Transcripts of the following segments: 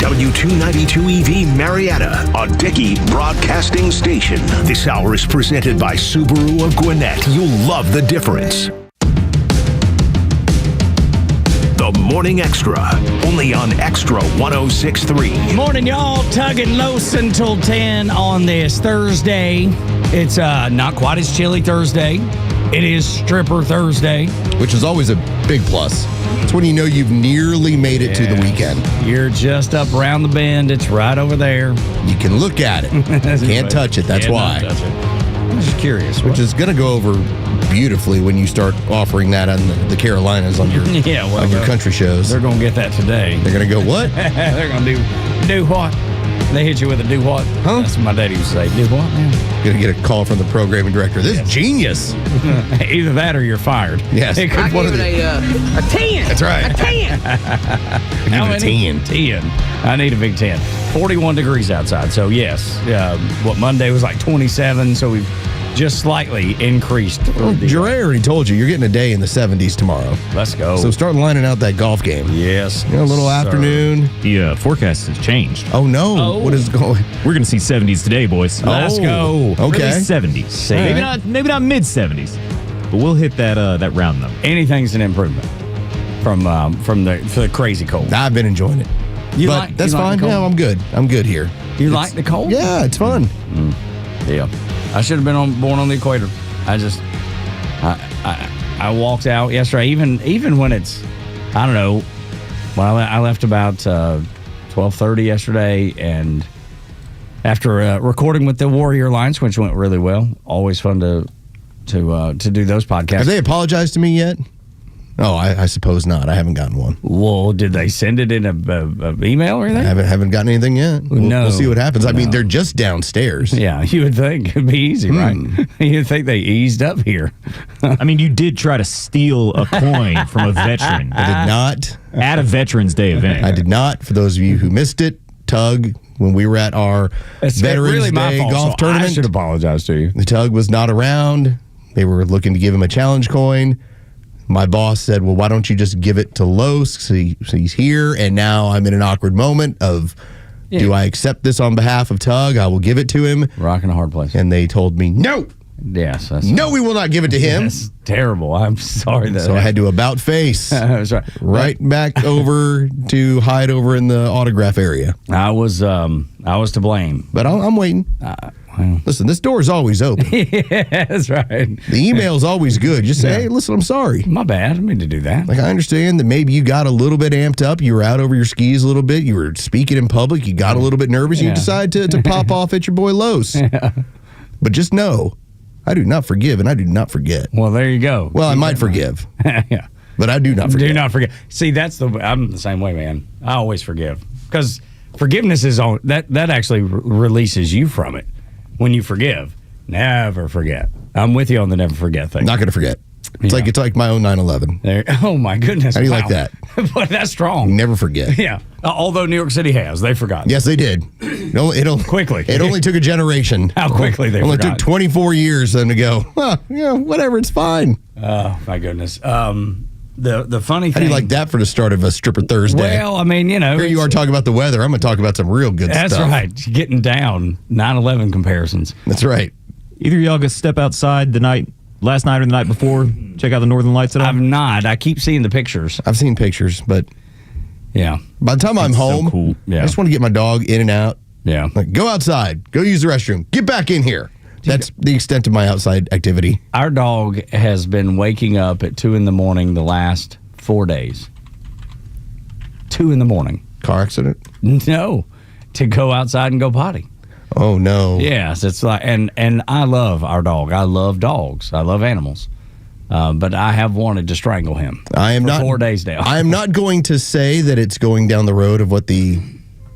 W292EV Marietta, a Dickey broadcasting station. This hour is presented by Subaru of Gwinnett. You'll love the difference. The Morning Extra, only on Extra 106.3. Morning, y'all. Tug and Los until 10 on this Thursday. It's not quite as chilly Thursday. It is Stripper Thursday. Which is always a big plus. It's when you know you've nearly made it to the weekend. You're just up around the bend. It's right over there. You can look at it. Can't touch it. That's why. Touch it. I was just curious. Which is going to go over beautifully when you start offering that on the Carolinas on your on your country shows. They're going to get that today. They're going to go, what? They're going to do what? They hit you with a do what? Huh? That's what my daddy would say. Do what, man? Going to get a call from the programming director. This is genius. Either that or you're fired. Yes. It could I give it a 10. That's right. A 10. How many? 10. I need a big 10. 41 degrees outside. So, yes. Monday was like 27. So, we've just slightly increased. Jerry already told you, you're getting a day in the 70s tomorrow. Let's go. So, start lining out that golf game. Yes. A little afternoon. The forecast has changed. Oh, no. What is going? We're going to see 70s today, boys. Let's go. Okay. Really 70s. See? Maybe not mid 70s, but we'll hit that round number. Anything's an improvement from the crazy cold. I've been enjoying it. That's fine. Yeah, I'm good. I'm good here. You like the cold? Yeah, it's fun. Yeah. I should have been born on the equator. I walked out yesterday, even when it's, I don't know, well, I left about 12:30 yesterday, and after recording with the Warrior Alliance, which went really well, always fun to do those podcasts. Have they apologized to me yet? Oh, I suppose not. I haven't gotten one. Well, did they send it in a email or anything? I haven't gotten anything yet. We'll see what happens. I mean, they're just downstairs. Yeah, you would think it'd be easy, right? You'd think they eased up here. I mean, you did try to steal a coin from a veteran. I did not. At a Veterans Day event. I did not. For those of you who missed it, Tug, when we were at our Veterans really my Day fault, golf tournament, I should apologize to you. the Tug was not around. They were looking to give him a challenge coin. My boss said, well, why don't you just give it to Los? So he's here, and now I'm in an awkward moment of, do I accept this on behalf of Tug? I will give it to him. Rocking a hard place. And they told me, no. Yes. No, we will not give it to him. That's terrible. I'm sorry. So I had to about face That's right. right back over to hide over in the autograph area. I was to blame. But I'm waiting. Listen, this door is always open. Yeah, that's right. The email's always good. Just say, hey, listen, I'm sorry. My bad. I didn't mean to do that. Like, I understand that maybe you got a little bit amped up. You were out over your skis a little bit. You were speaking in public. You got a little bit nervous. You decide to pop off at your boy Los. Yeah. But just know, I do not forgive and I do not forget. Well, there you go. Well, I might forgive. Yeah. But I do not forget. Do not forget. See, I'm the same way, man. I always forgive. Because forgiveness is on that actually releases you from it. When you forgive, never forget. I'm with you on the never forget thing. Not going to forget. It's like my own 9/11. Oh my goodness! How do you like that? Boy, that's strong. Never forget. Yeah. Although New York City has, they forgot. Yes, they did. Quickly. It only took a generation. How quickly they only forgot. took 24 years then to go. Whatever. It's fine. Oh my goodness. The funny thing. How do you like that for the start of a Stripper Thursday? Well, I mean, here you are talking about the weather. I'm going to talk about some real good stuff. That's right. Getting down 9/11 comparisons. That's right. Either of y'all go step outside last night or the night before, check out the Northern Lights at all? I've not. I keep seeing the pictures. I've seen pictures, but yeah. By the time I'm home, so cool. I just want to get my dog in and out. Yeah. Like, go outside. Go use the restroom. Get back in here. That's the extent of my outside activity. Our dog has been waking up at 2 a.m. the last 4 days. 2 a.m. Car accident? No. To go outside and go potty. Oh, no. Yes, it's like, and I love our dog. I love dogs. I love animals. But I have wanted to strangle him. I am for not 4 days now. I am not going to say that it's going down the road of what the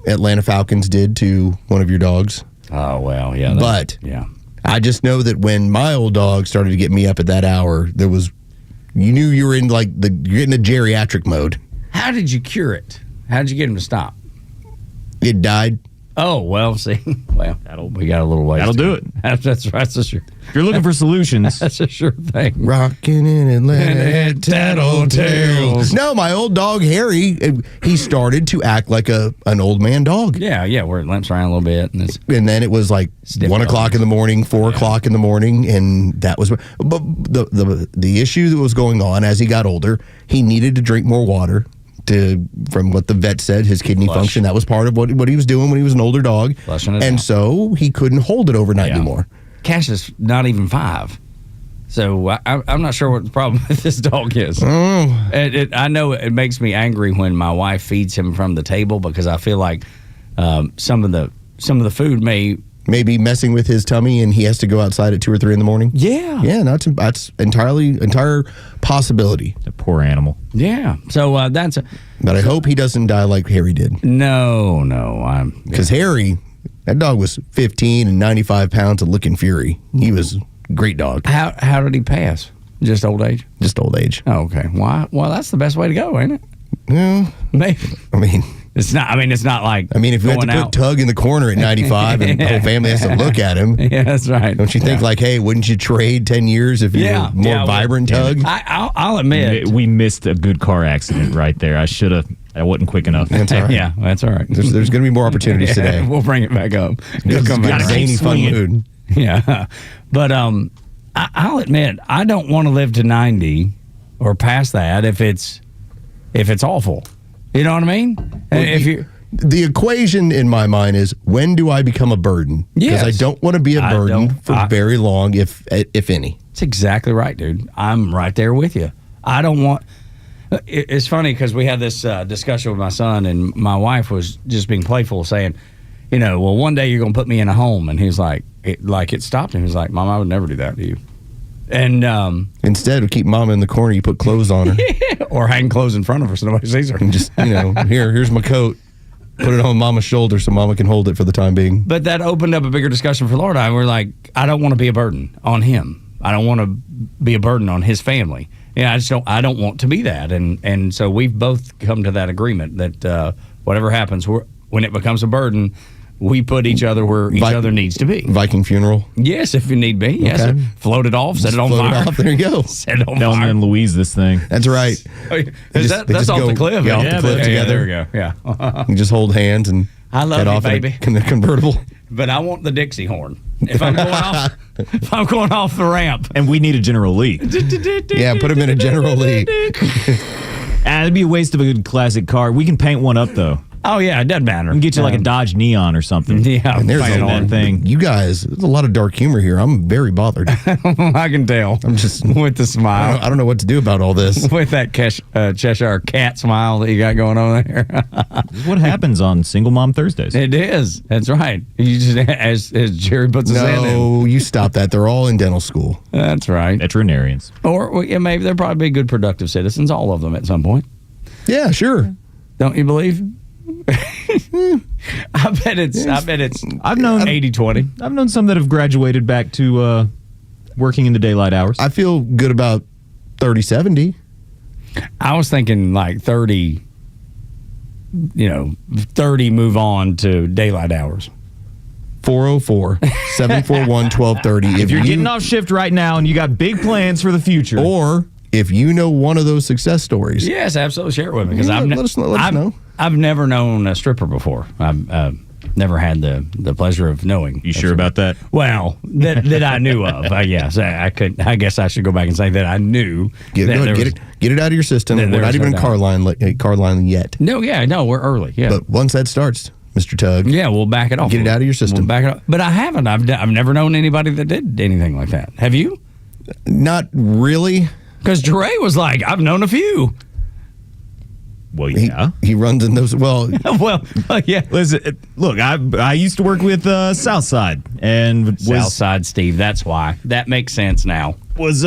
Atlanta Falcons did to one of your dogs. Oh well, yeah. But yeah, I just know that when my old dog started to get me up at that hour, you knew you were in you're in a geriatric mode. How did you cure it? How did you get him to stop? It died. Oh, well, see. Well, we got a little ways. That'll to do go. it. That's a sure. If you're looking for solutions, That's a sure thing. Rocking in Atlanta had tattletales. No, my old dog, Harry, he started to act like an old man dog. Yeah, where it limps around a little bit. And then it was like Stiff 1 o'clock in the morning, 4 o'clock in the morning, and that was. But the issue that was going on as he got older, he needed to drink more water. From what the vet said, his kidney function, that was part of what he was doing when he was an older dog. Flushing it and out. So he couldn't hold it overnight anymore. Cash is not even 5. So I'm not sure what the problem with this dog is. I know it makes me angry when my wife feeds him from the table because I feel like some of the food may be messing with his tummy and he has to go outside at 2 or 3 in the morning. Yeah, that's entire possibility. the poor animal. Yeah. So that's But I hope he doesn't die like Harry did. no. Because Harry, that dog was 15 and 95 pounds of looking fury. He was a great dog. How did he pass? Just old age? Just old age. Oh, okay. Why? Well, that's the best way to go, ain't it? Yeah. Maybe. I mean, It's not like. if you had to going put out. Tug in the corner at 95 and the whole family has to look at him, Yeah, that's right. don't you think like, hey, wouldn't you trade 10 years if you were more vibrant, Tug? I'll admit. We missed a good car accident right there. I wasn't quick enough. That's all right. Yeah, that's all right. There's going to be more opportunities today. We'll bring it back up. It'll come back. Good, zany, fun mood. Yeah, but I'll admit I don't want to live to 90 or past that if it's awful. You know what I mean? If you. The equation in my mind is when do I become a burden? Because Yes. I don't want to be a burden for very long, if any. That's exactly right, dude. I'm right there with you. I don't want. It's funny because we had this discussion with my son, and my wife was just being playful, saying, well, one day you're going to put me in a home. And he's like, it stopped him. He's like, Mom, I would never do that to you. And Instead, we keep Mama in the corner. You put clothes on her, or hang clothes in front of her so nobody sees her. and just here's my coat. Put it on Mama's shoulder so Mama can hold it for the time being. But that opened up a bigger discussion for Laura and I. We're like, I don't want to be a burden on him. I don't want to be a burden on his family. Yeah, I don't want to be that. And so we've both come to that agreement that whatever happens, when it becomes a burden, we put each other where each other needs to be. Viking funeral. Yes, if you need be. Yes, Okay. Float it off, set it on Float it fire. off. There you go. Set it on Thelma fire. and Louise, this thing. That's right. That's just off go- the cliff. yeah, off the cliff Yeah, together. there we go. Yeah. You just hold hands and I love head you, off baby. in a convertible. But I want the Dixie horn. If I'm going off the ramp. And we need a General Lee. Yeah, put him in a General Lee. It'd be a waste of a good classic car. We can paint one up, though. Oh, yeah, it doesn't matter. We can get you like a Dodge Neon or something. Yeah, And there's paint a it that on. thing. You guys, there's a lot of dark humor here. I'm very bothered. I can tell. I'm just with the smile. I don't know what to do about all this. With that Cheshire cat smile that you got going on there. This is what happens on Single Mom Thursdays. It is. That's right. You just as Jerry puts his hand in. No, you stop that. They're all in dental school. That's right. Veterinarians. Or well, yeah, maybe they're probably good productive citizens, all of them at some point. Yeah, sure. Don't you believe? I bet it's I've known 80-20. I've known some that have graduated back to working in the daylight hours. I feel good about 30-70. I was thinking like 30 move on to daylight hours. 404-741-1230. If you're getting off shift right now and you got big plans for the future, Or if you know one of those success stories. Yes, absolutely. Share it with me because Yeah, I've let us know. I've never known a stripper before. I've never had the pleasure of knowing. you sure about that? Well, that I knew of. Yes, I could. I guess I should go back and say that I knew. Get it out of your system. There We're not was even no in car line yet. No, we're early. Yeah, But once that starts, Mr. Tug, yeah, we'll back it off. Get it out of your system. We'll back it up. But I haven't. I've never known anybody that did anything like that. Have you? not really. Because Dre was like, I've known a few. Well, yeah. He runs in those. Well, Well, yeah. Listen, look, I used to work with Southside and Southside Steve. That's why. That makes sense now. was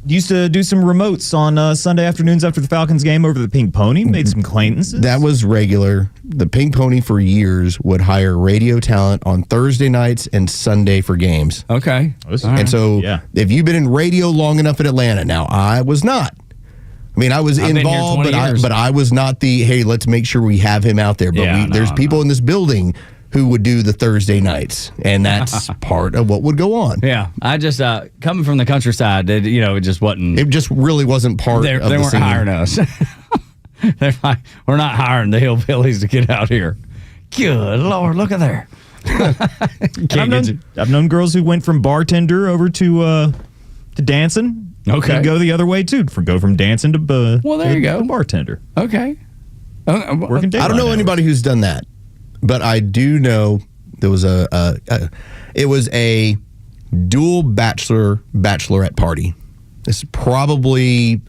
used to do some remotes on Sunday afternoons after the Falcons game over the Pink Pony. Made some acquaintances. that was regular. The Pink Pony for years would hire radio talent on Thursday nights and Sunday for games. Okay. Was- All right. And so Yeah. if you've been in radio long enough in Atlanta, now I was not. I mean, I was I've been here involved, 20 years. but I was not the, hey, let's make sure we have him out there. But Yeah, there's people in this building who would do the Thursday nights, and that's part of what would go on. Yeah, I just coming from the countryside, it just wasn't. It just really wasn't part They of the weren't scene. hiring us. They're like, we're not hiring the hillbillies to get out here. Good Lord, look at there. I've known girls who went from bartender over to dancing. Okay. And go the other way too. Go from dancing to Well, there you go. bartender. Okay. Working I don't know daylight anybody who's done that, but I do know there was it was a dual bachelorette party. This is probably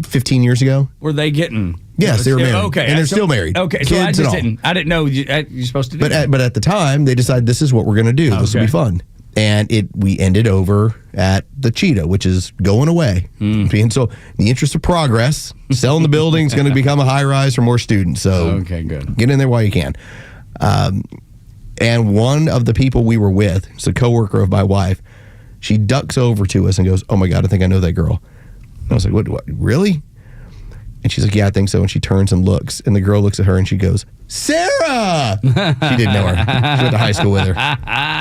15 years ago. Were they getting? Yes, they were married. Okay, and they're still married. Okay, so I Kids just and all. didn't. I didn't know you're supposed to do that. But at the time, they decided this is what we're going to do. This will Okay. be fun. And we ended over at the Cheetah, which is going away. And so, in the interest of progress, selling the building is going to become a high rise for more students. So, Okay, good. Get in there while you can. And one of the people we were with, it's a coworker of my wife, she ducks over to us and goes, "Oh my God, I think I know that girl." And I was like, "What? Really?" And she's like, "Yeah, I think so." And she turns and looks, and the girl looks at her and she goes, "Sarah!" She didn't know her. She went to high school with her.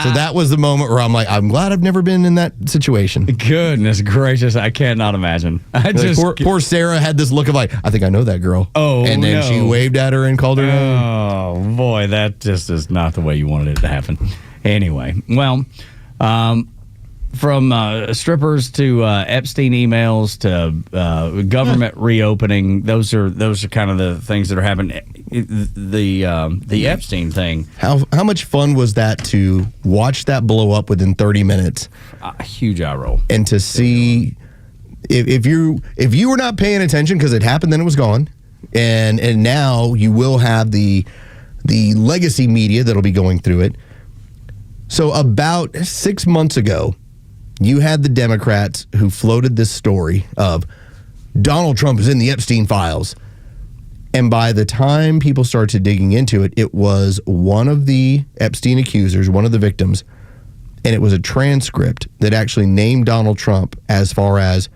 So that was the moment where I'm like, I'm glad I've never been in that situation. Goodness gracious, I cannot imagine. Like, poor Sarah had this look of like, I think I know that girl. Oh, and then she no. waved at her and called her name. Oh boy, that just is not the way you wanted it to happen. Anyway, well, from strippers to Epstein emails to government reopening, those are kind of the things that are happening. The Epstein thing, How much fun was that to watch that blow up within 30 minutes a huge eye roll. and to see if you were not paying attention because it happened, then it was gone, and now you will have the legacy media that'll be going through it. So about 6 months ago, you had the Democrats who floated this story of Donald Trump is in the Epstein files. And by the time people started digging into it, it was one of the Epstein accusers, one of the victims, and it was a transcript that actually named Donald Trump as far as,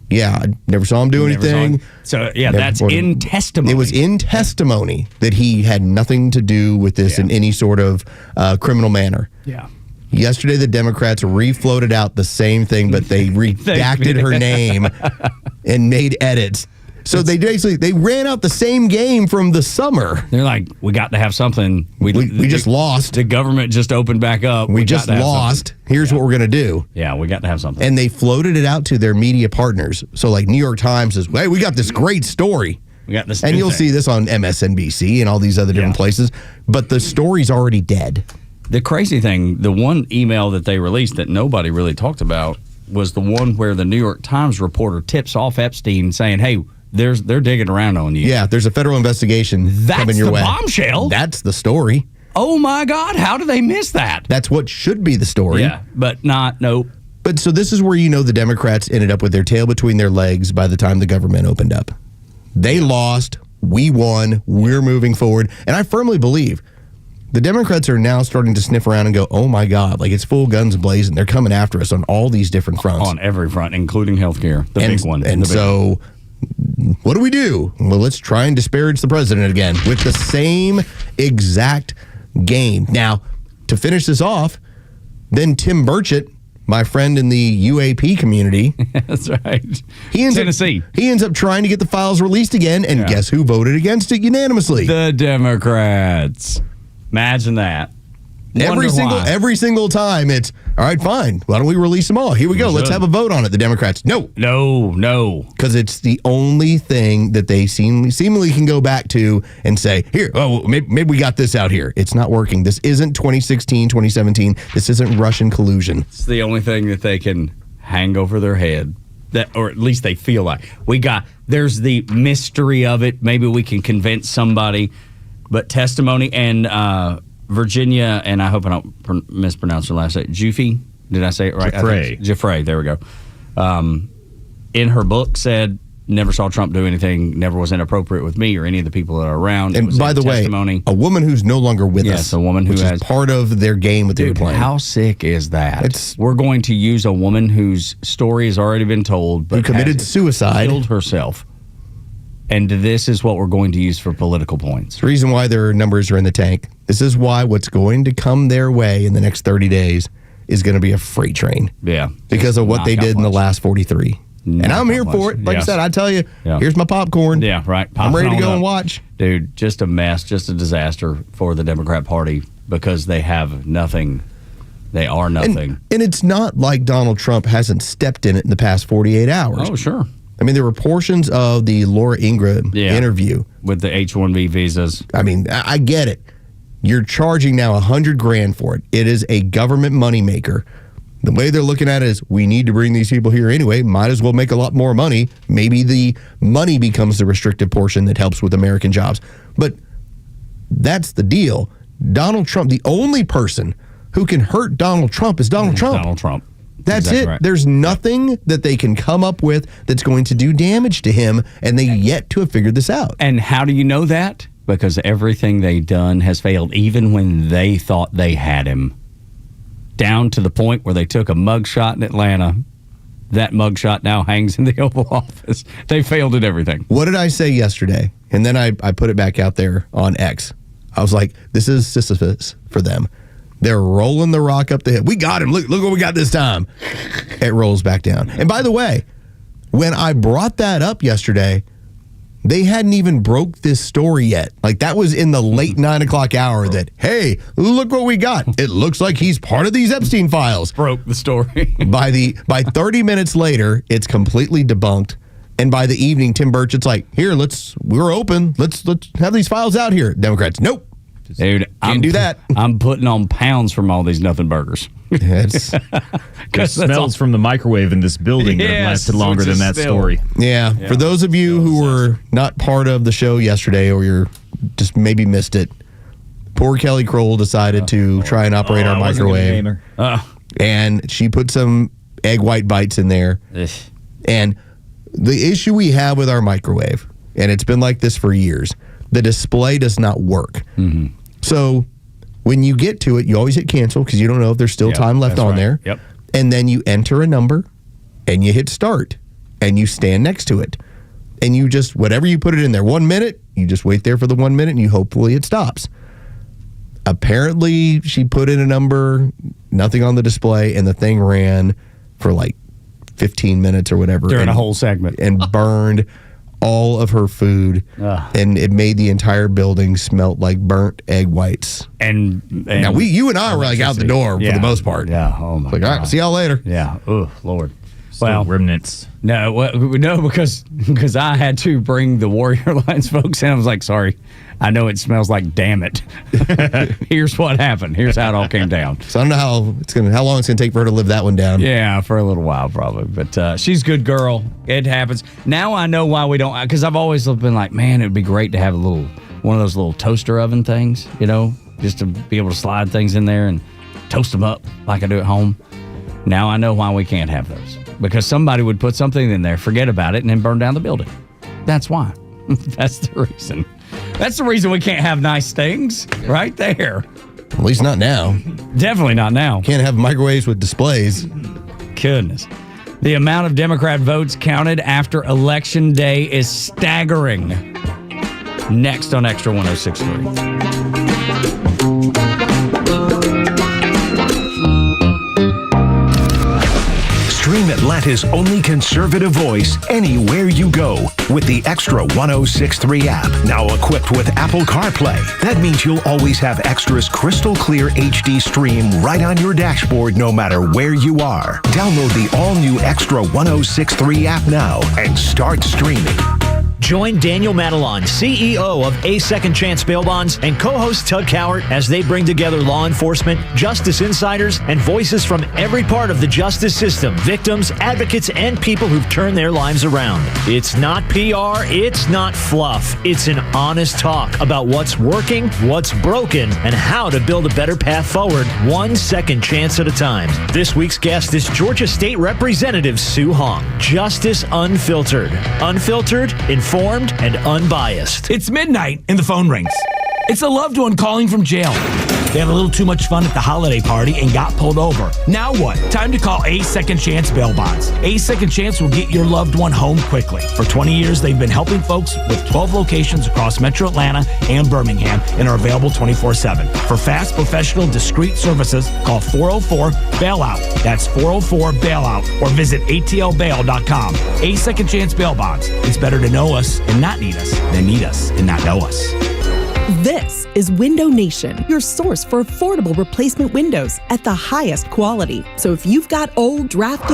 yeah, I never saw him do anything. So, yeah, Never that's reported. in testimony. It was in testimony that he had nothing to do with this in any sort of criminal manner. Yeah. Yesterday, the Democrats refloated out the same thing, but they redacted her name and made edits. So they ran out the same game from the summer. They're like, we got to have something. We just lost. The government just opened back up. We just got to have lost. something. Here's what we're going to do. Yeah, we got to have something. And they floated it out to their media partners. So like New York Times says, hey, we got this great story. We got this And new you'll thing. see this on MSNBC and all these other different places. But the story's already dead. The crazy thing, the one email that they released that nobody really talked about was the one where the New York Times reporter tips off Epstein saying, hey, they're digging around on you. Yeah, there's a federal investigation That's coming your the way. bombshell? That's the story. Oh, my God. How did they miss that? That's what should be the story. Yeah, but nope. But so this is where you know the Democrats ended up with their tail between their legs by the time the government opened up. They lost. We won. We're moving forward. And I firmly believe the Democrats are now starting to sniff around and go, oh, my God, like it's full guns blazing. They're coming after us on all these different fronts. On every front, including healthcare, the big one. And the big one. so what do we do? Well, let's try and disparage the president again with the same exact game. Now, to finish this off, then Tim Burchett, my friend in the UAP community, That's right. Tennessee. He ends up trying to get the files released again, and guess who voted against it unanimously? The Democrats. Imagine that. Every Wonder single time it's, all right, fine. Why don't we release them all? Here we go. Let's should. have a vote on it. The Democrats, no. No. Because it's the only thing that they seemingly can go back to and say, here, maybe we got this out here. It's not working. This isn't 2016, 2017. This isn't Russian collusion. It's the only thing that they can hang over their head. Or at least they feel like. There's the mystery of it. Maybe we can convince somebody. But testimony and Virginia, and I hope I don't mispronounce her last name, Giuffre, did I say it right? Giuffre. Giuffre, there we go. In her book said never saw Trump do anything, never was inappropriate with me or any of the people that are around. And by the way, a woman who's no longer with us. Yes, a woman who which has is part of their game that they were playing. How sick is that? We're going to use a woman whose story has already been told, but who committed suicide, killed herself. And this is what we're going to use for political points. The reason why their numbers are in the tank. This is why what's going to come their way in the next 30 days is going to be a freight train. Yeah. Because of what they did in the last 43. And I'm here for it. Like I said, I tell you, here's my popcorn. Yeah, right. I'm ready to go and watch. Dude, just a mess, just a disaster for the Democrat Party because they have nothing. They are nothing. And it's not like Donald Trump hasn't stepped in it in the past 48 hours. Oh, sure. I mean, there were portions of the Laura Ingraham interview. With the H-1B visas. I mean, I get it. You're charging now $100,000 for it. It is a government moneymaker. The way they're looking at it is, we need to bring these people here anyway. Might as well make a lot more money. Maybe the money becomes the restricted portion that helps with American jobs. But that's the deal. Donald Trump, the only person who can hurt Donald Trump is Donald Trump. Donald Trump. That's exactly it. Right. There's nothing that they can come up with that's going to do damage to him, and they yet to have figured this out. And how do you know that? Because everything they've done has failed, even when they thought they had him. Down to the point where they took a mugshot in Atlanta. That mugshot now hangs in the Oval Office. They failed at everything. What did I say yesterday? And then I put it back out there on X. I was like, this is Sisyphus for them. They're rolling the rock up the hill. We got him. Look what we got this time. It rolls back down. And by the way, when I brought that up yesterday, they hadn't even broke this story yet. Like, that was in the late 9 o'clock hour that, hey, look what we got. It looks like he's part of these Epstein files. Broke the story. By 30 minutes later, it's completely debunked. And by the evening, Tim Burchett's like, here, we're open. Let's have these files out here. Democrats, nope. Dude, can't do that. I'm putting on pounds from all these nothing burgers. Yes. There's smells from the microwave in this building that have lasted longer than that story. Yeah. For those of you who were not part of the show yesterday, or you're just maybe missed it, poor Kelly Kroll decided to try and operate our microwave. And she put some egg white bites in there. And the issue we have with our microwave, and it's been like this for years, the display does not work. Mm-hmm. So when you get to it, you always hit cancel because you don't know if there's still time left on there. Yep. And then you enter a number and you hit start and you stand next to it. And you just, whatever you put it in there, 1 minute, you just wait there for the 1 minute and you hopefully it stops. Apparently she put in a number, nothing on the display, and the thing ran for like 15 minutes or whatever. During a whole segment. And burned all of her food, and it made the entire building smelt like burnt egg whites. And now you and I were like out the door for the most part. Yeah. Oh my God. All right, see y'all later. Yeah. Oh Lord. Well, remnants. No, because I had to bring the Warrior Alliance folks in. I was like, sorry, I know it smells like damn it. Here's what happened. Here's how it all came down. So I don't know how long it's gonna take for her to live that one down. Yeah, for a little while probably. But she's a good girl. It happens. Now I know why we don't, because I've always been like, man, it would be great to have one of those little toaster oven things, just to be able to slide things in there and toast them up like I do at home. Now I know why we can't have those. Because somebody would put something in there, forget about it, and then burn down the building. That's why. That's the reason. That's the reason we can't have nice things right there. At least not now. Definitely not now. Can't have microwaves with displays. Goodness. The amount of Democrat votes counted after Election Day is staggering. Next on Extra 106.3. Stream Atlanta's only conservative voice anywhere you go with the Extra 106.3 app. Now equipped with Apple CarPlay. That means you'll always have Extra's crystal clear HD stream right on your dashboard no matter where you are. Download the all-new Extra 106.3 app now and start streaming. Join Daniel Madelon, CEO of A Second Chance Bail Bonds, and co-host Tug Cowart as they bring together law enforcement, justice insiders, and voices from every part of the justice system, victims, advocates, and people who've turned their lives around. It's not PR, it's not fluff. It's an honest talk about what's working, what's broken, and how to build a better path forward, one second chance at a time. This week's guest is Georgia State Representative Sue Hong. Justice Unfiltered. Unfiltered, informed, and unbiased. It's midnight and the phone rings. It's a loved one calling from jail. They had a little too much fun at the holiday party and got pulled over. Now what? Time to call A Second Chance Bail Bonds. A Second Chance will get your loved one home quickly. For 20 years, they've been helping folks with 12 locations across Metro Atlanta and Birmingham and are available 24/7. For fast, professional, discreet services, call 404-BAILOUT. That's 404-BAILOUT or visit atlbail.com. A Second Chance Bail Bonds. It's better to know us and not need us than need us and not know us. This is Window Nation, your source for affordable replacement windows at the highest quality. So if you've got old, drafty,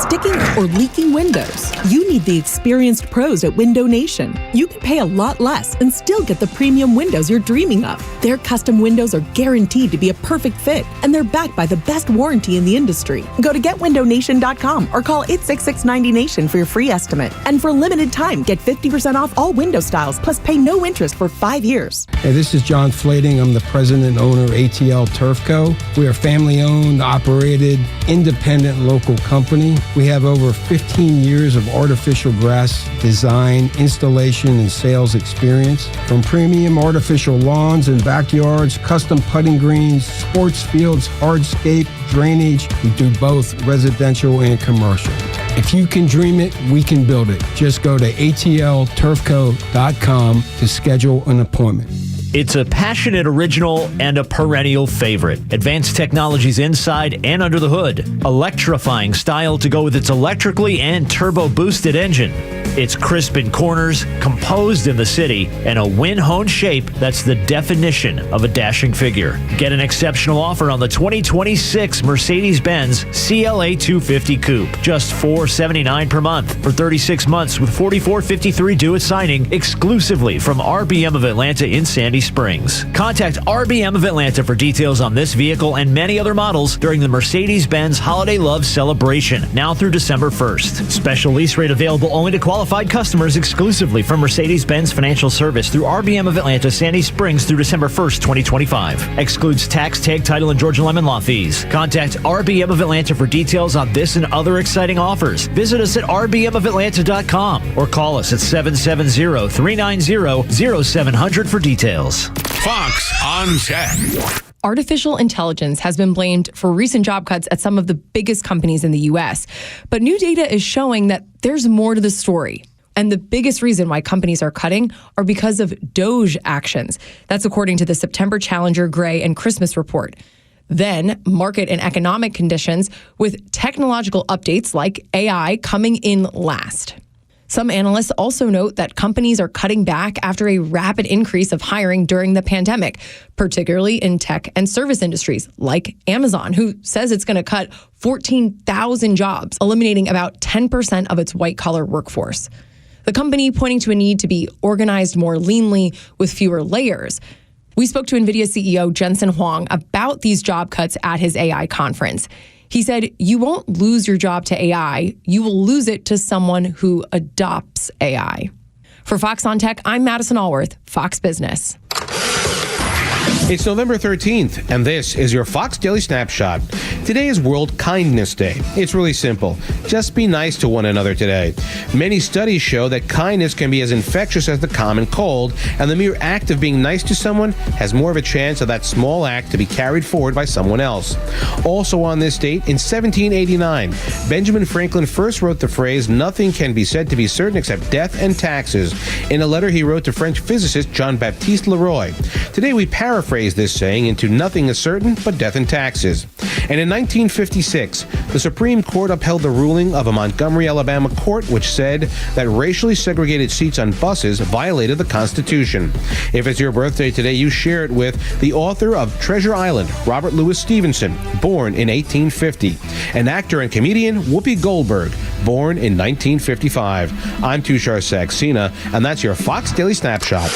sticking, or leaking windows, you need the experienced pros at Window Nation. You can pay a lot less and still get the premium windows you're dreaming of. Their custom windows are guaranteed to be a perfect fit, and they're backed by the best warranty in the industry. Go to getwindownation.com or call 866-90NATION for your free estimate. And for a limited time, get 50% off all window styles, plus pay no interest for 5 years. Hey, this is John Flading. I'm the president and owner of ATL Turf Co. We are a family-owned, operated, independent local company. We have over 15 years of artificial grass design, installation, and sales experience. From premium artificial lawns and backyards, custom putting greens, sports fields, hardscape, drainage. We do both residential and commercial. If you can dream it, we can build it. Just go to atlturfco.com to schedule an appointment. It's a passionate original and a perennial favorite. Advanced technologies inside and under the hood. Electrifying style to go with its electrically and turbo-boosted engine. It's crisp in corners, composed in the city, and a win-honed shape that's the definition of a dashing figure. Get an exceptional offer on the 2026 Mercedes-Benz CLA 250 Coupe. Just $479 per month for 36 months with $44.53 due at signing, exclusively from RBM of Atlanta in Sandy Springs. Contact RBM of Atlanta for details on this vehicle and many other models during the Mercedes-Benz Holiday Love Celebration, now through December 1st. Special lease rate available only to qualified customers exclusively from Mercedes-Benz Financial Service through RBM of Atlanta, Sandy Springs through December 1st, 2025. Excludes tax, tag, title, and Georgia lemon law fees. Contact RBM of Atlanta for details on this and other exciting offers. Visit us at rbmofatlanta.com or call us at 770-390-0700 for details. Fox on Tech. Artificial intelligence has been blamed for recent job cuts at some of the biggest companies in the U.S. But new data is showing that there's more to the story. And the biggest reason why companies are cutting are because of DOGE actions. That's according to the September Challenger, Gray, and Christmas report. Then market and economic conditions with technological updates like AI coming in last. Some analysts also note that companies are cutting back after a rapid increase of hiring during the pandemic, particularly in tech and service industries like Amazon, who says it's going to cut 14,000 jobs, eliminating about 10% of its white-collar workforce. The company pointing to a need to be organized more leanly with fewer layers. We spoke to NVIDIA CEO Jensen Huang about these job cuts at his AI conference. He said, you won't lose your job to AI. You will lose it to someone who adopts AI. For Fox on Tech, I'm Madison Allworth, Fox Business. It's November 13th, and this is your Fox Daily Snapshot. Today is World Kindness Day. It's really simple. Just be nice to one another today. Many studies show that kindness can be as infectious as the common cold, and the mere act of being nice to someone has more of a chance of that small act to be carried forward by someone else. Also on this date, in 1789, Benjamin Franklin first wrote the phrase, "Nothing can be said to be certain except death and taxes," in a letter he wrote to French physicist Jean-Baptiste Leroy. Today we paraphrase this saying into "Nothing is certain but death and taxes." And in 1956, the Supreme Court upheld the ruling of a Montgomery, Alabama court which said that racially segregated seats on buses violated the Constitution. If it's your birthday today, you share it with the author of Treasure Island, Robert Louis Stevenson, born in 1850, and actor and comedian Whoopi Goldberg, born in 1955. I'm Tushar Saxena, and that's your Fox Daily Snapshot.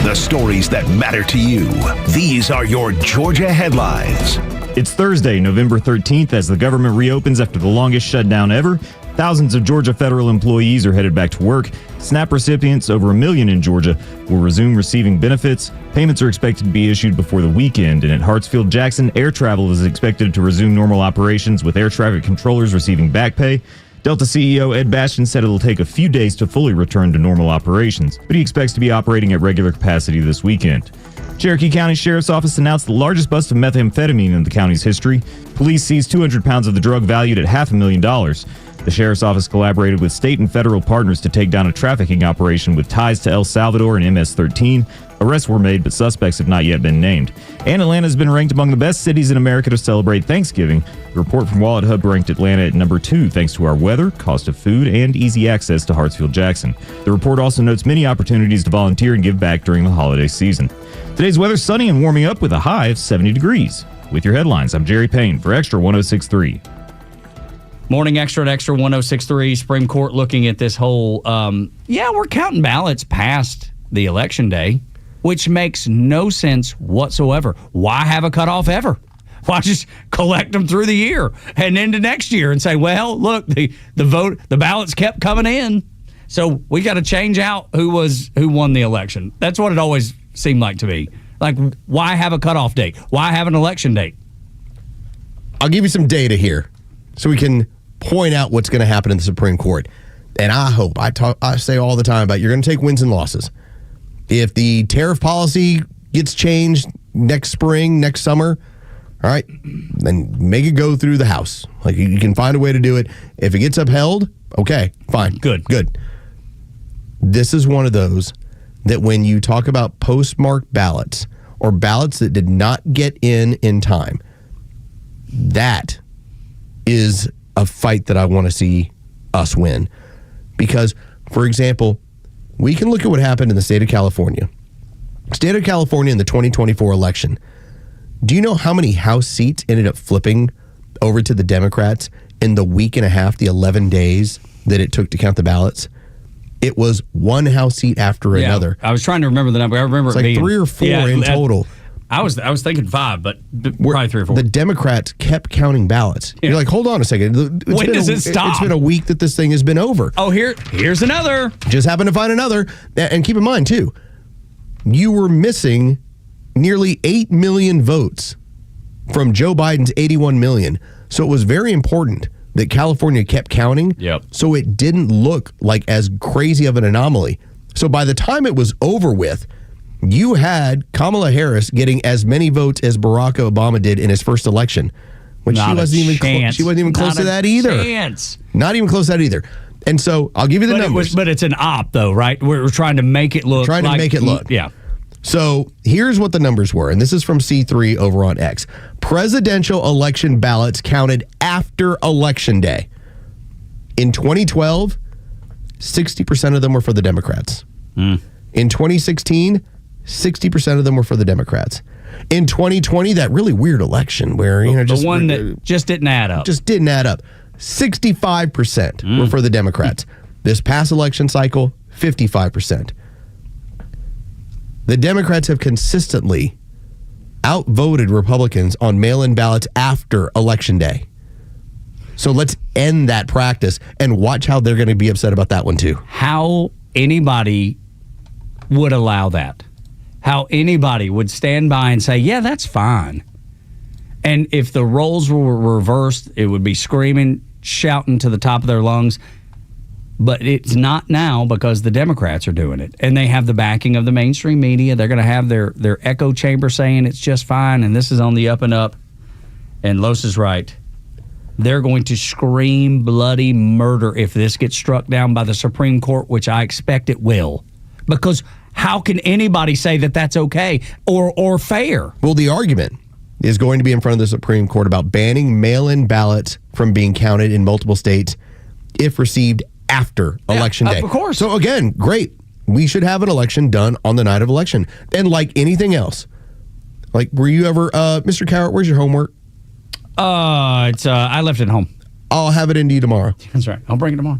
The stories that matter to you. These are your Georgia headlines. It's Thursday, November 13th, as the government reopens after the longest shutdown ever. Thousands of Georgia federal employees are headed back to work. SNAP recipients, over 1 million in Georgia, will resume receiving benefits. Payments are expected to be issued before the weekend. And at Hartsfield-Jackson, air travel is expected to resume normal operations, with air traffic controllers receiving back pay. Delta CEO Ed Bastian said it'll take a few days to fully return to normal operations, but he expects to be operating at regular capacity this weekend. Cherokee County Sheriff's Office announced the largest bust of methamphetamine in the county's history. Police seized 200 pounds of the drug valued at $500,000. The Sheriff's Office collaborated with state and federal partners to take down a trafficking operation with ties to El Salvador and MS-13. Arrests were made, but suspects have not yet been named. And Atlanta has been ranked among the best cities in America to celebrate Thanksgiving. The report from Wallet Hub ranked Atlanta at number 2 thanks to our weather, cost of food, and easy access to Hartsfield-Jackson. The report also notes many opportunities to volunteer and give back during the holiday season. Today's weather's sunny and warming up with a high of 70 degrees. With your headlines, I'm Jerry Payne for Extra 106.3. Morning Extra at Extra 106.3. Supreme Court looking at this whole, we're counting ballots past the election day, which makes no sense whatsoever. Why have a cutoff ever? Why just collect them through the year and into next year and say, well, look, the ballots kept coming in, so we got to change out who won the election. That's what it always seemed like to me. Like, why have a cutoff date? Why have an election date? I'll give you some data here so we can point out what's going to happen in the Supreme Court. And I hope, I say all the time about you're going to take wins and losses. If the tariff policy gets changed next spring, next summer, all right, then make it go through the House. Like, you can find a way to do it. If it gets upheld, okay, fine. Good. This is one of those that when you talk about postmarked ballots or ballots that did not get in time, that is a fight that I want to see us win. Because, for example, we can look at what happened in the state of California. State of California in the 2024 election. Do you know how many House seats ended up flipping over to the Democrats in the week and a half, the 11 days that it took to count the ballots? It was one House seat after another. I was trying to remember the number. I remember it's it like being 3 or 4 in total. I was thinking 5, but probably 3 or 4. The Democrats kept counting ballots. Yeah. You're like, hold on a second. When does it stop? It's been a week that this thing has been over. Oh, here's another. Just happened to find another. And keep in mind, too, you were missing nearly 8 million votes from Joe Biden's 81 million. So it was very important that California kept counting. Yep. So it didn't look like as crazy of an anomaly. So by the time it was over with, you had Kamala Harris getting as many votes as Barack Obama did in his first election. When she wasn't even close to that either. Not even close to that either. And so I'll give you the numbers. But it's an op, though, right? We're trying to make it look Yeah. So here's what the numbers were, and this is from C3 over on X. Presidential election ballots counted after Election Day. In 2012, 60% of them were for the Democrats. In 2016, 60% of them were for the Democrats. In 2020, that really weird election where, the one that just didn't add up. 65% were for the Democrats. This past election cycle, 55%. The Democrats have consistently outvoted Republicans on mail-in ballots after Election Day. So let's end that practice and watch how they're going to be upset about that one too. How anybody would allow that. How anybody would stand by and say, yeah, that's fine. And if the roles were reversed, it would be screaming, shouting to the top of their lungs. But it's not now because the Democrats are doing it. And they have the backing of the mainstream media. They're going to have their echo chamber saying it's just fine and this is on the up and up. And Los is right. They're going to scream bloody murder if this gets struck down by the Supreme Court, which I expect it will. Because how can anybody say that that's okay or fair? Well, the argument is going to be in front of the Supreme Court about banning mail-in ballots from being counted in multiple states if received after Election Day. Of course. So again, great. We should have an election done on the night of election. And like anything else, like were you ever, Mr. Cowart, where's your homework? I left it at home. I'll have it into you tomorrow. That's right. I'll bring it tomorrow.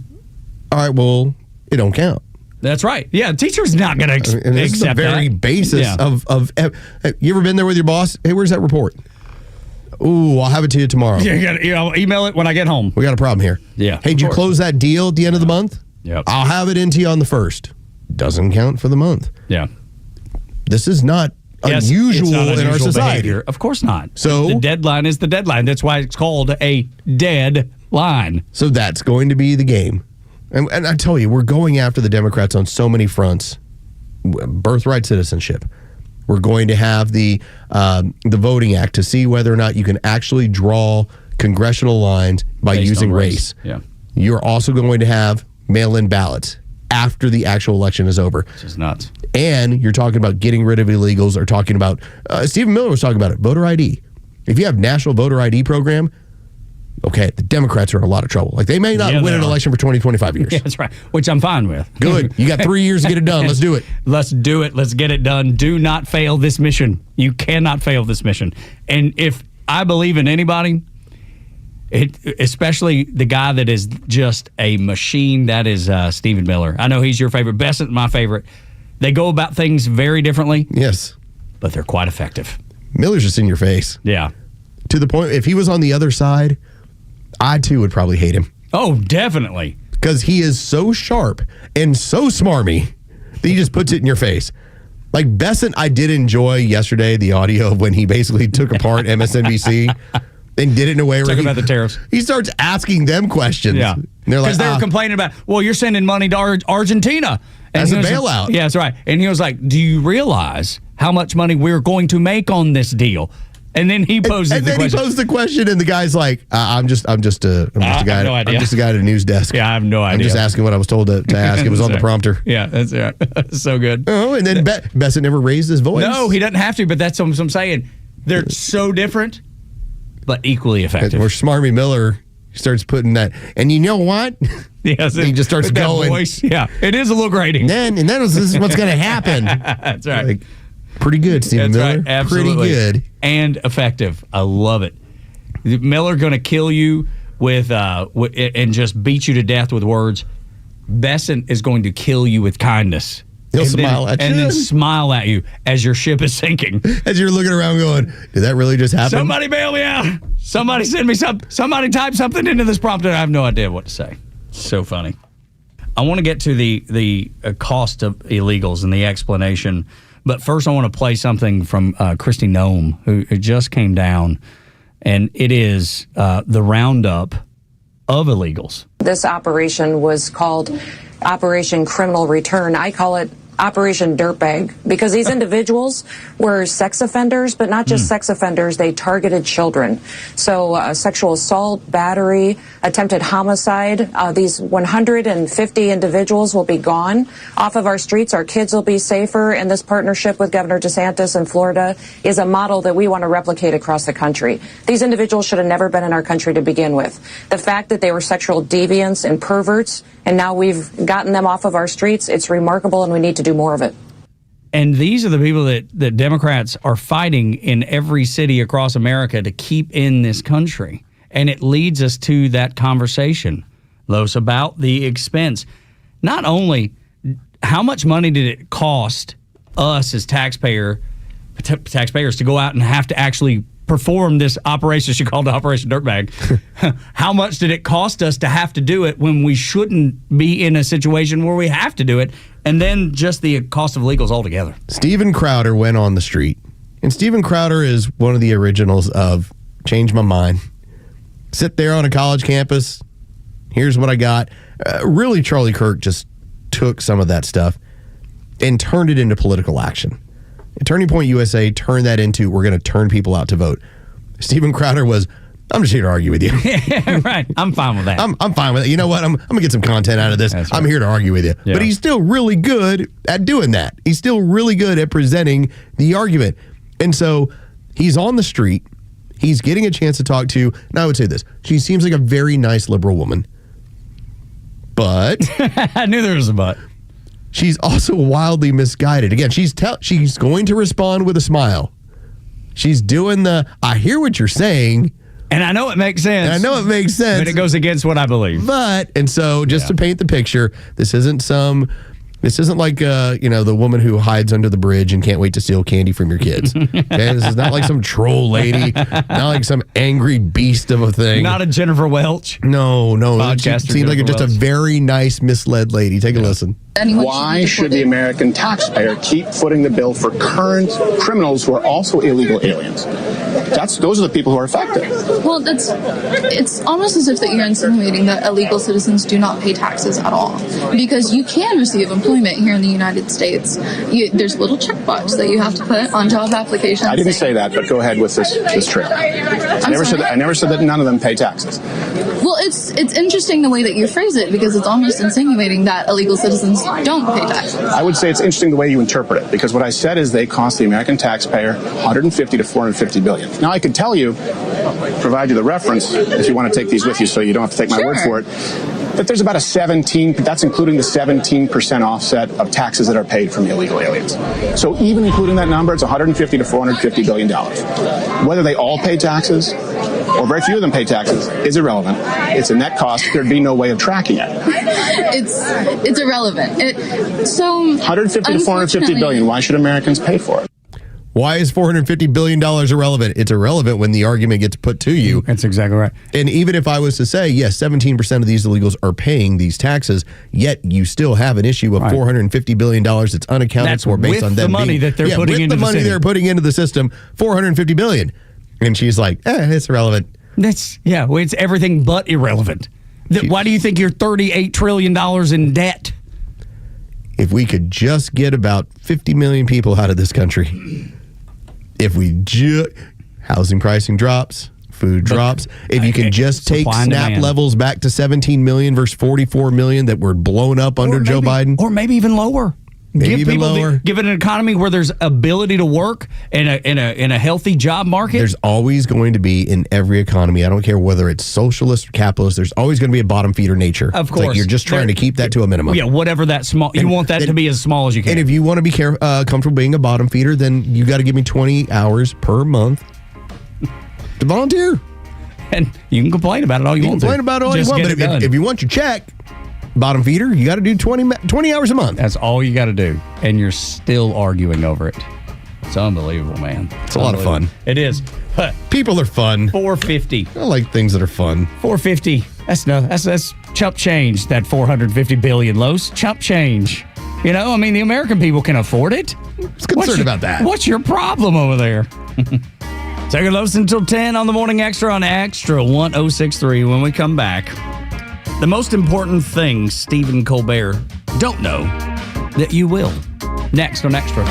All right, well, it don't count. That's right. Yeah, the teacher's not going to accept that. This is the very basis of. You ever been there with your boss? Hey, where's that report? Ooh, I'll have it to you tomorrow. Yeah, I'll email it when I get home. We got a problem here. Yeah. Hey, did you close that deal at the end of the month? Yep. I'll have it into you on the 1st. Doesn't count for the month. Yeah. This is not unusual it's not in our society. Behavior. Of course not. So the deadline is the deadline. That's why it's called a deadline. So that's going to be the game. And I tell you, we're going after the Democrats on so many fronts. Birthright citizenship. We're going to have the Voting Act to see whether or not you can actually draw congressional lines by Based using on race. Yeah. You're also going to have mail-in ballots after the actual election is over. Which is nuts. And you're talking about getting rid of illegals, or talking about, Stephen Miller was talking about it, voter ID. If you have national voter ID program, okay, the Democrats are in a lot of trouble. Like, they may not win an election for 20, 25 years. Yeah, that's right, which I'm fine with. Good. You got 3 years to get it done. Let's do it. Let's do it. Let's get it done. Do not fail this mission. You cannot fail this mission. And if I believe in anybody, especially the guy that is just a machine, that is Stephen Miller. I know he's your favorite. Besant's my favorite. They go about things very differently. Yes. But they're quite effective. Miller's just in your face. Yeah. To the point, if he was on the other side, I too would probably hate him. Oh, definitely. Because he is so sharp and so smarmy that he just puts it in your face. Like Besant, I did enjoy yesterday the audio of when he basically took apart MSNBC and did it in a way where Talking about the tariffs. He starts asking them questions. Yeah. And they're like, because they were complaining about, well, you're sending money to Argentina. And as a he was bailout. Yeah, that's right. And he was like, do you realize how much money we're going to make on this deal? And then he poses and the then question. he posed the question, and the guy's like, "I'm just a guy. no idea. I'm just a guy at a news desk. Yeah, I have no idea. I'm just asking what I was told to ask. It was on the prompter. Yeah, that's right. So good. Oh, and then Besant never raised his voice. No, he doesn't have to. But that's what I'm saying. They're so different, but equally effective. Where Smarmy Miller starts putting that, and you know what? Yes, he just starts with that going. Voice, yeah, it is a little grating. This is what's going to happen. That's right. Like, pretty good, Stephen Miller. Right, absolutely. Pretty good and effective. I love it. Miller going to kill you with and just beat you to death with words. Besant is going to kill you with kindness. He'll smile at you. And then smile at you as your ship is sinking. As you're looking around going, did that really just happen? Somebody bail me out. Somebody send me somebody type something into this prompter. I have no idea what to say. So funny. I want to get to the cost of illegals and the explanation. But first, I want to play something from Kristi Noem, who just came down. And it is the roundup of illegals. This operation was called Operation Criminal Return. I call it Operation Dirtbag, because these individuals were sex offenders, but not just sex offenders. They targeted children. So sexual assault, battery, attempted homicide. These 150 individuals will be gone off of our streets. Our kids will be safer. And this partnership with Governor DeSantis in Florida is a model that we want to replicate across the country. These individuals should have never been in our country to begin with. The fact that they were sexual deviants and perverts, and now we've gotten them off of our streets, it's remarkable, and we need to do more of it. And these are the people that Democrats are fighting in every city across America to keep in this country. And it leads us to that conversation, Los, about the expense. Not only how much money did it cost us as taxpayers to go out and have to actually perform this operation she called Operation Dirtbag. How much did it cost us to have to do it when we shouldn't be in a situation where we have to do it? And then just the cost of illegals altogether. Steven Crowder went on the street. And Steven Crowder is one of the originals of Change My Mind. Sit there on a college campus. Here's what I got. Really, Charlie Kirk just took some of that stuff and turned it into political action. Turning Point USA turned that into, we're going to turn people out to vote. Steven Crowder was, I'm just here to argue with you. Yeah, right. I'm fine with that. I'm fine with it. You know what? I'm going to get some content out of this. That's right. I'm here to argue with you. Yeah. But he's still really good at doing that. He's still really good at presenting the argument. And so he's on the street. He's getting a chance to talk to, and I would say this, she seems like a very nice liberal woman. But I knew there was a but. She's also wildly misguided. Again, she's going to respond with a smile. She's doing the, I hear what you're saying, And I know it makes sense. But it goes against what I believe. So just to paint the picture, this isn't like the woman who hides under the bridge and can't wait to steal candy from your kids. Okay, this is not like some troll lady, not like some angry beast of a thing. Not a Jennifer Welch. No. It seems like just a very nice, misled lady. Take a listen. Why should the American taxpayer keep footing the bill for current criminals who are also illegal aliens? Those are the people who are affected. Well, it's almost as if that you're insinuating that illegal citizens do not pay taxes at all, because you can receive employment here in the United States. There's a little checkbox that you have to put on job applications. I didn't say that, but go ahead with this trail. I never said that none of them pay taxes. Well, it's interesting the way that you phrase it, because it's almost insinuating that illegal citizens don't pay taxes. I would say it's interesting the way you interpret it, because what I said is they cost the American taxpayer $150 to $450 billion. Now, I could tell you, provide you the reference if you want to take these with you so you don't have to take my word for it, that there's about that's including the 17% offset of taxes that are paid from illegal aliens. So even including that number, it's $150 to $450 billion. Whether they all pay taxes or very few of them pay taxes is irrelevant. It's a net cost. There'd be no way of tracking it. It's irrelevant. $150 to $450 billion. Why should Americans pay for it? Why is $450 billion irrelevant? It's irrelevant when the argument gets put to you. That's exactly right. And even if I was to say, yes, 17% of these illegals are paying these taxes, yet you still have an issue of $450 billion that's unaccounted for based on them the money that they're putting into the money they're putting into the system, $450 billion. And she's like, it's irrelevant. It's everything but irrelevant. Why do you think you're $38 trillion in debt? If we could just get about 50 million people out of this country, housing pricing drops, food drops. If you can just take SNAP levels back to 17 million versus 44 million that were blown up under Joe Biden. Or maybe even lower. Give it an economy where there's ability to work in a healthy job market. There's always going to be in every economy. I don't care whether it's socialist or capitalist. There's always going to be a bottom feeder nature. Of course, you're just trying to keep that to a minimum. Yeah, whatever that small. You want that to be as small as you can. And if you want to be comfortable being a bottom feeder, then you got to give me 20 hours per month to volunteer. And you can complain about it all you want. Complain about it all you want, but if you want your check. Bottom feeder, you got to do 20 hours a month. That's all you got to do. And you're still arguing over it. It's unbelievable, man. It's a lot of fun. It is. People are fun. $450. I like things that are fun. $450. That's chump change, that $450 billion, Los. Chump change. The American people can afford it. What's concerned about that? What's your problem over there? Tug and Los until 10 on the Morning Xtra on Xtra 1063 when we come back. The most important thing Stephen Colbert don't know that you will. Next on Xtra.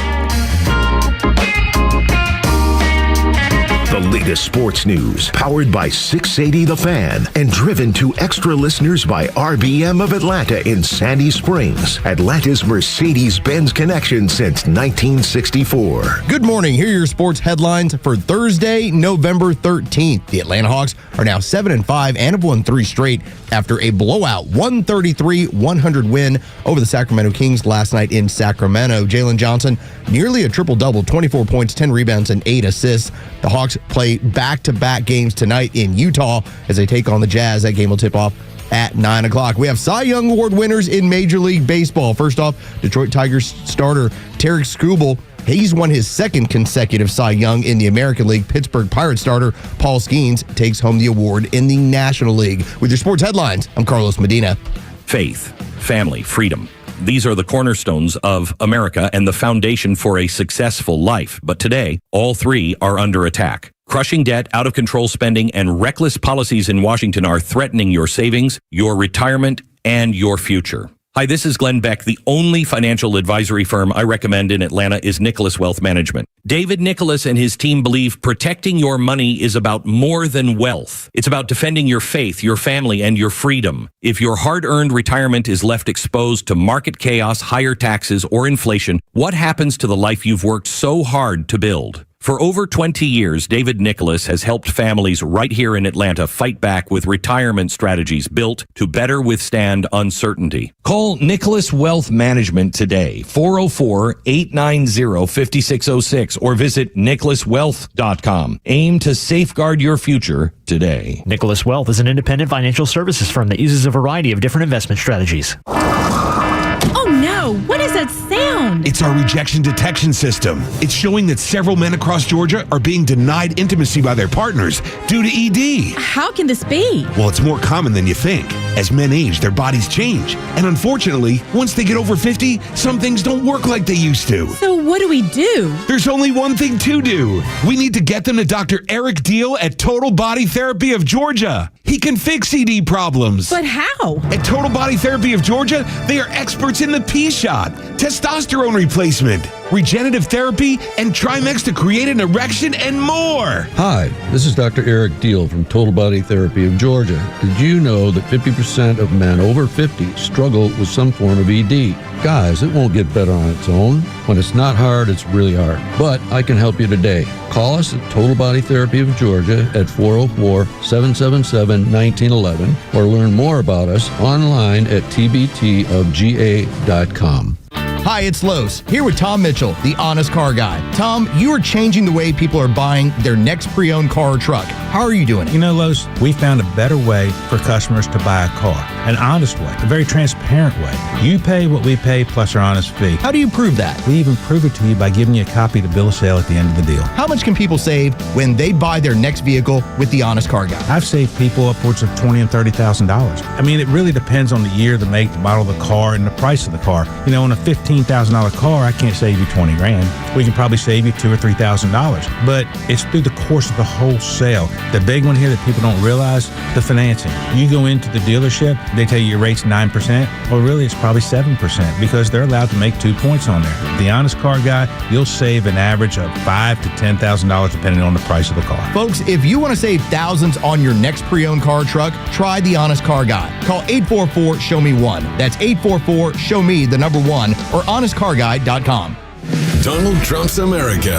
The latest sports news, powered by 680 The Fan, and driven to extra listeners by RBM of Atlanta in Sandy Springs, Atlanta's Mercedes-Benz connection since 1964. Good morning. Here are your sports headlines for Thursday, November 13th. The Atlanta Hawks are now 7-5 and have won 3 straight after a blowout 133-100 win over the Sacramento Kings last night in Sacramento. Jalen Johnson, nearly a triple-double, 24 points, 10 rebounds, and 8 assists. The Hawks play back-to-back games tonight in Utah as they take on the Jazz. That game will tip off at 9 o'clock. We have Cy Young Award winners in Major League Baseball. First off, Detroit Tigers starter Tarek Skubal. He's won his second consecutive Cy Young in the American League. Pittsburgh Pirates starter Paul Skeens takes home the award in the National League. With your sports headlines, I'm Carlos Medina. Faith, family, freedom. These are the cornerstones of America and the foundation for a successful life. But today, all 3 are under attack. Crushing debt, out-of-control spending, and reckless policies in Washington are threatening your savings, your retirement, and your future. Hi, this is Glenn Beck. The only financial advisory firm I recommend in Atlanta is Nicholas Wealth Management. David Nicholas and his team believe protecting your money is about more than wealth. It's about defending your faith, your family, and your freedom. If your hard-earned retirement is left exposed to market chaos, higher taxes, or inflation, what happens to the life you've worked so hard to build? For over 20 years, David Nicholas has helped families right here in Atlanta fight back with retirement strategies built to better withstand uncertainty. Call Nicholas Wealth Management today, 404-890-5606, or visit nicholaswealth.com. Aim to safeguard your future today. Nicholas Wealth is an independent financial services firm that uses a variety of different investment strategies. Oh no, what is that sound? It's our rejection detection system. It's showing that several men across Georgia are being denied intimacy by their partners due to ED. How can this be? Well, it's more common than you think. As men age, their bodies change. And unfortunately, once they get over 50, some things don't work like they used to. So what do we do? There's only one thing to do. We need to get them to Dr. Eric Deal at Total Body Therapy of Georgia. He can fix ED problems. But how? At Total Body Therapy of Georgia, they are experts in the P-shot, testosterone replacement, regenerative therapy, and Trimex to create an erection and more. Hi, this is Dr. Eric Deal from Total Body Therapy of Georgia. Did you know that 50% of men over 50 struggle with some form of ED? Guys, it won't get better on its own. When it's not hard, it's really hard. But I can help you today. Call us at Total Body Therapy of Georgia at 404-777-1911 or learn more about us online at tbtofga.com. Hi, it's Los, here with Tom Mitchell, the honest car guy. Tom, you are changing the way people are buying their next pre-owned car or truck. How are you doing it? You know, Los, we found a better way for customers to buy a car. An honest way, a very transparent way. You pay what we pay plus our honest fee. How do you prove that? We even prove it to you by giving you a copy of the bill of sale at the end of the deal. How much can people save when they buy their next vehicle with the honest car guy? I've saved people upwards of $20,000 and $30,000. I mean, it really depends on the year, the make, the model of the car, and the price of the car. You know, on a $15,000 car, I can't save you $20,000. We can probably save you $2,000 or $3,000. But it's through the course of the whole sale. The big one here that people don't realize, the financing. You go into the dealership, they tell you your rate's 9%. Well, really, it's probably 7% because they're allowed to make 2 points on there. The honest car guy, you'll save an average of $5,000 to $10,000 depending on the price of the car. Folks, if you want to save thousands on your next pre-owned car or truck, try the honest car guy. Call 844-SHOW-ME-1. That's 844-SHOW-ME, the number 1, or honestcarguy.com. Donald Trump's America.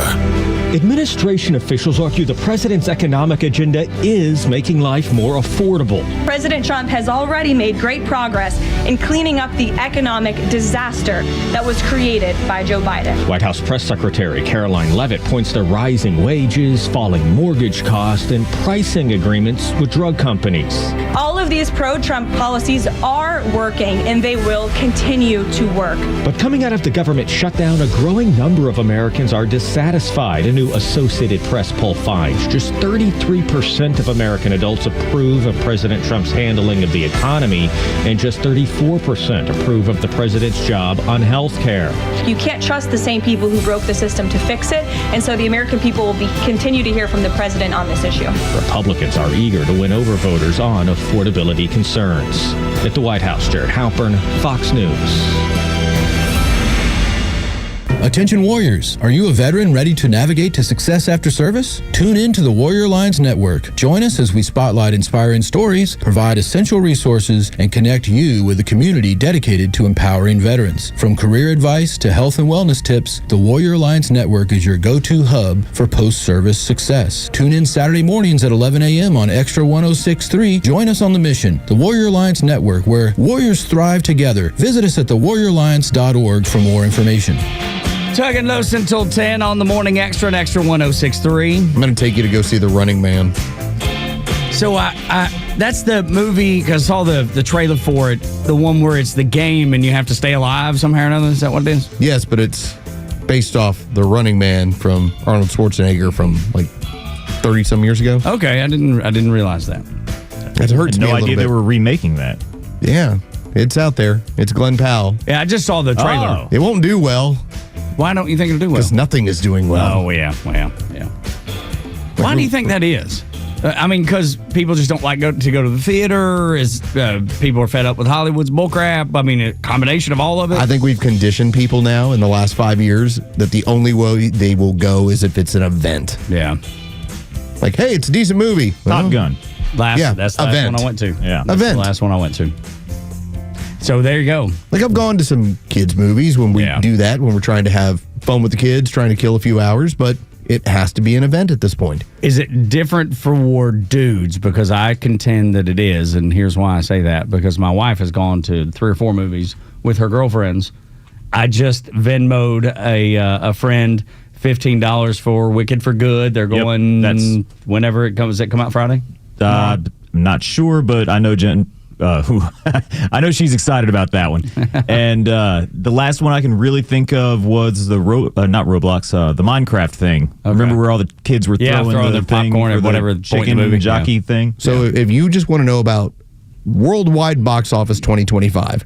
Administration officials argue the president's economic agenda is making life more affordable. President Trump has already made great progress in cleaning up the economic disaster that was created by Joe Biden. White House Press Secretary Caroline Leavitt points to rising wages, falling mortgage costs, and pricing agreements with drug companies. All of these pro-Trump policies are working, and they will continue to work. But coming out of the government shutdown, a growing number of Americans are dissatisfied. A new Associated Press poll finds just 33% of American adults approve of President Trump's handling of the economy, and just 34% approve of the president's job on health care. You can't trust the same people who broke the system to fix it, and so the American people will continue to hear from the president on this issue. Republicans are eager to win over voters on affordability concerns. At the White House, Jared Halpern, Fox News. Attention Warriors, are you a veteran ready to navigate to success after service? Tune in to the Warrior Alliance Network. Join us as we spotlight inspiring stories, provide essential resources, and connect you with a community dedicated to empowering veterans. From career advice to health and wellness tips, the Warrior Alliance Network is your go-to hub for post-service success. Tune in Saturday mornings at 11 a.m. on Xtra 106.3. Join us on the mission, the Warrior Alliance Network, where warriors thrive together. Visit us at thewarrioralliance.org for more information. Tug and Los until 10 on the Morning Xtra and Xtra 106.3. I'm going to take you to go see The Running Man. So that's the movie, because I saw the trailer for it, the one where it's the game and you have to stay alive somehow or another. Is that what it is? Yes, but it's based off The Running Man from Arnold Schwarzenegger from like 30-some years ago. Okay, I didn't realize that. It hurts me a little bit. No idea they were remaking that. Yeah, it's out there. It's Glenn Powell. Yeah, I just saw the trailer. Oh. It won't do well. Why don't you think it'll do well? Because nothing is doing well. Oh, yeah. Why do you think that is? I mean, because people just don't like to go to the theater. People are fed up with Hollywood's bullcrap. I mean, a combination of all of it. I think we've conditioned people now in the last 5 years that the only way they will go is if it's an event. Yeah. Like, hey, it's a decent movie. Top Gun. That's the last one I went to. Yeah. That's the last one I went to. So there you go. Like, I've gone to some kids' movies when we do that, when we're trying to have fun with the kids, trying to kill a few hours. But it has to be an event at this point. Is it different for dudes? Because I contend that it is, and here's why I say that. Because my wife has gone to 3 or 4 movies with her girlfriends. I just Venmo'd a friend $15 for Wicked for Good. They're going whenever it comes. Does it come out Friday? I'm not sure, but I know Jen. Who I know she's excited about that one. And the last one I can really think of was the not Roblox, the Minecraft thing. Okay. Remember where all the kids were throwing the popcorn or whatever chicken movie jockey thing? So if you just want to know about worldwide box office 2025,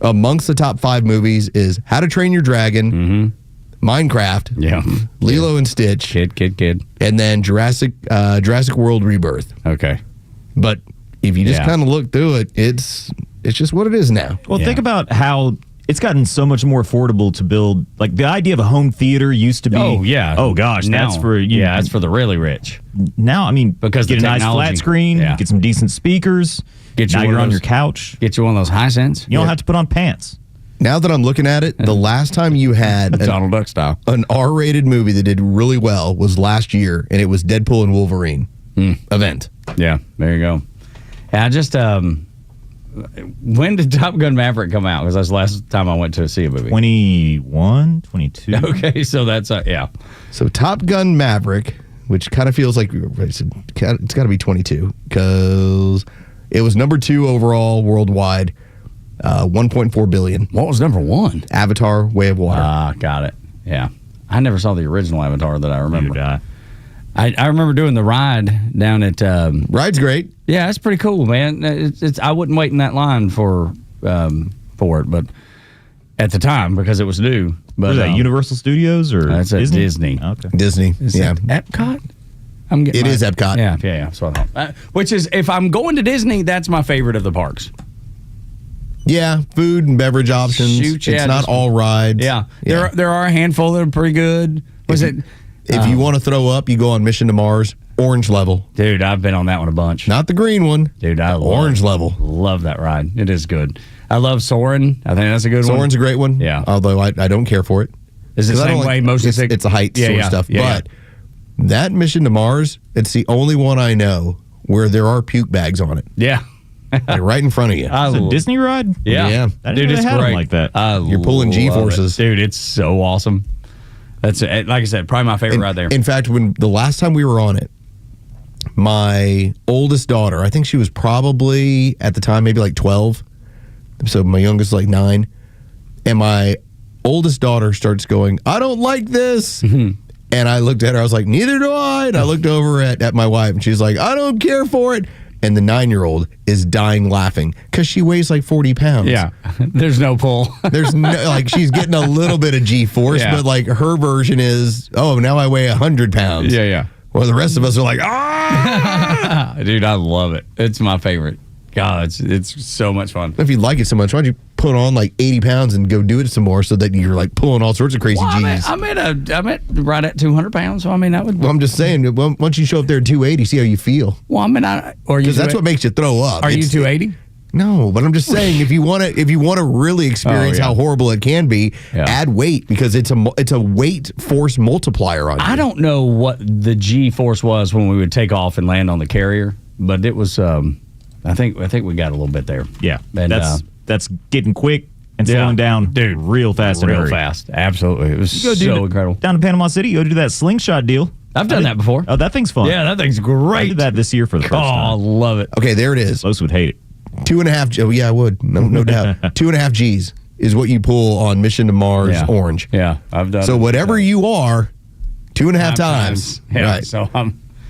amongst the top 5 movies is How to Train Your Dragon, Minecraft, Lilo and Stitch, Kid, and then Jurassic World Rebirth. Okay, but if you just kind of look through it, it's just what it is now. Well, think about how it's gotten so much more affordable to build. Like the idea of a home theater used to be. Oh gosh, now, that's for that's for the really rich. Now, I mean, because get a nice flat screen, get some decent speakers. Now you're on your couch. Get you one of those Hisense. You don't have to put on pants. Now that I'm looking at it, the last time you had Donald Duck style an R-rated movie that did really well was last year, and it was Deadpool and Wolverine event. Yeah, there you go. I just when did Top Gun Maverick come out? Because that's the last time I went to see a movie. 21, 22. Okay, so that's So Top Gun Maverick, which kind of feels like it's got to be 22 because it was number 2 overall worldwide, 1.4 billion. What was number 1? Avatar: Way of Water. Ah, got it. Yeah, I never saw the original Avatar that I remember. I remember doing the ride down at. Ride's great. Yeah, it's pretty cool, man. It's I wouldn't wait in that line for it, but at the time because it was new. But was that Universal Studios or that's at Disney? Okay, Disney. Is it Epcot? It is Epcot. Yeah. So I thought. Which is, if I'm going to Disney, that's my favorite of the parks. Yeah, food and beverage options. It's not all rides. Yeah. There are a handful that are pretty good. If you want to throw up, you go on Mission to Mars, orange level. Dude, I've been on that one a bunch. Not the green one. Dude, orange level. Love that ride. It is good. I love Soarin'. I think that's a good one. Soarin's a great one. Yeah. Although I don't care for it. Is it the same way most of it's a height sort of stuff. But that Mission to Mars, it's the only one I know where there are puke bags on it. Yeah. Like right in front of you. It's a Disney ride? Yeah. Dude, it's great. Like that. You're pulling G-forces. Dude, it's so awesome. That's like I said, probably my favorite ride there. In fact, when the last time we were on it, my oldest daughter, I think she was probably at the time maybe like 12. So my youngest is like 9. And my oldest daughter starts going, I don't like this. And I looked at her, I was like, neither do I. And I looked over at my wife and she's like, I don't care for it. And the 9-year-old is dying laughing because she weighs like 40 pounds. Yeah. There's no pull. There's no, like, she's getting a little bit of G-force, but like her version is, now I weigh 100 pounds. Yeah. Well, the rest of us are like, Dude, I love it. It's my favorite. God, it's so much fun. If you like it so much, why don't you put on like 80 pounds and go do it some more so that you're like pulling all sorts of crazy G's? I'm at right at 200 pounds, so I mean, that would. Well, I'm just saying, once you show up there at 280, see how you feel. Well, I mean, because that's what makes you throw up. Are you 280? No, but I'm just saying, if you want to really experience how horrible it can be, add weight because it's a weight force multiplier on you. I don't know what the G force was when we would take off and land on the carrier, but it was. I think we got a little bit there. Yeah, and that's getting quick and slowing down, dude, real fast. Absolutely, it was so incredible. Down to Panama City, go do that slingshot deal. I've done that before. Oh, that thing's fun. Yeah, that thing's great. I did that this year for the first time. Oh, I love it. Okay, there it is. Los would hate it. 2.5. Oh, yeah, I would. No doubt. 2.5 G's is what you pull on Mission to Mars Orange. Yeah, I've done. So whatever you are, 2.5 times. Yeah, right.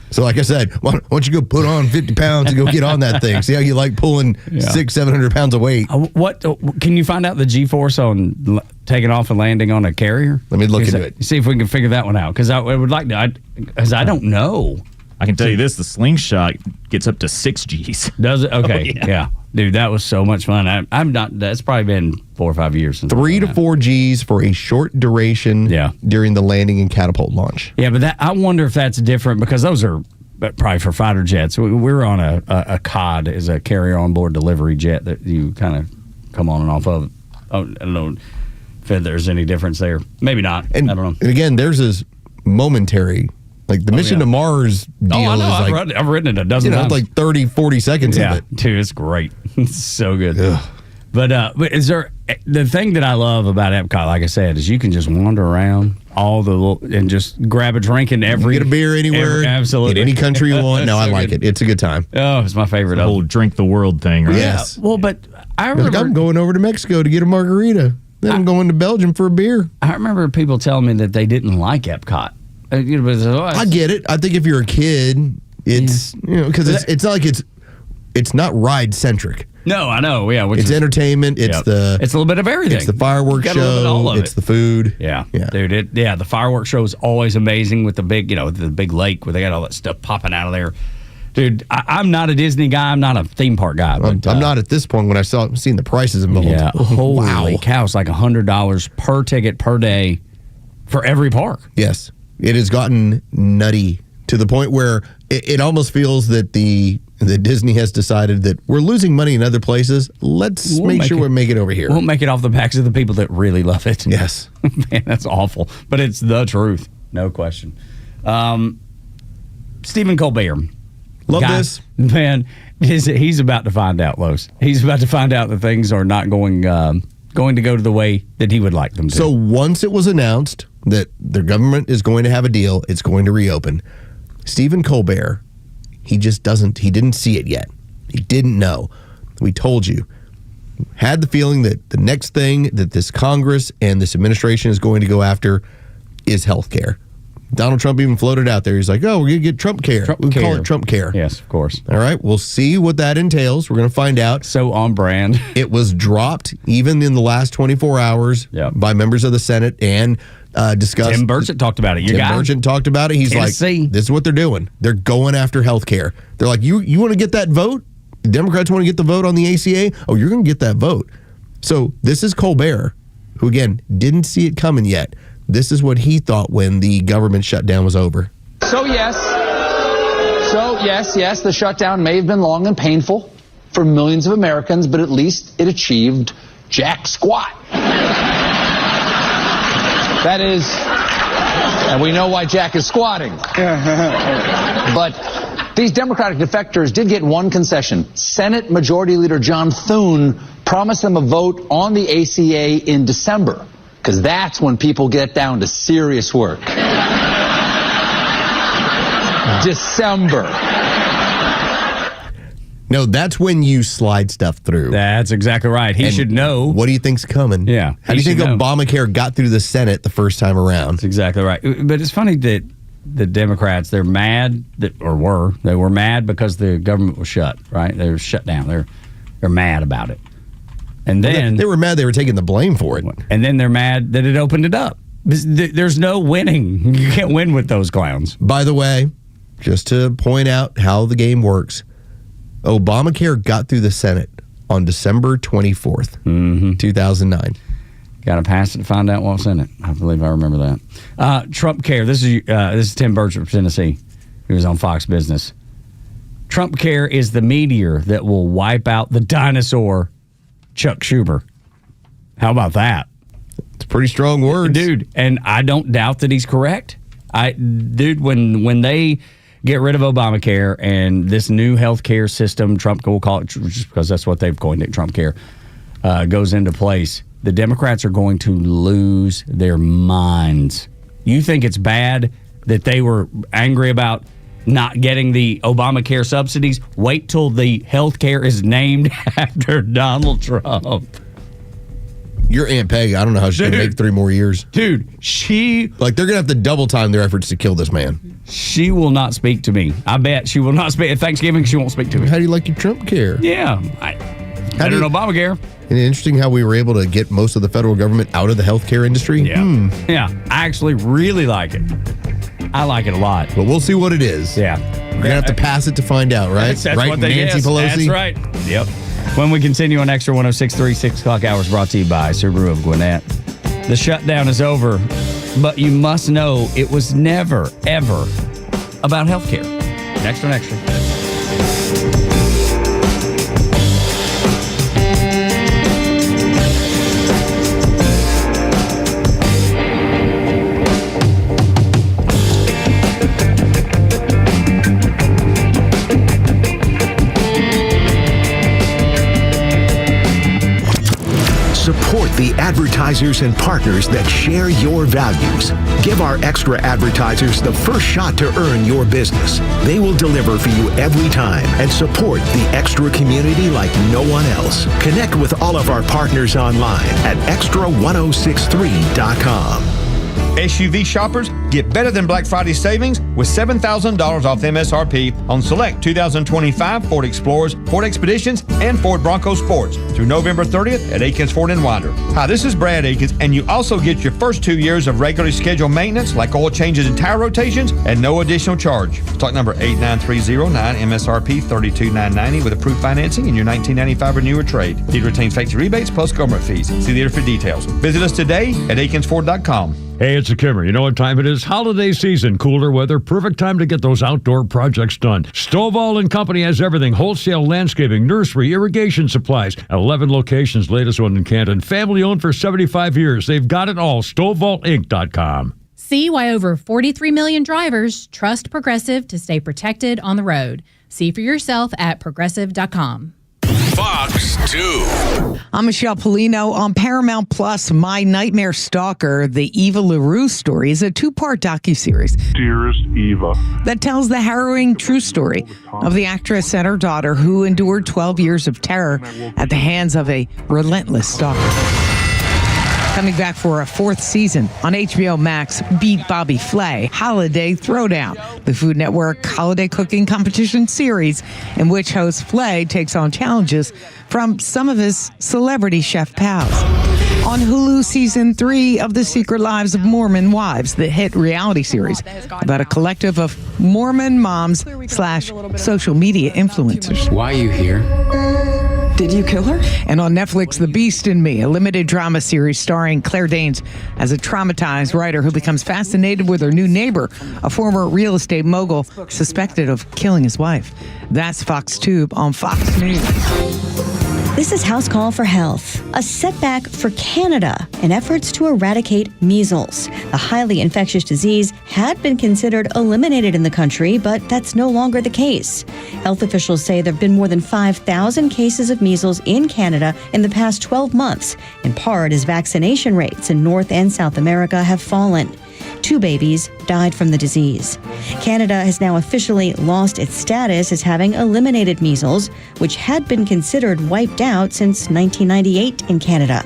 So like I said, why don't you go put on 50 pounds and go get on that thing? See how you like pulling 600-700 pounds of weight. What can you find out the G-force on taking off and landing on a carrier? Let me look into it. See if we can figure that one out because I would like to. Because I don't know. I can tell you this: the slingshot gets up to 6 G's. Does it? Okay, Oh, yeah. Dude, that was so much fun. I'm not. That's probably been 4 or 5 years since. 3 to 4 G's for a short duration. During the landing and catapult launch. Yeah, but I wonder if that's different because those are probably for fighter jets. We're on a COD, is a carrier on board delivery jet that you kind of come on and off of. Oh, I don't know if there's any difference there. Maybe not. I don't know. And again, theirs is momentary. Like the mission to Mars deal I know. is like, I've written it a dozen times. like 30, 40 seconds of it. Dude, it's great. It's so good. But is there the thing that I love about Epcot, like I said, is you can just wander around and just grab a drink in every. Get a beer anywhere. Absolutely. In any country you want. No, So I like good. it. It's a good time. Oh, it's my favorite. The whole drink the world thing, right? Yes. Well, but I Like, remember I'm going over to Mexico to get a margarita. Then I'm going to Belgium for a beer. I remember people telling me that they didn't like Epcot. I get it. I think if you're a kid, it's because it's not like it's not ride centric. No, I know. Yeah, It's entertainment. It's it's a little bit of everything. It's the fireworks You got a little bit of all show. of It's it. the food. Yeah, dude. The fireworks show is always amazing with the big, the big lake where they got all that stuff popping out of there. Dude, I'm not a Disney guy. I'm not a theme park guy. But, I'm not at this point when I seen the prices involved. Yeah, holy cow! It's like $100 per ticket per day for every park. Yes, it has gotten nutty to the point where it almost feels that the Disney has decided that we're losing money in other places. Let's make sure we make it over here. We'll make it off the backs of the people that really love it. Yes. Man, that's awful. But it's the truth. No question. Stephen Colbert. Love this. Man, he's about to find out, Los. He's about to find out that things are not going to go to the way that he would like them to. So once it was announced that the government is going to have a deal, it's going to reopen, Stephen Colbert, he didn't see it yet. He didn't know. We told you. Had the feeling that the next thing that this Congress and this administration is going to go after is health care. Donald Trump even floated out there. He's like, oh, we're going to get Trump care. We call it Trump care. Yes, of course. All right. We'll see what that entails. We're going to find out. So on brand. It was dropped even in the last 24 hours by members of the Senate and discussed. Tim Burchett talked about it. Tim Burchett talked about it. He's Tennessee. like, this is what they're doing. They're going after health care. They're like, you want to get that vote? The Democrats want to get the vote on the ACA? Oh, you're going to get that vote. So this is Colbert, who, again, didn't see it coming yet. This is what he thought when the government shutdown was over. So yes, the shutdown may have been long and painful for millions of Americans, but at least it achieved jack squat. That is, and we know why Jack is squatting. But these Democratic defectors did get one concession. Senate Majority Leader John Thune promised them a vote on the ACA in December, because that's when people get down to serious work. December. No, that's when you slide stuff through. That's exactly right. He should know. What do you think's coming? Yeah. How do you think Obamacare got through the Senate the first time around? That's exactly right. But it's funny that the Democrats, they're mad they were mad because the government was shut, right? They were shut down. They're mad about it. And then they were mad they were taking the blame for it. And then they're mad that it opened it up. There's no winning. You can't win with those clowns. By the way, just to point out how the game works, Obamacare got through the Senate on December 24th, 2009. Got to pass it to find out what's in it. I believe I remember that. Trump Care. This is Tim Burchett of Tennessee. He was on Fox Business. Trump Care is the meteor that will wipe out the dinosaur Chuck Schumer. How about that? It's pretty strong words. Dude, and I don't doubt that he's correct. When they get rid of Obamacare and this new health care system, Trump will call it, just because that's what they've coined it, Trump Care, goes into place, the Democrats are going to lose their minds. You think it's bad that they were angry about not getting the Obamacare subsidies? Wait till the health care is named after Donald Trump. Your Aunt Peg, I don't know how she's going to make 3 more years. Dude, they're going to have to double time their efforts to kill this man. She will not speak to me. I bet she will not speak. At Thanksgiving, she won't speak to me. How do you like your Trump care? Yeah. Better than Obamacare. And interesting how we were able to get most of the federal government out of the healthcare industry. Yeah. Yeah. I actually really like it. I like it a lot. But we'll see what it is. Yeah. We're going to have to pass it to find out, right? That's right, what they Nancy Pelosi? That's right. Yep. When we continue on Extra 106.3, 6 o'clock hours, brought to you by Subaru of Gwinnett. The shutdown is over, but you must know it was never, ever about healthcare. Next on Extra. Support the advertisers and partners that share your values. Give our Extra advertisers the first shot to earn your business. They will deliver for you every time and support the Extra community like no one else. Connect with all of our partners online at extra1063.com. SUV shoppers get better than Black Friday savings with $7,000 off MSRP on select 2025 Ford Explorers, Ford Expeditions, and Ford Bronco Sports through November 30th at Akins Ford in Winder. Hi, this is Brad Akins, and you also get your first 2 years of regularly scheduled maintenance like oil changes and tire rotations and no additional charge. Stock number 89309, MSRP $32,990 with approved financing in your 1995 or newer trade. Dealer retains factory rebates plus government fees. See dealer for details. Visit us today at akinsford.com. Hey, it's a Kimmer. You know what time it is? Holiday season, cooler weather, perfect time to get those outdoor projects done. Stovall & Company has everything: wholesale landscaping, nursery, irrigation supplies. 11 locations, latest one in Canton. Family owned for 75 years. They've got it all. StovallInc.com. See why over 43 million drivers trust Progressive to stay protected on the road. See for yourself at Progressive.com. Fox 2. I'm Michelle Polino on Paramount Plus. My Nightmare Stalker, the Eva LaRue story, is a 2-part docuseries. Dearest Eva. That tells the harrowing true story of the actress and her daughter who endured 12 years of terror at the hands of a relentless stalker. Coming back for a 4th season on HBO Max, Beat Bobby Flay, Holiday Throwdown, the Food Network holiday cooking competition series in which host Flay takes on challenges from some of his celebrity chef pals. On Hulu, Season 3 of The Secret Lives of Mormon Wives, the hit reality series about a collective of Mormon moms / social media influencers. Why are you here? Did you kill her? And on Netflix, The Beast in Me, a limited drama series starring Claire Danes as a traumatized writer who becomes fascinated with her new neighbor, a former real estate mogul suspected of killing his wife. That's Fox Tube on Fox News. This is House Call for Health, a setback for Canada in efforts to eradicate measles. The highly infectious disease had been considered eliminated in the country, but that's no longer the case. Health officials say there have been more than 5,000 cases of measles in Canada in the past 12 months, in part as vaccination rates in North and South America have fallen. 2 babies died from the disease. Canada has now officially lost its status as having eliminated measles, which had been considered wiped out since 1998 in Canada.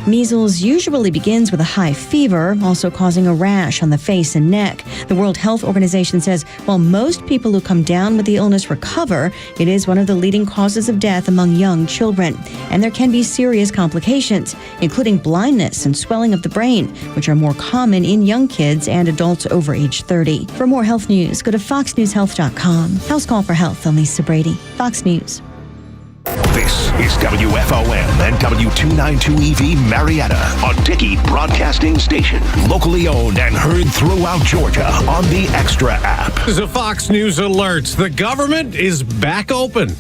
Measles usually begins with a high fever, also causing a rash on the face and neck. The World Health Organization says while most people who come down with the illness recover, it is one of the leading causes of death among young children. And there can be serious complications, including blindness and swelling of the brain, which are more common in young kids and adults over age 30. For more health news, go to foxnewshealth.com. House Call for Health, I'm Lisa Brady. Fox News. This is WFOM and W292EV Marietta, a Dickey Broadcasting Station. Locally owned and heard throughout Georgia on the Extra app. This is a Fox News alert. The government is back open.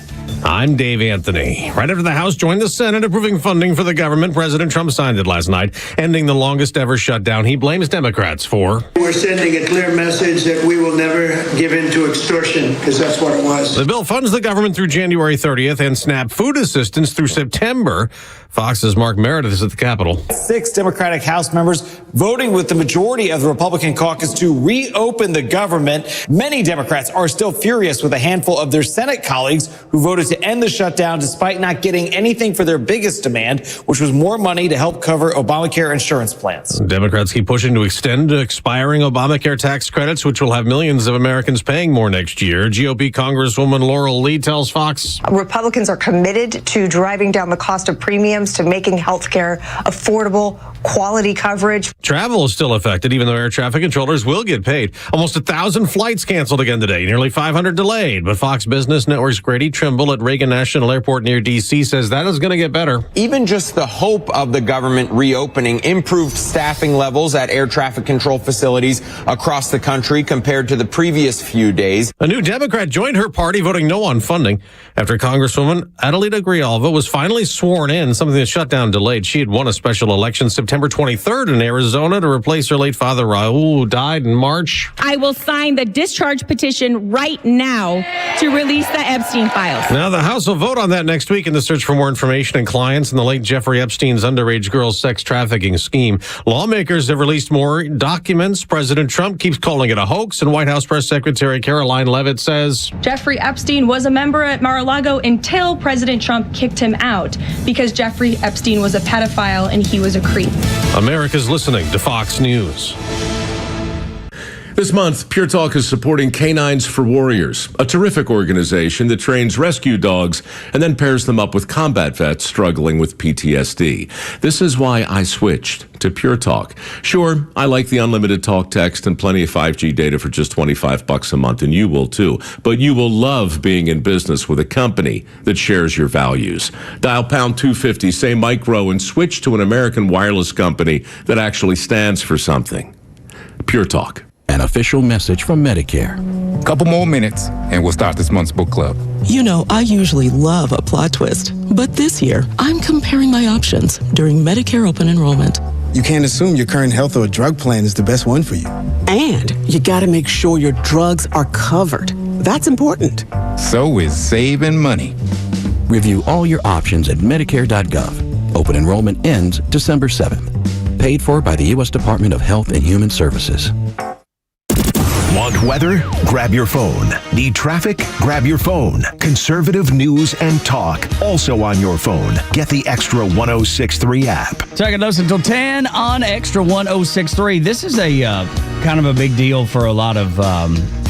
I'm Dave Anthony. Right after the House joined the Senate approving funding for the government, President Trump signed it last night, ending the longest ever shutdown. He blames Democrats for. We're sending a clear message that we will never give in to extortion, because that's what it was. The bill funds the government through January 30th and SNAP food assistance through September. Fox's Mark Meredith is at the Capitol. 6 Democratic House members voting with the majority of the Republican caucus to reopen the government. Many Democrats are still furious with a handful of their Senate colleagues who voted to end the shutdown despite not getting anything for their biggest demand, which was more money to help cover Obamacare insurance plans. Democrats keep pushing to extend expiring Obamacare tax credits, which will have millions of Americans paying more next year. GOP Congresswoman Laurel Lee tells Fox. Republicans are committed to driving down the cost of premiums, to making health care affordable, quality coverage. Travel is still affected, even though air traffic controllers will get paid. Almost 1,000 flights canceled again today, nearly 500 delayed. But Fox Business Network's Grady Trimble at Reagan National Airport near D.C. says that is going to get better. Even just the hope of the government reopening improved staffing levels at air traffic control facilities across the country compared to the previous few days. A new Democrat joined her party voting no on funding after Congresswoman Adelita Grijalva was finally sworn in, something the shutdown delayed. She had won a special election September September 23rd in Arizona to replace her late father, Raul, who died in March. I will sign the discharge petition right now to release the Epstein files. Now, the House will vote on that next week in the search for more information and clients in the late Jeffrey Epstein's underage girls sex trafficking scheme. Lawmakers have released more documents. President Trump keeps calling it a hoax, and White House Press Secretary Caroline Leavitt says Jeffrey Epstein was a member at Mar-a-Lago until President Trump kicked him out because Jeffrey Epstein was a pedophile and he was a creep. America's listening to Fox News. This month, Pure Talk is supporting Canines for Warriors, a terrific organization that trains rescue dogs and then pairs them up with combat vets struggling with PTSD. This is why I switched to Pure Talk. Sure, I like the unlimited talk, text, and plenty of 5G data for just $25 a month, and you will too. But you will love being in business with a company that shares your values. Dial pound 250, say Micro, and switch to an American wireless company that actually stands for something. Pure Talk. An official message from Medicare. Couple more minutes and we'll start this month's book club. You know, I usually love a plot twist, but this year I'm comparing my options during Medicare open enrollment. You can't assume your current health or drug plan is the best one for you. And you gotta make sure your drugs are covered. That's important. So is saving money. Review all your options at Medicare.gov. Open enrollment ends December 7th. Paid for by the U.S. Department of Health and Human Services. Want weather? Grab your phone. Need traffic? Grab your phone. Conservative news and talk, also on your phone. Get the Extra 106.3 app. Tug and Los until 10 on Extra 106.3. This is a kind of a big deal for a lot of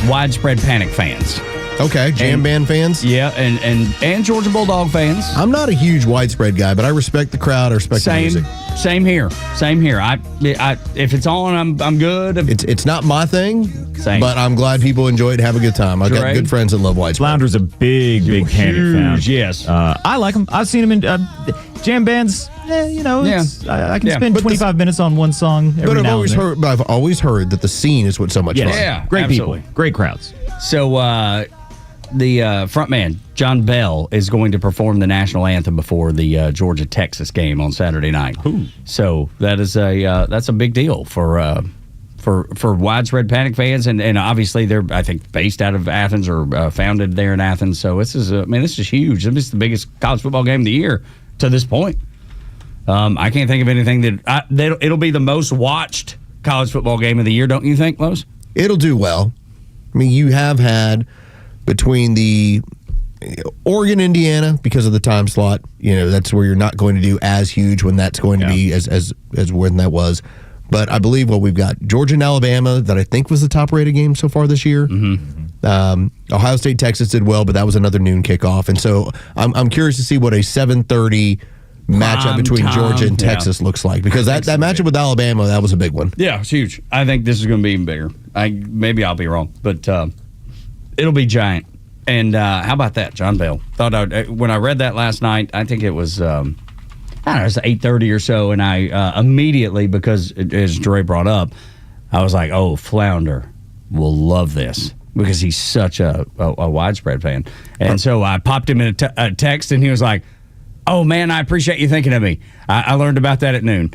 widespread panic fans. Okay, jam band fans? Yeah, and Georgia Bulldog fans. I'm not a huge widespread guy, but I respect the crowd. I respect the music. Same here. I if it's on, I'm good. It's not my thing, Same. but I'm glad people enjoy it and have a good time. I've got good friends that love widespread. Flounder's a big panic fan. Yes. I like them. I've seen them in jam bands. I can spend 25 minutes on one song every now and then. But I've always heard that the scene is what's so much fun. Yeah, great absolutely. people, great crowds. So the front man, John Bell, is going to perform the national anthem before the Georgia-Texas game on Saturday night. Ooh. So that is that's a big deal for widespread panic fans, and obviously they're, I think, based out of Athens or founded there in Athens. So this is huge. This is the biggest college football game of the year to this point. I can't think of anything that it'll be the most watched college football game of the year. Don't you think, Los? It'll do well. I mean, you have had between the Oregon, Indiana, because of the time slot, that's where you're not going to do as huge when that's going to be as when that was. But I believe we've got Georgia and Alabama that I think was the top rated game so far this year. Mm-hmm. Ohio State, Texas did well, but that was another noon kickoff. And so I'm curious to see what a 7:30 matchup between Georgia and Texas looks like, because that matchup with Alabama, that was a big one. Yeah, it's huge. I think this is going to be even bigger. Maybe I'll be wrong, but it'll be giant. And how about that, John Bell? When I read that last night, I think it was, I don't know, it was 8:30 or so, and I immediately, because as Dre brought up, I was like, oh, Flounder will love this, because he's such a widespread fan. And so I popped him in a text, and he was like, oh, man, I appreciate you thinking of me. I learned about that at noon.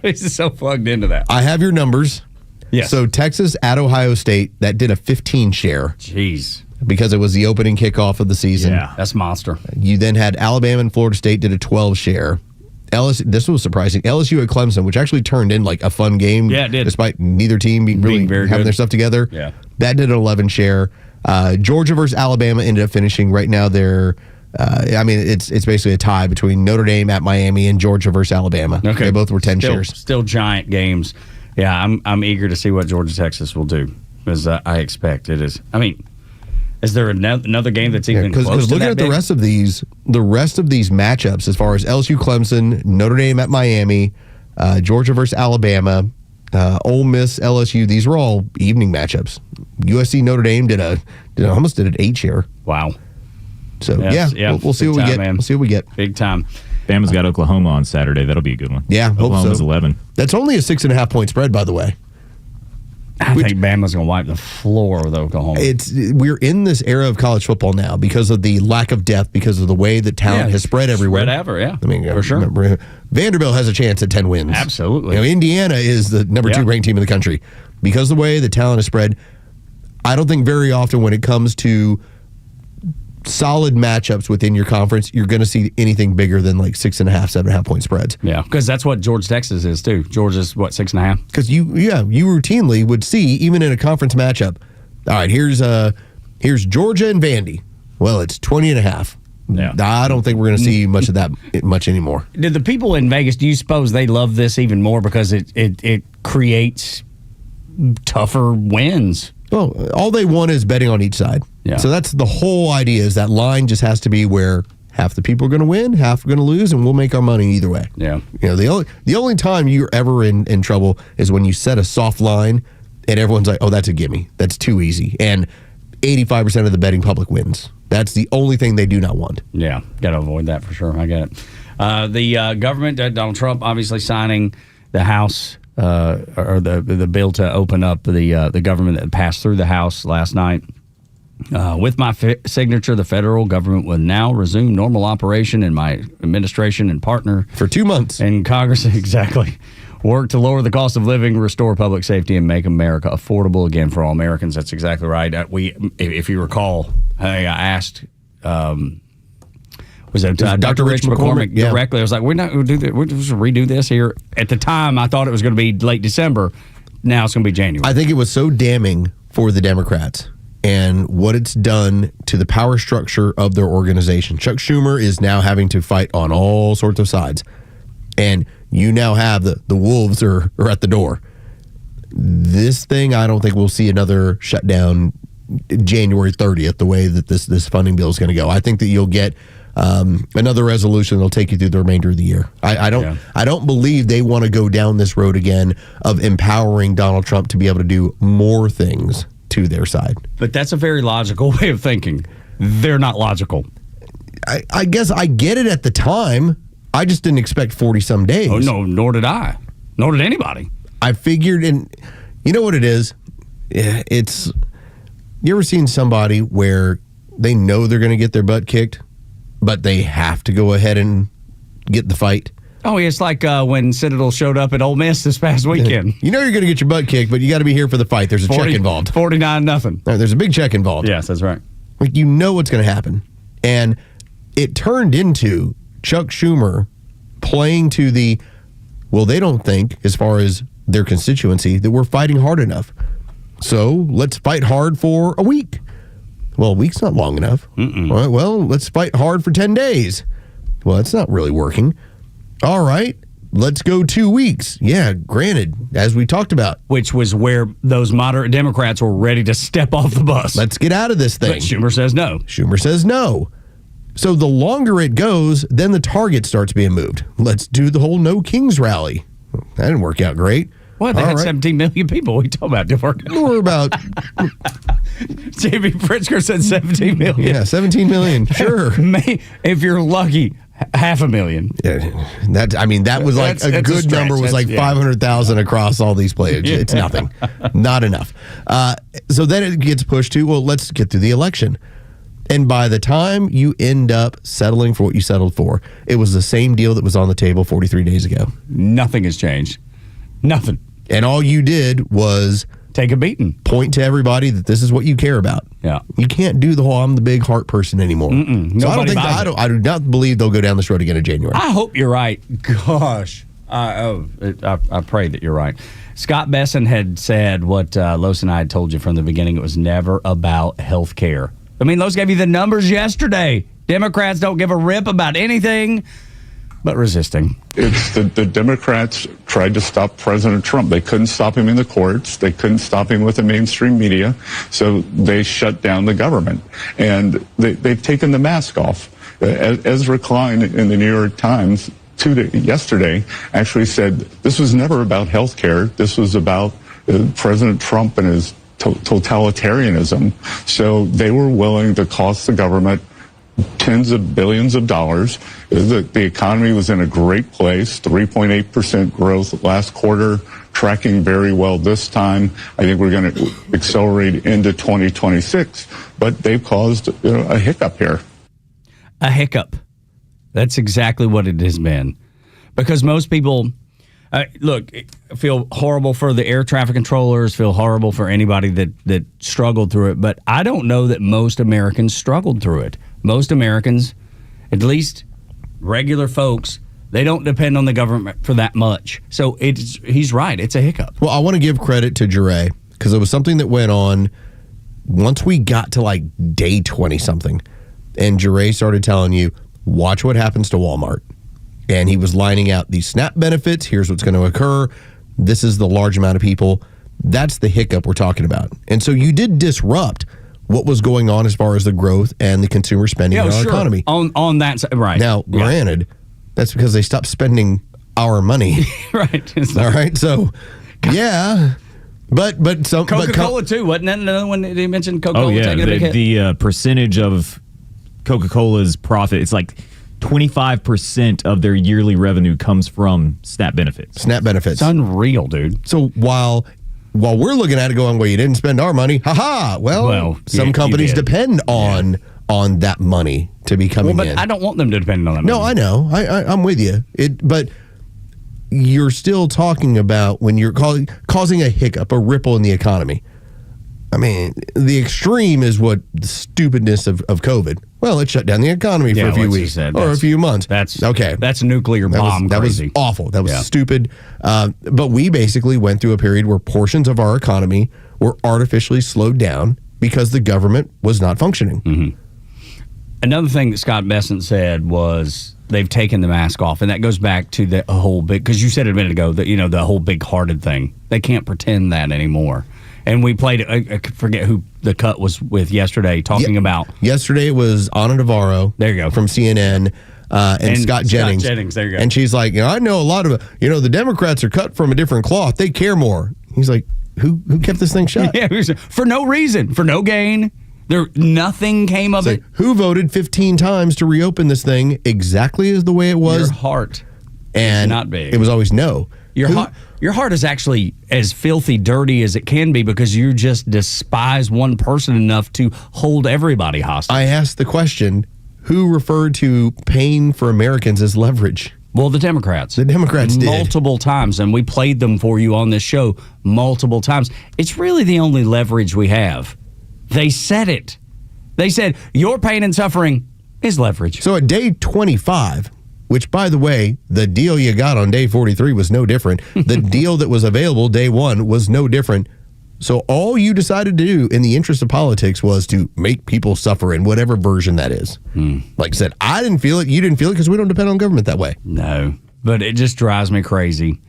He's so plugged into that. I have your numbers. Yes. So Texas at Ohio State, that did a 15 share. Jeez. Because it was the opening kickoff of the season. Yeah, that's monster. You then had Alabama and Florida State did a 12 share. This was surprising. LSU at Clemson, which actually turned in like a fun game. Yeah, it did. Despite neither team being very having their stuff together. Yeah. That did an 11 share. Georgia versus Alabama ended up finishing right now there. It's basically a tie between Notre Dame at Miami and Georgia versus Alabama. Okay. They both were 10 shares. Still giant games. Yeah, I'm eager to see what Georgia Texas will do, as I expect it is. I mean, is there another game that's even close to that? Because looking at the rest of these matchups, as far as LSU Clemson, Notre Dame at Miami, Georgia versus Alabama, Ole Miss LSU, these were all evening matchups. USC Notre Dame almost did an 8 share. Wow. So we'll see what we get. Man. We'll see what we get. Big time. Bama's got Oklahoma on Saturday. That'll be a good one. Yeah, Oklahoma's 11. That's only a 6.5 point spread, by the way. I think Bama's going to wipe the floor with Oklahoma. We're in this era of college football now because of the lack of depth, because of the way that talent has spread everywhere. I mean, for sure. Vanderbilt has a chance at 10 wins. Absolutely. Indiana is the number 2 ranked team in the country. Because of the way the talent is spread, I don't think very often when it comes to solid matchups within your conference, you're going to see anything bigger than like 6.5, 7.5 point spreads. Yeah, because that's what Georgia, Texas is too. Georgia's what, 6.5? Because you routinely would see, even in a conference matchup, all right, here's Georgia and Vandy. Well, it's 20.5. Yeah. I don't think we're going to see much of that much anymore. Did the people in Vegas, do you suppose they love this even more because it creates tougher wins? Well, all they want is betting on each side. Yeah. So that's the whole idea, is that line just has to be where half the people are going to win, half are going to lose, and we'll make our money either way. Yeah. The only time you're ever in trouble is when you set a soft line and everyone's like, oh, that's a gimme. That's too easy. And 85% of the betting public wins. That's the only thing they do not want. Yeah, got to avoid that for sure. I get it. The government, Donald Trump obviously signing the House or the bill to open up the government that passed through the House last night. With my signature, the federal government will now resume normal operation, and my administration and partner for 2 months in Congress exactly work to lower the cost of living, restore public safety, and make America affordable again for all Americans. That's exactly right. If you recall, I asked. Was it Dr. Rich McCormick directly? I was like, we're not going to do that. We're just redo this here. At the time, I thought it was going to be late December. Now it's going to be January. I think it was so damning for the Democrats and what it's done to the power structure of their organization. Chuck Schumer is now having to fight on all sorts of sides. And you now have the wolves are at the door. This thing, I don't think we'll see another shutdown January 30th, the way that this funding bill is going to go. I think that you'll get another resolution that'll take you through the remainder of the year. I don't believe they want to go down this road again of empowering Donald Trump to be able to do more things to their side. But that's a very logical way of thinking. They're not logical. I guess I get it at the time. I just didn't expect 40-some days. Oh, no, nor did I. Nor did anybody. I figured, and you know what it is? It's, you ever seen somebody where they know they're going to get their butt kicked, but they have to go ahead and get the fight? Oh, it's like when Citadel showed up at Ole Miss this past weekend. You know you're going to get your butt kicked, but you got to be here for the fight. There's a check involved. 49-0. There's a big check involved. Yes, that's right. Like, you know what's going to happen. And it turned into Chuck Schumer playing to the, well, they don't think, as far as their constituency, that we're fighting hard enough. So let's fight hard for a week. Well, a week's not long enough. All right, well, let's fight hard for 10 days. Well, that's not really working. All right, let's go 2 weeks. Yeah, granted, as we talked about. Which was where those moderate Democrats were ready to step off the bus. Let's get out of this thing. But Schumer says no. Schumer says no. So the longer it goes, then the target starts being moved. Let's do the whole No Kings rally. That didn't work out great. What? They had 17 million people. What are you talking about? Didn't work out. We're about... J.B. Pritzker said 17 million. Yeah, 17 million. Sure. If you're lucky, 500,000. Yeah, that was like a good number. Was like 500,000 across all these players. Yeah. It's nothing. Not enough. So then it gets pushed to, well, let's get through the election. And by the time you end up settling for what you settled for, it was the same deal that was on the table 43 days ago. Nothing has changed. Nothing. And all you did was take a beating. Point to everybody that this is what you care about. Yeah. You can't do the whole I'm the big heart person anymore. So I do not believe they'll go down this road again in January. I hope you're right. Gosh. I pray that you're right. Scott Besson had said what Los and I had told you from the beginning. It was never about health care. I mean, Los gave you the numbers yesterday. Democrats don't give a rip about anything but resisting. It's the Democrats tried to stop President Trump. They couldn't stop him in the courts. They couldn't stop him with the mainstream media. So they shut down the government. And they've taken the mask off. Ezra Klein in the New York Times yesterday actually said this was never about health care. This was about President Trump and his totalitarianism. So they were willing to cost the government tens of billions of dollars. The economy was in a great place, 3.8% growth last quarter, tracking very well this time. I think we're going to accelerate into 2026, but they've caused a hiccup here. A hiccup. That's exactly what it has been. Because most people, look, feel horrible for the air traffic controllers, feel horrible for anybody that struggled through it, but I don't know that most Americans struggled through it. Most Americans, at least regular folks, they don't depend on the government for that much. So he's right. It's a hiccup. Well, I want to give credit to Jure because it was something that went on once we got to like day 20-something. And Jure started telling you, watch what happens to Walmart. And he was lining out these SNAP benefits. Here's what's going to occur. This is the large amount of people. That's the hiccup we're talking about. And so you did disrupt what was going on as far as the growth and the consumer spending in our economy. On that side, right. Now, granted, that's because they stopped spending our money. Right. All right. So, yeah. But some Coca-Cola too, wasn't that another one that he mentioned? Coca-Cola taking a big hit? The percentage of Coca-Cola's profit, it's like 25% of their yearly revenue comes from SNAP benefits. SNAP benefits. It's unreal, dude. So while we're looking at it going, well, you didn't spend our money, ha-ha. Well, some companies depend on that money to be coming in. But I don't want them to depend on that money. No, I know. I'm with you. But you're still talking about when you're causing a hiccup, a ripple in the economy. I mean, the extreme is what the stupidness of COVID. Well, it shut down the economy for a few weeks or a few months. That's okay. That's a nuclear bomb. That was awful. That was stupid. But we basically went through a period where portions of our economy were artificially slowed down because the government was not functioning. Mm-hmm. Another thing that Scott Bessent said was they've taken the mask off, and that goes back to the whole big, because you said it a minute ago that the whole big-hearted thing. They can't pretend that anymore. And we played, I forget who the cut was with yesterday, talking about. Yesterday it was Ana Navarro. There you go. From CNN and Scott Jennings. Scott Jennings, there you go. And she's like, I know a lot of, the Democrats are cut from a different cloth. They care more. He's like, who kept this thing shut? Yeah, for no reason, for no gain. Nothing came of it. Who voted 15 times to reopen this thing exactly as the way it was? Your heart and is not big. It was always no. Your heart is actually as filthy dirty as it can be because you just despise one person enough to hold everybody hostage. I asked the question, who referred to pain for Americans as leverage? Well, the Democrats. The Democrats did. Multiple times, and we played them for you on this show multiple times. It's really the only leverage we have. They said it. They said, your pain and suffering is leverage. So at day 25, which, by the way, the deal you got on day 43 was no different. The deal that was available day 1 was no different. So all you decided to do in the interest of politics was to make people suffer in whatever version that is. Like I said, I didn't feel it. You didn't feel it because we don't depend on government that way. No, but it just drives me crazy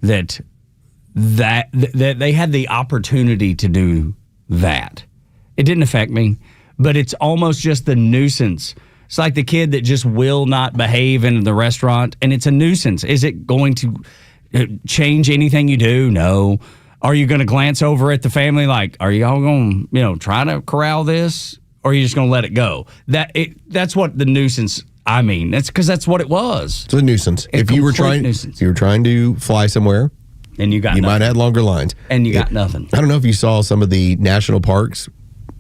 that they had the opportunity to do that. It didn't affect me, but it's almost just the nuisance. It's like the kid that just will not behave in the restaurant, and it's a nuisance. Is it going to change anything you do? No. Are you going to glance over at the family like, are you all going to, try to corral this, or are you just going to let it go? That's what the nuisance. I mean, that's because that's what it was. It's a nuisance. If you were trying to fly somewhere, and you might have had longer lines, and you got nothing. I don't know if you saw some of the national parks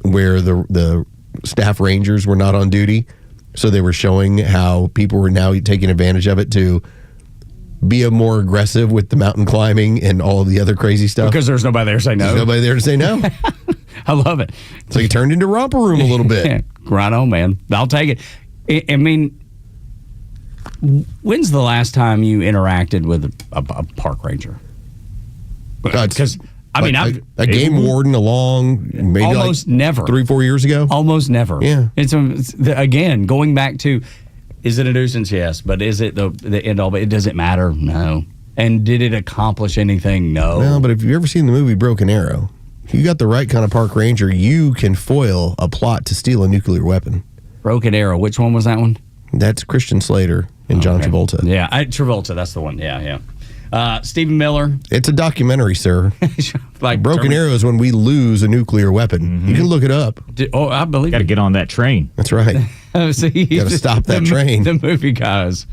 where the staff rangers were not on duty. So they were showing how people were now taking advantage of it to be more aggressive with the mountain climbing and all of the other crazy stuff. Because there's nobody there to say no. There's nobody there to say no. I love it. So you turned into romper room a little bit. Right on, man. I'll take it. I mean, when's the last time you interacted with a park ranger? Because a game warden along maybe almost never 3-4 years ago. Almost never. Yeah. It's again going back to, is it a nuisance? Yes, but is it the end all? But does it matter? No. And did it accomplish anything? No. Well, but if you've ever seen the movie Broken Arrow, if you got the right kind of park ranger, you can foil a plot to steal a nuclear weapon. Broken Arrow. Which one was that one? That's Christian Slater and John Travolta. Yeah, Travolta. That's the one. Yeah. Stephen Miller. It's a documentary, sir. Like Broken Arrow is when we lose a nuclear weapon. Mm-hmm. You can look it up. I believe. Got to get on that train. That's right. See, got to stop that train. The movie guys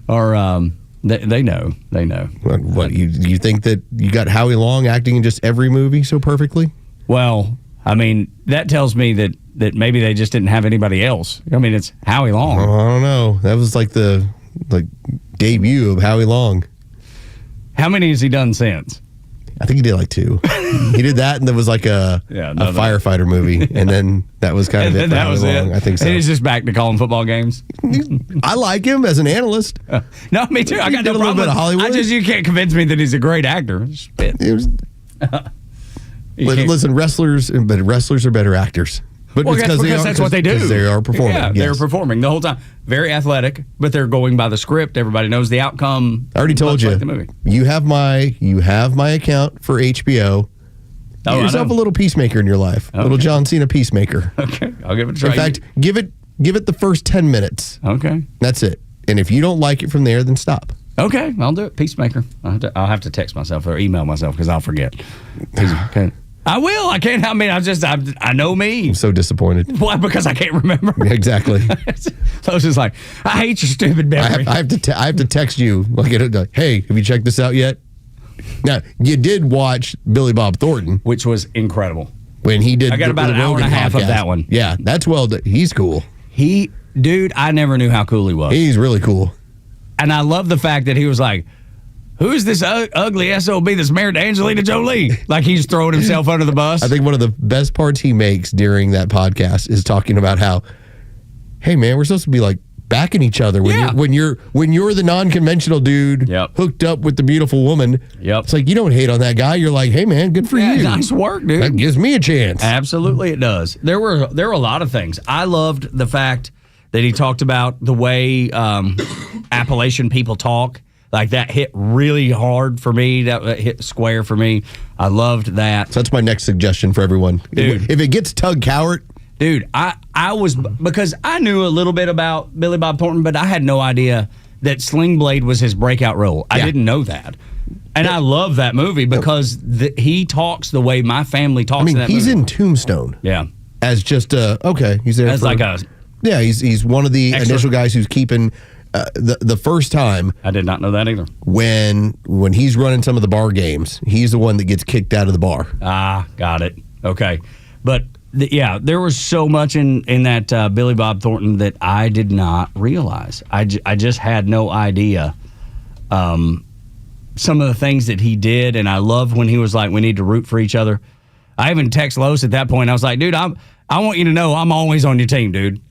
are They know. They know. What you think that you got Howie Long acting in just every movie so perfectly? Well, I mean, that tells me that maybe they just didn't have anybody else. I mean, it's Howie Long. Oh, I don't know. That was like the debut of Howie Long. How many has he done since? I think he did like 2. He did that, and there was like a firefighter movie, and then that was kind of it. That was Long. it. I think so. And he's just back to calling football games. I like him as an analyst. No, me too. I got did no a little problem. bit of Hollywood. You can't convince me that he's a great actor. Listen, wrestlers are better actors. But Well, because that's what they do. Because they are performing. Yeah, yes. they're performing the whole time. Very athletic, but they're going by the script. Everybody knows the outcome. I already told you. Like the movie. You have my account for HBO. Get yourself a little peacemaker in your life. A little John Cena peacemaker. Okay, I'll give it a try. In fact, give it the first 10 minutes. Okay. That's it. And if you don't like it from there, then stop. Okay, I'll do it. Peacemaker. I'll have to text myself or email myself because I'll forget. Okay. I will. I can't. I mean, I know me. I'm so disappointed. Why? Because I can't remember. Exactly. So I was just like, I hate your stupid memory. I have to text you like, hey, have you checked this out yet? Now, you did watch Billy Bob Thornton, which was incredible. When he did, I got about an hour and a half of that one. Yeah, that's well done. He's cool. Dude, I never knew how cool he was. He's really cool. And I love the fact that he was like, who's this ugly SOB that's married to Angelina Jolie? Like he's throwing himself under the bus. I think one of the best parts he makes during that podcast is talking about how, hey man, we're supposed to be like backing each other when you're the non-conventional dude hooked up with the beautiful woman. It's like you don't hate on that guy. You're like, hey man, good for you. Nice work, dude. That gives me a chance. Absolutely, it does. There were a lot of things. I loved the fact that he talked about the way Appalachian people talk. Like that hit really hard for me. That hit square for me. I loved that. So that's my next suggestion for everyone. Dude, if it gets Tug Cowart. Dude, I was, because I knew a little bit about Billy Bob Thornton, but I had no idea that Sling Blade was his breakout role. I didn't know that. And I love that movie because he talks the way my family talks. I mean, in that he's movie. in Tombstone. Yeah. As just he's there as for, like a. Yeah, he's one of the initial guys who's keeping. The first time, I did not know that either. When he's running some of the bar games, he's the one that gets kicked out of the bar. Ah, got it. Okay, but there was so much in that Billy Bob Thornton that I did not realize. I just had no idea. Some of the things that he did, and I loved when he was like, "We need to root for each other." I even text Los at that point. I was like, "Dude, I want you to know I'm always on your team, dude.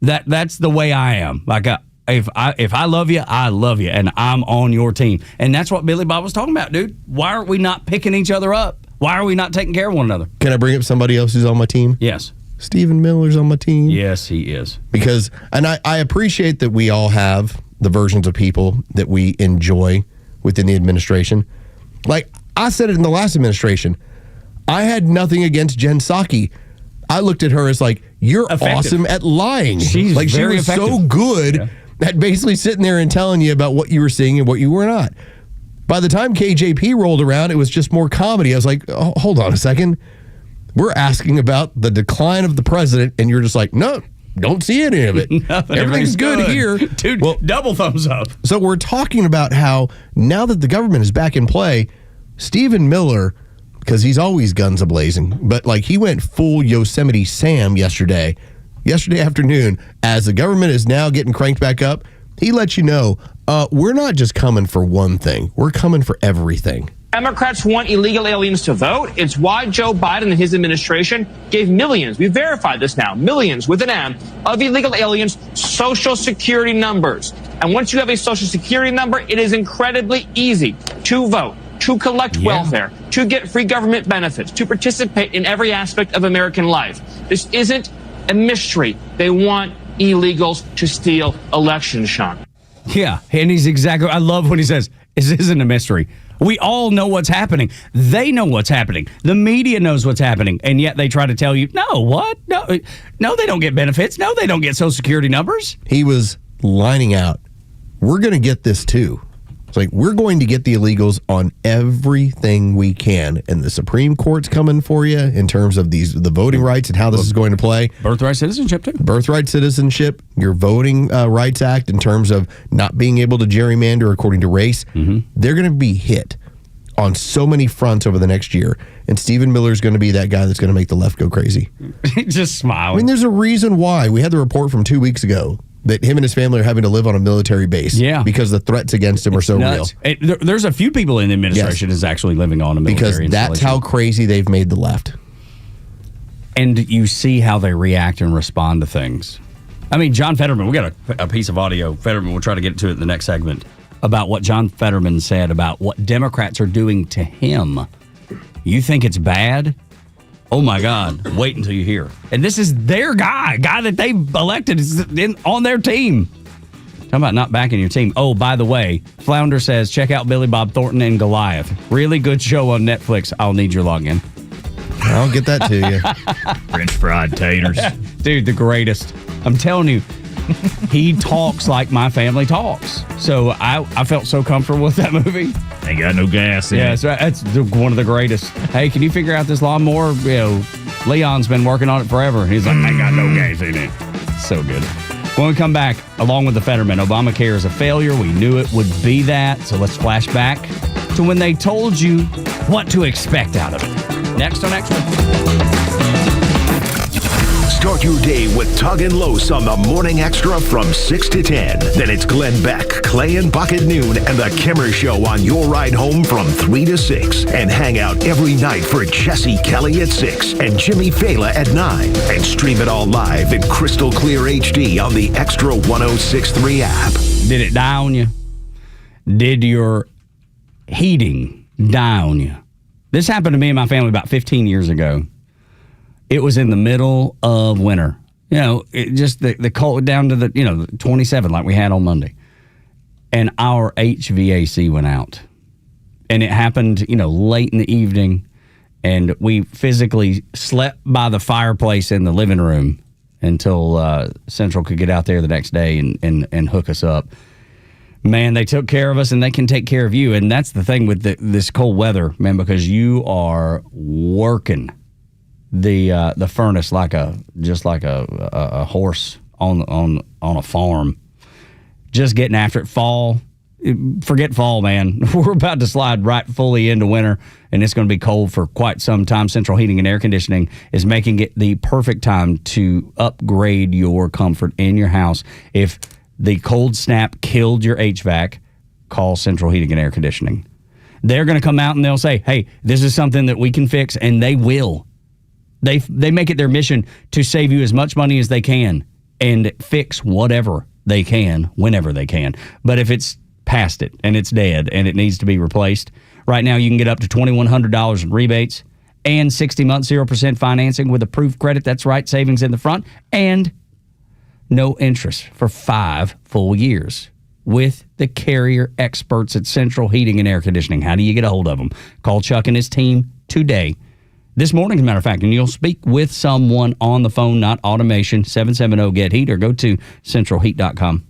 That's the way I am. Like If I love you, I love you, and I'm on your team." And that's what Billy Bob was talking about, dude. Why aren't we not picking each other up? Why are we not taking care of one another? Can I bring up somebody else who's on my team? Yes. Stephen Miller's on my team. Yes, he is. Because, and I appreciate that we all have the versions of people that we enjoy within the administration. Like I said it in the last administration, I had nothing against Jen Psaki. I looked at her as like, you're awesome at lying. She's like very she was effective. so good at basically sitting there and telling you about what you were seeing and what you were not. By the time KJP rolled around, it was just more comedy. I was like, oh, hold on a second. We're asking about the decline of the president, and you're just like, no, don't see any of it. Everything's good here. Dude, double thumbs up. So we're talking about how now that the government is back in play, Stephen Miller, because he's always guns a-blazing, but like he went full Yosemite Sam yesterday afternoon, as the government is now getting cranked back up. He lets you know, we're not just coming for one thing. We're coming for everything. Democrats want illegal aliens to vote. It's why Joe Biden and his administration gave millions, we verified this now, millions with an M, of illegal aliens social security numbers. And once you have a social security number, it is incredibly easy to vote, to collect welfare, to get free government benefits, to participate in every aspect of American life. This isn't a mystery. They want illegals to steal elections, Sean. Yeah, and he's exactly. I love when he says, "This isn't a mystery. We all know what's happening. They know what's happening. The media knows what's happening, and yet they try to tell you, no, what? No, they don't get benefits. No, they don't get Social Security numbers." He was lining out. We're going to get this too. It's like, we're going to get the illegals on everything we can. And the Supreme Court's coming for you in terms of the voting rights and how this is going to play. Birthright citizenship, too. Birthright citizenship, your Voting Rights Act in terms of not being able to gerrymander according to race. They're going to be hit on so many fronts over the next year. And Stephen Miller's going to be that guy that's going to make the left go crazy. Just smiling. I mean, there's a reason why. We had the report from 2 weeks ago that him and his family are having to live on a military base. Yeah. Because the threats against him are so nuts. real. There's a few people in the administration is actually living on a military because that's how crazy they've made the left. And you see how they react and respond to things. I mean, John Fetterman, we got a piece of audio. Fetterman, we'll try to get to it in the next segment, about what John Fetterman said about what Democrats are doing to him. You think it's bad? Oh, my God. Wait until you hear. And this is their guy that they've elected is on their team. Talking about not backing your team. Oh, by the way, Flounder says, check out Billy Bob Thornton and Goliath. Really good show on Netflix. I'll need your login. I'll get that to you. French fried taters. Dude, the greatest. I'm telling you, he talks like my family talks. So I felt so comfortable with that movie. Ain't got no gas in it. So that's one of the greatest. Hey, can you figure out this lawnmower? You know, Leon's been working on it forever. He's like, I got no gas in it. So good. When we come back, along with the Fetterman, Obamacare is a failure. We knew it would be that. So let's flash back to when they told you what to expect out of it. Next on Xtra. Start your day with Tug and Los on the Morning Xtra from 6 to 10. Then it's Glenn Beck, Clay and Buck at noon, and the Kimmer Show on your ride home from 3 to 6. And hang out every night for Jesse Kelly at 6 and Jimmy Fela at 9. And stream it all live in crystal clear HD on the Xtra 106.3 app. Did it die on you? Did your heating die on you? This happened to me and my family about 15 years ago. It was in the middle of winter. You know, it just the cold down to the 27 like we had on Monday. And our HVAC went out. And it happened, late in the evening. And we physically slept by the fireplace in the living room until Central could get out there the next day and hook us up. Man, they took care of us, and they can take care of you. And that's the thing with this cold weather, man, because you are working the furnace like a horse on a farm, just getting after it. Forget fall, man. We're about to slide right fully into winter, and it's going to be cold for quite some time. Central Heating and Air Conditioning is making it the perfect time to upgrade your comfort in your house. If the cold snap killed your HVAC, call Central Heating and Air Conditioning. They're going to come out and they'll say, hey, this is something that we can fix, and they will. They make it their mission to save you as much money as they can and fix whatever they can whenever they can. But if it's past it and it's dead and it needs to be replaced, right now you can get up to $2,100 in rebates and 60 months 0% financing with approved credit. That's right, savings in the front and no interest for 5 full years with the carrier experts at Central Heating and Air Conditioning. How do you get a hold of them? Call Chuck and his team today. This morning, as a matter of fact, and you'll speak with someone on the phone, not automation, 770-GET-HEAT, or go to centralheat.com.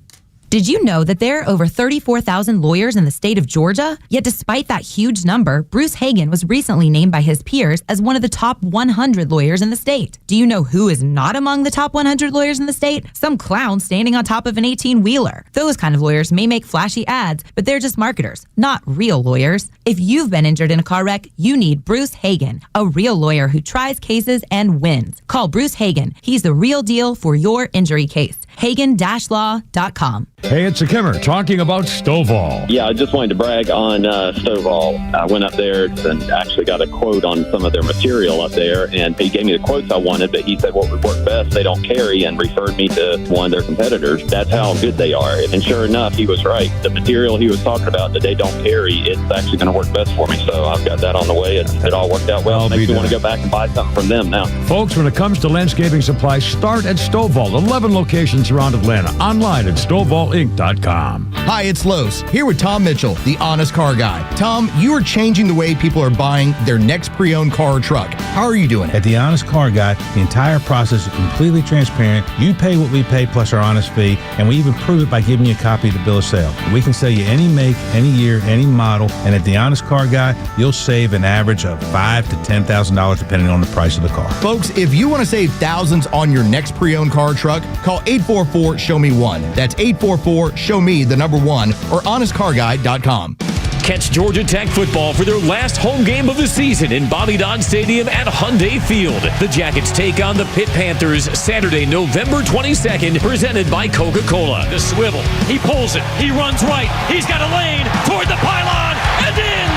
Did you know that there are over 34,000 lawyers in the state of Georgia? Yet despite that huge number, Bruce Hagen was recently named by his peers as one of the top 100 lawyers in the state. Do you know who is not among the top 100 lawyers in the state? Some clown standing on top of an 18-wheeler. Those kind of lawyers may make flashy ads, but they're just marketers, not real lawyers. If you've been injured in a car wreck, you need Bruce Hagen, a real lawyer who tries cases and wins. Call Bruce Hagen. He's the real deal for your injury case. Hagen-law.com. Hey, it's a Kimmer talking about Stovall. Yeah, I just wanted to brag on Stovall. I went up there and actually got a quote on some of their material up there, and he gave me the quotes I wanted, but he said what would work best, they don't carry, and referred me to one of their competitors. That's how good they are. And sure enough, he was right. The material he was talking about that they don't carry, it's actually going to work best for me. So I've got that on the way. It all worked out well. Makes me want to go back and buy something from them now. Folks, when it comes to landscaping supplies, start at Stovall. 11 locations around Atlanta. Online at StovallInc.com. Hi, it's Los, here with Tom Mitchell, the honest car guy. Tom, you are changing the way people are buying their next pre-owned car or truck. How are you doing it? At the Honest Car Guy, the entire process is completely transparent. You pay what we pay plus our honest fee, and we even prove it by giving you a copy of the bill of sale. We can sell you any make, any year, any model, and at the Honest Car Guy, you'll save an average of $5,000 to $10,000 depending on the price of the car. Folks, if you want to save thousands on your next pre-owned car or truck, call 844-SHOW-ME-1. That's 844-SHOW-ME, the number 1, or honestcarguy.com. Catch Georgia Tech football for their last home game of the season in Bobby Dodd Stadium at Hyundai Field. The Jackets take on the Pitt Panthers Saturday, November 22nd, presented by Coca-Cola. The swivel, he pulls it, he runs right, he's got a lane toward the pylon, and in!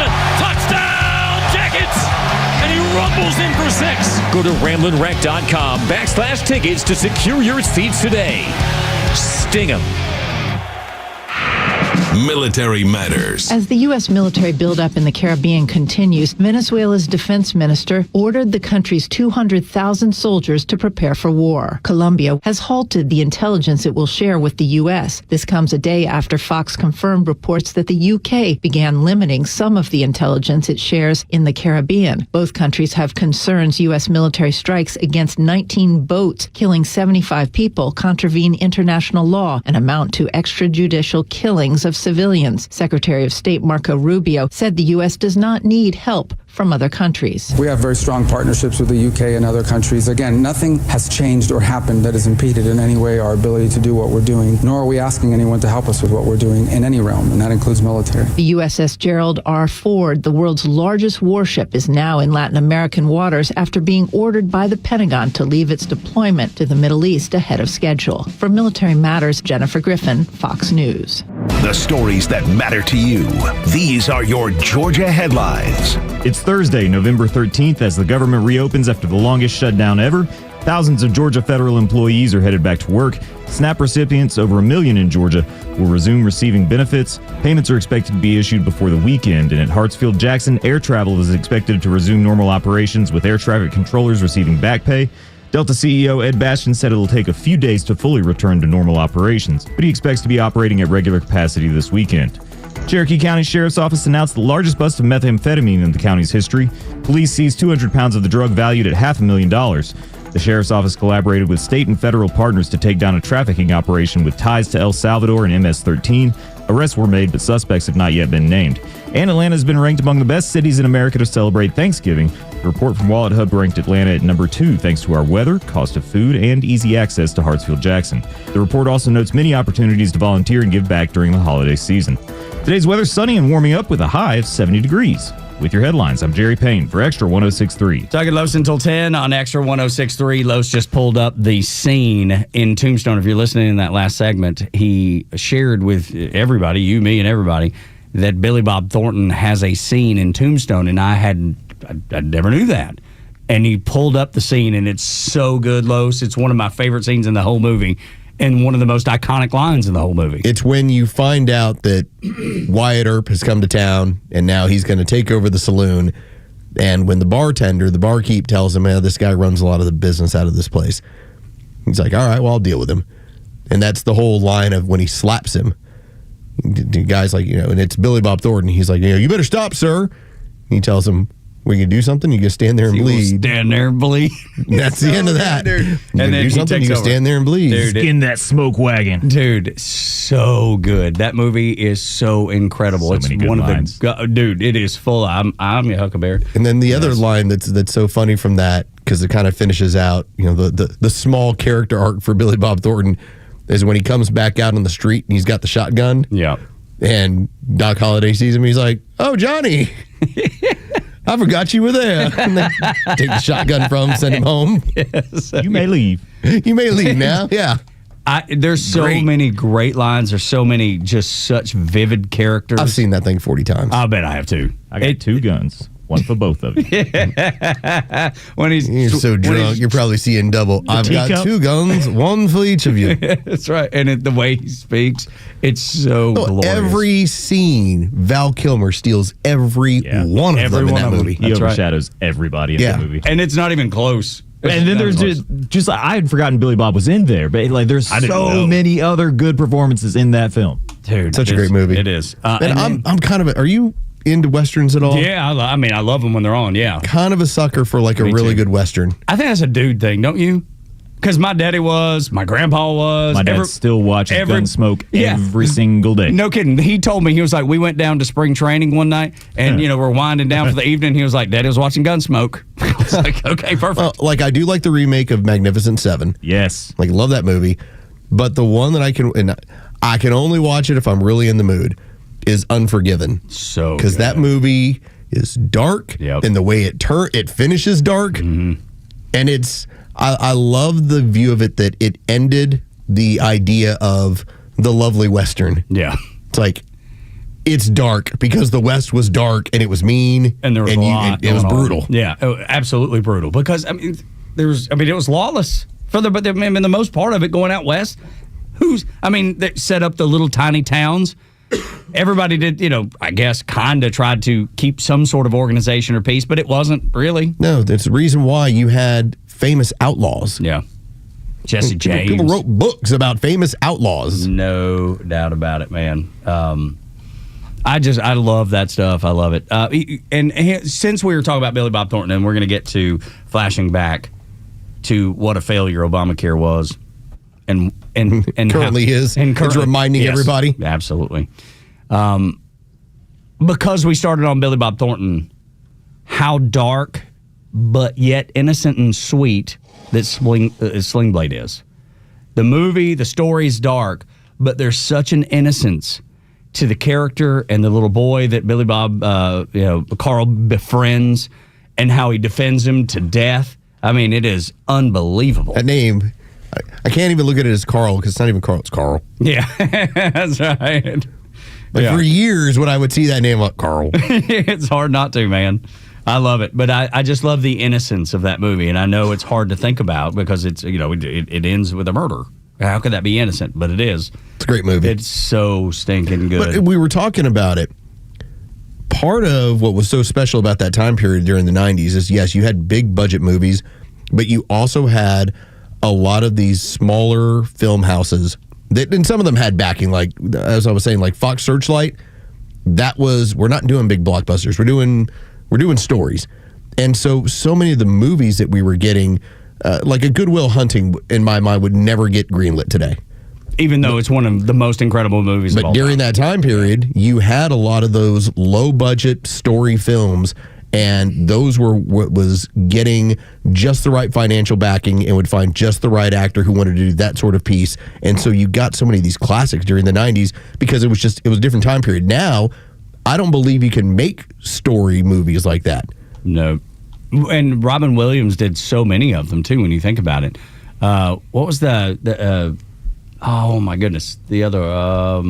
Touchdown, Jackets! And he rumbles in for 6. Go to RamblinWreck.com/tickets to secure your seats today. Sting 'em. Military Matters. As the U.S. military buildup in the Caribbean continues, Venezuela's defense minister ordered the country's 200,000 soldiers to prepare for war. Colombia has halted the intelligence it will share with the U.S. This comes a day after Fox confirmed reports that the U.K. began limiting some of the intelligence it shares in the Caribbean. Both countries have concerns U.S. military strikes against 19 boats, killing 75 people, contravene international law and amount to extrajudicial killings of civilians. Secretary of State Marco Rubio said the U.S. does not need help from other countries. We have very strong partnerships with the UK and other countries. Again, nothing has changed or happened that has impeded in any way our ability to do what we're doing, nor are we asking anyone to help us with what we're doing in any realm, and that includes military. The USS Gerald R. Ford, the world's largest warship, is now in Latin American waters after being ordered by the Pentagon to leave its deployment to the Middle East ahead of schedule. For Military Matters, Jennifer Griffin, Fox News. The stories that matter to you. These are your Georgia headlines. It's Thursday, November 13th, as the government reopens after the longest shutdown ever. Thousands of Georgia federal employees are headed back to work. SNAP recipients, over 1 million in Georgia, will resume receiving benefits. Payments are expected to be issued before the weekend. And at Hartsfield-Jackson, air travel is expected to resume normal operations, with air traffic controllers receiving back pay. Delta CEO Ed Bastian said it'll take a few days to fully return to normal operations, but he expects to be operating at regular capacity this weekend. Cherokee County Sheriff's Office announced the largest bust of methamphetamine in the county's history. Police seized 200 pounds of the drug valued at $500,000. The Sheriff's Office collaborated with state and federal partners to take down a trafficking operation with ties to El Salvador and MS-13. Arrests were made, but suspects have not yet been named. And Atlanta has been ranked among the best cities in America to celebrate Thanksgiving. The report from Wallet Hub ranked Atlanta at number 2 thanks to our weather, cost of food, and easy access to Hartsfield-Jackson. The report also notes many opportunities to volunteer and give back during the holiday season. Today's weather sunny and warming up with a high of 70 degrees. With your headlines, I'm Jerry Payne for Extra 106.3. Tug and Los until 10 on Extra 106.3. Los just pulled up the scene in Tombstone. If you're listening in that last segment, he shared with everybody, you, me, and everybody, that Billy Bob Thornton has a scene in Tombstone, and I never knew that. And he pulled up the scene, and it's so good, Los. It's one of my favorite scenes in the whole movie, and one of the most iconic lines in the whole movie. It's when you find out that Wyatt Earp has come to town, and now he's going to take over the saloon. And when the barkeep tells him, this guy runs a lot of the business out of this place. He's like, all right, well, I'll deal with him. And that's the whole line of when he slaps him. The guy's like, and it's Billy Bob Thornton. He's like, you better stop, sir. He tells him, we can do something. You can stand there and bleed. Stand there and bleed. That's the end of that. You can do something. You can stand there and bleed. Dude, skin that smoke wagon. Dude, so good. That movie is so incredible. So it's many good one lines. of the dude. It is full. I'm your Huckleberry. And then the other line that's so funny from that, because it kind of finishes out, the small character arc for Billy Bob Thornton is when he comes back out on the street and he's got the shotgun. Yeah. And Doc Holliday sees him. He's like, "Oh, Johnny, I forgot you were there." And they take the shotgun from him, send him home. Yes. You may leave. You may leave now. Yeah. There's so many great lines. There's so many just such vivid characters. I've seen that thing 40 times. I bet I have too. I got 2 guns. One for both of you. When you're so drunk, you're probably seeing double. I've got 2 guns, one for each of you. That's right. And the way he speaks, it's so glorious. Every scene, Val Kilmer steals every one of them in that movie. He overshadows everybody in that movie. And it's not even close. And then there's just I had forgotten Billy Bob was in there, but like there's so many other good performances in that film. Dude, such a great movie. It is. And I'm kind of are you into westerns at all? Yeah, I mean, I love them when they're on. Yeah, kind of a sucker for like a really good western. I think that's a dude thing, don't you? Because my daddy was, my grandpa was. My dad still watches Gunsmoke every single day. No kidding. He told me, he was like, we went down to spring training one night, and we're winding down for the evening. He was like, Daddy was watching Gunsmoke. I was like, okay, perfect. Well, like I do like the remake of Magnificent Seven. Yes, like love that movie. But the one that I can only watch it if I'm really in the mood is Unforgiven. So because that movie is dark, and the way it finishes dark, and it's. I love the view of it that it ended the idea of the lovely Western. Yeah. It's like, it's dark because the West was dark and it was mean. And there was it was brutal. Yeah, absolutely brutal. Because, I mean, it was lawless. But the most part of it going out west, they set up the little tiny towns. Everybody did, I guess, kind of tried to keep some sort of organization or peace, but it wasn't really. No, that's the reason why you had famous outlaws. Yeah. Jesse James. People wrote books about famous outlaws. No doubt about it, man. I love that stuff. I love it. And since we were talking about Billy Bob Thornton, and we're going to get to flashing back to what a failure Obamacare was. And currently is. And it's reminding everybody. Absolutely. Because we started on Billy Bob Thornton, how dark but yet innocent and sweet that Sling Blade is. The movie, the story's dark, but there's such an innocence to the character and the little boy that Billy Bob, Carl befriends, and how he defends him to death. I mean, it is unbelievable. That name, I can't even look at it as Carl because it's not even Carl, it's Carl. Yeah, that's right. For years when I would see that name, like Carl. It's hard not to, man. I love it, but I just love the innocence of that movie, and I know it's hard to think about because it's it ends with a murder. How could that be innocent? But it is. It's a great movie. It's so stinking good. But we were talking about it. Part of what was so special about that time period during the 90s is, yes, you had big budget movies, but you also had a lot of these smaller film houses that, and some of them had backing, like as I was saying, like Fox Searchlight. We're not doing big blockbusters. We're doing stories. And so many of the movies that we were getting, like a Good Will Hunting, in my mind, would never get greenlit today. Even though it's one of the most incredible movies of all time. But during that time period, you had a lot of those low-budget story films, and those were what was getting just the right financial backing and would find just the right actor who wanted to do that sort of piece. And so you got so many of these classics during the 90s because it was a different time period. Now, I don't believe you can make story movies like that. No. And Robin Williams did so many of them, too, when you think about it. What was oh, my goodness. The other,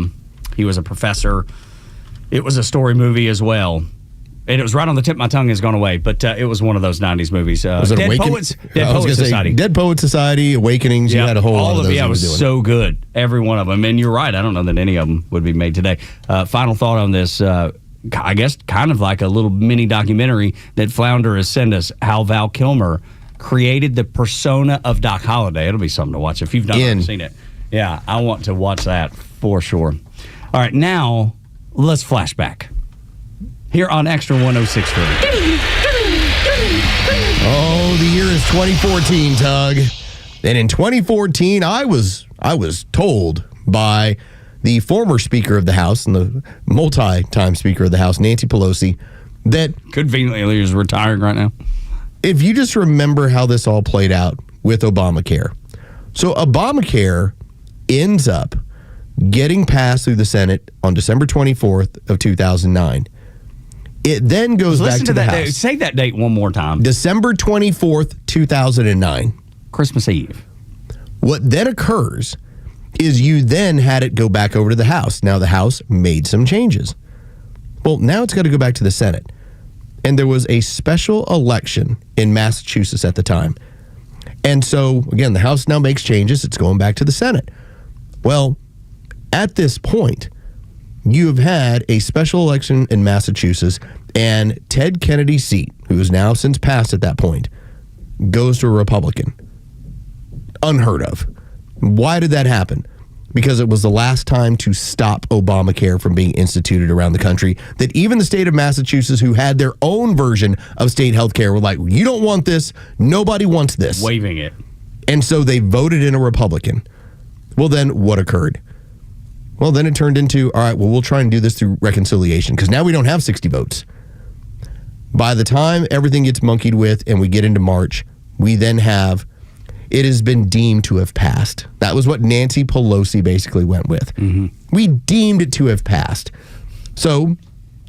he was a professor. It was a story movie as well. And it was right on the tip of my tongue, has gone away, but it was one of those 90s movies. Was it Dead Poets Society. Dead Poets Society, Awakenings, you had a whole lot of those. Yeah, it was so good. Every one of them. And you're right, I don't know that any of them would be made today. Final thought on this, I guess kind of like a little mini documentary that Flounder has sent us, how Val Kilmer created the persona of Doc Holliday. It'll be something to watch if you've not seen it. Yeah, I want to watch that for sure. All right, now let's flash back. Here on Extra 106.3. Oh, the year is 2014, Tug. And in 2014, I was told by the former Speaker of the House and the multi-time Speaker of the House, Nancy Pelosi, that conveniently is retiring right now. If you just remember how this all played out with Obamacare. So Obamacare ends up getting passed through the Senate on December 24th of 2009. It then goes back to the House. Date. Say that date one more time. December 24th, 2009. Christmas Eve. What then occurs is you then had it go back over to the House. Now the House made some changes. Well, now it's got to go back to the Senate. And there was a special election in Massachusetts at the time. And so, again, the House now makes changes. It's going back to the Senate. Well, at this point, you have had a special election in Massachusetts, and Ted Kennedy's seat, who is now since passed at that point, goes to a Republican. Unheard of. Why did that happen? Because it was the last time to stop Obamacare from being instituted around the country, that even the state of Massachusetts, who had their own version of state health care, were like, you don't want this. Nobody wants this. Waiving it. And so they voted in a Republican. Well, then what occurred? Well, then it turned into, all right, well, we'll try and do this through reconciliation, because now we don't have 60 votes. By the time everything gets monkeyed with and we get into March, we then have, it has been deemed to have passed. That was what Nancy Pelosi basically went with. Mm-hmm. We deemed it to have passed. So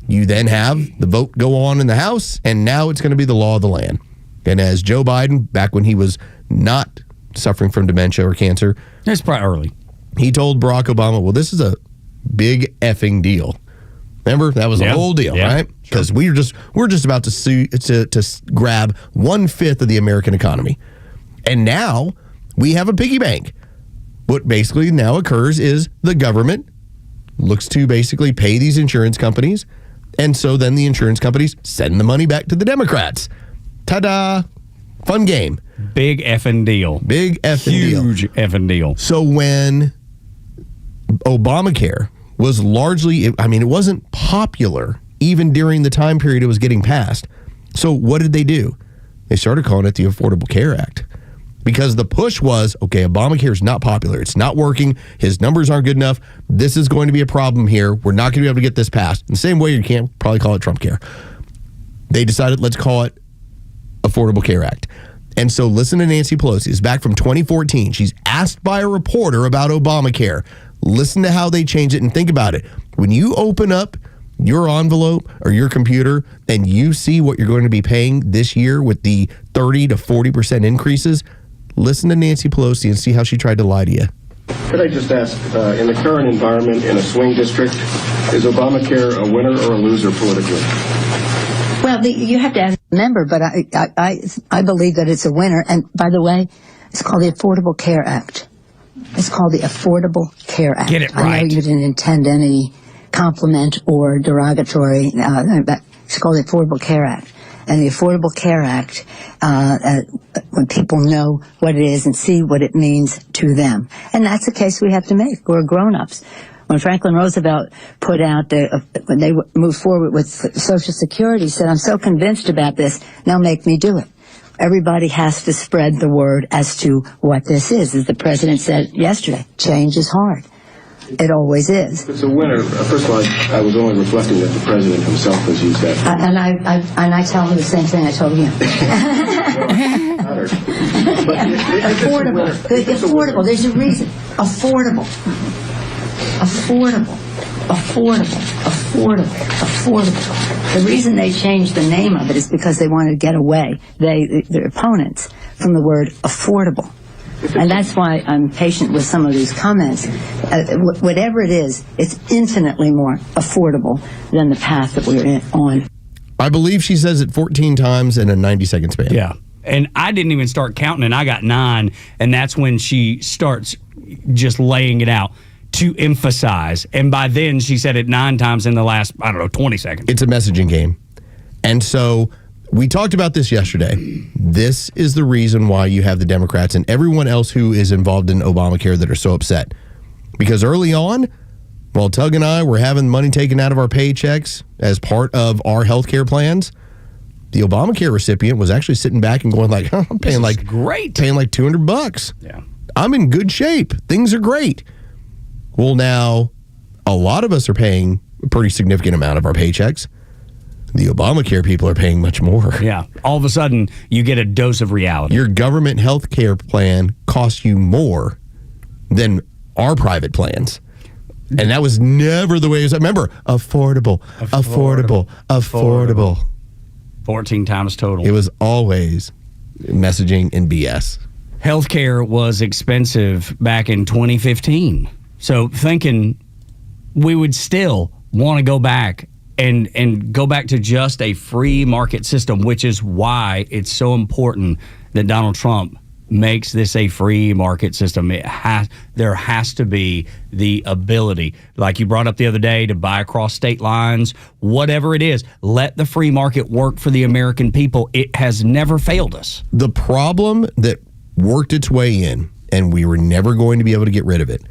you then have the vote go on in the House, and now it's going to be the law of the land. And as Joe Biden, back when he was not suffering from dementia or cancer, it's probably early. He told Barack Obama, well, this is a big effing deal. Remember, that was a whole deal, right? Because we're just about to grab 1/5 of the American economy. And now we have a piggy bank. What basically now occurs is the government looks to basically pay these insurance companies, and so then the insurance companies send the money back to the Democrats. Ta-da! Fun game. Big effing deal. Big effing deal. Huge effing deal. So when Obamacare was largely, it wasn't popular even during the time period it was getting passed. So what did they do? They started calling it the Affordable Care Act. Because the push was, okay, Obamacare is not popular. It's not working. His numbers aren't good enough. This is going to be a problem here. We're not going to be able to get this passed. In the same way, you can't probably call it Trump Care. They decided, let's call it Affordable Care Act. And so listen to Nancy Pelosi. It's back from 2014. She's asked by a reporter about Obamacare. Listen to how they change it and think about it. When you open up your envelope or your computer and you see what you're going to be paying this year with the 30 to 40% increases, listen to Nancy Pelosi and see how she tried to lie to you. Could I just ask, in the current environment in a swing district, is Obamacare a winner or a loser politically? Well, you have to ask a member, but I believe that it's a winner. And by the way, it's called the Affordable Care Act. It's called the Affordable Care Act. Get it right. I know you didn't intend any compliment or derogatory, but it's called the Affordable Care Act. And the Affordable Care Act, when people know what it is and see what it means to them. And that's the case we have to make. We're grown-ups. When Franklin Roosevelt put out, when they moved forward with Social Security, he said, I'm so convinced about this, now make me do it. Everybody has to spread the word as to what this is. As the president said yesterday, change is hard. It always is. It's a winner. First of all, I was only reflecting that the president himself has used that. And I tell him the same thing I told him. Affordable. Affordable. There's a reason. Affordable. Affordable. Affordable. Affordable. Affordable. The reason they changed the name of it is because they wanted to get away, their opponents, from the word affordable. And that's why I'm patient with some of these comments. Whatever it is, it's infinitely more affordable than the path that we're on. I believe she says it 14 times in a 90-second span. Yeah. And I didn't even start counting, and I got 9, and that's when she starts just laying it out to emphasize. And by then, she said it 9 times in the last, 20 seconds. It's a messaging game. And so we talked about this yesterday. This is the reason why you have the Democrats and everyone else who is involved in Obamacare that are so upset. Because early on, while Tug and I were having money taken out of our paychecks as part of our health care plans, the Obamacare recipient was actually sitting back and going like, I'm paying like great. Paying like $200. Yeah. I'm in good shape. Things are great. Well, now a lot of us are paying a pretty significant amount of our paychecks. The Obamacare people are paying much more. Yeah. All of a sudden, you get a dose of reality. Your government health care plan costs you more than our private plans. And that was never the way it was. Remember, affordable. 14 times total. It was always messaging and BS. Healthcare was expensive back in 2015. So thinking we would still want to go back and go back to just a free market system, which is why it's so important that Donald Trump makes this a free market system. There has to be the ability, like you brought up the other day, to buy across state lines, whatever it is. Let the free market work for the American people. It has never failed us. The problem that worked its way in, and we were never going to be able to get rid of it,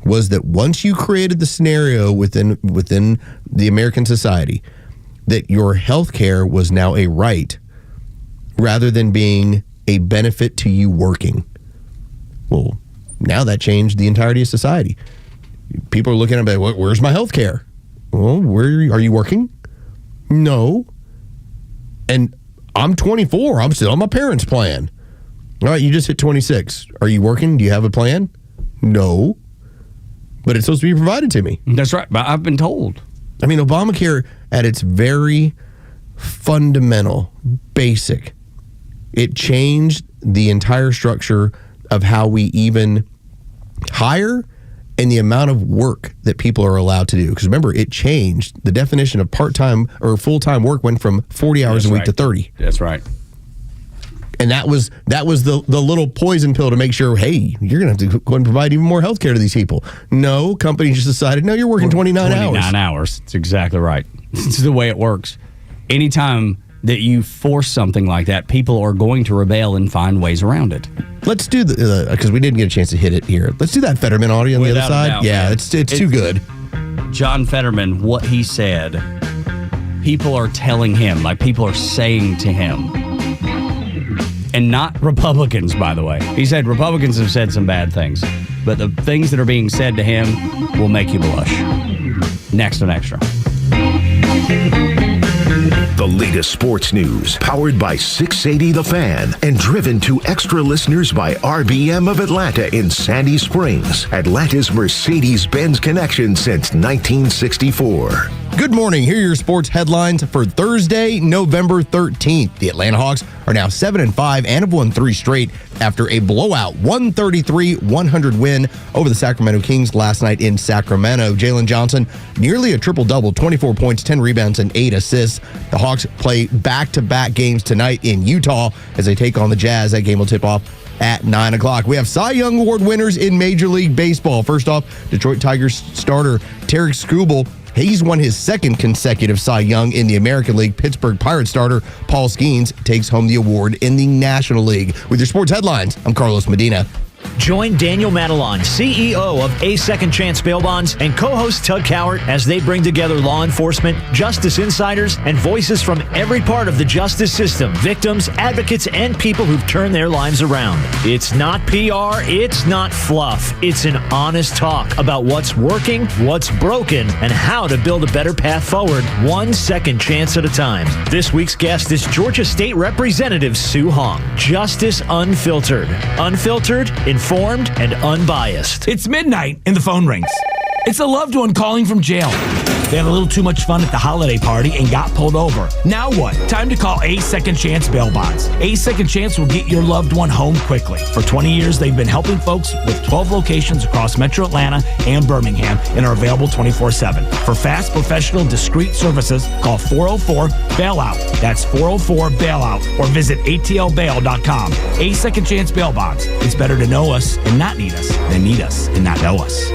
was that once you created the scenario within the American society that your health care was now a right rather than being a benefit to you working. Well, now that changed the entirety of society. People are looking at it, where's my health care? Well, where are you working? No. And I'm 24. I'm still on my parents' plan. All right, you just hit 26. Are you working? Do you have a plan? No. But it's supposed to be provided to me. That's right. But I've been told. I mean, Obamacare, at its very fundamental, basic, it changed the entire structure of how we even hire and the amount of work that people are allowed to do. Because remember, it changed. The definition of part-time or full-time work went from 40 hours a week to 30. That's right. And that was the little poison pill to make sure, hey, you're going to have to go and provide even more health care to these people. No, companies just decided, no, you're working 29 hours. 29 hours. That's exactly right. It's the way it works. Anytime that you force something like that, people are going to rebel and find ways around it. Let's do because we didn't get a chance to hit it here. Let's do that Fetterman audio on the other side. Doubt, yeah, it's too good. John Fetterman, what he said, people are telling him, like people are saying to him, and not Republicans, by the way. He said Republicans have said some bad things, but the things that are being said to him will make you blush. Next on Extra. The latest sports news, powered by 680 The Fan, and driven to Extra listeners by RBM of Atlanta in Sandy Springs, Atlanta's Mercedes-Benz connection since 1964. Good morning. Here are your sports headlines for Thursday, November 13th. The Atlanta Hawks are now 7-5 and have won 3 straight after a blowout 133-100 win over the Sacramento Kings last night in Sacramento. Jalen Johnson, nearly a triple-double, 24 points, 10 rebounds, and 8 assists. The Hawks play back-to-back games tonight in Utah as they take on the Jazz. That game will tip off at 9 o'clock. We have Cy Young Award winners in Major League Baseball. First off, Detroit Tigers starter Tarek Skubal. He's won his second consecutive Cy Young in the American League. Pittsburgh Pirates starter Paul Skeens takes home the award in the National League. With your sports headlines, I'm Carlos Medina. Join Daniel Madelon, CEO of A Second Chance Bail Bonds, and co-host Tug Cowart as they bring together law enforcement, justice insiders, and voices from every part of the justice system, victims, advocates, and people who've turned their lives around. It's not PR, it's not fluff. It's an honest talk about what's working, what's broken, and how to build a better path forward, one second chance at a time. This week's guest is Georgia State Representative Sue Hong. Justice Unfiltered. Unfiltered, informed, and unbiased. It's midnight and the phone rings. It's a loved one calling from jail. They had a little too much fun at the holiday party and got pulled over. Now what? Time to call A Second Chance Bail Bonds. A Second Chance will get your loved one home quickly. For 20 years, they've been helping folks with 12 locations across Metro Atlanta and Birmingham and are available 24/7. For fast, professional, discreet services, call 404-BAILOUT. That's 404-BAILOUT or visit atlbail.com. A Second Chance Bail Bonds. It's better to know us and not need us than need us and not know us.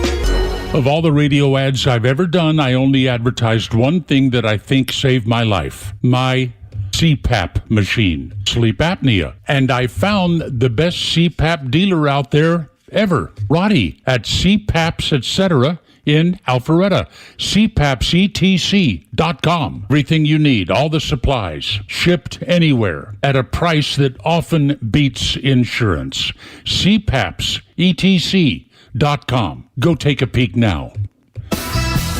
Of all the radio ads I've ever done, I only advertised one thing that I think saved my life. My CPAP machine, sleep apnea. And I found the best CPAP dealer out there ever, Roddy, at CPAPs, etc. in Alpharetta. CPAPsETC.com. Everything you need, all the supplies, shipped anywhere at a price that often beats insurance. CPAPsETC.com. Go take a peek now.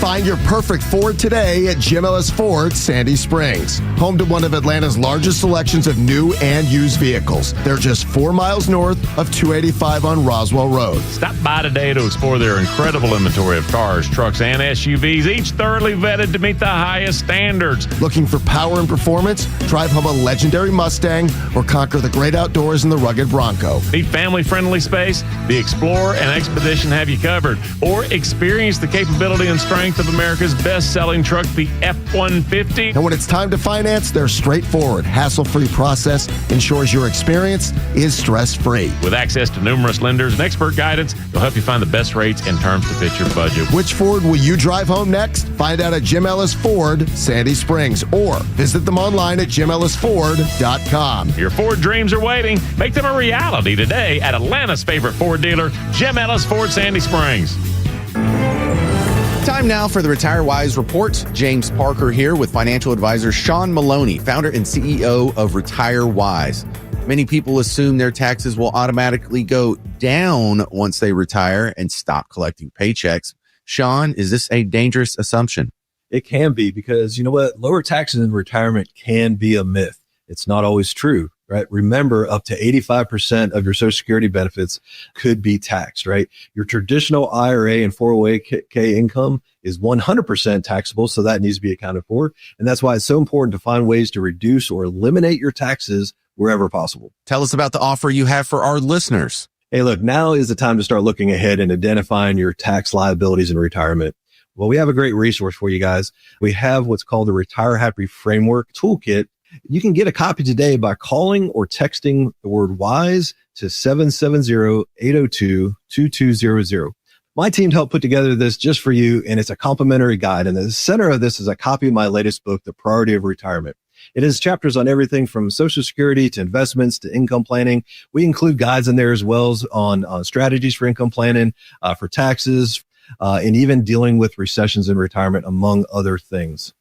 Find your perfect Ford today at Jim Ellis Ford, Sandy Springs. Home to one of Atlanta's largest selections of new and used vehicles. They're just 4 miles north of 285 on Roswell Road. Stop by today to explore their incredible inventory of cars, trucks, and SUVs, each thoroughly vetted to meet the highest standards. Looking for power and performance? Drive home a legendary Mustang or conquer the great outdoors in the rugged Bronco. Need family-friendly space? The Explorer and Expedition have you covered. Or experience the capability and strength strength of America's best-selling truck, the F-150. And when it's time to finance, their straightforward, hassle-free process ensures your experience is stress-free. With access to numerous lenders and expert guidance, they'll help you find the best rates and terms to fit your budget. Which Ford will you drive home next? Find out at Jim Ellis Ford, Sandy Springs, or visit them online at jimellisford.com. Your Ford dreams are waiting. Make them a reality today at Atlanta's favorite Ford dealer, Jim Ellis Ford, Sandy Springs. Time now for the Retire Wise Report. James Parker here with financial advisor Sean Maloney, founder and CEO of Retire Wise. Many people assume their taxes will automatically go down once they retire and stop collecting paychecks. Sean, is this a dangerous assumption? It can be, because you know what? Lower taxes in retirement can be a myth. It's not always true, right? Remember, up to 85% of your Social Security benefits could be taxed, right? Your traditional IRA and 401k income is 100% taxable, so that needs to be accounted for. And that's why it's so important to find ways to reduce or eliminate your taxes wherever possible. Tell us about the offer you have for our listeners. Hey, look, now is the time to start looking ahead and identifying your tax liabilities in retirement. Well, we have a great resource for you guys. We have what's called the Retire Happy Framework Toolkit. You can get a copy today by calling or texting the word WISE to 770-802-2200. My team helped put together this just for you, and it's a complimentary guide. And the center of this is a copy of my latest book, The Priority of Retirement. It has chapters on everything from Social Security to investments to income planning. We include guides in there as well as on strategies for income planning, for taxes, and even dealing with recessions in retirement, among other things.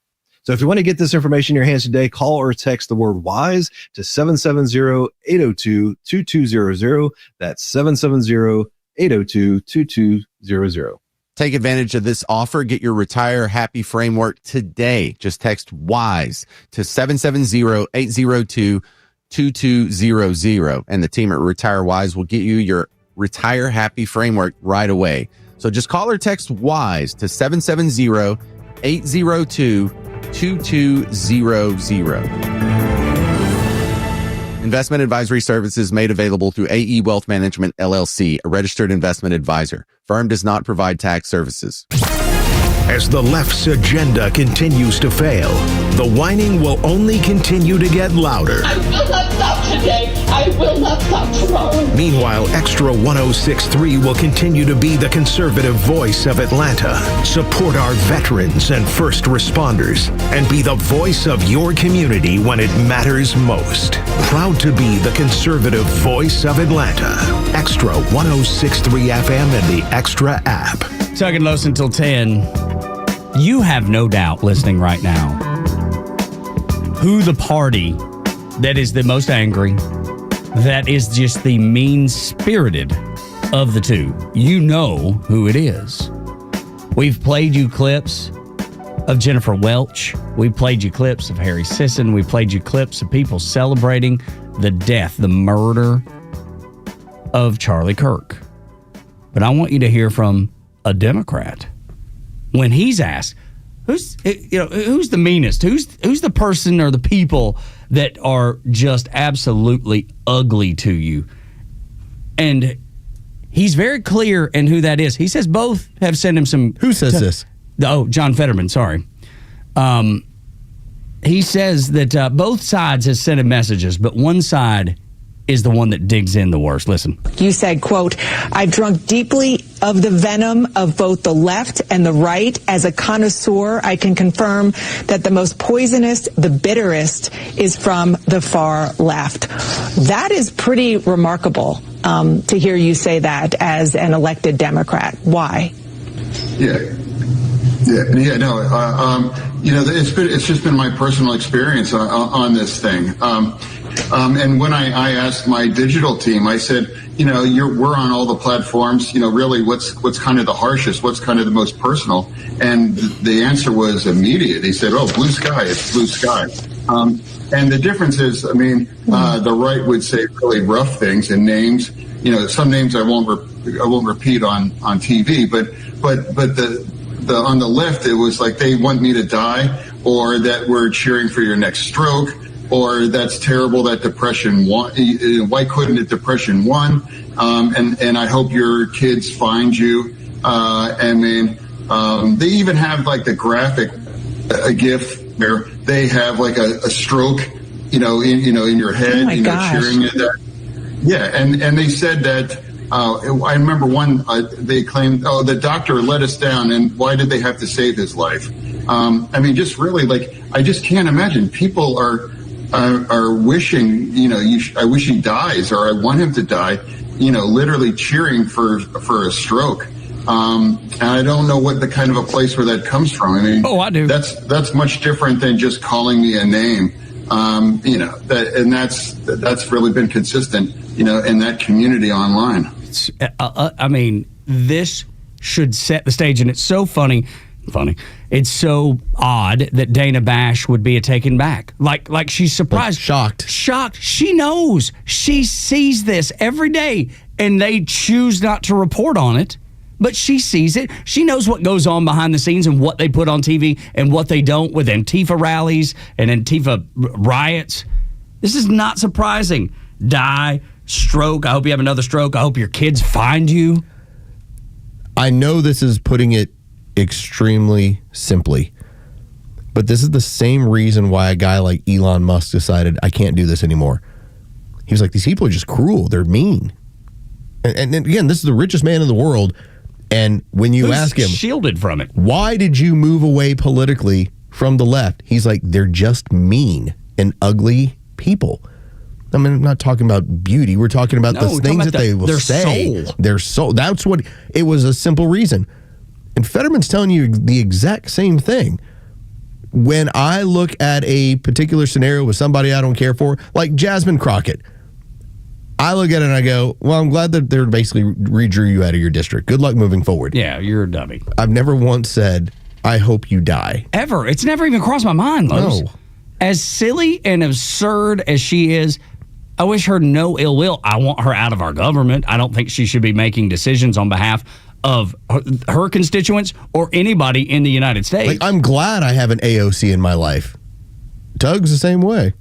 So if you want to get this information in your hands today, call or text the word WISE to 770-802-2200. That's 770-802-2200. Take advantage of this offer. Get your Retire Happy Framework today. Just text WISE to 770-802-2200. And the team at Retire Wise will get you your Retire Happy Framework right away. So just call or text WISE to 770-802-2200. Investment advisory services made available through AE Wealth Management, LLC, a registered investment advisor. Firm does not provide tax services. As the left's agenda continues to fail, the whining will only continue to get louder. I will not stop today. I will not stop tomorrow. Meanwhile, Xtra 106.3 will continue to be the conservative voice of Atlanta. Support our veterans and first responders and be the voice of your community when it matters most. Proud to be the conservative voice of Atlanta. Xtra 106.3 FM and the Xtra app. Tug and Los until 10. You have no doubt listening right now who the party that is the most angry, that is just the mean-spirited of the two. You know who it is. We've played you clips of Jennifer Welch. We've played you clips of Harry Sisson. We've played you clips of people celebrating the death, the murder of Charlie Kirk. But I want you to hear from a Democrat. When he's asked, who's the meanest? Who's the person or the people that are just absolutely ugly to you? And he's very clear in who that is. He says both have sent him some. Who says this? Oh, John Fetterman. Sorry. He says that both sides have sent him messages, but one side is the one that digs in the worst. Listen. You said, quote, "I've drunk deeply of the venom of both the left and the right. As a connoisseur, I can confirm that the most poisonous, the bitterest, is from the far left." That is pretty remarkable to hear you say that as an elected Democrat. Why? It's just been my personal experience on this thing. And when I asked my digital team, I said, we're on all the platforms, really what's kind of the harshest, what's kind of the most personal? And the answer was immediate. He said, blue sky, it's blue sky. And the difference is, the right would say really rough things and names, some names I won't repeat on TV, but the on the left, it was like they want me to die, or that we're cheering for your next stroke, or that's terrible that depression won. Why couldn't it depression won? And I hope your kids find you. They even have like the graphic, a GIF where they have like a stroke, in your head, cheering at that. Yeah, and they said that. I remember one. They claimed, the doctor let us down, and why did they have to save his life? Just really, I just can't imagine. People are wishing, I wish he dies, or I want him to die. Literally cheering for a stroke. And I don't know what the kind of a place where that comes from. I do. That's much different than just calling me a name. That's really been consistent, in that community online. This should set the stage, and it's so funny. It's so odd that Dana Bash would be taken back. Like she's surprised. Shocked. She knows. She sees this every day, and they choose not to report on it. But she sees it. She knows what goes on behind the scenes and what they put on TV and what they don't with Antifa rallies and Antifa riots. This is not surprising. Die, stroke. I hope you have another stroke. I hope your kids find you. I know this is putting it extremely simply, but this is the same reason why a guy like Elon Musk decided, I can't do this anymore. He was like, these people are just cruel. They're mean. And again, this is the richest man in the world. And when you ask him, shielded from it, why did you move away politically from the left? He's like, they're just mean and ugly people. I'm not talking about beauty. We're talking about the things that they will say. Soul. Their soul. That's what it was, a simple reason. And Fetterman's telling you the exact same thing. When I look at a particular scenario with somebody I don't care for, like Jasmine Crockett, I look at it and I go, well, I'm glad that they basically redrew you out of your district. Good luck moving forward. Yeah, you're a dummy. I've never once said, I hope you die. Ever. It's never even crossed my mind, Los. No. As silly and absurd as she is, I wish her no ill will. I want her out of our government. I don't think she should be making decisions on behalf of her constituents or anybody in the United States. I'm glad I have an AOC in my life. Tug's the same way.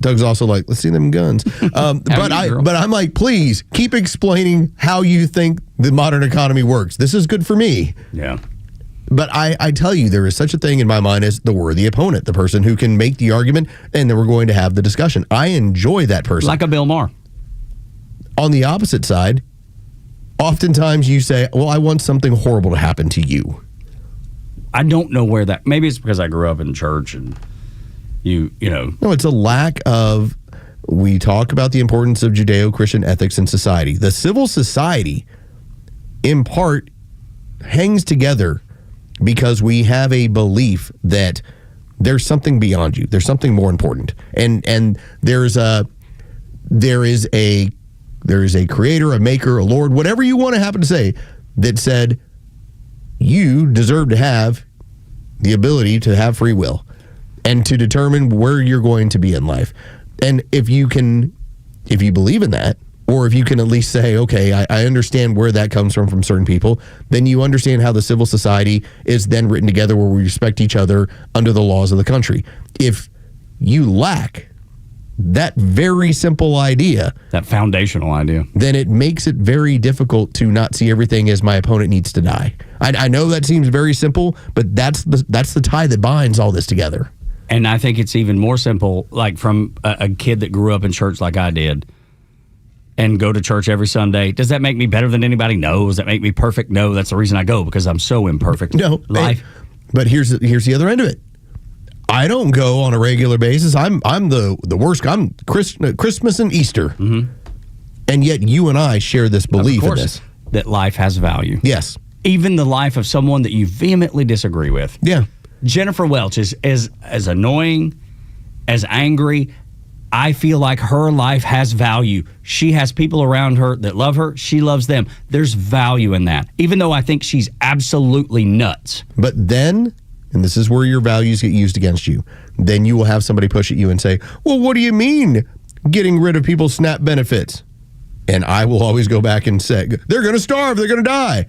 Doug's also like, let's see them guns. But I'm like, please keep explaining how you think the modern economy works. This is good for me. Yeah. But I tell you, there is such a thing in my mind as the worthy opponent, the person who can make the argument, and then we're going to have the discussion. I enjoy that person. Like a Bill Maher. On the opposite side, oftentimes you say, well, I want something horrible to happen to you. I don't know where that, maybe it's because I grew up in church and you know. No, it's a lack of, we talk about the importance of Judeo-Christian ethics in society. The civil society, in part, hangs together because we have a belief that there's something beyond you. There's something more important. And there is a creator, a maker, a Lord, whatever you want to happen to say, that said, you deserve to have the ability to have free will and to determine where you're going to be in life. And if you believe in that, or if you can at least say, okay, I understand where that comes from certain people, then you understand how the civil society is then written together where we respect each other under the laws of the country. If you lack that very simple idea, that foundational idea, then it makes it very difficult to not see everything as my opponent needs to die. I know that seems very simple, but that's the tie that binds all this together. And I think it's even more simple, like from a kid that grew up in church like I did and go to church every Sunday. Does that make me better than anybody? No. Does that make me perfect? No. That's the reason I go, because I'm so imperfect. No. Life. But here's the other end of it. I don't go on a regular basis. I'm the worst. I'm Christmas and Easter. Mm-hmm. And yet you and I share this belief in this. That life has value. Yes. Even the life of someone that you vehemently disagree with. Yeah. Jennifer Welch is as annoying, as angry. I feel like her life has value. She has people around her that love her. She loves them. There's value in that, even though I think she's absolutely nuts. But then, and this is where your values get used against you, then you will have somebody push at you and say, well, what do you mean getting rid of people's SNAP benefits? And I will always go back and say, they're going to starve. They're going to die.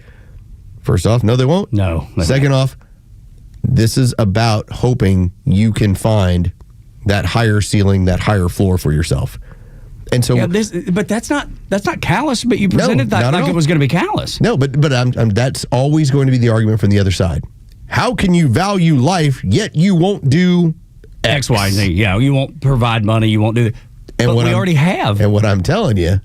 First off, no, they won't. No. Second off, this is about hoping you can find that higher ceiling, that higher floor for yourself. And so, but that's not callous. But you presented that like it was going to be callous. No, but that's always going to be the argument from the other side. How can you value life yet you won't do X, Y, and Z? Yeah, you won't provide money. You won't do that. And but we already have. And what I'm telling you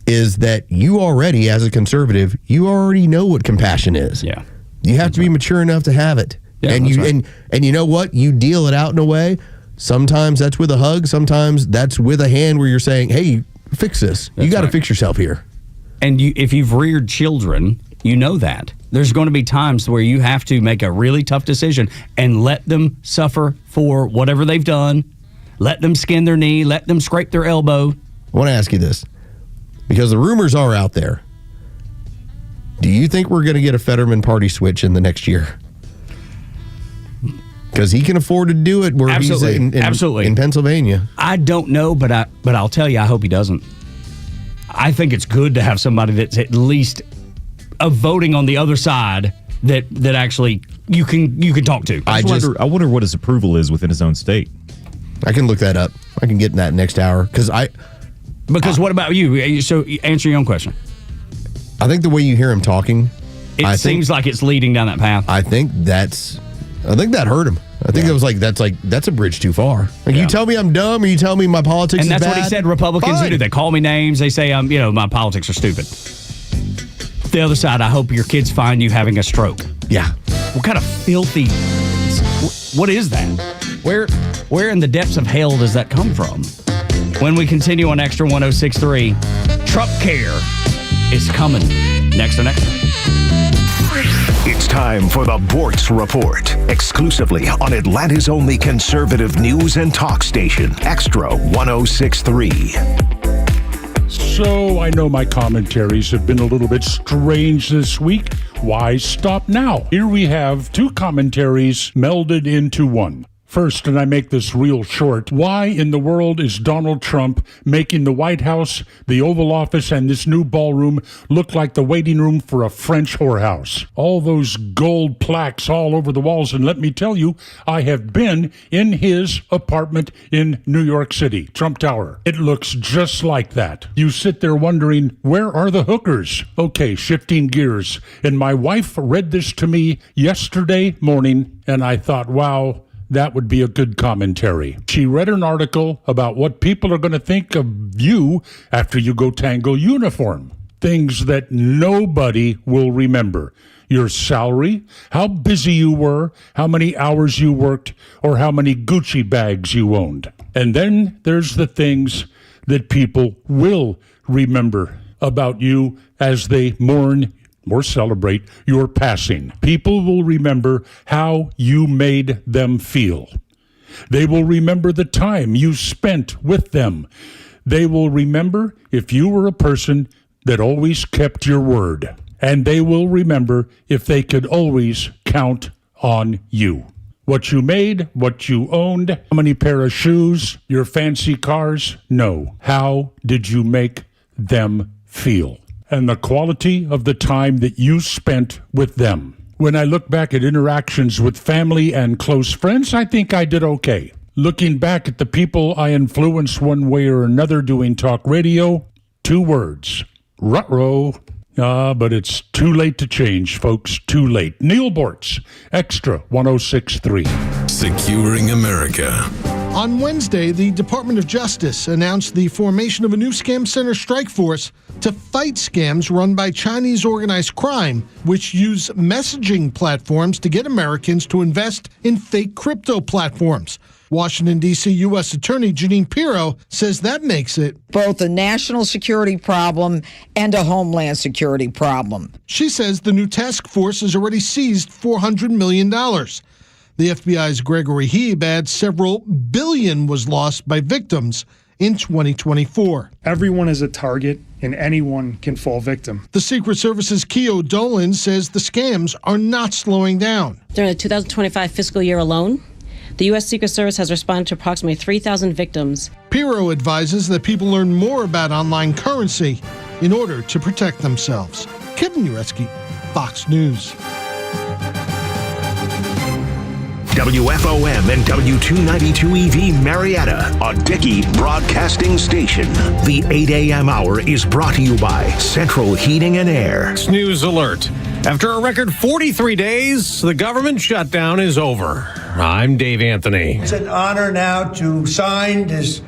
is that you already, as a conservative, you already know what compassion is. Yeah, you have to be mature enough to have it. Yeah, and you know what? You deal it out in a way. Sometimes that's with a hug. Sometimes that's with a hand where you're saying, hey, fix this. You got to fix yourself here. And if you've reared children, you know that. There's going to be times where you have to make a really tough decision and let them suffer for whatever they've done. Let them skin their knee. Let them scrape their elbow. I want to ask you this, because the rumors are out there. Do you think we're going to get a Fetterman party switch in the next year? Because he can afford to do it where he's in Pennsylvania. I don't know, but I'll tell you, I hope he doesn't. I think it's good to have somebody that's at least voting on the other side that actually you can talk to. I wonder what his approval is within his own state. I can look that up. I can get in that next hour. Because what about you? So answer your own question. I think the way you hear him talking, it seems like it's leading down that path. I think that hurt him. I think it was that's a bridge too far. You tell me I'm dumb, or you tell me my politics is bad. And that's what he said. Republicans do. They call me names. They say my politics are stupid. The other side, I hope your kids find you having a stroke. Yeah. What kind of filthy? What is that? Where in the depths of hell does that come from? When we continue on Extra 106.3, Trump Care is coming next on Extra. It's time for the Bortz Report, exclusively on Atlanta's only conservative news and talk station, Extra 106.3. So I know my commentaries have been a little bit strange this week. Why stop now? Here we have two commentaries melded into one. First, and I make this real short, why in the world is Donald Trump making the White House, the Oval Office, and this new ballroom look like the waiting room for a French whorehouse? All those gold plaques all over the walls, and let me tell you, I have been in his apartment in New York City, Trump Tower. It looks just like that. You sit there wondering, where are the hookers? Okay, shifting gears. And my wife read this to me yesterday morning, and I thought, wow, that would be a good commentary. She read an article about what people are going to think of you after you go tango uniform. Things that nobody will remember. Your salary, how busy you were, how many hours you worked, or how many Gucci bags you owned. And then there's the things that people will remember about you as they mourn or celebrate your passing. People will remember how you made them feel. They will remember the time you spent with them. They will remember if you were a person that always kept your word. And they will remember if they could always count on you. What you made, what you owned, how many pair of shoes, your fancy cars? No. How did you make them feel? And the quality of the time that you spent with them. When I look back at interactions with family and close friends, I think I did okay. Looking back at the people I influenced one way or another doing talk radio, 2 words, ruh-roh. But it's too late to change, folks, too late. Neil Bortz, Extra 106.3. Securing America. On Wednesday, the Department of Justice announced the formation of a new scam center strike force to fight scams run by Chinese organized crime, which use messaging platforms to get Americans to invest in fake crypto platforms. Washington, D.C. U.S. Attorney Jeanine Pirro says that makes it both a national security problem and a homeland security problem. She says the new task force has already seized $400 million. The FBI's Gregory Heeb adds several billion was lost by victims in 2024. Everyone is a target and anyone can fall victim. The Secret Service's Keo Dolan says the scams are not slowing down. During the 2025 fiscal year alone, the U.S. Secret Service has responded to approximately 3,000 victims. Pirro advises that people learn more about online currency in order to protect themselves. Kevin Uretsky, Fox News. WFOM and W292 EV Marietta, a Dickey broadcasting station. The 8 a.m. hour is brought to you by Central Heating and Air. Snooze alert. After a record 43 days, the government shutdown is over. I'm Dave Anthony. It's an honor now to sign this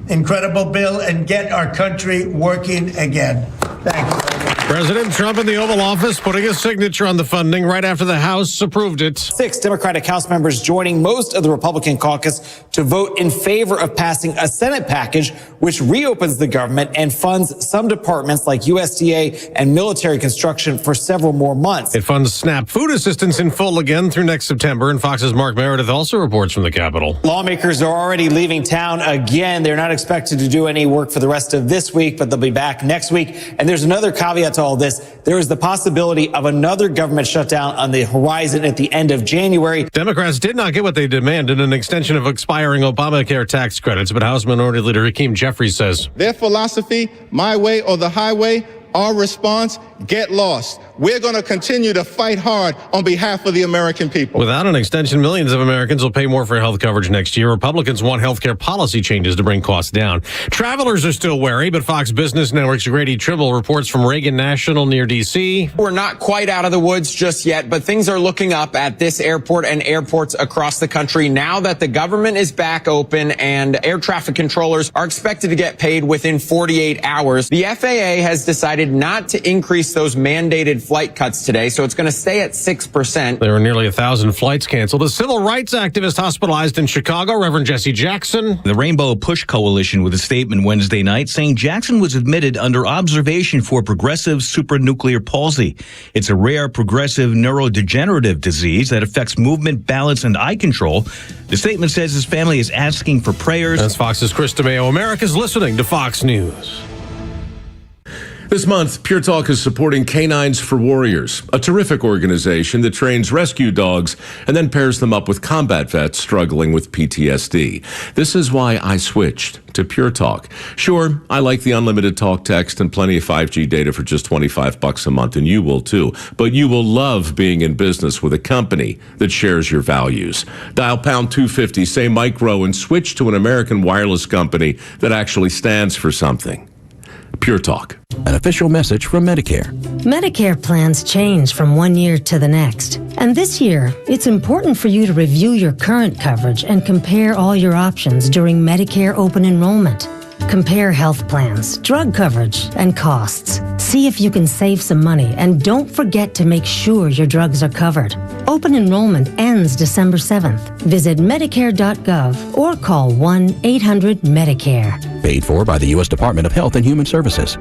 incredible bill and get our country working again. Thank you. President Trump in the Oval Office putting his signature on the funding right after the House approved it. 6 Democratic House members joining most of the Republican caucus to vote in favor of passing a Senate package which reopens the government and funds some departments like USDA and military construction for several more months. It funds SNAP food assistance in full again through next September, and Fox's Mark Meredith also reports from the Capitol. Lawmakers are already leaving town again. They're not expected to do any work for the rest of this week, but they'll be back next week. And there's another caveat to all this. There is the possibility of another government shutdown on the horizon at the end of January. Democrats did not get what they demanded, an extension of expiring Obamacare tax credits, but House Minority Leader Hakeem Jeffries says their philosophy, my way or the highway, our response, get lost. We're going to continue to fight hard on behalf of the American people. Without an extension, millions of Americans will pay more for health coverage next year. Republicans want health care policy changes to bring costs down. Travelers are still wary, but Fox Business Network's Grady Trimble reports from Reagan National near D.C. We're not quite out of the woods just yet, but things are looking up at this airport and airports across the country now that the government is back open and air traffic controllers are expected to get paid within 48 hours. The FAA has decided not to increase those mandated flight cuts today, so it's going to stay at 6%. There were nearly 1,000 flights canceled. A civil rights activist hospitalized in Chicago, Reverend Jesse Jackson. The Rainbow Push Coalition with a statement Wednesday night saying Jackson was admitted under observation for progressive supranuclear palsy. It's a rare progressive neurodegenerative disease that affects movement, balance, and eye control. The statement says his family is asking for prayers. That's Fox's Chris DeMeo. America's listening to Fox News. This month, Pure Talk is supporting Canines for Warriors, a terrific organization that trains rescue dogs and then pairs them up with combat vets struggling with PTSD. This is why I switched to Pure Talk. Sure, I like the unlimited talk, text, and plenty of 5G data for just $25 a month, and you will too. But you will love being in business with a company that shares your values. Dial pound 250, say micro, and switch to an American wireless company that actually stands for something. Pure Talk. An official message from Medicare. Medicare plans change from one year to the next. And this year, it's important for you to review your current coverage and compare all your options during Medicare open enrollment. Compare health plans, drug coverage, and costs. See if you can save some money, and don't forget to make sure your drugs are covered. Open enrollment ends December 7th. Visit Medicare.gov or call 1-800-MEDICARE. Paid for by the U.S. Department of Health and Human Services.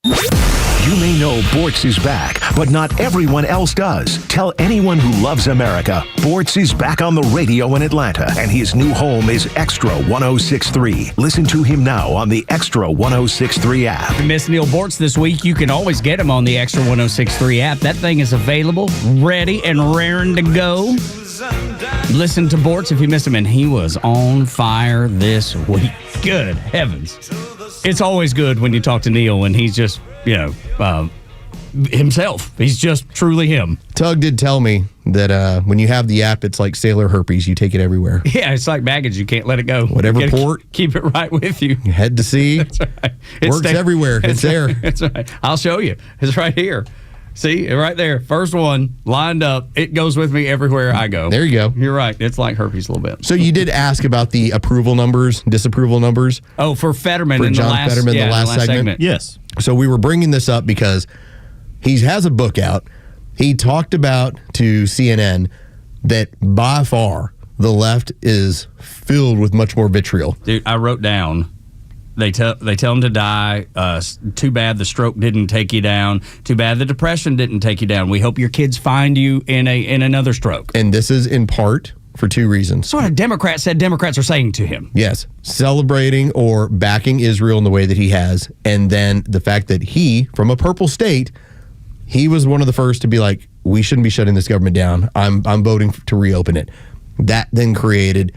You may know Bortz is back, but not everyone else does. Tell anyone who loves America, Bortz is back on the radio in Atlanta, and his new home is Extra 106.3. Listen to him now on the Extra 106.3 app. If you miss Neil Bortz this week, you can always get him on the Extra 106.3 app. That thing is available, ready, and raring to go. Listen to Bortz if you missed him, and he was on fire this week. Good heavens. It's always good when you talk to Neil and he's just, himself. He's just truly him. Tug did tell me that when you have the app, it's like sailor herpes. You take it everywhere. Yeah, it's like baggage. You can't let it go. Whatever port. Keep it right with you. Head to sea. That's right. Works everywhere. It's there. That's right. I'll show you. It's right here. See, right there. First one, lined up. It goes with me everywhere I go. There you go. You're right. It's like herpes a little bit. So you did ask about the approval numbers, disapproval numbers. Oh, for Fetterman for in John the last, Fetterman, the last segment? Yes. So we were bringing this up because he has a book out. He talked about to CNN that by far the left is filled with much more vitriol. Dude, I wrote down. They tell him to die. Too bad the stroke didn't take you down. Too bad the depression didn't take you down. We hope your kids find you in another stroke. And this is in part for two reasons. So what a Democrat said Democrats are saying to him. Yes. Celebrating or backing Israel in the way that he has. And then the fact that he, from a purple state, he was one of the first to be like, we shouldn't be shutting this government down. I'm voting to reopen it. That then created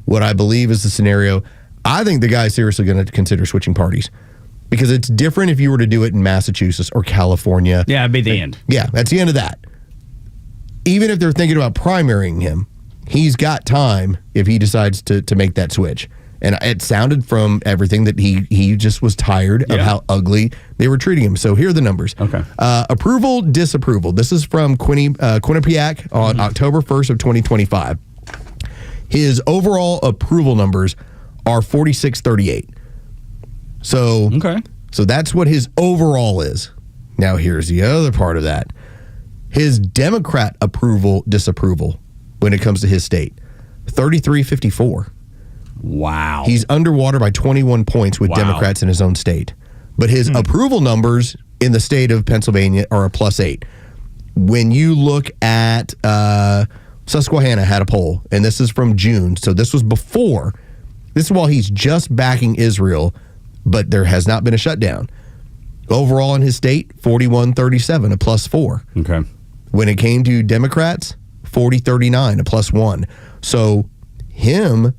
what I believe is the scenario. I think the guy's seriously going to consider switching parties because it's different if you were to do it in Massachusetts or California. Yeah, it'd be the end. Yeah, that's the end of that. Even if they're thinking about primarying him, he's got time if he decides to make that switch. And it sounded from everything that he just was tired of how ugly they were treating him. So here are the numbers. Okay. Approval, disapproval. This is from Quinnipiac on October 1st of 2025. His overall approval numbers are 4638. So that's what his overall is. Now here's the other part of that. His Democrat approval, disapproval when it comes to his state, 3354. Wow. He's underwater by 21 points with Democrats in his own state. But his approval numbers in the state of Pennsylvania are a +8. When you look at Susquehanna had a poll, and this is from June, so this was before. This is while he's just backing Israel, but there has not been a shutdown. Overall in his state, 4137, a +4. Okay. When it came to Democrats, 4039, a +1. So him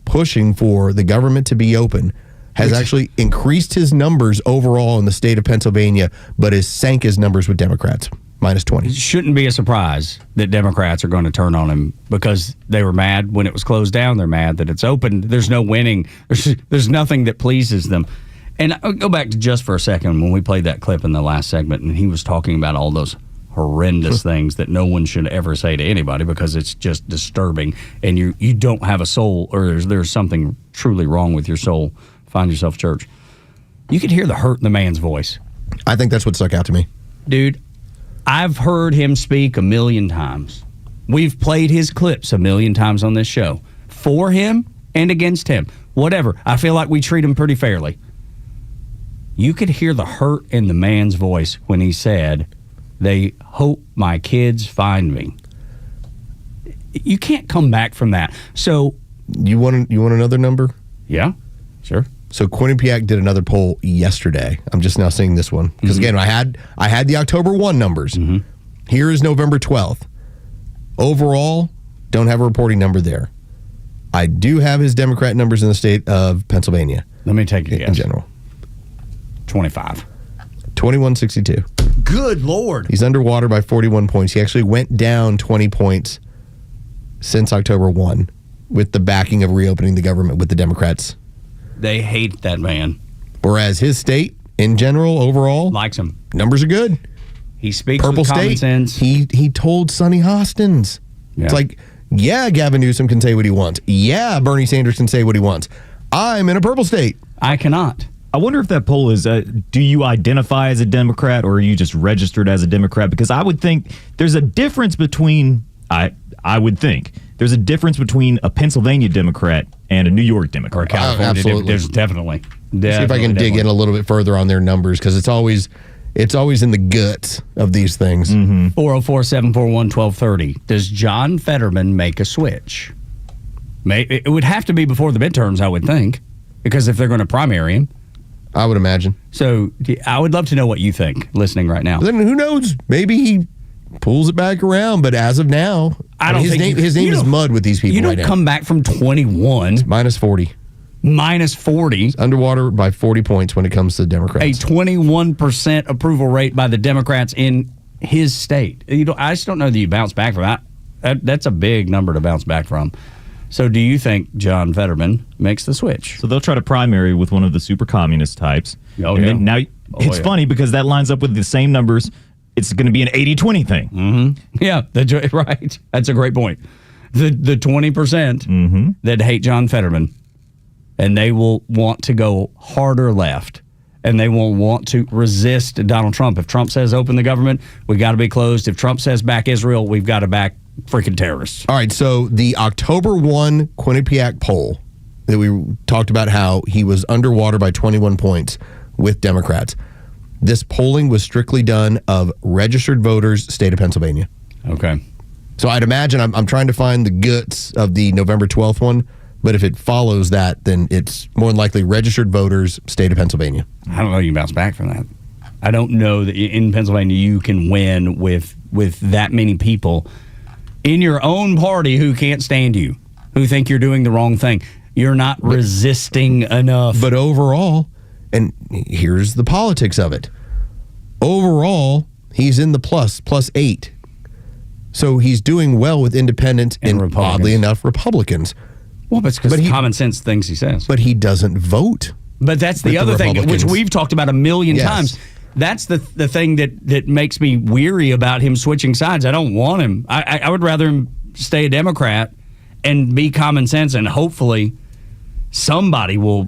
pushing for the government to be open has actually increased his numbers overall in the state of Pennsylvania, but has sank his numbers with Democrats, -20. It shouldn't be a surprise that Democrats are going to turn on him because they were mad when it was closed down. They're mad that it's open. There's no winning. There's nothing that pleases them. And I'll go back to just for a second when we played that clip in the last segment, and he was talking about all those horrendous things that no one should ever say to anybody because it's just disturbing, and you don't have a soul, or there's something truly wrong with your soul. Find yourself church. You could hear the hurt in the man's voice. I think that's what stuck out to me. Dude, I've heard him speak a million times. We've played his clips a million times on this show. For him and against him. Whatever. I feel like we treat him pretty fairly. You could hear the hurt in the man's voice when he said, "They hope my kids find me." You can't come back from that. So you want another number? Yeah, sure. So Quinnipiac did another poll yesterday. I'm just now seeing this one because again, I had the October 1 numbers. Here is November 12th. Overall, don't have a reporting number there. I do have his Democrat numbers in the state of Pennsylvania. Let me take a guess. In general, 25. 2162. Good Lord. He's underwater by 41 points. He actually went down 20 points since October 1 with the backing of reopening the government with the Democrats. They hate that man. Whereas his state, in general, overall, likes him. Numbers are good. He speaks Purple with common State, sense. He told Sonny Hostins. Yeah. It's like, yeah, Gavin Newsom can say what he wants. Yeah, Bernie Sanders can say what he wants. I'm in a purple state. I cannot. I wonder if that poll is, do you identify as a Democrat or are you just registered as a Democrat? Because I would think there's a difference between, I would think, there's a difference between a Pennsylvania Democrat and a New York Democrat. Or a California absolutely. There's definitely. See if I can dig in a little bit further on their numbers because it's always in the guts of these things. 404-741-1230. Does John Fetterman make a switch? It would have to be before the midterms, I would think, because if they're going to primary him. I would imagine. So I would love to know what you think listening right now. But then who knows? Maybe he pulls it back around, but as of now, I don't think his name is mud with these people right now. You don't come back from 21. It's -40. -40. He's underwater by 40 points when it comes to Democrats. A 21% approval rate by the Democrats in his state. I just don't know that you bounce back from that. That's a big number to bounce back from. So do you think John Fetterman makes the switch? So they'll try to primary with one of the super communist types. Oh, and yeah. then now it's funny because that lines up with the same numbers. It's going to be an 80-20 thing. Yeah, that's right. That's a great point. The 20% that hate John Fetterman, and they will want to go harder left, and they will want to resist Donald Trump. If Trump says open the government, we got to be closed. If Trump says back Israel, we've got to back freaking terrorists. All right, so the October 1 Quinnipiac poll that we talked about how he was underwater by 21 points with Democrats. This polling was strictly done of registered voters, state of Pennsylvania. Okay. So I'd imagine I'm trying to find the guts of the November 12th one, but if it follows that, then it's more than likely registered voters, state of Pennsylvania. I don't know you can bounce back from that. I don't know that in Pennsylvania you can win with that many people in your own party who can't stand you, who think you're doing the wrong thing. You're not resisting enough. But overall, and here's the politics of it. Overall, he's in the +8. So he's doing well with independents and oddly enough, Republicans. Well, it's because common sense things he says. But he doesn't vote. But that's the other thing, which we've talked about a million times. That's the thing that makes me weary about him switching sides. I don't want him. I would rather him stay a Democrat and be common sense, and hopefully somebody will,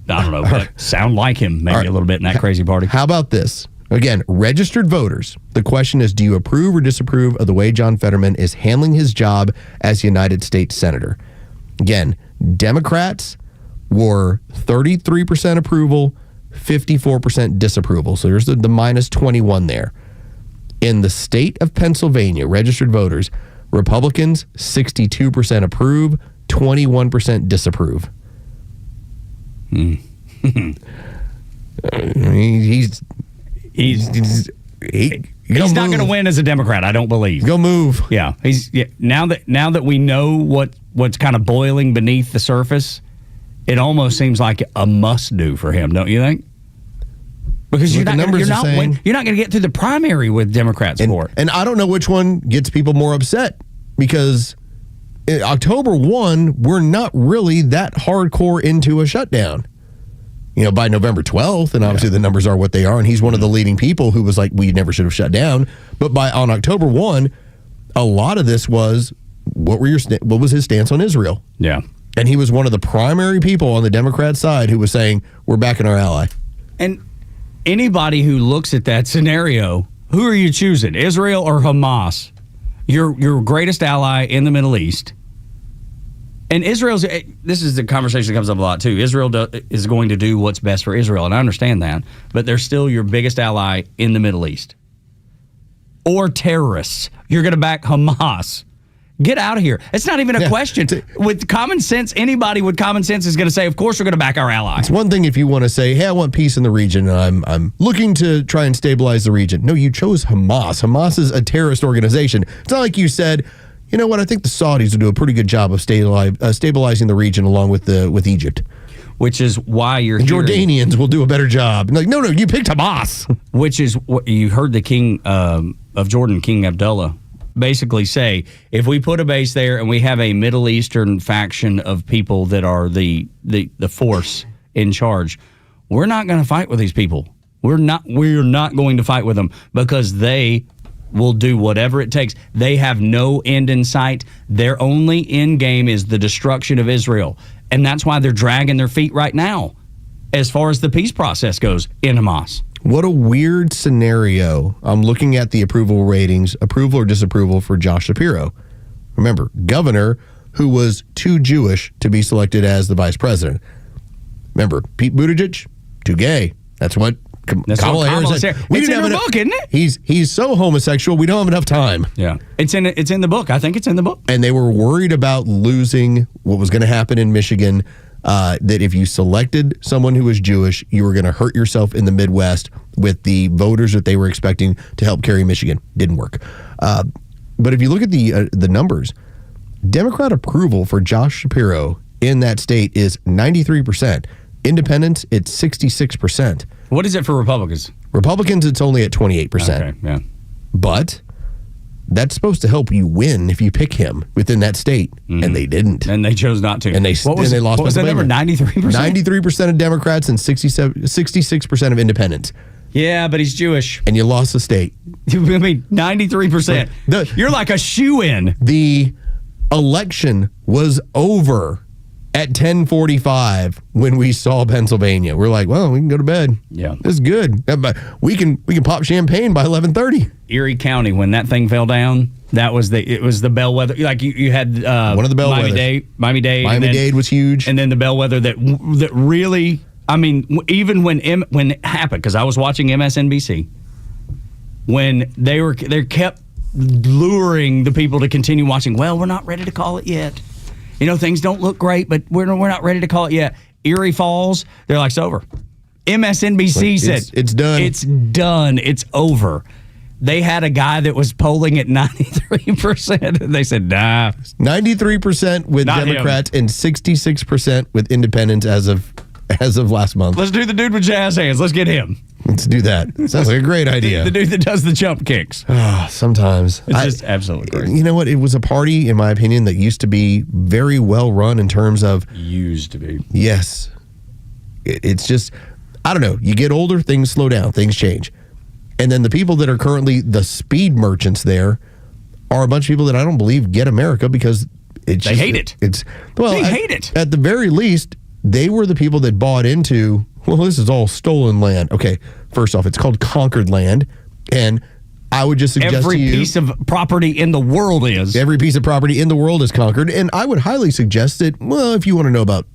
I don't know, sound like him maybe a little bit in that crazy party. How about this? Again, registered voters. The question is, do you approve or disapprove of the way John Fetterman is handling his job as United States Senator? Again, Democrats were 33% approval, 54% disapproval. So there's the minus 21 there. In the state of Pennsylvania, registered voters, Republicans 62% approve, 21% disapprove. He's not going to win as a Democrat, I don't believe. Go move. Yeah, now that we know what's kind of boiling beneath the surface, it almost seems like a must do for him, don't you think? Because you're not going to get through the primary with Democrat support. And I don't know which one gets people more upset, because October 1, we're not really that hardcore into a shutdown. By November 12th, and obviously the numbers are what they are, and he's one of the leading people who was like, we never should have shut down. But on October 1, a lot of this was, what was his stance on Israel? Yeah. And he was one of the primary people on the Democrat side who was saying, we're backing our ally. And anybody who looks at that scenario, who are you choosing, Israel or Hamas? Your greatest ally in the Middle East. And this is the conversation that comes up a lot too. Israel is going to do what's best for Israel, and I understand that, but they're still your biggest ally in the Middle East. Or terrorists. You're going to back Hamas. Get out of here. It's not even a question. With common sense, anybody with common sense is going to say, of course we're going to back our ally. It's one thing if you want to say, hey, I want peace in the region, and I'm looking to try and stabilize the region. No, you chose Hamas. Hamas is a terrorist organization. It's not like you said, you know what, I think the Saudis will do a pretty good job of stabilizing the region along with Egypt. Which is why Jordanians will do a better job. Like, no, you picked Hamas. Which is what you heard the king of Jordan, King Abdullah, basically say, if we put a base there and we have a Middle Eastern faction of people that are the force in charge, we're not going to fight with these people. We're not going to fight with them, because they will do whatever it takes. They have no end in sight. Their only end game is the destruction of Israel. And that's why they're dragging their feet right now as far as the peace process goes in Hamas. What a weird scenario. I'm looking at the approval ratings, approval or disapproval for Josh Shapiro. Remember, governor who was too Jewish to be selected as the vice president. Remember, Pete Buttigieg, too gay. That's what Kamala Harris said. It's in her book, isn't it? He's so homosexual, we don't have enough time. Yeah. It's in the book. I think it's in the book. And they were worried about losing what was going to happen in Michigan, that if you selected someone who was Jewish, you were going to hurt yourself in the Midwest with the voters that they were expecting to help carry Michigan. Didn't work. But if you look at the numbers, Democrat approval for Josh Shapiro in that state is 93%. Independents, it's 66%. What is it for Republicans? Republicans, it's only at 28%. Okay, yeah. But that's supposed to help you win if you pick him within that state, and they didn't. And they chose not to. And they lost. What was the number? 93%? 93% of Democrats and 66% of independents. Yeah, but he's Jewish. And you lost the state. I mean, 93%. You're like a shoo-in. The election was over at 10:45 when we saw Pennsylvania. We're like, well, we can go to bed. Yeah. This is good. We can pop champagne by 11:30. Erie County, when that thing fell down, it was the bellwether. Like you had one of the bellwethers. Miami-Dade was huge. And then the bellwether that really, I mean, even when it happened, because I was watching MSNBC, when they kept luring the people to continue watching. Well, we're not ready to call it yet. You know, things don't look great, but we're not ready to call it yet. Erie Falls, they're like, it's over. MSNBC said, it's done. It's done. It's over. They had a guy that was polling at 93%, and they said, nah. 93% with Democrats and 66% with independents as of as of last month. Let's do the dude with jazz hands. Let's get him. Let's do that. Sounds like a great idea. The dude that does the jump kicks. Sometimes. It's just absolutely great. You know what? It was a party, in my opinion, that used to be very well run in terms of... Used to be. Yes. It's just, I don't know. You get older, things slow down, things change. And then the people that are currently the speed merchants there are a bunch of people that I don't believe get America because they hate it. They hate it. At the very least, they were the people that bought into, well, this is all stolen land. Okay, first off, it's called conquered land. And I would just suggest every to you, piece of property in the world is. Every piece of property in the world is conquered. And I would highly suggest that, well, if you want to know about,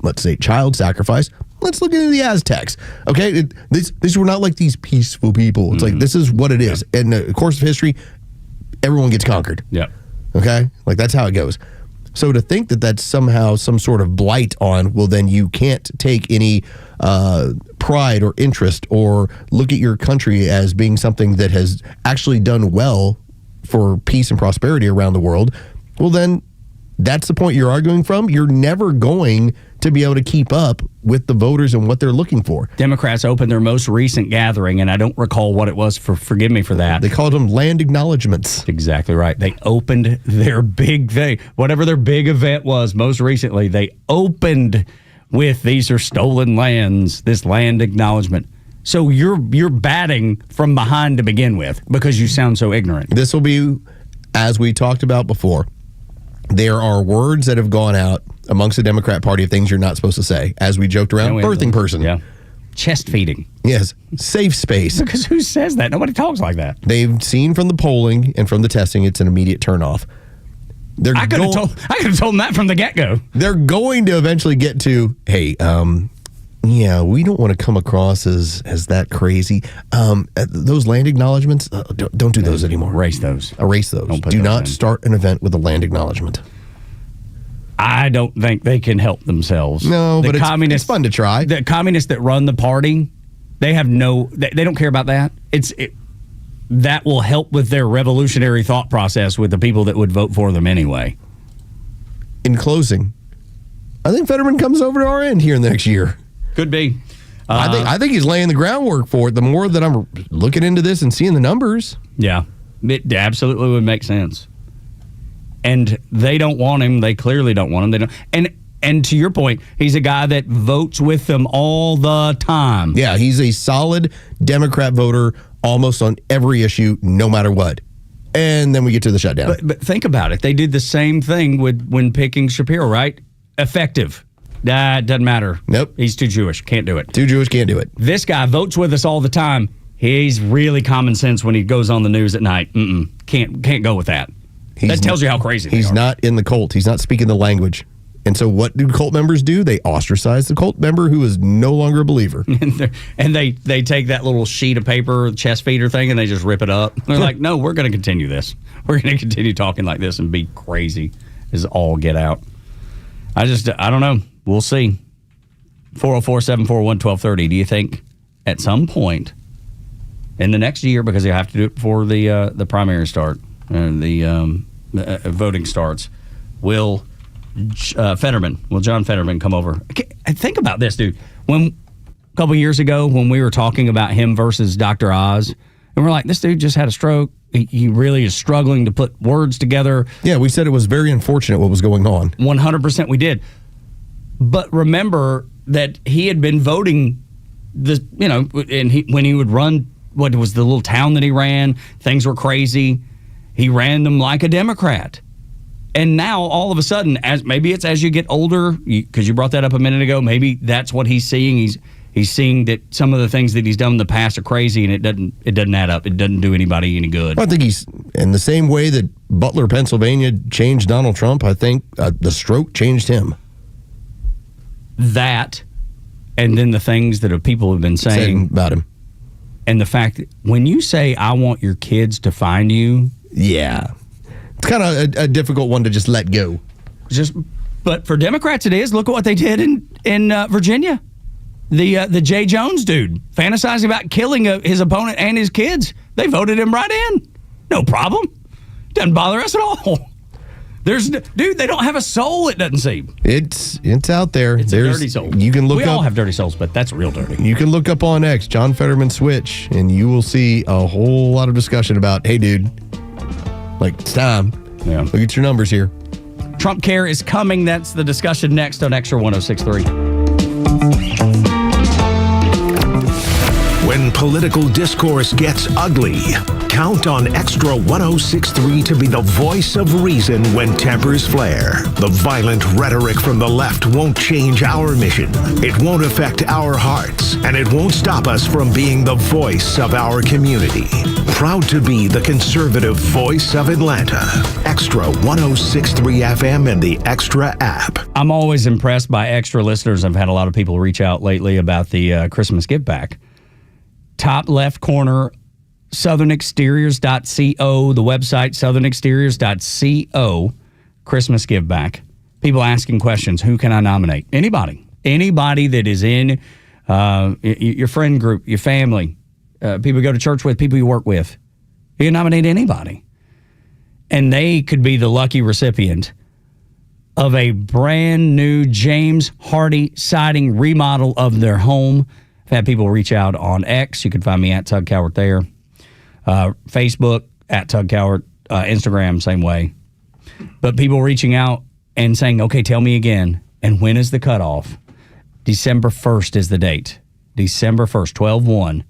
let's say, child sacrifice, let's look into the Aztecs. Okay, these were not like these peaceful people. It's like, this is what it is. In the course of history, everyone gets conquered. Yeah. Okay, like that's how it goes. So to think that that's somehow some sort of blight on, well, then you can't take any pride or interest or look at your country as being something that has actually done well for peace and prosperity around the world, well, then that's the point you're arguing from. You're never going to be able to keep up with the voters and what they're looking for. Democrats opened their most recent gathering, and I don't recall what it was. Forgive me for that. They called them land acknowledgments. Exactly right. They opened their big thing, whatever their big event was most recently. They opened with these are stolen lands, this land acknowledgement. So you're batting from behind to begin with because you sound so ignorant. This will be, as we talked about before, there are words that have gone out amongst the Democrat Party of things you're not supposed to say. As we joked around, birthing person. Yeah. Chest feeding. Yes. Safe space. Because who says that? Nobody talks like that. They've seen from the polling and from the testing, it's an immediate turnoff. I could have told them that from the get-go. They're going to eventually get to, hey, yeah, we don't want to come across as that crazy. Those land acknowledgments, don't do those anymore. Erase those. Do not start an event with a land acknowledgement. I don't think they can help themselves. No, but it's fun to try. The communists that run the party, they have they don't care about that. That will help with their revolutionary thought process with the people that would vote for them anyway. In closing, I think Fetterman comes over to our end here in the next year. Could be. I think he's laying the groundwork for it. The more that I'm looking into this and seeing the numbers. Yeah, it absolutely would make sense. And they don't want him. They clearly don't want him. They don't. And to your point, he's a guy that votes with them all the time. Yeah, he's a solid Democrat voter almost on every issue, no matter what. And then we get to the shutdown. But think about it. They did the same thing when picking Shapiro, right? Effective. That doesn't matter. Nope. He's too Jewish. Can't do it. Too Jewish, can't do it. This guy votes with us all the time. He's really common sense when he goes on the news at night. Can't go with that. That tells you how crazy they are. He's not in the cult. He's not speaking the language. And so what do cult members do? They ostracize the cult member who is no longer a believer. And they take that little sheet of paper, chest feeder thing, and they just rip it up. They're like, no, we're going to continue this. We're going to continue talking like this and be crazy as all get out. I don't know. We'll see. 404-741-1230. Do you think at some point in the next year, because you have to do it before the primary start, the voting starts, will John Fetterman come over? Think about this, dude. A couple years ago, when we were talking about him versus Dr. Oz, and we're like, this dude just had a stroke. He really is struggling to put words together. Yeah, we said it was very unfortunate what was going on. 100% we did. But remember that he had been voting, and when he would run, what was the little town that he ran, things were crazy. He ran them like a Democrat. And now, all of a sudden, maybe it's as you get older, because you brought that up a minute ago, maybe that's what he's seeing. He's seeing that some of the things that he's done in the past are crazy, and it doesn't add up. It doesn't do anybody any good. I think he's in the same way that Butler, Pennsylvania changed Donald Trump. I think the stroke changed him. That, and then the things that people have been saying about him. And the fact that when you say, I want your kids to find you. Yeah. It's kind of a difficult one to just let go. But for Democrats it is. Look at what they did in Virginia. The Jay Jones dude fantasizing about killing his opponent and his kids. They voted him right in. No problem. Doesn't bother us at all. Dude, they don't have a soul, it doesn't seem. It's out there. It's a dirty soul. You can look we up. all have dirty souls, but that's real dirty. You can look up on X, John Fetterman Switch, and you will see a whole lot of discussion about, hey, dude, like, it's time. Yeah. Look at your numbers here. Trump care is coming. That's the discussion next on Xtra 106.3. When political discourse gets ugly, count on Xtra 106.3 to be the voice of reason when tempers flare. The violent rhetoric from the left won't change our mission. It won't affect our hearts, and it won't stop us from being the voice of our community. Proud to be the conservative voice of Atlanta. Xtra 106.3 FM and the Xtra app. I'm always impressed by Xtra listeners. I've had a lot of people reach out lately about the Christmas give back. Top left corner, southernexteriors.co, the website southernexteriors.co, Christmas give back. People asking questions. Who can I nominate? Anybody that is in your friend group, your family, people you go to church with, people you work with. You can nominate anybody. And they could be the lucky recipient of a brand new James Hardy siding remodel of their home. I've had people reach out on X. You can find me at Tug Cowart there. Facebook, at Tug Cowart. Instagram, same way. But people reaching out and saying, okay, tell me again. And when is the cutoff? December 1st is the date. December 1st, 12/1.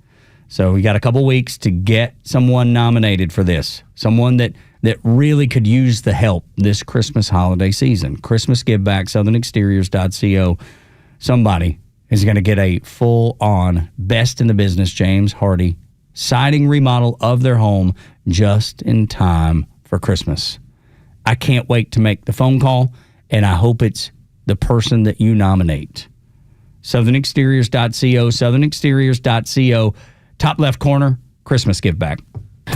So we got a couple weeks to get someone nominated for this. Someone that really could use the help this Christmas holiday season. Christmas Give Back, southernexteriors.co. Somebody is going to get a full-on, best in the business, James Hardy siding remodel of their home just in time for Christmas. I can't wait to make the phone call, and I hope it's the person that you nominate. southernexteriors.co, southernexteriors.co, top left corner, Christmas Give Back.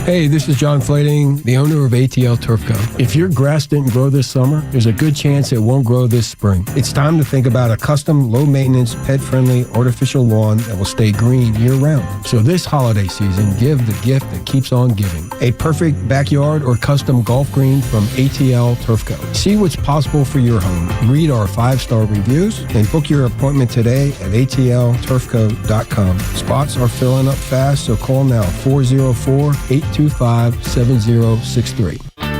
Hey, this is John Flading, the owner of ATL Turfco. If your grass didn't grow this summer, there's a good chance it won't grow this spring. It's time to think about a custom, low-maintenance, pet-friendly, artificial lawn that will stay green year-round. So this holiday season, give the gift that keeps on giving. A perfect backyard or custom golf green from ATL Turfco. See what's possible for your home. Read our 5-star reviews and book your appointment today at atlturfco.com. Spots are filling up fast, so call now 404-825-7063.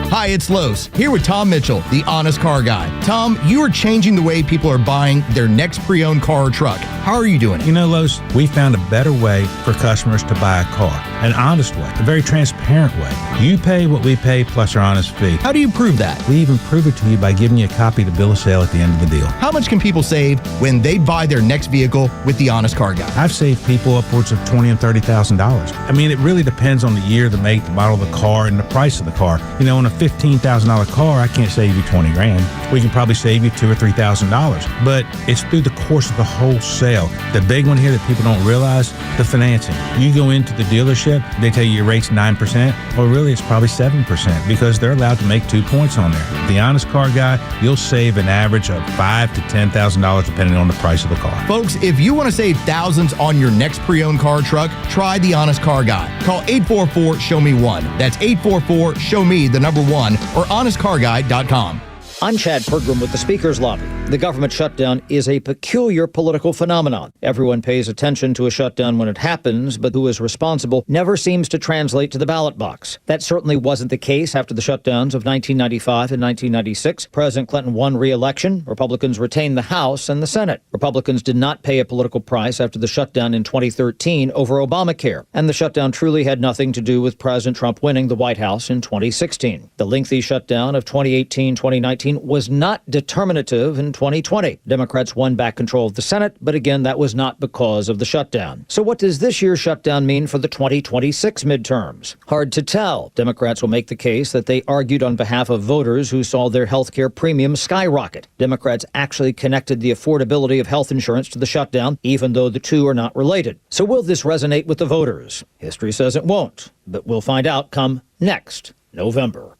Hi, it's Los, here with Tom Mitchell, the honest car guy. Tom, you are changing the way people are buying their next pre-owned car or truck. How are you doing it? You know, Los, we found a better way for customers to buy a car. An honest way, a very transparent way. You pay what we pay plus our honest fee. How do you prove that? We even prove it to you by giving you a copy of the bill of sale at the end of the deal. How much can people save when they buy their next vehicle with the honest car guy? I've saved people upwards of $20,000 and $30,000. I mean, it really depends on the year, the make, the model of the car, and the price of the car. You know, on a $15,000 car, I can't save you $20,000. We can probably save you $2,000 or $3,000. But it's through the course of the whole sale. The big one here that people don't realize, the financing. You go into the dealership, they tell you your rate's 9%. Well, really, it's probably 7% because they're allowed to make 2 points on there. The honest car guy, you'll save an average of $5,000 to $10,000 depending on the price of the car. Folks, if you want to save thousands on your next pre-owned car or truck, try the honest car guy. Call 844-SHOW-ME-1. That's 844-SHOW-ME-1 or honestcarguy.com. I'm Chad Pergram with the Speaker's Lobby. The government shutdown is a peculiar political phenomenon. Everyone pays attention to a shutdown when it happens, but who is responsible never seems to translate to the ballot box. That certainly wasn't the case after the shutdowns of 1995 and 1996. President Clinton won re-election. Republicans retained the House and the Senate. Republicans did not pay a political price after the shutdown in 2013 over Obamacare. And the shutdown truly had nothing to do with President Trump winning the White House in 2016. The lengthy shutdown of 2018-2019 was not determinative in 2020. Democrats won back control of the Senate, but again, that was not because of the shutdown. So what does this year's shutdown mean for the 2026 midterms? Hard to tell. Democrats will make the case that they argued on behalf of voters who saw their health care premiums skyrocket. Democrats actually connected the affordability of health insurance to the shutdown, even though the two are not related. So will this resonate with the voters? History says it won't, but we'll find out come next November.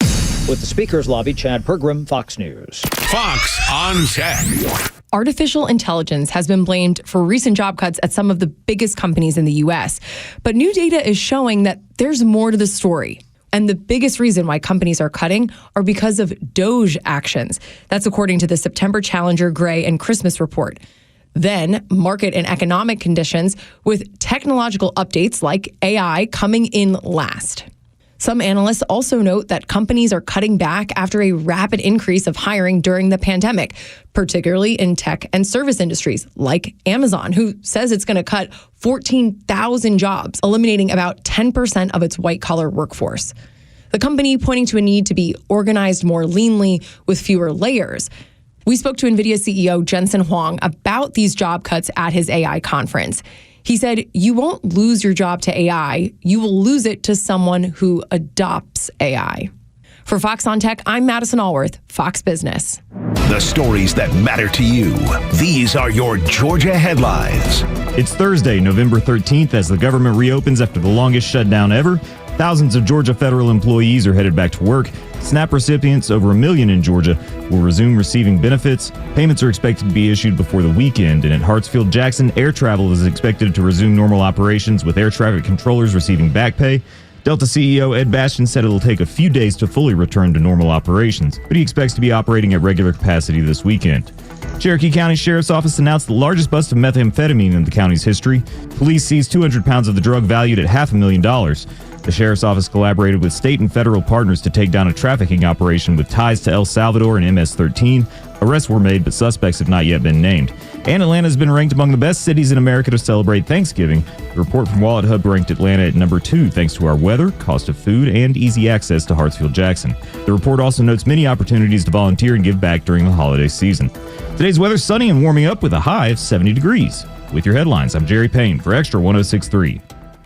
With the Speaker's Lobby, Chad Pergram, Fox News. Fox on Tech. Artificial intelligence has been blamed for recent job cuts at some of the biggest companies in the U.S. But new data is showing that there's more to the story. And the biggest reason why companies are cutting are because of DOGE actions. That's according to the September Challenger, Gray, and Christmas report. Then market and economic conditions with technological updates like AI coming in last. Some analysts also note that companies are cutting back after a rapid increase of hiring during the pandemic, particularly in tech and service industries like Amazon, who says it's going to cut 14,000 jobs, eliminating about 10% of its white-collar workforce. The company pointing to a need to be organized more leanly with fewer layers. We spoke to NVIDIA CEO Jensen Huang about these job cuts at his AI conference. He said, you won't lose your job to AI. You will lose it to someone who adopts AI. For Fox on Tech, I'm Madison Allworth, Fox Business. The stories that matter to you. These are your Georgia headlines. It's Thursday, November 13th, as the government reopens after the longest shutdown ever. Thousands of Georgia federal employees are headed back to work. SNAP recipients, over 1 million in Georgia, will resume receiving benefits. Payments are expected to be issued before the weekend. And at Hartsfield-Jackson, air travel is expected to resume normal operations, with air traffic controllers receiving back pay. Delta CEO Ed Bastian said it'll take a few days to fully return to normal operations, but he expects to be operating at regular capacity this weekend. Cherokee County Sheriff's Office announced the largest bust of methamphetamine in the county's history. Police seized 200 pounds of the drug valued at $500,000. The Sheriff's Office collaborated with state and federal partners to take down a trafficking operation with ties to El Salvador and MS-13. Arrests were made, but suspects have not yet been named. And Atlanta has been ranked among the best cities in America to celebrate Thanksgiving. The report from Wallet Hub ranked Atlanta at number 2 thanks to our weather, cost of food, and easy access to Hartsfield-Jackson. The report also notes many opportunities to volunteer and give back during the holiday season. Today's weather's sunny and warming up with a high of 70 degrees. With your headlines, I'm Jerry Payne for Extra 106.3.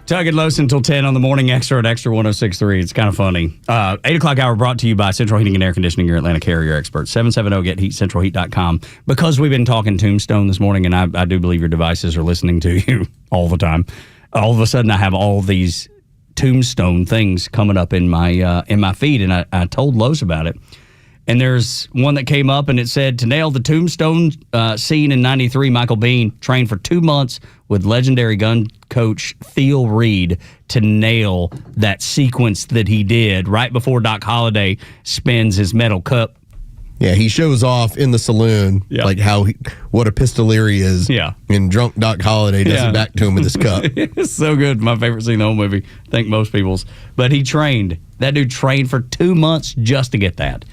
Tug and Los until 10 on the Morning Xtra at Extra 106.3. It's kind of funny. 8 o'clock hour brought to you by Central Heating and Air Conditioning, your Atlanta carrier expert. 770-GET-HEAT, centralheat.com. Because we've been talking Tombstone this morning, and I do believe your devices are listening to you all the time. All of a sudden, I have all these Tombstone things coming up in my feed, and I told Los about it. And there's one that came up, and it said, to nail the Tombstone scene in 93, Michael Biehn trained for 2 months with legendary gun coach Theo Reed to nail that sequence that he did right before Doc Holliday spins his metal cup. Yeah, he shows off in the saloon, like what a pistolier he is. Yeah. And drunk Doc Holliday does it back to him with his cup. It's so good. My favorite scene in the whole movie. I think most people's. But that dude trained for 2 months just to get that.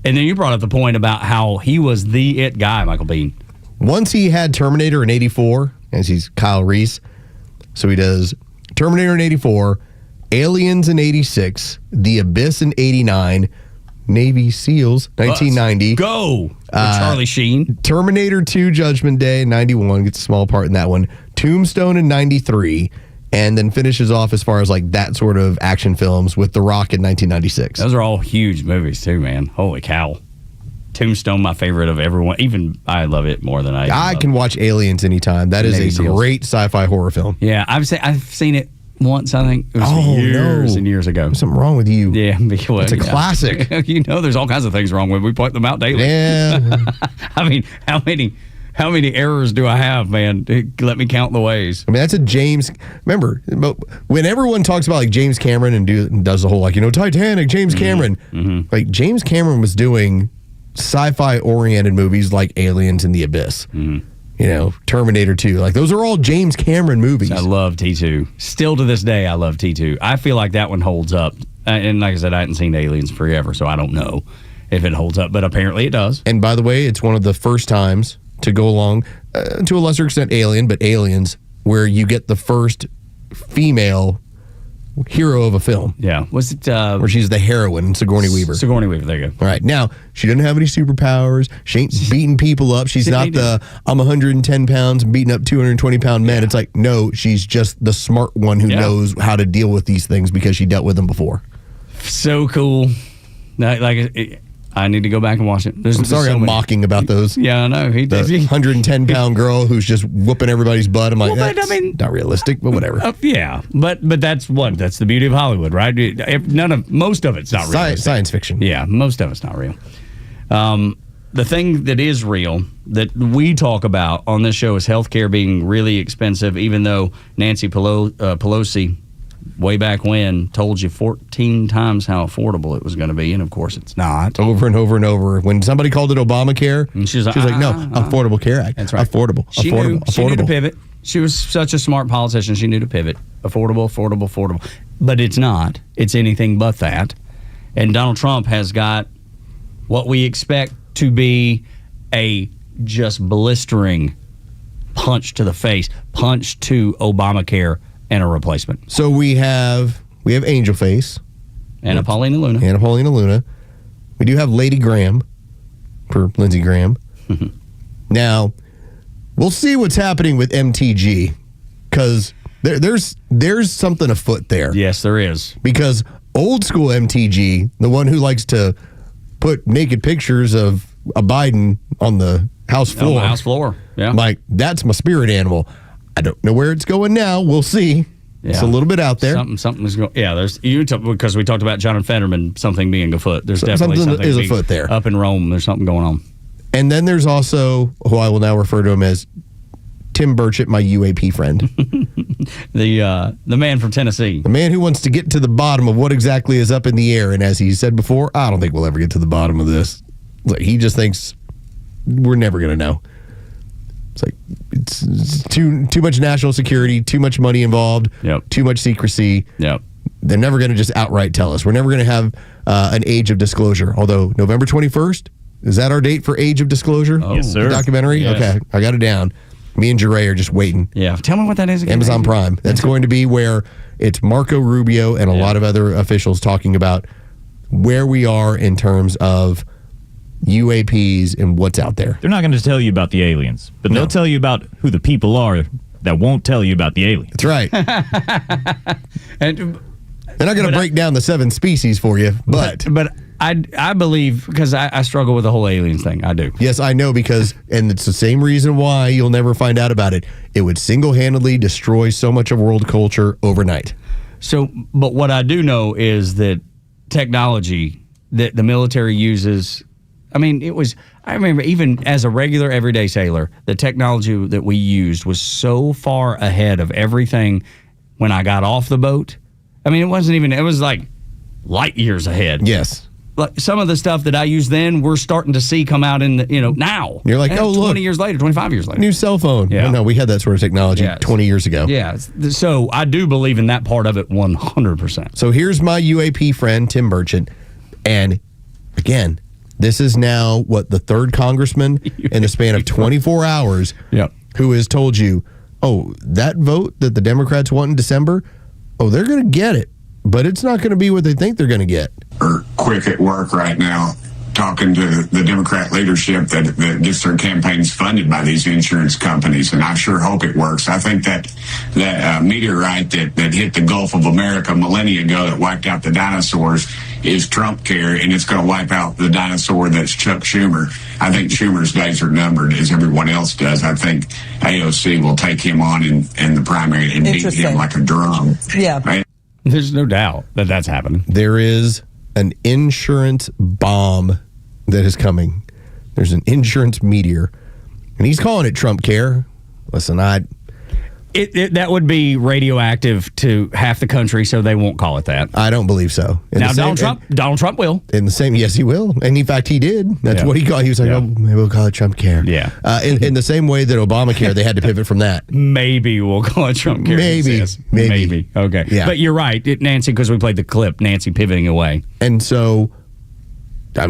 And then you brought up the point about how he was the it guy, Michael Biehn. Once he had Terminator in 84, as he's Kyle Reese. So he does Terminator in 84, Aliens in 86, The Abyss in 89, Navy SEALs, 1990. Go! Charlie Sheen. Terminator 2 Judgment Day in 91, gets a small part in that one. Tombstone in 93. And then finishes off as far as like that sort of action films with The Rock in 1996. Those are all huge movies too, man. Holy cow. Tombstone, my favorite of everyone. Even I love it more than I can watch Aliens anytime. That is a great sci-fi horror film. Yeah, I've seen it once, I think. It was years and years ago. There's something wrong with you. Yeah. Well, it's a classic. There's all kinds of things wrong with it. We point them out daily. Yeah. I mean, how many errors do I have, man? Let me count the ways. I mean, that's a James. Remember, when everyone talks about like James Cameron and does the whole Titanic, James Cameron, like James Cameron was doing sci-fi oriented movies like Aliens and The Abyss. Terminator 2. Like those are all James Cameron movies. I love T2. Still to this day, I love T2. I feel like that one holds up. And like I said, I hadn't seen Aliens forever, so I don't know if it holds up, but apparently it does. And by the way, it's one of the first times to go along, to a lesser extent Alien, but Aliens, where you get the first female hero of a film. Yeah. Was it... where she's the heroine, Sigourney Weaver. Sigourney Weaver, there you go. All right. Now, she doesn't have any superpowers. She ain't beating people up. She's not I'm 110 pounds beating up 220-pound men. Yeah. It's like, no, she's just the smart one who knows how to deal with these things because she dealt with them before. So cool. I need to go back and watch it. I'm sorry I'm mocking about those. Yeah, I know. The 110-pound girl who's just whooping everybody's butt. I'm like, not realistic, but whatever. Yeah, but that's the beauty of Hollywood, right? Most of it's not real. Science fiction. Yeah, most of it's not real. The thing that is real that we talk about on this show is healthcare being really expensive, even though Nancy Pelosi way back when, told you 14 times how affordable it was going to be, and of course it's not. Over and over and over. When somebody called it Obamacare, and she was like, no, Affordable Care Act. That's right. Affordable. She knew to pivot. She was such a smart politician. She knew to pivot. Affordable. But it's not. It's anything but that. And Donald Trump has got what we expect to be a just blistering punch to the face, punch to Obamacare and a replacement. So we have Angel Face. Anna Paulina Luna. We do have Lady Graham for Lindsey Graham. Now, we'll see what's happening with MTG because there's something afoot there. Yes, there is. Because old school MTG, the one who likes to put naked pictures of a Biden on the House floor. On the House floor, yeah. Like, that's my spirit animal. I don't know where it's going now. We'll see. Yeah. It's a little bit out there. Something is going. Yeah, because we talked about John Fetterman, something being afoot. There's definitely something is afoot there. Up in Rome, there's something going on. And then there's also who I will now refer to him as Tim Burchett, my UAP friend, the man from Tennessee, the man who wants to get to the bottom of what exactly is up in the air. And as he said before, I don't think we'll ever get to the bottom of this. Like, he just thinks we're never going to know. It's like it's too much national security, too much money involved, too much secrecy. Yep. They're never going to just outright tell us. We're never going to have an age of disclosure. Although November 21st, is that our date for age of disclosure? Oh, yes, sir. The documentary? Yes. Okay, I got it down. Me and Jeray are just waiting. Yeah. Tell me what that is again. Amazon Prime. That's going to be where it's Marco Rubio and a lot of other officials talking about where we are in terms of UAPs and what's out there. They're not going to tell you about the aliens, but they'll tell you about who the people are that won't tell you about the aliens. That's right. And they're not going to break down the 7 species for you, but I believe, because I struggle with the whole aliens thing. I do. Yes, I know, because, and it's the same reason why you'll never find out about it. It would single-handedly destroy so much of world culture overnight. So, but what I do know is that technology that the military uses, I remember even as a regular everyday sailor, the technology that we used was so far ahead of everything when I got off the boat. It was like light years ahead. Yes. Like some of the stuff that I used then, we're starting to see come out in now. You're like, 20 years later, 25 years later. New cell phone. Yeah. No, we had that sort of technology 20 years ago. Yeah. So I do believe in that part of it 100%. So here's my UAP friend, Tim Burchett. And again, this is now the third congressman in the span of 24 hours who has told you, that vote that the Democrats want in December, they're going to get it, but it's not going to be what they think they're going to get. Are quick at work right now talking to the Democrat leadership that gets their campaigns funded by these insurance companies, and I sure hope it works. I think that meteorite that hit the Gulf of America millennia ago that wiped out the dinosaurs is Trump care, and it's going to wipe out the dinosaur that's Chuck Schumer. I think Schumer's days are numbered, as everyone else does. I think AOC will take him on in the primary and beat him like a drum. Yeah. Right? There's no doubt that that's happening. There is an insurance bomb that is coming. There's an insurance meteor, and he's calling it Trump care. Listen, that would be radioactive to half the country, so they won't call it that. I don't believe so. Now, Donald Trump will. In the same, yes, he will. And in fact, he did. That's what he called. He was like, maybe we'll call it Trump care. Yeah. In the same way that Obamacare, they had to pivot from that. Maybe we'll call it Trump care. Maybe. Okay. Yeah. But you're right, Nancy, because we played the clip, Nancy pivoting away. And so,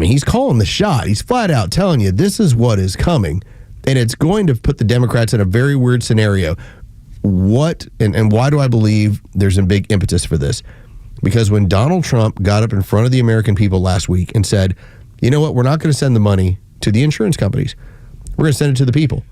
he's calling the shot. He's flat out telling you this is what is coming. And it's going to put the Democrats in a very weird scenario. What and why do I believe there's a big impetus for this? Because when Donald Trump got up in front of the American people last week and said, you know what, we're not going to send the money to the insurance companies. We're going to send it to the people.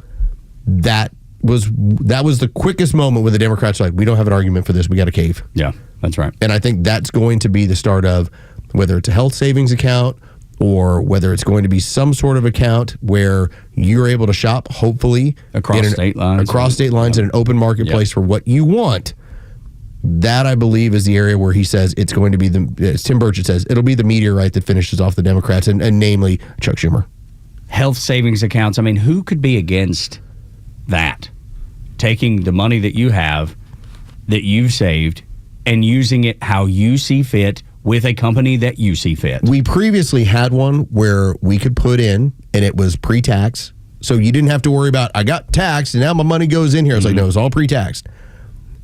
That was the quickest moment when the Democrats were like, we don't have an argument for this. We got to cave. Yeah, that's right. And I think that's going to be the start of whether it's a health savings account or whether it's going to be some sort of account where you're able to shop, hopefully, across state lines in an open marketplace for what you want. That, I believe, is the area where he says it's going to be as Tim Burchett says, it'll be the meteorite that finishes off the Democrats, and namely Chuck Schumer. Health savings accounts. Who could be against that? Taking the money that you have, that you've saved, and using it how you see fit with a company that you see fit. We previously had one where we could put in, and it was pre-tax. So you didn't have to worry about, I got taxed, and now my money goes in here. It's like, no, it's all pre-taxed.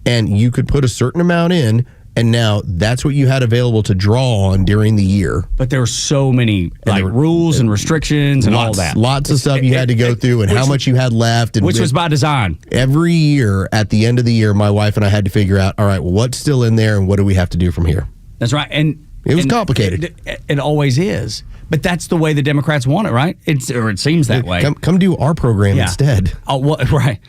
And you could put a certain amount in, and now that's what you had available to draw on during the year. But there were so many rules and restrictions and all that. Lots of stuff you had to go through and how much you had left. And which was by design. Every year, at the end of the year, my wife and I had to figure out, all right, well, what's still in there and what do we have to do from here? That's right. And it was complicated. It always is. But that's the way the Democrats want it, right? It seems that way. Come do our program instead. Oh, well, right.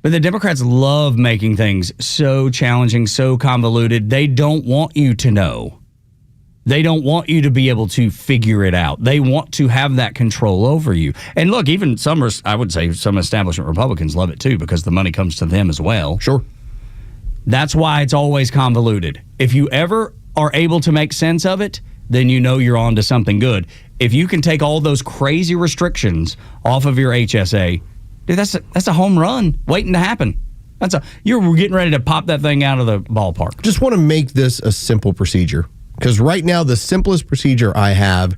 But the Democrats love making things so challenging, so convoluted. They don't want you to know. They don't want you to be able to figure it out. They want to have that control over you. And look, even I would say some establishment Republicans love it too because the money comes to them as well. Sure. That's why it's always convoluted. If you ever are able to make sense of it, then you know you're on to something good. If you can take all those crazy restrictions off of your HSA, dude, that's a home run waiting to happen. You're getting ready to pop that thing out of the ballpark. Just want to make this a simple procedure because right now the simplest procedure I have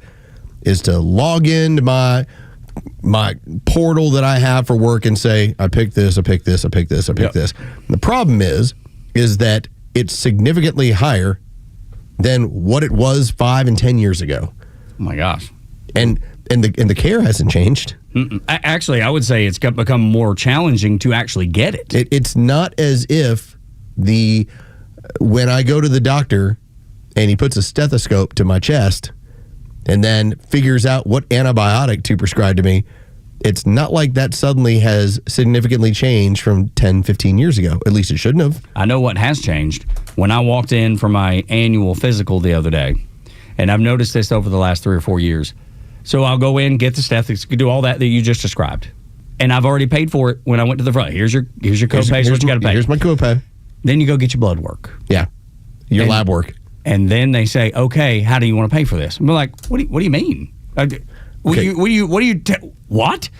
is to log into my portal that I have for work and say I pick this, I pick this, I pick this, I pick this. And the problem is that it's significantly higher than what it was 5 and 10 years ago. Oh my gosh! And the care hasn't changed. Actually, I would say it's become more challenging to actually get it. It's not as if when I go to the doctor and he puts a stethoscope to my chest and then figures out what antibiotic to prescribe to me, it's not like that suddenly has significantly changed from 10, 15 years ago. At least it shouldn't have. I know what has changed. When I walked in for my annual physical the other day, and I've noticed this over the last 3 or 4 years. So I'll go in, get the stethoscope, do all that you just described. And I've already paid for it when I went to the front. Here's your copay, what you got to pay. Here's my copay. Then you go get your blood work. Yeah. Your lab work. And then they say, okay, how do you want to pay for this? I'm like, what do you mean? What?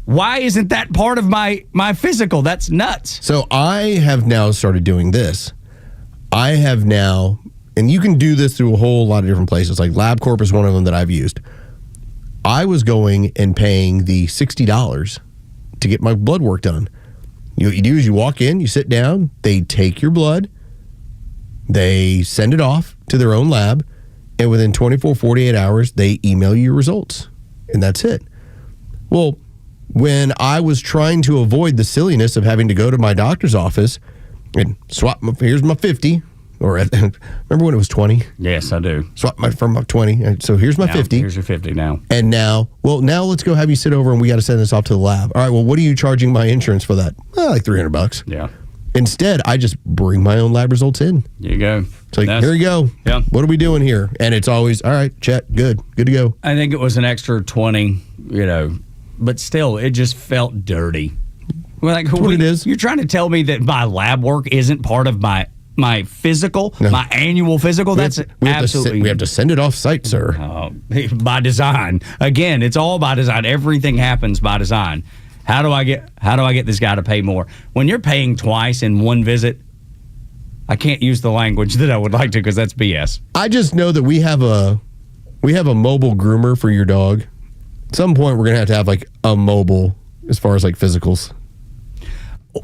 Why isn't that part of my physical? That's nuts. So I have now started doing this. I have now, and you can do this through a whole lot of different places. Like LabCorp is one of them that I've used. I was going and paying the $60 to get my blood work done. What you do is you walk in, you sit down, they take your blood, they send it off to their own lab, and within 24, 48 hours, they email you your results. And that's it. Well, when I was trying to avoid the silliness of having to go to my doctor's office and here's my 50, or remember when it was 20? Yes, I do. Swap from my 20. So here's my 50. Here's your 50 now. And now let's go have you sit over and we got to send this off to the lab. All right, well, what are you charging my insurance for that? Like $300. Yeah. Instead, I just bring my own lab results in. There you go. It's like, here you go. Yeah. What are we doing here? And it's always, all right, check, good to go. I think it was an extra 20, but still, it just felt dirty. Like, That's what it is. You're trying to tell me that my lab work isn't part of my physical, my annual physical? That's absolutely... We have to send it off site, sir. By design. Again, it's all by design. Everything happens by design. How do I get this guy to pay more? When you're paying twice in one visit, I can't use the language that I would like to because that's BS. I just know that we have a mobile groomer for your dog. At some point, we're going to have like a mobile as far as like physicals.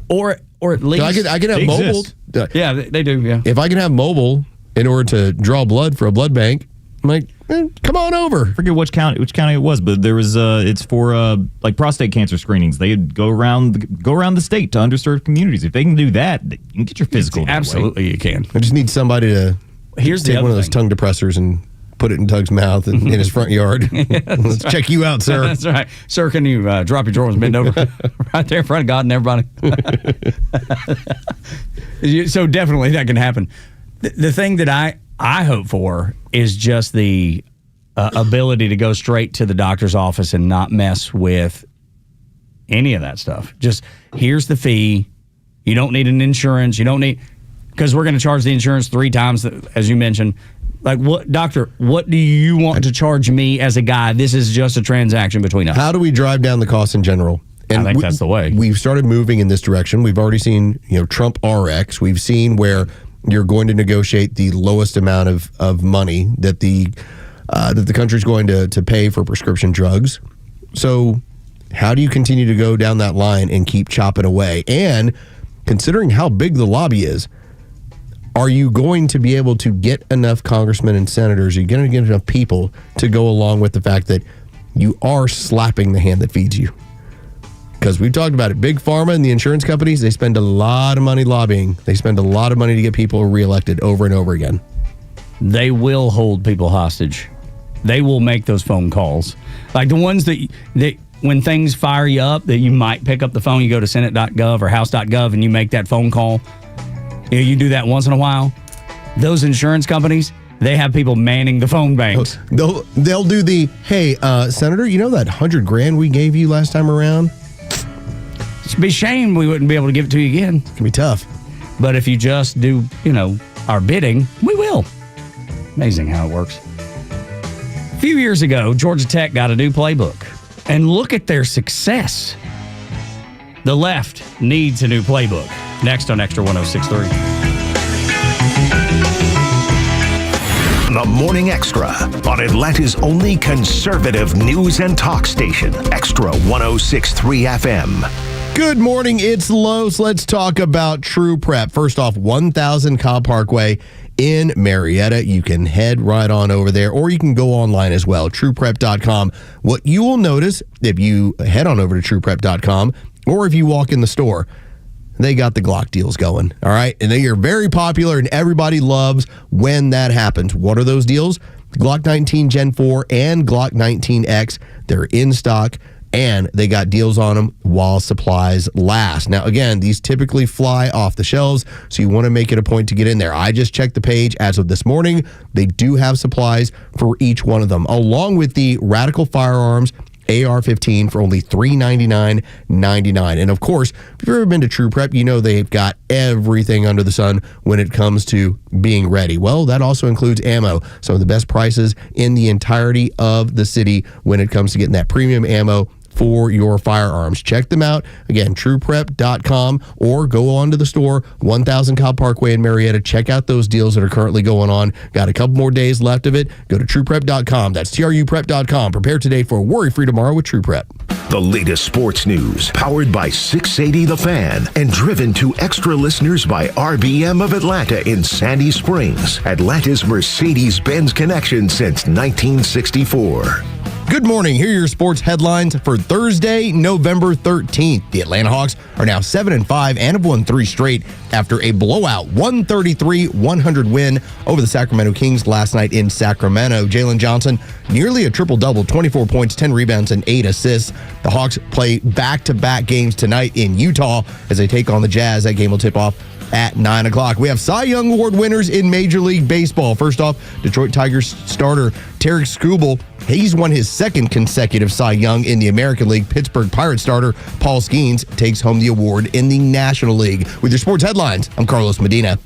Or at least... I can have mobile. Yeah, they do, yeah. If I can have mobile in order to draw blood for a blood bank, I'm like, come on over. I forget which county it was, but there was it's for like prostate cancer screenings. They go around the state to underserved communities. If they can do that, you can get your physical. Absolutely, you can. I just need somebody to take one of those tongue depressors and put it in Tug's mouth and in his front yard. Let's check you out, sir. That's right. Sir, can you drop your drawers and bend over right there in front of God and everybody? So definitely that can happen. The thing that I hope for is just the ability to go straight to the doctor's office and not mess with any of that stuff. Just here's the fee. You don't need an insurance. You don't need, because we're going to charge the insurance 3 times, as you mentioned. Like, what, doctor, what do you want to charge me as a guy? This is just a transaction between us. How do we drive down the cost in general? And I think that's the way. We've started moving in this direction. We've already seen, Trump RX. We've seen where you're going to negotiate the lowest amount of money that the country's going to pay for prescription drugs. So how do you continue to go down that line and keep chopping away? And considering how big the lobby is, are you going to be able to get enough congressmen and senators? Are you going to get enough people to go along with the fact that you are slapping the hand that feeds you? Because we've talked about it. Big Pharma and the insurance companies, they spend a lot of money lobbying. They spend a lot of money to get people reelected over and over again. They will hold people hostage. They will make those phone calls. Like the ones that when things fire you up, that you might pick up the phone, you go to senate.gov or house.gov and you make that phone call. You do that once in a while. Those insurance companies, they have people manning the phone banks. They'll do the, hey, Senator, you know that $100,000 we gave you last time around? It'd be a shame we wouldn't be able to give it to you again. It can be tough. But if you just do, our bidding, we will. Amazing how it works. A few years ago, Georgia Tech got a new playbook. And look at their success. The left needs a new playbook. Next on Extra 106.3. The Morning Extra on Atlanta's only conservative news and talk station, Extra 106.3 FM. Good morning, it's Los. Let's talk about True Prep. First off, 1000 Cobb Parkway in Marietta. You can head right on over there, or you can go online as well, trueprep.com. What you will notice if you head on over to trueprep.com, or if you walk in the store, they got the Glock deals going, all right? And they are very popular, and everybody loves when that happens. What are those deals? Glock 19 Gen 4 and Glock 19X, they're in stock, and they got deals on them while supplies last. Now, again, these typically fly off the shelves, so you want to make it a point to get in there. I just checked the page as of this morning. They do have supplies for each one of them, along with the Radical Firearms AR-15 for only $399.99. And of course, if you've ever been to True Prep, you know they've got everything under the sun when it comes to being ready. Well, that also includes ammo. Some of the best prices in the entirety of the city when it comes to getting that premium ammo for your firearms. Check them out. Again, trueprep.com, or go on to the store, 1000 Cobb Parkway in Marietta. Check out those deals that are currently going on. Got a couple more days left of it. Go to trueprep.com. That's truprep.com. Prepare today for a worry-free tomorrow with True Prep. The latest sports news, powered by 680 The Fan, and driven to extra listeners by RBM of Atlanta in Sandy Springs, Atlanta's Mercedes-Benz connection since 1964. Good morning. Here are your sports headlines for Thursday, November 13th. The Atlanta Hawks are now 7-5 and have won 3 straight after a blowout 133-100 win over the Sacramento Kings last night in Sacramento. Jalen Johnson, nearly a triple-double, 24 points, 10 rebounds, and 8 assists. The Hawks play back-to-back games tonight in Utah as they take on the Jazz. That game will tip off at 9 o'clock. We have Cy Young Award winners in Major League Baseball. First off, Detroit Tigers starter Tarek Skubal. He's won his second consecutive Cy Young in the American League. Pittsburgh Pirates starter Paul Skeens takes home the award in the National League. With your sports headlines, I'm Carlos Medina.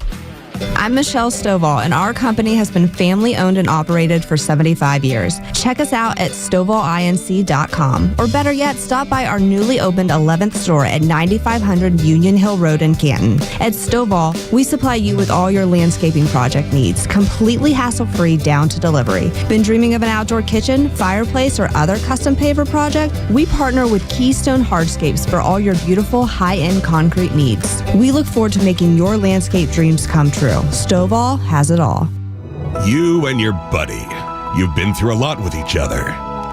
I'm Michelle Stovall, and our company has been family-owned and operated for 75 years. Check us out at StovallINC.com, or better yet, stop by our newly opened 11th store at 9500 Union Hill Road in Canton. At Stovall, we supply you with all your landscaping project needs, completely hassle-free down to delivery. Been dreaming of an outdoor kitchen, fireplace, or other custom paver project? We partner with Keystone Hardscapes for all your beautiful high-end concrete needs. We look forward to making your landscape dreams come true. Stovall has it all. You and your buddy. You've been through a lot with each other.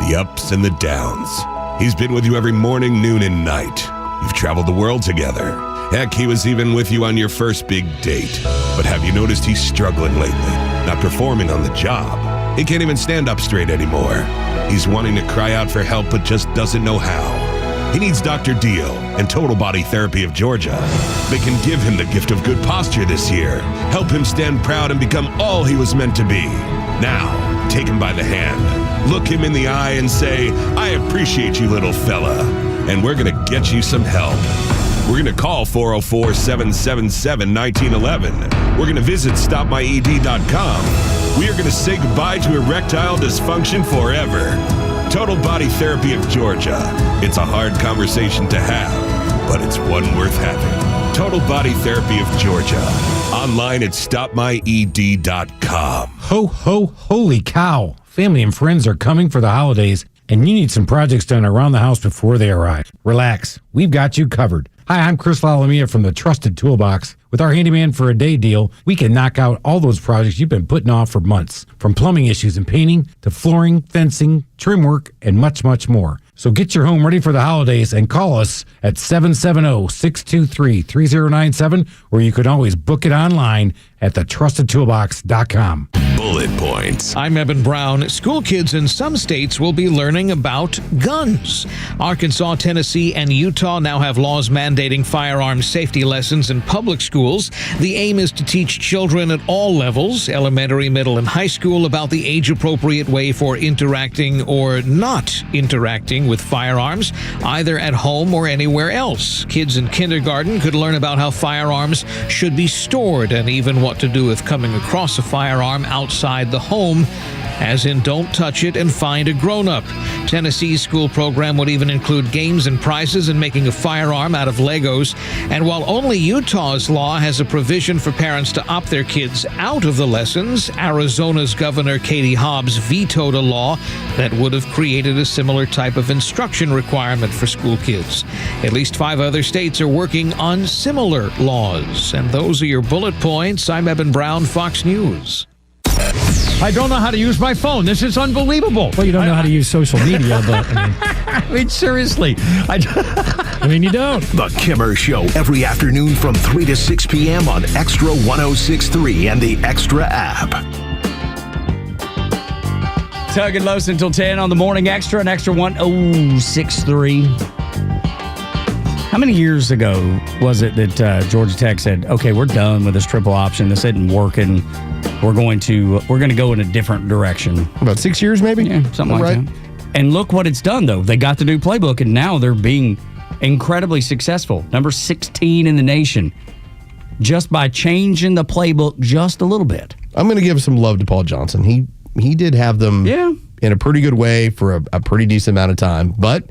The ups and the downs. He's been with you every morning, noon, and night. You've traveled the world together. Heck, he was even with you on your first big date. But have you noticed he's struggling lately? Not performing on the job. He can't even stand up straight anymore. He's wanting to cry out for help, but just doesn't know how. He needs Dr. Deal and Total Body Therapy of Georgia. They can give him the gift of good posture this year, help him stand proud and become all he was meant to be. Now, take him by the hand, look him in the eye and say, I appreciate you, little fella, and we're gonna get you some help. We're gonna call 404-777-1911. We're gonna visit StopMyED.com. We are gonna say goodbye to erectile dysfunction forever. Total Body Therapy of Georgia. It's a hard conversation to have, but it's one worth having. Total Body Therapy of Georgia. Online at stopmyed.com. Ho, ho, holy cow. Family and friends are coming for the holidays, and you need some projects done around the house before they arrive. Relax. We've got you covered. Hi, I'm Chris Lalamiya from the Trusted Toolbox. With our handyman for a day deal, we can knock out all those projects you've been putting off for months. From plumbing issues and painting to flooring, fencing, trim work, and much, much more. So get your home ready for the holidays and call us at 770-623-3097, or you can always book it online at thetrustedtoolbox.com. Bullet points. I'm Eben Brown. School kids in some states will be learning about guns. Arkansas, Tennessee, and Utah now have laws mandating firearms safety lessons in public schools. The aim is to teach children at all levels, elementary, middle, and high school, about the age-appropriate way for interacting or not interacting with firearms, either at home or anywhere else. Kids in kindergarten could learn about how firearms should be stored and even what to do if coming across a firearm outside the home, as in don't touch it and find a grown-up. Tennessee's school program would even include games and prizes and making a firearm out of Legos. And while only Utah's law has a provision for parents to opt their kids out of the lessons, Arizona's Governor Katie Hobbs vetoed a law that would have created a similar type of instruction requirement for school kids. At least 5 other states are working on similar laws. And those are your bullet points. I'm Eben Brown, Fox News. I don't know how to use my phone. This is unbelievable. Well, you don't know how to use social media, but I mean, seriously. I mean, you don't. The Kimmer Show, every afternoon from 3 to 6 p.m. on Extra 106.3 and the Extra app. Tug and Los until 10 on the Morning Extra and Extra 106.3. How many years ago was it that Georgia Tech said, okay, we're done with this triple option. This isn't working. We're going to go in a different direction. About 6 years, maybe? Yeah, something like that. And look what it's done, though. They got the new playbook, and now they're being incredibly successful. Number 16 in the nation. Just by changing the playbook just a little bit. I'm going to give some love to Paul Johnson. He did have them in a pretty good way for a pretty decent amount of time. But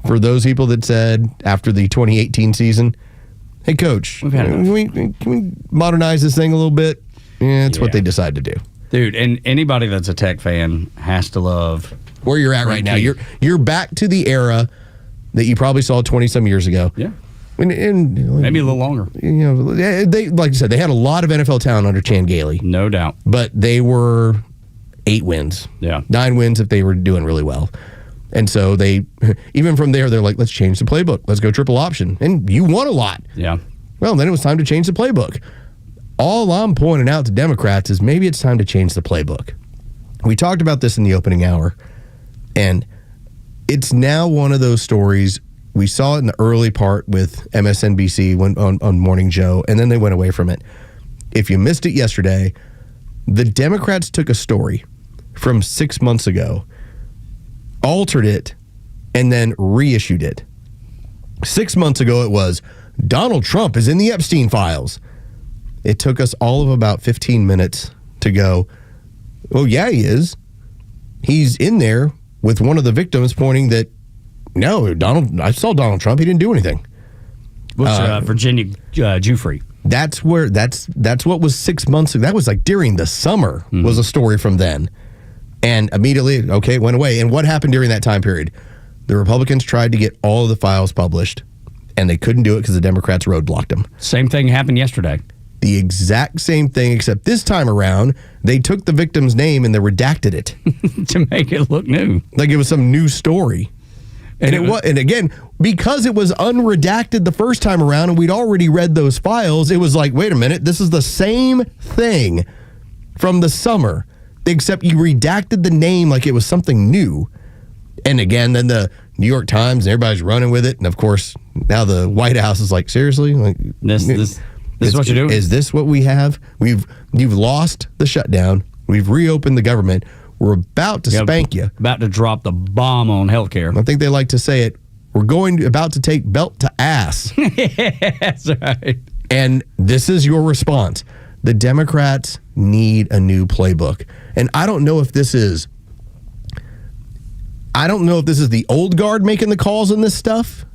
for those people that said after the 2018 season, hey, Coach, can we modernize this thing a little bit? Yeah, it's what they decided to do. Dude, and anybody that's a Tech fan has to love where you're at right now. You're back to the era that you probably saw 20-some years ago. Yeah. And maybe a little longer. You know, they like you said, they had a lot of NFL talent under Chan Gailey. No doubt. But they were 8 wins. Yeah. 9 wins if they were doing really well. And so they, even from there, they're like, let's change the playbook. Let's go triple option. And you won a lot. Yeah. Well, then it was time to change the playbook. All I'm pointing out to Democrats is maybe it's time to change the playbook. We talked about this in the opening hour, and it's now one of those stories. We saw it in the early part with MSNBC on Morning Joe, and then they went away from it. If you missed it yesterday, the Democrats took a story from 6 months ago, altered it, and then reissued it. 6 months ago it was, Donald Trump is in the Epstein files. It took us all of about 15 minutes to go, oh, yeah, he is. He's in there with one of the victims pointing that, no, I saw Donald Trump. He didn't do anything. Virginia Giuffre. That's what was 6 months ago. That was like during the summer was a story from then. And immediately, okay, it went away. And what happened during that time period? The Republicans tried to get all of the files published, and they couldn't do it because the Democrats roadblocked them. Same thing happened yesterday. The exact same thing, except this time around, they took the victim's name and they redacted it. To make it look new. Like it was some new story. And again, because it was unredacted the first time around and we'd already read those files, it was like, wait a minute, this is the same thing from the summer, except you redacted the name like it was something new. And again, then the New York Times and everybody's running with it. And of course, now the White House is like, seriously? Like, This is what you're doing? Is this what we have? You've lost the shutdown. We've reopened the government. We're about to spank you. About to drop the bomb on healthcare. I think they like to say it. We're about to take belt to ass. That's right. And this is your response. The Democrats need a new playbook. And I don't know if this is the old guard making the calls on this stuff,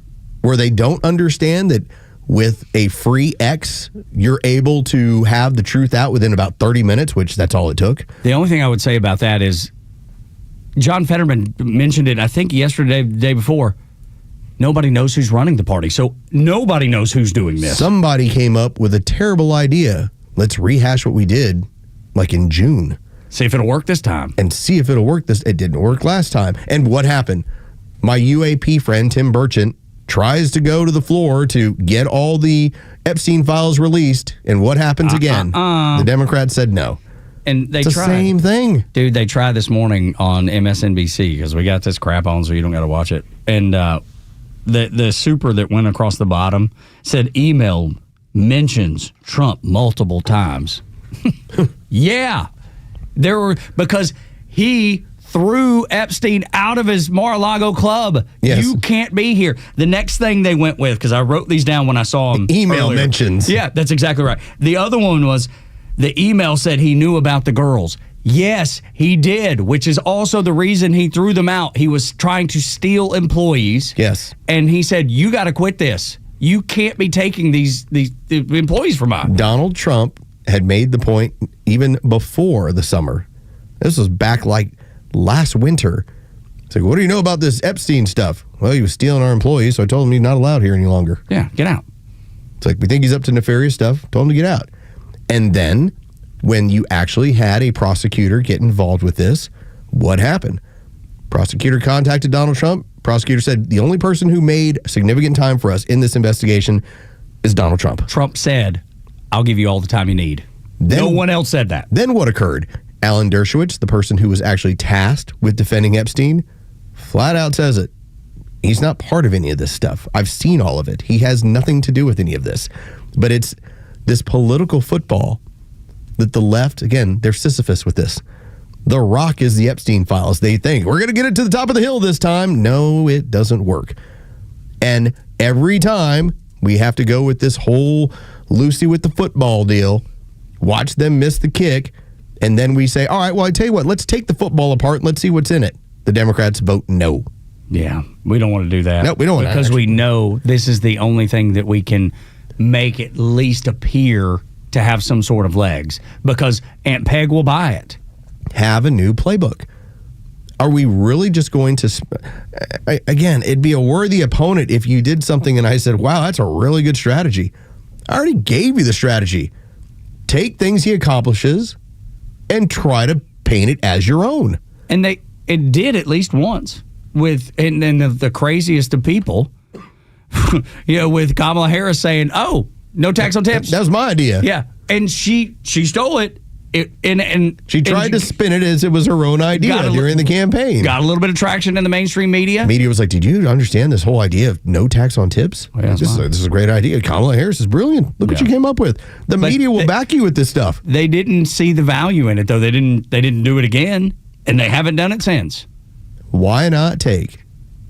where they don't understand that with a free X, you're able to have the truth out within about 30 minutes, which that's all it took. The only thing I would say about that is John Fetterman mentioned it, I think yesterday, the day before. Nobody knows who's running the party, so nobody knows who's doing this. Somebody came up with a terrible idea. Let's rehash what we did like in June. See if it'll work this time. And see if it'll work this. It didn't work last time. And what happened? My UAP friend, Tim Burchant, tries to go to the floor to get all the Epstein files released. And what happens again? The Democrats said no. And they it's tried. The same thing. Dude, they tried this morning on MSNBC because we got this crap on so you don't got to watch it. And the super that went across the bottom said email mentions Trump multiple times. Yeah. Because he threw Epstein out of his Mar-a-Lago club. Yes. You can't be here. The next thing they went with, because I wrote these down when I saw them. Email earlier. mentions. Yeah, that's exactly right. The other one was the email said he knew about the girls. Yes, he did, which is also the reason he threw them out. He was trying to steal employees. Yes. And he said, you got to quit this. You can't be taking these employees from us. Donald Trump had made the point even before the summer. This was back like last winter. It's like, what do you know about this Epstein stuff? Well, he was stealing our employees, so I told him he's not allowed here any longer. Yeah, get out. It's like, we think he's up to nefarious stuff. Told him to get out. And then when you actually had a prosecutor get involved with this, what happened? Prosecutor contacted Donald Trump. Prosecutor said the only person who made significant time for us in this investigation is Donald Trump. Trump said, I'll give you all the time you need. No one else said that. Then what occurred? Alan Dershowitz, the person who was actually tasked with defending Epstein, flat out says it. He's not part of any of this stuff. I've seen all of it. He has nothing to do with any of this. But it's this political football that the left, again, they're Sisyphus with this. The Rock is the Epstein files. They think, we're going to get it to the top of the hill this time. No, it doesn't work. And every time we have to go with this whole Lucy with the football deal, watch them miss the kick, and then we say, all right, well, I tell you what, let's take the football apart and let's see what's in it. The Democrats vote no. Yeah, we don't want to do that. No, we don't want to. Because we know this is the only thing that we can make at least appear to have some sort of legs. Because Aunt Peg will buy it. Have a new playbook. Are we really just going to... Again, it'd be a worthy opponent if you did something and I said, wow, that's a really good strategy. I already gave you the strategy. Take things he accomplishes and try to paint it as your own. And it did at least once with and the craziest of people, with Kamala Harris saying, "Oh, no tax on tips." That was my idea. Yeah, and she stole it. And she tried to spin it as it was her own idea during the campaign. Got a little bit of traction in the mainstream media. Media was like, did you understand this whole idea of no tax on tips? Oh, yeah, this is a great idea. Kamala Harris is brilliant. Look what you came up with. The media will back you with this stuff. They didn't see the value in it, though. They didn't do it again, and they haven't done it since. Why not take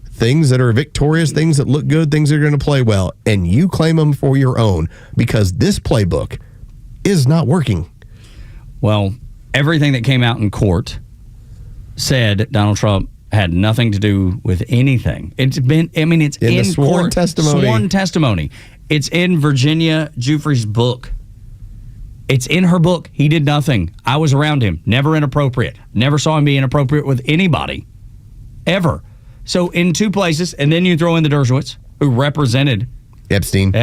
things that are victorious, things that look good, things that are going to play well, and you claim them for your own? Because this playbook is not working. Well, everything that came out in court said Donald Trump had nothing to do with anything. It's in sworn court, testimony. Sworn testimony. It's in Virginia Giuffre's book. It's in her book. He did nothing. I was around him. Never inappropriate. Never saw him be inappropriate with anybody. Ever. So in two places, and then you throw in the Dershowitz, who represented Epstein.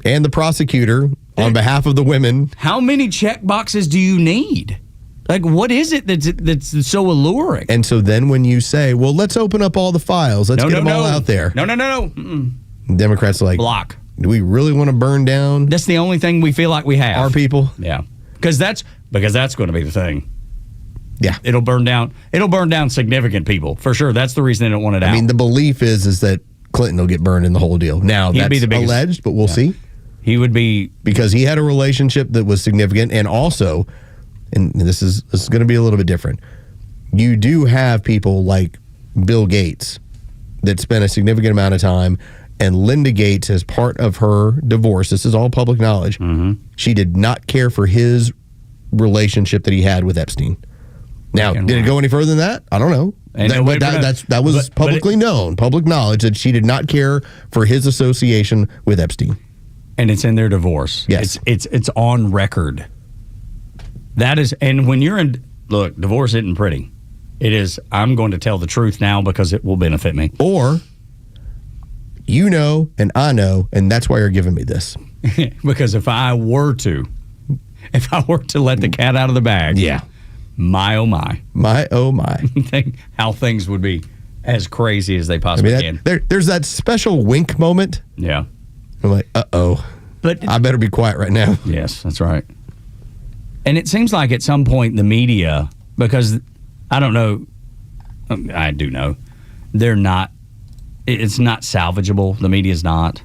And the prosecutor on behalf of the women. How many check boxes do you need? Like, what is it that's so alluring? And so then when you say, well, let's open up all the files. Let's get them all out there. No. Mm-mm. Democrats are like, block. Do we really want to burn down? That's the only thing we feel like we have. Our people? Yeah. Because that's going to be the thing. Yeah. It'll burn down significant people. For sure. That's the reason they don't want it out. I mean, the belief is that Clinton will get burned in the whole deal. Now, that's alleged, but we'll see. He would be... Because he had a relationship that was significant, and also, and this is going to be a little bit different, you do have people like Bill Gates that spent a significant amount of time, and Linda Gates, as part of her divorce, this is all public knowledge, she did not care for his relationship that he had with Epstein. Now, did it go any further than that? I don't know. That was publicly known, public knowledge, that she did not care for his association with Epstein. And it's in their divorce. Yes. It's on record. That is, and when you're in, look, divorce isn't pretty. It is, I'm going to tell the truth now because it will benefit me. Or, you know, and I know, and that's why you're giving me this. Because if I were to let the cat out of the bag, my oh my. My oh my. Think how things would be as crazy as they possibly can. There's that special wink moment. Yeah. I'm like, uh-oh. But I better be quiet right now. Yes, that's right. And it seems like at some point the media, because I don't know, I do know, they're not, it's not salvageable. The media's not.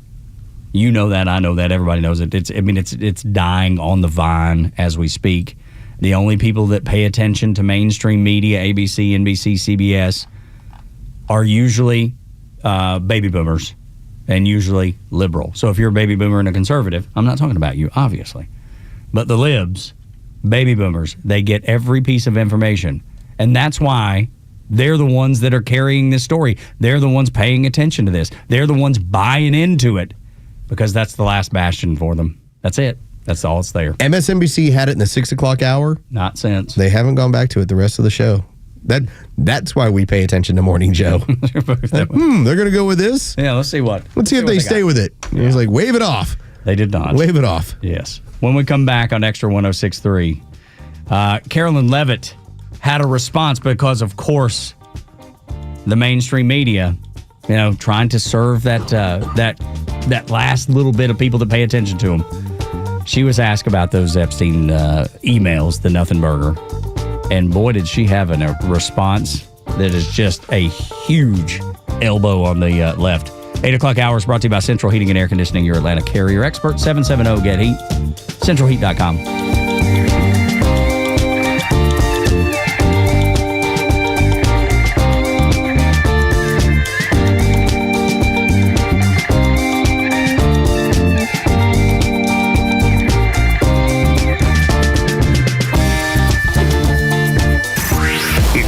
You know that, I know that, everybody knows it. It's dying on the vine as we speak. The only people that pay attention to mainstream media, ABC, NBC, CBS, are usually baby boomers and usually liberal. So if you're a baby boomer and a conservative, I'm not talking about you, obviously. But the libs, baby boomers, they get every piece of information. And that's why they're the ones that are carrying this story. They're the ones paying attention to this. They're the ones buying into it because that's the last bastion for them. That's it. That's all it's there. MSNBC had it in the 6 o'clock hour. Not since. They haven't gone back to it the rest of the show. That's why we pay attention to Morning Joe. They're going to go with this? Yeah, let's see what. Let's see if they stay with it. Yeah. He's like, wave it off. They did not. Wave it off. Yes. When we come back on Extra 106.3, Carolyn Levitt had a response because, of course, the mainstream media, trying to serve that last little bit of people that pay attention to them. She was asked about those Epstein emails, the Nothing Burger. And boy, did she have a response that is just a huge elbow on the left. 8 o'clock hour is brought to you by Central Heating and Air Conditioning, your Atlanta carrier expert. 770-GET-HEAT, centralheat.com.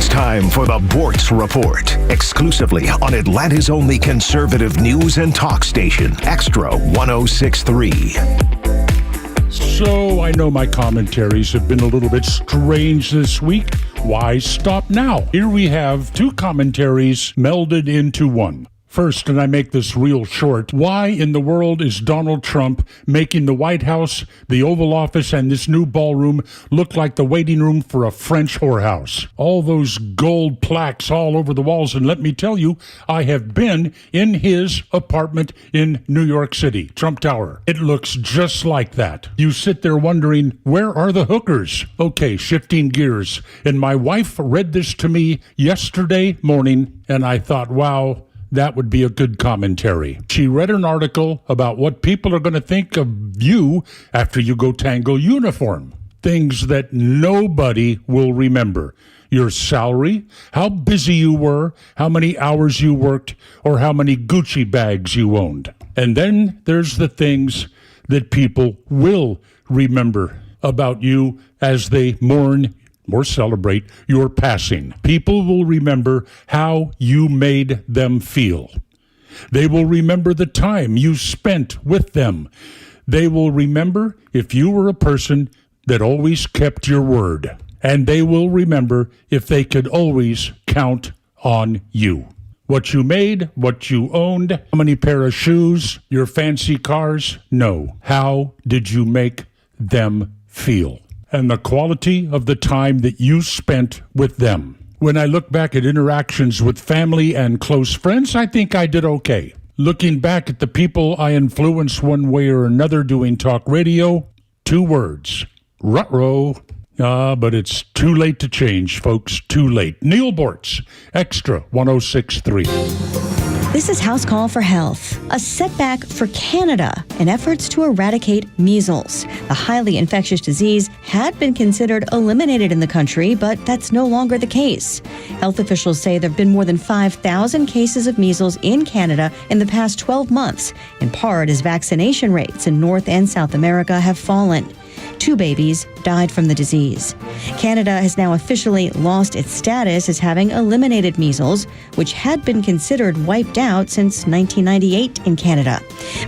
Time for the Bortz Report, exclusively on Atlanta's only conservative news and talk station, Extra 106.3. So I know my commentaries have been a little bit strange this week. Why stop now? Here we have two commentaries melded into one. First, and I make this real short, why in the world is Donald Trump making the White House, the Oval Office, and this new ballroom look like the waiting room for a French whorehouse? All those gold plaques all over the walls, and let me tell you, I have been in his apartment in New York City, Trump Tower. It looks just like that. You sit there wondering, where are the hookers? Okay, shifting gears. And my wife read this to me yesterday morning, and I thought, wow, that would be a good commentary. She read an article about what people are going to think of you after you go tango uniform. Things that nobody will remember. Your salary, how busy you were, how many hours you worked, or how many Gucci bags you owned. And then there's the things that people will remember about you as they mourn or celebrate your passing. People will remember how you made them feel. They will remember the time you spent with them. They will remember if you were a person that always kept your word. And they will remember if they could always count on you. What you made, what you owned, how many pair of shoes, your fancy cars? No. How did you make them feel? And the quality of the time that you spent with them. When I look back at interactions with family and close friends, I think I did okay. Looking back at the people I influenced one way or another doing talk radio, 2 words, ruh-roh. But it's too late to change, folks, too late. Neil Bortz, Extra 106.3. This is House Call for Health, a setback for Canada in efforts to eradicate measles. The highly infectious disease had been considered eliminated in the country, but that's no longer the case. Health officials say there have been more than 5,000 cases of measles in Canada in the past 12 months, in part as vaccination rates in North and South America have fallen. 2 babies died from the disease. Canada has now officially lost its status as having eliminated measles, which had been considered wiped out since 1998 in Canada.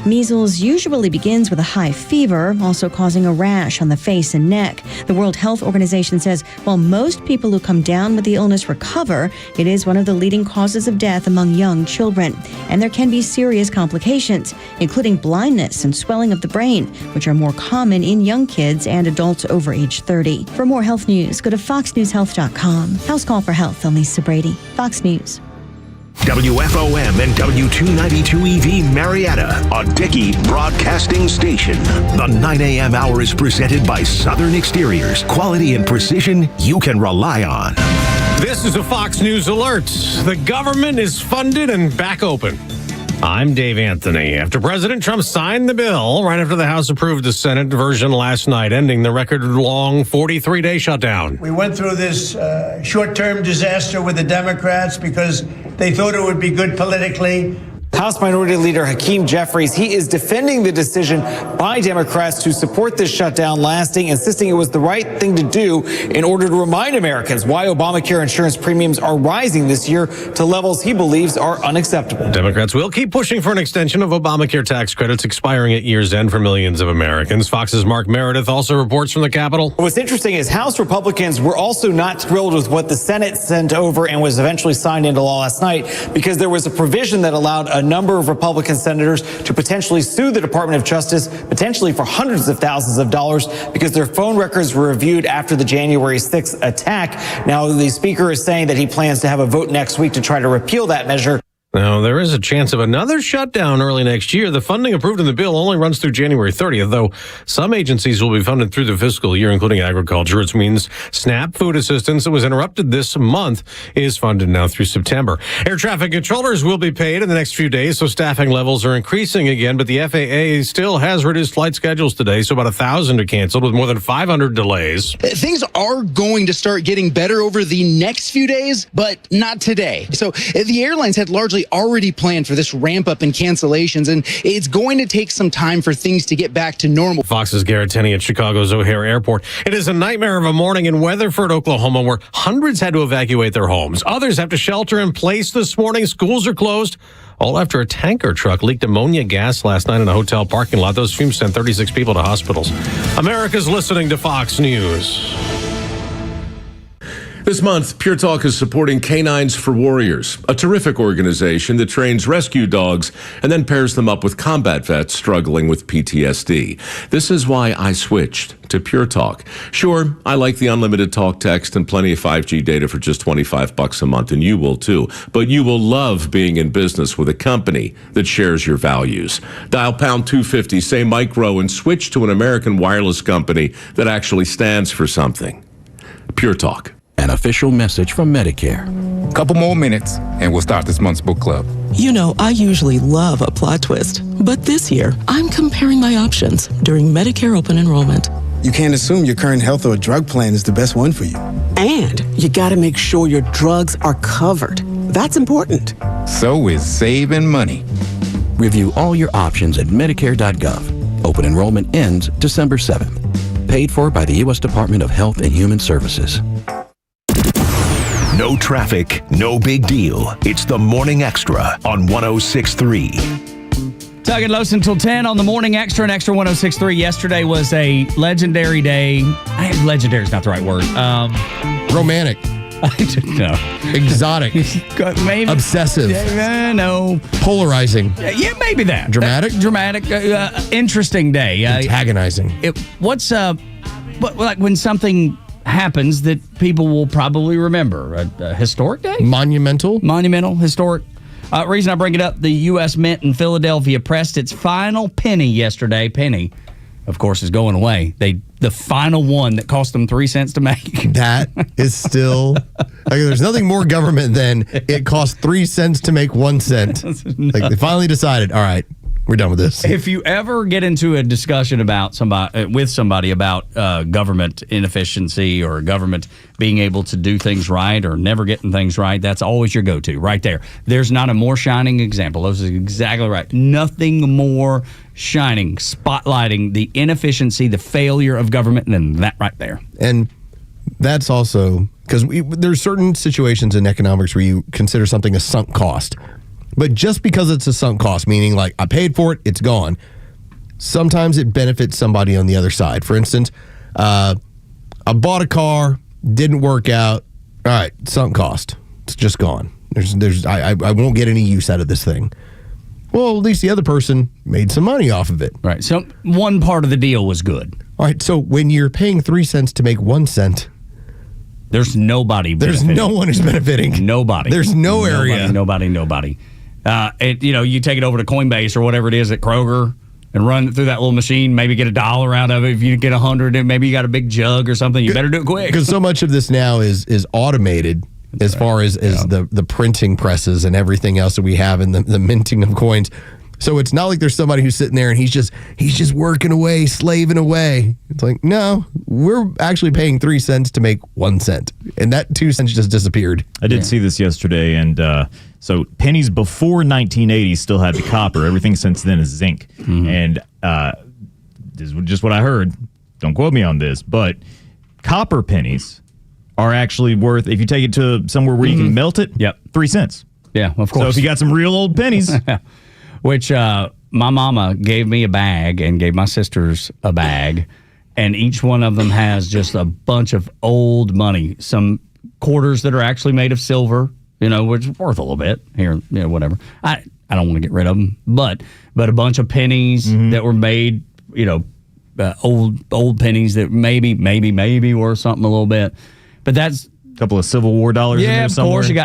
Measles usually begins with a high fever, also causing a rash on the face and neck. The World Health Organization says while most people who come down with the illness recover, it is one of the leading causes of death among young children. And there can be serious complications, including blindness and swelling of the brain, which are more common in young kids and adults over age 30. For more health news, go to foxnewshealth.com. House Call for Health, I'm Lisa Brady, Fox News. WFOM and W292EV Marietta, a Dickey broadcasting station. The 9 a.m. hour is presented by Southern Exteriors. Quality and precision you can rely on. This is a Fox News alert. The government is funded and back open. I'm Dave Anthony. After President Trump signed the bill, right after the House approved the Senate version last night, ending the record-long 43-day shutdown. We went through this short-term disaster with the Democrats because they thought it would be good politically. House Minority Leader Hakeem Jeffries, he is defending the decision by Democrats to support this shutdown lasting, insisting it was the right thing to do in order to remind Americans why Obamacare insurance premiums are rising this year to levels he believes are unacceptable. Democrats will keep pushing for an extension of Obamacare tax credits expiring at year's end for millions of Americans. Fox's Mark Meredith also reports from the Capitol. What's interesting is House Republicans were also not thrilled with what the Senate sent over and was eventually signed into law last night, because there was a provision that allowed a number of Republican senators to potentially sue the Department of Justice, potentially for hundreds of thousands of dollars, because their phone records were reviewed after the January 6th attack. Now, the Speaker is saying that he plans to have a vote next week to try to repeal that measure. Now, there is a chance of another shutdown early next year. The funding approved in the bill only runs through January 30th, though some agencies will be funded through the fiscal year, including agriculture, which means SNAP food assistance that was interrupted this month is funded now through September. Air traffic controllers will be paid in the next few days, so staffing levels are increasing again, but the FAA still has reduced flight schedules today, so about 1,000 are canceled with more than 500 delays. Things are going to start getting better over the next few days, but not today. So the airlines had largely already planned for this ramp up in cancellations, and it's going to take some time for things to get back to normal. Fox's Garrett Tenney at Chicago's O'Hare Airport. It is a nightmare of a morning in Weatherford, Oklahoma, where hundreds had to evacuate their homes. Others have to shelter in place this morning. Schools are closed, all after a tanker truck leaked ammonia gas last night in a hotel parking lot. Those fumes sent 36 people to hospitals. America's listening to Fox News. This month, Pure Talk is supporting Canines for Warriors, a terrific organization that trains rescue dogs and then pairs them up with combat vets struggling with PTSD. This is why I switched to Pure Talk. Sure, I like the unlimited talk, text, and plenty of 5G data for just $25 a month, and you will too. But you will love being in business with a company that shares your values. Dial pound 250, say micro, and switch to an American wireless company that actually stands for something. Pure Talk. An official message from Medicare. Couple more minutes and we'll start this month's book club. You know, I usually love a plot twist, but this year I'm comparing my options during Medicare open enrollment. You can't assume your current health or drug plan is the best one for you. And you gotta make sure your drugs are covered. That's important. So is saving money. Review all your options at Medicare.gov. Open enrollment ends December 7th. Paid for by the U.S. Department of Health and Human Services. No traffic, no big deal. It's the Morning Xtra on 106.3. Tug and Los until 10 on the Morning Xtra and Extra 106.3. Yesterday was a legendary day. Legendary is not the right word. Romantic. No. Exotic. Maybe. Obsessive. No. Polarizing. Yeah, maybe that. Dramatic? Dramatic. Interesting day. Antagonizing. Like when something happens that people will probably remember? A historic day? Monumental, historic. Reason I bring it up, the U.S. Mint in Philadelphia pressed its final penny yesterday. Penny, of course, is going away. The final one that cost them 3 cents to make. That is still... there's nothing more government than it cost 3 cents to make 1 cent. They finally decided, all right, we're We're done with this. If you ever get into a discussion about somebody about government inefficiency or government being able to do things right or never getting things right, that's always your go-to right there. There's not a more shining example. Those are exactly right. Nothing more shining, spotlighting the inefficiency, the failure of government than that right there. And that's also because there's certain situations in economics where you consider something a sunk cost. But just because it's a sunk cost, meaning like I paid for it, it's gone, sometimes it benefits somebody on the other side. For instance, I bought a car, didn't work out. All right, sunk cost. It's just gone. I won't get any use out of this thing. Well, at least the other person made some money off of it. Right. So one part of the deal was good. All right. So when you're paying 3 cents to make 1 cent, there's nobody benefiting. There's no one who's benefiting. Nobody. There's no area. Nobody. You take it over to Coinbase or whatever it is at Kroger and run it through that little machine, maybe get $1 out of it. If you get 100, maybe you got a big jug or something. You better do it quick. Because so much of this now is automated. As far as the printing presses and everything else that we have and the minting of coins. So it's not like there's somebody who's sitting there and he's just working away, slaving away. It's like, no, we're actually paying 3 cents to make 1 cent. And that 2 cents just disappeared. I did see this yesterday. And so pennies before 1980 still had the copper. Everything since then is zinc. Mm-hmm. And this is just what I heard. Don't quote me on this. But copper pennies are actually worth, if you take it to somewhere where you can melt it, 3 cents. Yeah, of course. So if you got some real old pennies. Which my mama gave me a bag and gave my sisters a bag, and each one of them has just a bunch of old money. Some quarters that are actually made of silver, which is worth a little bit here, whatever. I don't want to get rid of them, but a bunch of pennies that were made, old pennies that maybe worth something a little bit. But that's a couple of Civil War dollars in there somewhere. Of course, you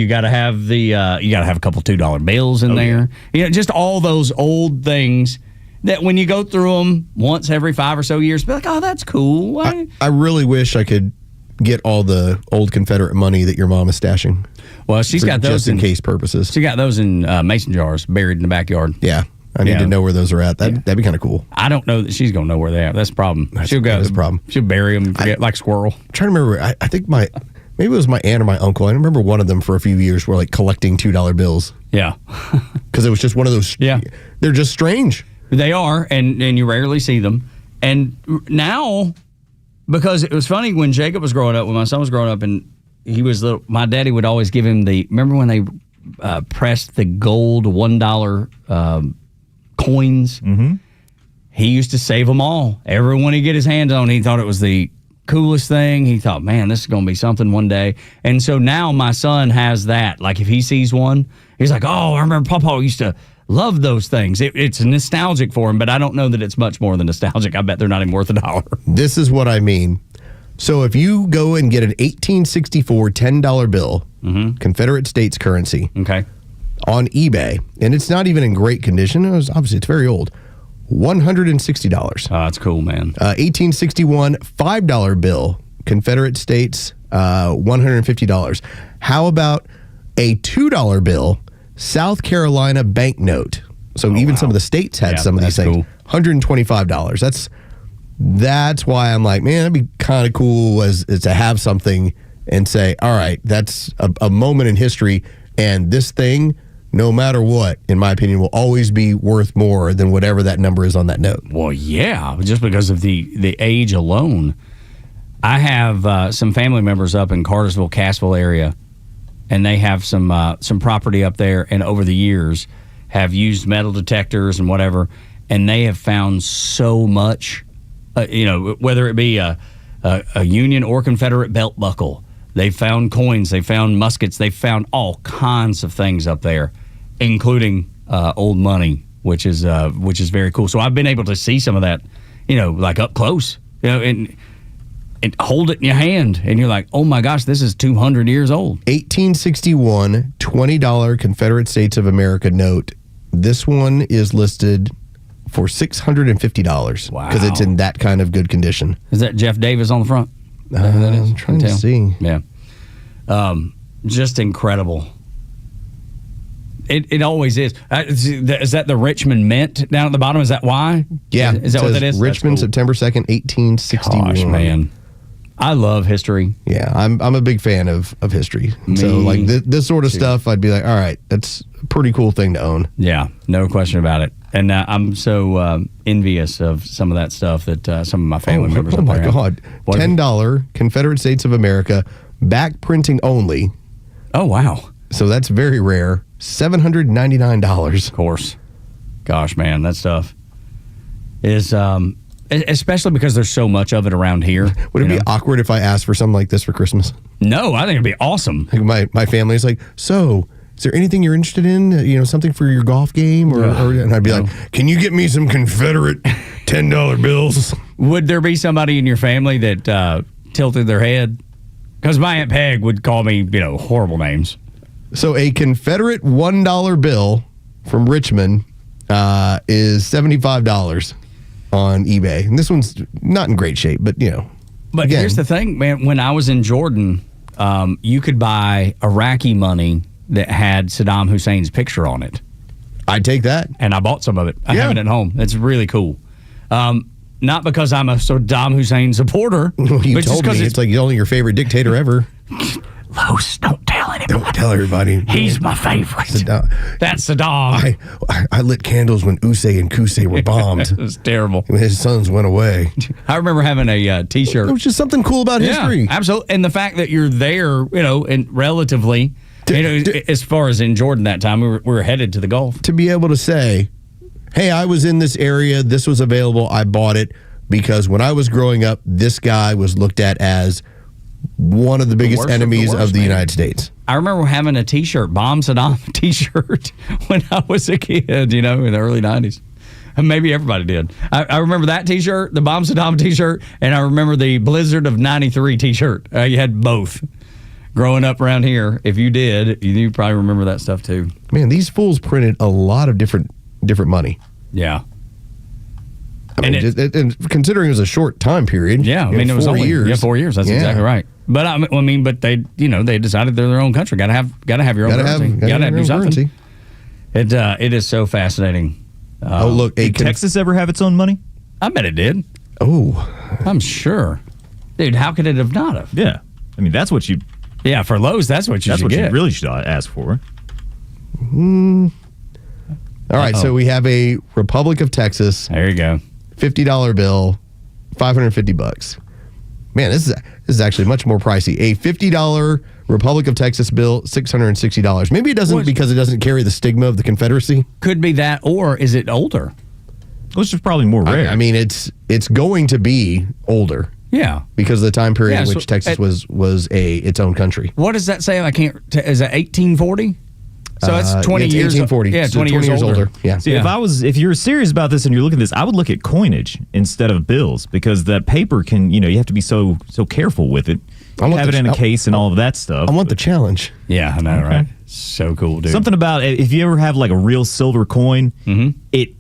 got to have a couple $2 bills in there. Yeah. Just all those old things that when you go through them once every 5 or so years, be like, oh, that's cool. I really wish I could get all the old Confederate money that your mom is stashing. Well, she's got those just in case purposes. She got those in mason jars buried in the backyard. Yeah. I need to know where those are at. That'd be kind of cool. I don't know that she's going to know where they are. That's the problem. That's a problem. She'll bury them and forget like squirrel. I'm trying to remember. I think maybe it was my aunt or my uncle. I remember one of them for a few years were like collecting $2 bills. Yeah. Because it was just one of those. Yeah. They're just strange. They are, and you rarely see them. And now, because it was funny when Jacob was growing up, when my son was growing up, and he was little, my daddy would always give him remember when they pressed the gold $1 coins? Mm-hmm. He used to save them all. Everyone he'd get his hands on, he thought it was the coolest thing. He thought, man, this is going to be something one day. And so now my son has that. Like if he sees one, he's like, oh, I remember Papa used to love those things. It's nostalgic for him, but I don't know that it's much more than nostalgic. I bet they're not even worth $1. This is what I mean. So if you go and get an 1864 $10 bill, Confederate States currency, on eBay, and it's not even in great condition. Obviously, it's very old. $160. Oh, that's cool, man. 1861 $5 bill, Confederate States, $150. How about a $2 bill, South Carolina banknote? So even some of the states had some of these things. Cool. $125. That's why I'm like, man, it'd be kind of cool as to have something and say, all right, that's a moment in history, and this thing, no matter what, in my opinion, will always be worth more than whatever that number is on that note. Well, yeah, just because of the age alone. I have some family members up in Cartersville, Cassville area, and they have some property up there, and over the years have used metal detectors and whatever, and they have found so much, whether it be a Union or Confederate belt buckle. They found coins, they found muskets, they found all kinds of things up there, including old money, which is very cool. So I've been able to see some of that, like up close, and hold it in your hand, and you're like, oh my gosh, this is 200 years old. 1861 $20 Confederate States of America note. This one is listed for $650. Wow. Because it's in that kind of good condition. Is that Jeff Davis on the front? I'm trying to see. Yeah. Just incredible. It always is. Is that the Richmond Mint down at the bottom? Is that why? Yeah. Is that what that is? Richmond, September 2nd, 1861. Gosh, man. I love history. Yeah, I'm a big fan of history. So like this sort of stuff, I'd be like, all right, that's a pretty cool thing to own. Yeah, no question about it. And I'm so envious of some of that stuff that some of my family members. Oh my God, $10 Confederate States of America back printing only. Oh wow! So that's very rare. $799. Of course. Gosh, man, that stuff is. Especially because there's so much of it around here. Would it be awkward if I asked for something like this for Christmas? No, I think it'd be awesome. Like my family's like, so is there anything you're interested in? Something for your golf game? And I'd be like, can you get me some Confederate $10 bills? Would there be somebody in your family that tilted their head? Because my Aunt Peg would call me, horrible names. So a Confederate $1 bill from Richmond is $75. On eBay. And this one's not in great shape, but But again, here's the thing, man. When I was in Jordan, you could buy Iraqi money that had Saddam Hussein's picture on it. I'd take that. And I bought some of it. I have it at home. It's really cool. Not because I'm a Saddam Hussein supporter. Well, you told me it's like only your favorite dictator ever. Los, don't tell anybody. Don't tell everybody. He's my favorite. That's Saddam. I lit candles when Usay and Kusay were bombed. It was terrible. When his sons went away. I remember having a T-shirt. It was just something cool about history. Absolutely. And the fact that you're there, and relatively, as far as in Jordan that time, we were headed to the Gulf. To be able to say, hey, I was in this area, this was available, I bought it, because when I was growing up, this guy was looked at as one of the biggest enemies of the United States. I remember having a T-shirt, Bomb Saddam T-shirt, when I was a kid, in the early 90s. Maybe everybody did. I remember that T-shirt, the Bomb Saddam T-shirt, and I remember the Blizzard of 93 T-shirt. You had both. Growing up around here, if you did, you probably remember that stuff too. Man, these fools printed a lot of different money. Yeah. I mean, and considering it was a short time period. Yeah, it was 4 only years. Yeah, 4 years. That's exactly right. But but they, they decided they're their own country. Got to have your own currency. Got to do something. It is so fascinating. Look, did Texas ever have its own money? I bet it did. Oh, I'm sure, dude. How could it have not have? Yeah, I mean that's what you. Yeah, for Lowe's, that's what you should get. You really should ask for. All right, so we have a Republic of Texas. There you go. $50 bill, $550. Man, this is actually much more pricey. A $50 Republic of Texas bill, $660. Maybe it doesn't because it doesn't carry the stigma of the Confederacy. Could be that, or is it older? Which is probably more rare. I mean, it's going to be older. Yeah, because of the time period in which Texas was its own country. What does that say? Is that 1840? So it's 20 years. 1840. Yeah, so 20 years older. Yeah. See, if you're serious about this and you're looking at this, I would look at coinage instead of bills because that paper can, you have to be so careful with it. Have it in a case and all of that stuff. I want the challenge. Yeah, I know, right? So cool, dude. Something about if you ever have like a real silver coin, it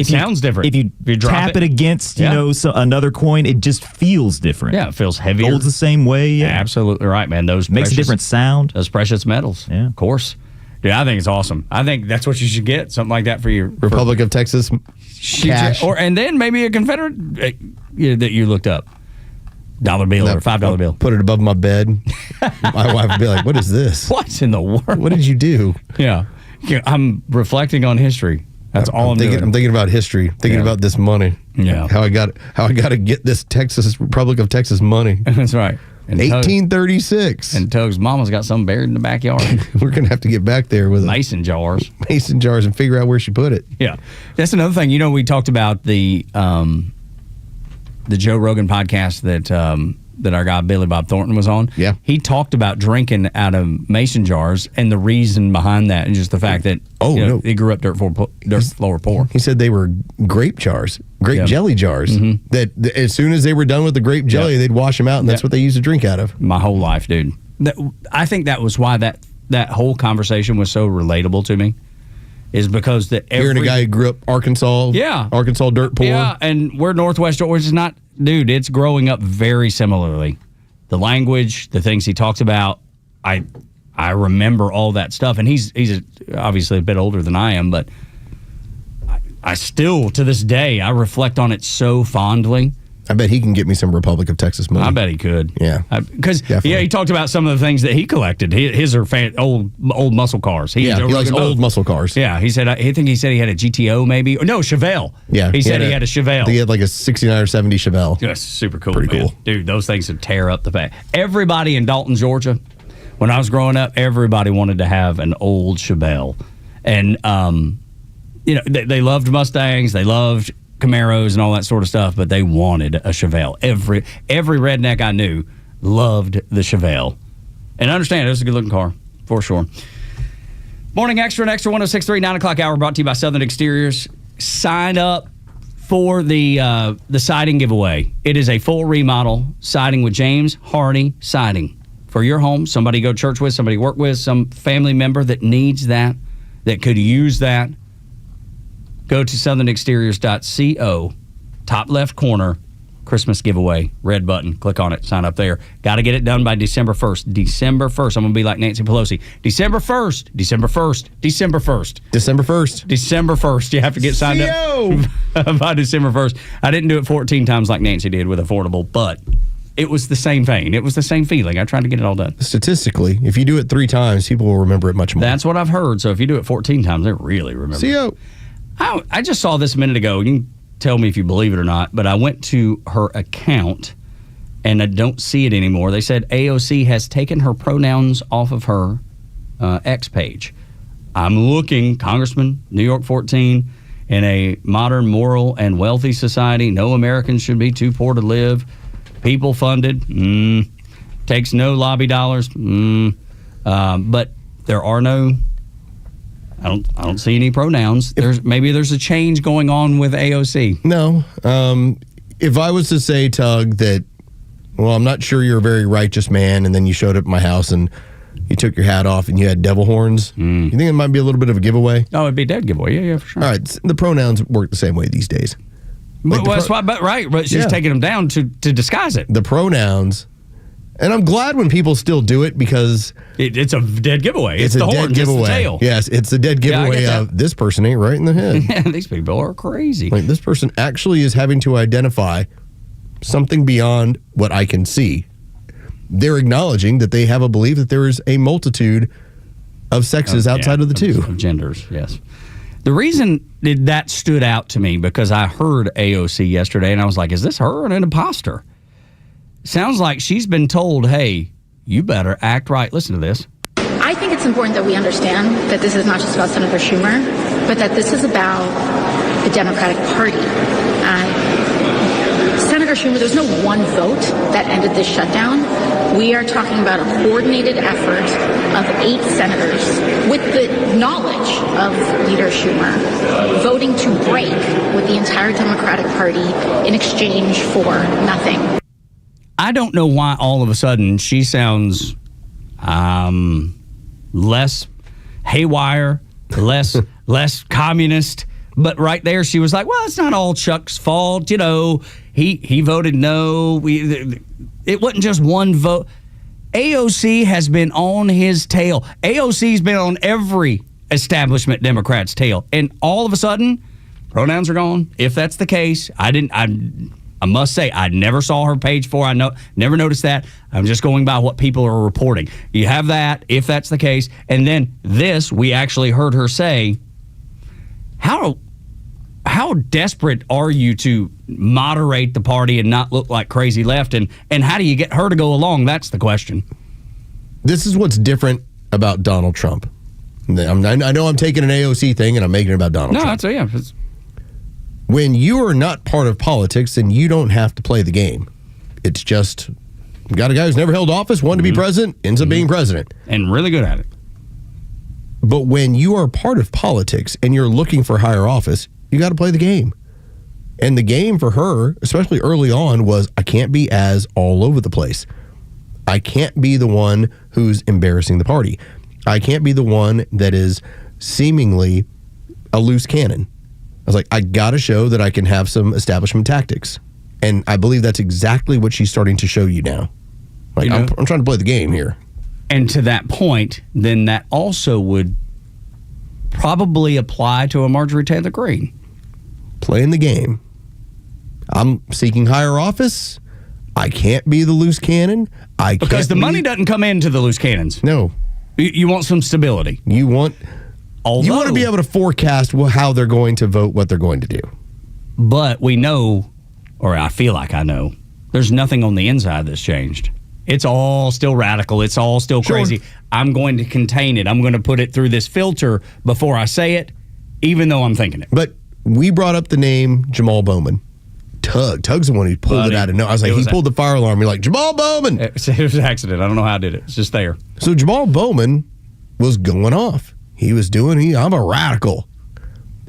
sounds different. If you tap it against, another coin, it just feels different. Yeah, it feels heavier. Gold's the same way. Yeah. Absolutely right, man. Those makes a different sound. Those precious metals. Yeah, of course. Yeah, I think it's awesome. I think that's what you should get. Something like that for your Republic of Texas cash. And then maybe a Confederate that you looked up. $1 bill or $5 bill. Put it above my bed. My wife would be like, what is this? What in the world? What did you do? Yeah. I'm reflecting on history. That's all I'm doing. I'm thinking about history. Thinking about this money. Yeah. How I got to get this Republic of Texas money. That's right. And 1836. And Tug's mama's got some buried in the backyard. We're going to have to get back there with mason jars. Mason jars and figure out where she put it. Yeah. That's another thing. We talked about the Joe Rogan podcast that our guy Billy Bob Thornton was on. Yeah. He talked about drinking out of mason jars and the reason behind that and just the fact that he grew up dirt floor poor. He said they were grape jars, jelly jars, that as soon as they were done with the grape jelly, they'd wash them out and that's what they used to drink out of. My whole life, dude. I think that was why that whole conversation was so relatable to me. Is because hearing a guy who grew up Arkansas dirt poor. Yeah, and we're Northwest Georgia, which is not, dude, it's growing up very similarly. The language, the things he talks about, I remember all that stuff. And he's obviously a bit older than I am, but I still, to this day, I reflect on it so fondly. I bet he can get me some Republic of Texas money. I bet he could. Yeah. Because, he talked about some of the things that he collected. His are old muscle cars. He likes old muscle cars. Yeah. He said he had a GTO maybe. No, Chevelle. Yeah. He said he had a Chevelle. He had like a 69 or 70 Chevelle. That's super cool. Pretty cool. Dude, those things would tear up the back. Everybody in Dalton, Georgia, when I was growing up, everybody wanted to have an old Chevelle. And, they loved Mustangs. They loved Camaros and all that sort of stuff, but they wanted a Chevelle. Every redneck I knew loved the Chevelle. And I understand, it was a good-looking car, for sure. Morning Extra and Extra 106.3, 9 o'clock hour, brought to you by Southern Exteriors. Sign up for the siding giveaway. It is a full remodel siding with James Hardy Siding. For your home, somebody you go to church with, somebody you work with, some family member that needs that could use that. Go to southernexteriors.co, top left corner, Christmas giveaway, red button. Click on it, sign up there. Got to get it done by December 1st. December 1st. I'm going to be like Nancy Pelosi. December 1st. December 1st. December 1st. December 1st. December 1st. You have to get signed up by December 1st. I didn't do it 14 times like Nancy did with Affordable, but it was the same vein. It was the same feeling. I tried to get it all done. Statistically, if you do it 3 times, people will remember it much more. That's what I've heard. So if you do it 14 times, they really remember it. I just saw this a minute ago. You can tell me if you believe it or not, but I went to her account and I don't see it anymore. They said AOC has taken her pronouns off of her X page. I'm looking, Congressman, New York 14, in a modern, moral, and wealthy society, no Americans should be too poor to live. People funded, takes no lobby dollars, but there are no... I don't see any pronouns. There's a change going on with AOC. No. If I was to say, Tug, that, well, I'm not sure you're a very righteous man, and then you showed up at my house and you took your hat off and you had devil horns, you think it might be a little bit of a giveaway? Oh, it'd be a dead giveaway. Yeah, for sure. All right. The pronouns work the same way these days. But she's taking them down to disguise it. The pronouns... And I'm glad when people still do it because... It's a dead giveaway. It's the horns, giveaway. It's the tail. Yes, it's a dead giveaway of this person ain't right in the head. Yeah, these people are crazy. Like, this person actually is having to identify something beyond what I can see. They're acknowledging that they have a belief that there is a multitude of sexes outside of the two. Of genders, yes. The reason that stood out to me because I heard AOC yesterday and I was like, is this her or an imposter? Sounds like she's been told, hey, you better act right. Listen to this. I think it's important that we understand that this is not just about Senator Schumer, but that this is about the Democratic Party. Senator Schumer, there's no one vote that ended this shutdown. We are talking about a coordinated effort of 8 senators with the knowledge of Leader Schumer voting to break with the entire Democratic Party in exchange for nothing. I don't know why all of a sudden she sounds less haywire, less communist. But right there, she was like, well, it's not all Chuck's fault. You know, he voted no. It wasn't just one vote. AOC has been on his tail. AOC's been on every establishment Democrat's tail. And all of a sudden, pronouns are gone. If that's the case, I must say, I never saw her page before. Never noticed that. I'm just going by what people are reporting. You have that, if that's the case. And then this, we actually heard her say, how desperate are you to moderate the party and not look like crazy left? And how do you get her to go along? That's the question. This is what's different about Donald Trump. I know I'm taking an AOC thing and I'm making it about Donald Trump. No, when you are not part of politics, then you don't have to play the game. It's just, you got a guy who's never held office, wanted to be president, ends up being president. And really good at it. But when you are part of politics and you're looking for higher office, you got to play the game. And the game for her, especially early on, was I can't be as all over the place. I can't be the one who's embarrassing the party. I can't be the one that is seemingly a loose cannon. I was like, I got to show that I can have some establishment tactics. And I believe that's exactly what she's starting to show you now. Like, I'm trying to play the game here. And to that point, then that also would probably apply to a Marjorie Taylor Greene. Playing the game. I'm seeking higher office. I can't be the loose cannon. Because the money doesn't come into the loose cannons. No. You want some stability. You want to be able to forecast how they're going to vote, what they're going to do. But we know, or I feel like I know, there's nothing on the inside that's changed. It's all still radical. It's all still crazy. Sure. I'm going to contain it. I'm going to put it through this filter before I say it, even though I'm thinking it. But we brought up the name Jamal Bowman. Tug's the one who pulled it out of nowhere. I was like, he pulled the fire alarm. You're like, Jamal Bowman. It was an accident. I don't know how I did it. It's just there. So Jamal Bowman was going off. He was I'm a radical.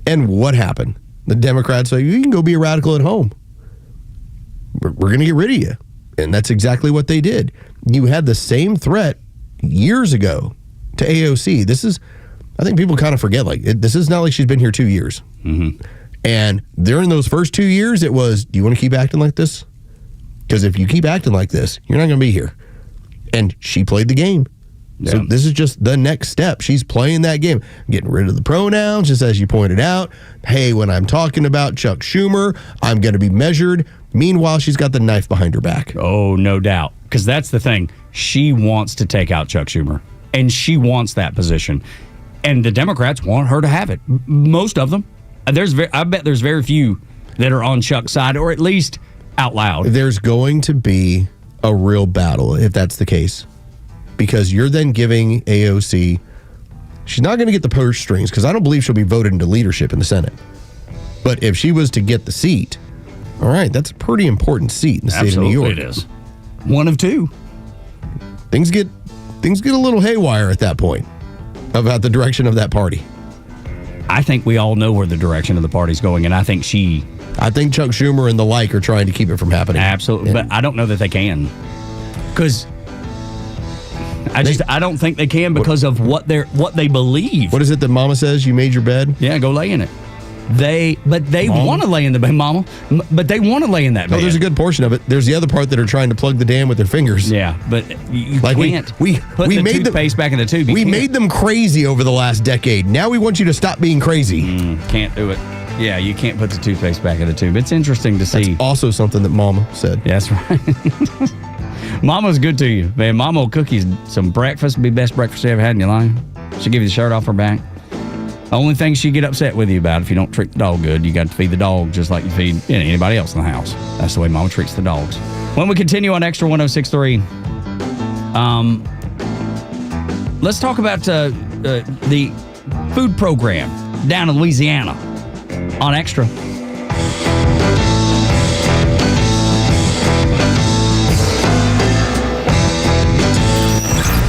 And what happened? The Democrats say, you can go be a radical at home. We're going to get rid of you. And that's exactly what they did. You had the same threat years ago to AOC. I think people kind of forget, this is not like she's been here 2 years. Mm-hmm. And during those first 2 years, it was, do you want to keep acting like this? Because if you keep acting like this, you're not going to be here. And she played the game. Yeah. So this is just the next step. She's playing that game. Getting rid of the pronouns, just as you pointed out. Hey, when I'm talking about Chuck Schumer, I'm going to be measured. Meanwhile, she's got the knife behind her back. Oh, no doubt. Because that's the thing. She wants to take out Chuck Schumer. And she wants that position. And the Democrats want her to have it. Most of them. I bet there's very few that are on Chuck's side, or at least out loud. There's going to be a real battle if that's the case. Because you're then giving AOC, she's not going to get the purse strings, because I don't believe she'll be voted into leadership in the Senate. But if she was to get the seat, all right, that's a pretty important seat in the state of New York. It is. One of two. Things get a little haywire at that point about the direction of that party. I think we all know where the direction of the party's going, and I think Chuck Schumer and the like are trying to keep it from happening. Absolutely, but I don't know that they can. Because I don't think they can because of what they believe. What is it that Mama says? You made your bed? Yeah, go lay in it. They want to lay in the bed, Mama. But they want to lay in that bed. No, there's a good portion of it. There's the other part that are trying to plug the dam with their fingers. Yeah, but you can't. We made the toothpaste back in the tube. We made them crazy over the last decade. Now we want you to stop being crazy. Can't do it. Yeah, you can't put the toothpaste back in the tube. It's interesting to see. That's also something that Mama said. Yeah, that's right. Mama's good to you, man. Mama will cook you some breakfast. Be the best breakfast you ever had in your life. She'll give you the shirt off her back. The only thing she'd get upset with you about, if you don't treat the dog good, you got to feed the dog just like you feed anybody else in the house. That's the way Mama treats the dogs. When we continue on Extra 106.3, let's talk about the food program down in Louisiana on Extra.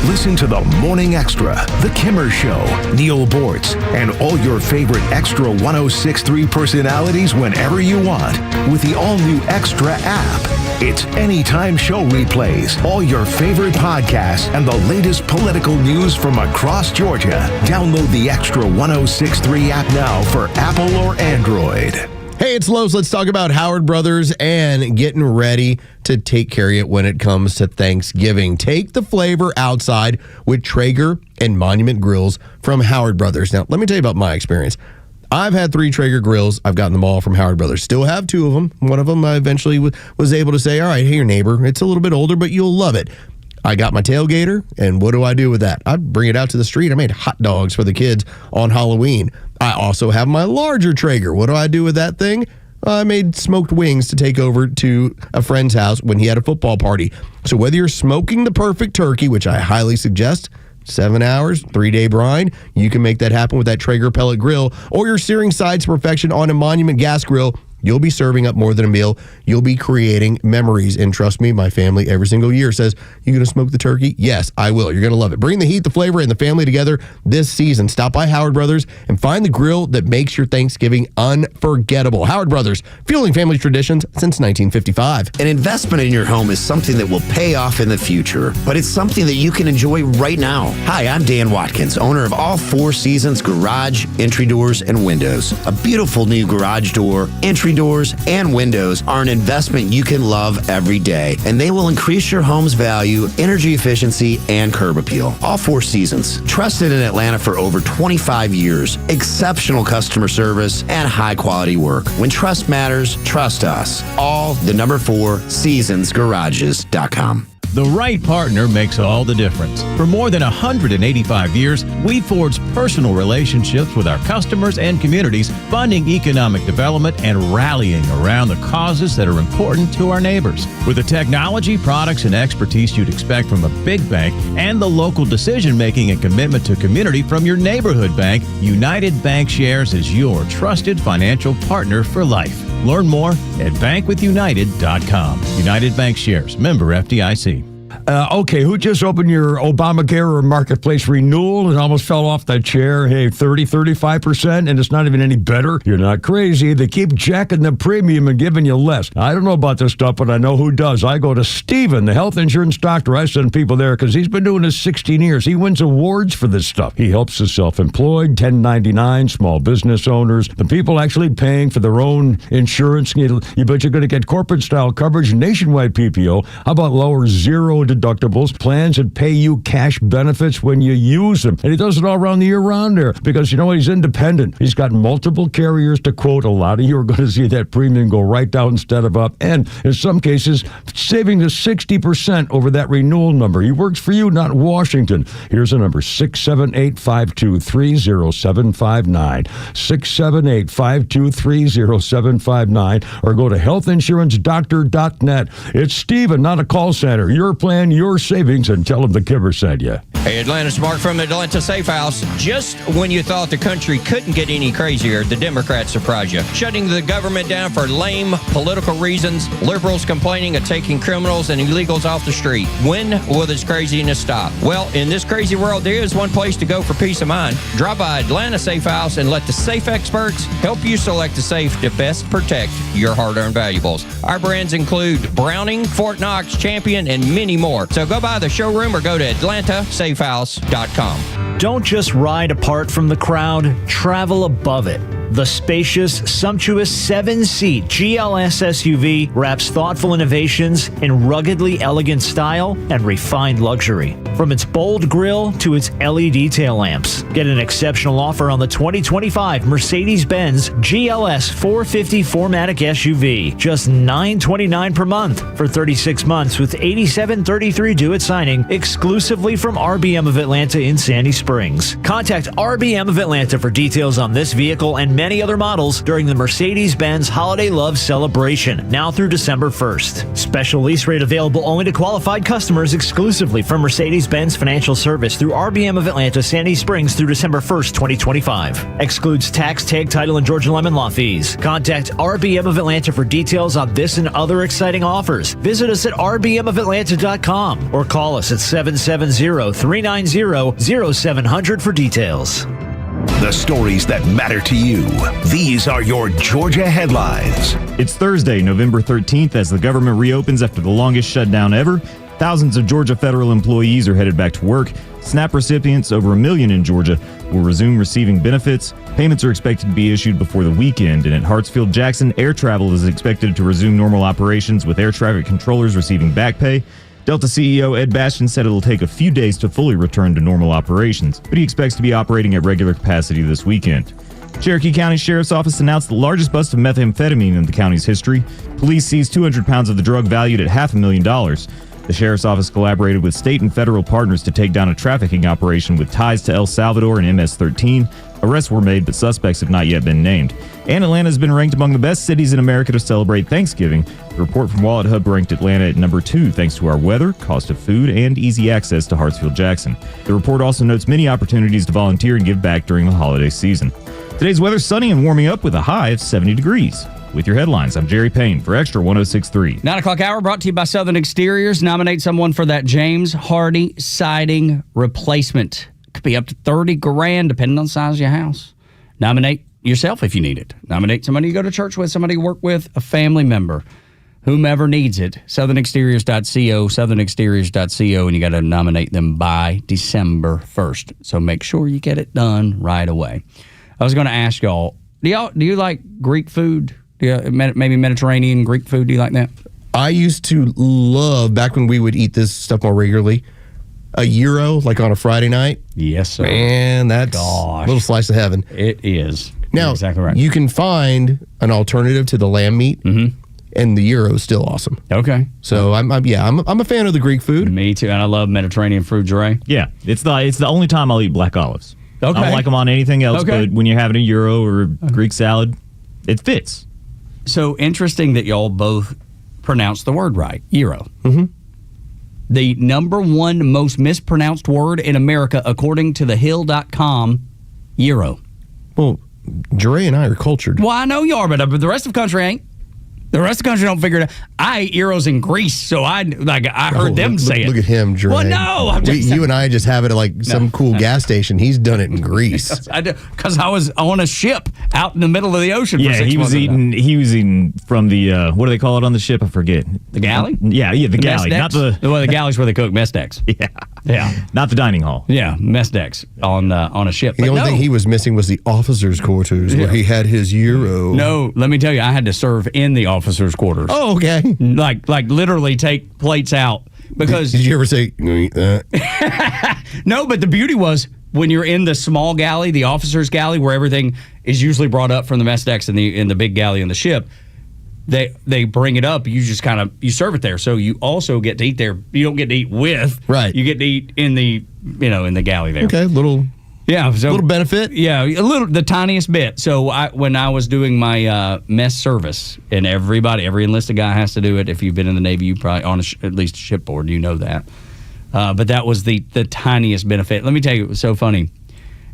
Listen to the Morning Extra, The Kimmer Show, Neil Bortz, and all your favorite Extra 106.3 personalities whenever you want with the all-new Extra app. It's anytime show replays, all your favorite podcasts, and the latest political news from across Georgia. Download the Extra 106.3 app now for Apple or Android. Hey, it's Los. Let's talk about Howard Brothers and getting ready to take care of it when it comes to Thanksgiving. Take the flavor outside with Traeger and Monument Grills from Howard Brothers. Now, let me tell you about my experience. I've had 3 Traeger grills. I've gotten them all from Howard Brothers. Still have 2 of them. One of them I eventually was able to say, all right, hey, your neighbor, it's a little bit older, but you'll love it. I got my tailgater, and what do I do with that? I bring it out to the street. I made hot dogs for the kids on Halloween. I also have my larger Traeger. What do I do with that thing? I made smoked wings to take over to a friend's house when he had a football party. So whether you're smoking the perfect turkey, which I highly suggest, 7 hours, 3-day brine, you can make that happen with that Traeger pellet grill, or you're searing sides to perfection on a Monument gas grill. You'll be serving up more than a meal. You'll be creating memories. And trust me, my family every single year says, you going to smoke the turkey? Yes, I will. You're going to love it. Bring the heat, the flavor, and the family together this season. Stop by Howard Brothers and find the grill that makes your Thanksgiving unforgettable. Howard Brothers, fueling family traditions since 1955. An investment in your home is something that will pay off in the future, but it's something that you can enjoy right now. Hi, I'm Dan Watkins, owner of All 4 Seasons Garage, Entry Doors, and Windows. A beautiful new garage door, entry entry doors, and windows are an investment you can love every day, and they will increase your home's value, energy efficiency, and curb appeal. All 4 seasons. Trusted in Atlanta for over 25 years. Exceptional customer service and high-quality work. When trust matters, trust us. All the number 4 seasonsgarages.com. The right partner makes all the difference. For more than 185 years, we forged personal relationships with our customers and communities, funding economic development and rallying around the causes that are important to our neighbors. With the technology, products, and expertise you'd expect from a big bank and the local decision-making and commitment to community from your neighborhood bank, United Bankshares is your trusted financial partner for life. Learn more at bankwithunited.com. United Bankshares, member FDIC. Okay, who just opened your Obamacare or Marketplace renewal and almost fell off that chair? Hey, 35%, and it's not even any better? You're not crazy. They keep jacking the premium and giving you less. I don't know about this stuff, but I know who does. I go to Steven, the health insurance doctor. I send people there because he's been doing this 16 years. He wins awards for this stuff. He helps the self-employed, 1099, small business owners, the people actually paying for their own insurance. You bet you're going to get corporate-style coverage, nationwide PPO. How about lower zero deductibles, plans that pay you cash benefits when you use them? And he does it all around the year round there because, you know, he's independent. He's got multiple carriers to quote. A lot of you are going to see that premium go right down instead of up. And in some cases, saving to 60% over that renewal number. He works for you, not Washington. Here's the number, 678-523-0759. 678-523-0759. Or go to healthinsurancedoctor.net. It's Steven, not a call center. Your plan, your savings, and tell them the Kibber sent you. Hey, Atlanta's Mark from Atlanta Safe House. Just when you thought the country couldn't get any crazier, the Democrats surprise you. Shutting the government down for lame political reasons, liberals complaining of taking criminals and illegals off the street. When will this craziness stop? Well, in this crazy world, there is one place to go for peace of mind. Drop by Atlanta Safe House and let the safe experts help you select the safe to best protect your hard-earned valuables. Our brands include Browning, Fort Knox, Champion, and many more. So go by the showroom or go to atlantasafehouse.com. Don't just ride apart from the crowd, travel above it. The spacious, sumptuous 7-seat GLS SUV wraps thoughtful innovations in ruggedly elegant style and refined luxury. From its bold grille to its LED tail lamps. Get an exceptional offer on the 2025 Mercedes-Benz GLS 450 4MATIC SUV. Just $929 per month for 36 months with $87.33 due at signing, exclusively from RBM of Atlanta in Sandy Springs. Contact RBM of Atlanta for details on this vehicle and many other models during the Mercedes-Benz Holiday Love Celebration, now through December 1st. Special lease rate available only to qualified customers exclusively from Mercedes-Benz Financial Service through RBM of Atlanta, Sandy Springs through December 1st, 2025. Excludes tax, tag, title, and Georgia Lemon Law fees. Contact RBM of Atlanta for details on this and other exciting offers. Visit us at rbmofatlanta.com or call us at 770-390-0700 for details. The stories that matter to you. These are your Georgia headlines. It's Thursday, November 13th, as the government reopens after the longest shutdown ever. Thousands of Georgia federal employees are headed back to work. SNAP recipients, over 1 million in Georgia, will resume receiving benefits. Payments are expected to be issued before the weekend. And at Hartsfield-Jackson, air travel is expected to resume normal operations, with air traffic controllers receiving back pay. Delta CEO Ed Bastian said it'll take a few days to fully return to normal operations, but he expects to be operating at regular capacity this weekend. Cherokee County Sheriff's Office announced the largest bust of methamphetamine in the county's history. Police seized 200 pounds of the drug valued at $500,000. The Sheriff's Office collaborated with state and federal partners to take down a trafficking operation with ties to El Salvador and MS-13. Arrests were made, but suspects have not yet been named. And Atlanta has been ranked among the best cities in America to celebrate Thanksgiving. The report from Wallet Hub ranked Atlanta at number 2 thanks to our weather, cost of food, and easy access to Hartsfield-Jackson. The report also notes many opportunities to volunteer and give back during the holiday season. Today's weather sunny and warming up with a high of 70 degrees. With your headlines, I'm Jerry Payne for Extra 106.3. 9 o'clock hour brought to you by Southern Exteriors. Nominate someone for that James Hardy siding replacement. Could be up to $30,000 depending on the size of your house. Nominate yourself if you need it. Nominate somebody you go to church with, somebody you work with, a family member, whomever needs it. southernexteriors.co, southernexteriors.co, and you got to nominate them by December 1st. So make sure you get it done right away. I was going to ask y'all, do you like Greek food? Do Yeah, maybe Mediterranean, Greek food. Do you like that? I used to love, back when we would eat this stuff more regularly, a gyro, like on a Friday night. Yes, sir. Man, that's a little slice of heaven. It is. Now, You're exactly right. you can find an alternative to the lamb meat, and the gyro is still awesome. Okay. So I'm a fan of the Greek food. Me too, and I love Mediterranean food, Dre. Yeah, it's the only time I'll eat black olives. Okay. I don't like them on anything else, Okay. but when you're having a gyro or a Greek salad, it fits. So interesting that y'all both pronounced the word right, gyro. Mm-hmm. The number one most mispronounced word in America, according to thehill.com, gyro. Well, Dre and I are cultured. Well, I know you are, but the rest of the country ain't. The rest of the country don't figure it out. I ate gyros in Greece, so I heard them say it. Look at him, Dre. Well, no. You and I just have it at like some cool gas station. He's done it in Greece. I do, because I was on a ship out in the middle of the ocean for Yeah, 6 he was months. eating from the what do they call it on the ship? I forget. The galley? Yeah, the galley, mess not decks? the Well, the galley's where they cook mess decks. Yeah, not the dining hall. Yeah, mess decks on a ship. The But only no. thing he was missing was the officers' quarters where he had his gyro. No, let me tell you, I had to serve in the officers' quarters. Oh, okay. Like literally take plates out because. Did you ever say, "You eat that"? No, but the beauty was when you're in the small galley, the officers' galley, where everything is usually brought up from the mess decks in the big galley in the ship. They bring it up. You just kind of you serve it there, so you also get to eat there. You don't get to eat with. Right. You get to eat in the in the galley there. Okay, little benefit. Yeah, the tiniest bit. So when I was doing my mess service, and every enlisted guy has to do it. If you've been in the Navy, you probably on at least a shipboard, you know that. But that was the tiniest benefit. Let me tell you, it was so funny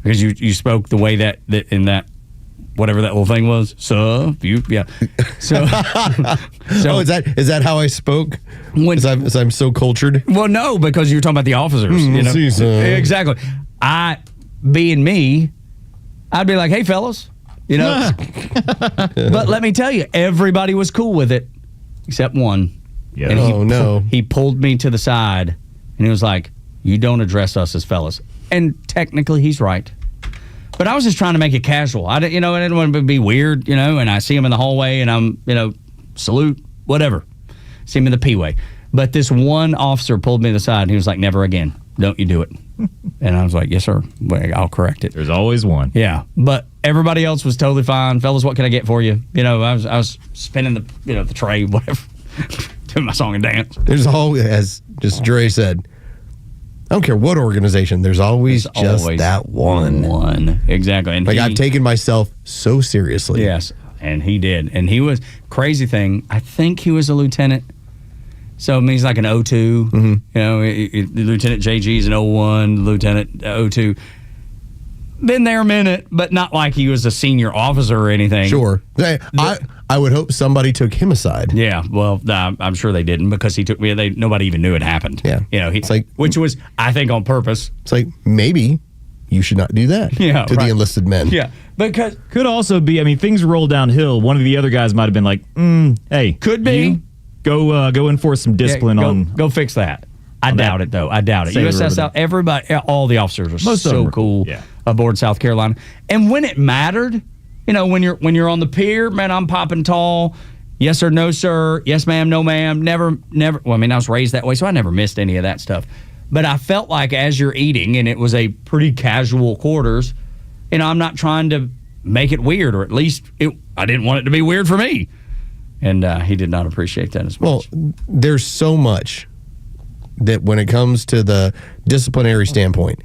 because you spoke the way that in that whatever that little thing was. So yeah. So is that how I spoke? As I'm so cultured. Well, no, because you were talking about the officers. Exactly. Being me, I'd be like, "Hey, fellas," But let me tell you, everybody was cool with it except one. Yeah. And he pulled me to the side and he was like, "You don't address us as fellas." And technically, he's right. But I was just trying to make it casual. I didn't want to be weird, and I see him in the hallway and I'm, salute, whatever. See him in the P-way. But this one officer pulled me to the side and he was like, "Never again. Don't you do it." And I was like, "Yes, sir. I'll correct it." There's always one. Yeah. But everybody else was totally fine. "Fellas, what can I get for you?" I was spinning the tray, whatever, doing my song and dance. There's always, as just Dre said, I don't care what organization, there's always that one. One. Exactly. And I've taken myself so seriously. Yes. And he did. And he was, crazy thing, I think he was a lieutenant. So it means like an 02. Mm-hmm. Lieutenant JG is an 01, Lieutenant 02. Been there a minute, but not like he was a senior officer or anything. Sure. I would hope somebody took him aside. Yeah, well, I'm sure they didn't because he took me. Nobody even knew it happened. Yeah, it's like, which was, I think, on purpose. It's like maybe you should not do that. Yeah, to the enlisted men. Yeah, because could also be. Things roll downhill. One of the other guys might have been like, "Hey, could be go enforce some discipline go fix that." I doubt it though. I doubt it. USS South, everybody, all the officers were so cool aboard South Carolina, and when it mattered. When you're on the pier, man, I'm popping tall. Yes sir, no sir. Yes ma'am, no ma'am. Never. Well, I was raised that way, so I never missed any of that stuff. But I felt like as you're eating, and it was a pretty casual quarters, I'm not trying to make it weird, or at least I didn't want it to be weird for me. And he did not appreciate that as much. Well, there's so much that when it comes to the disciplinary standpoint,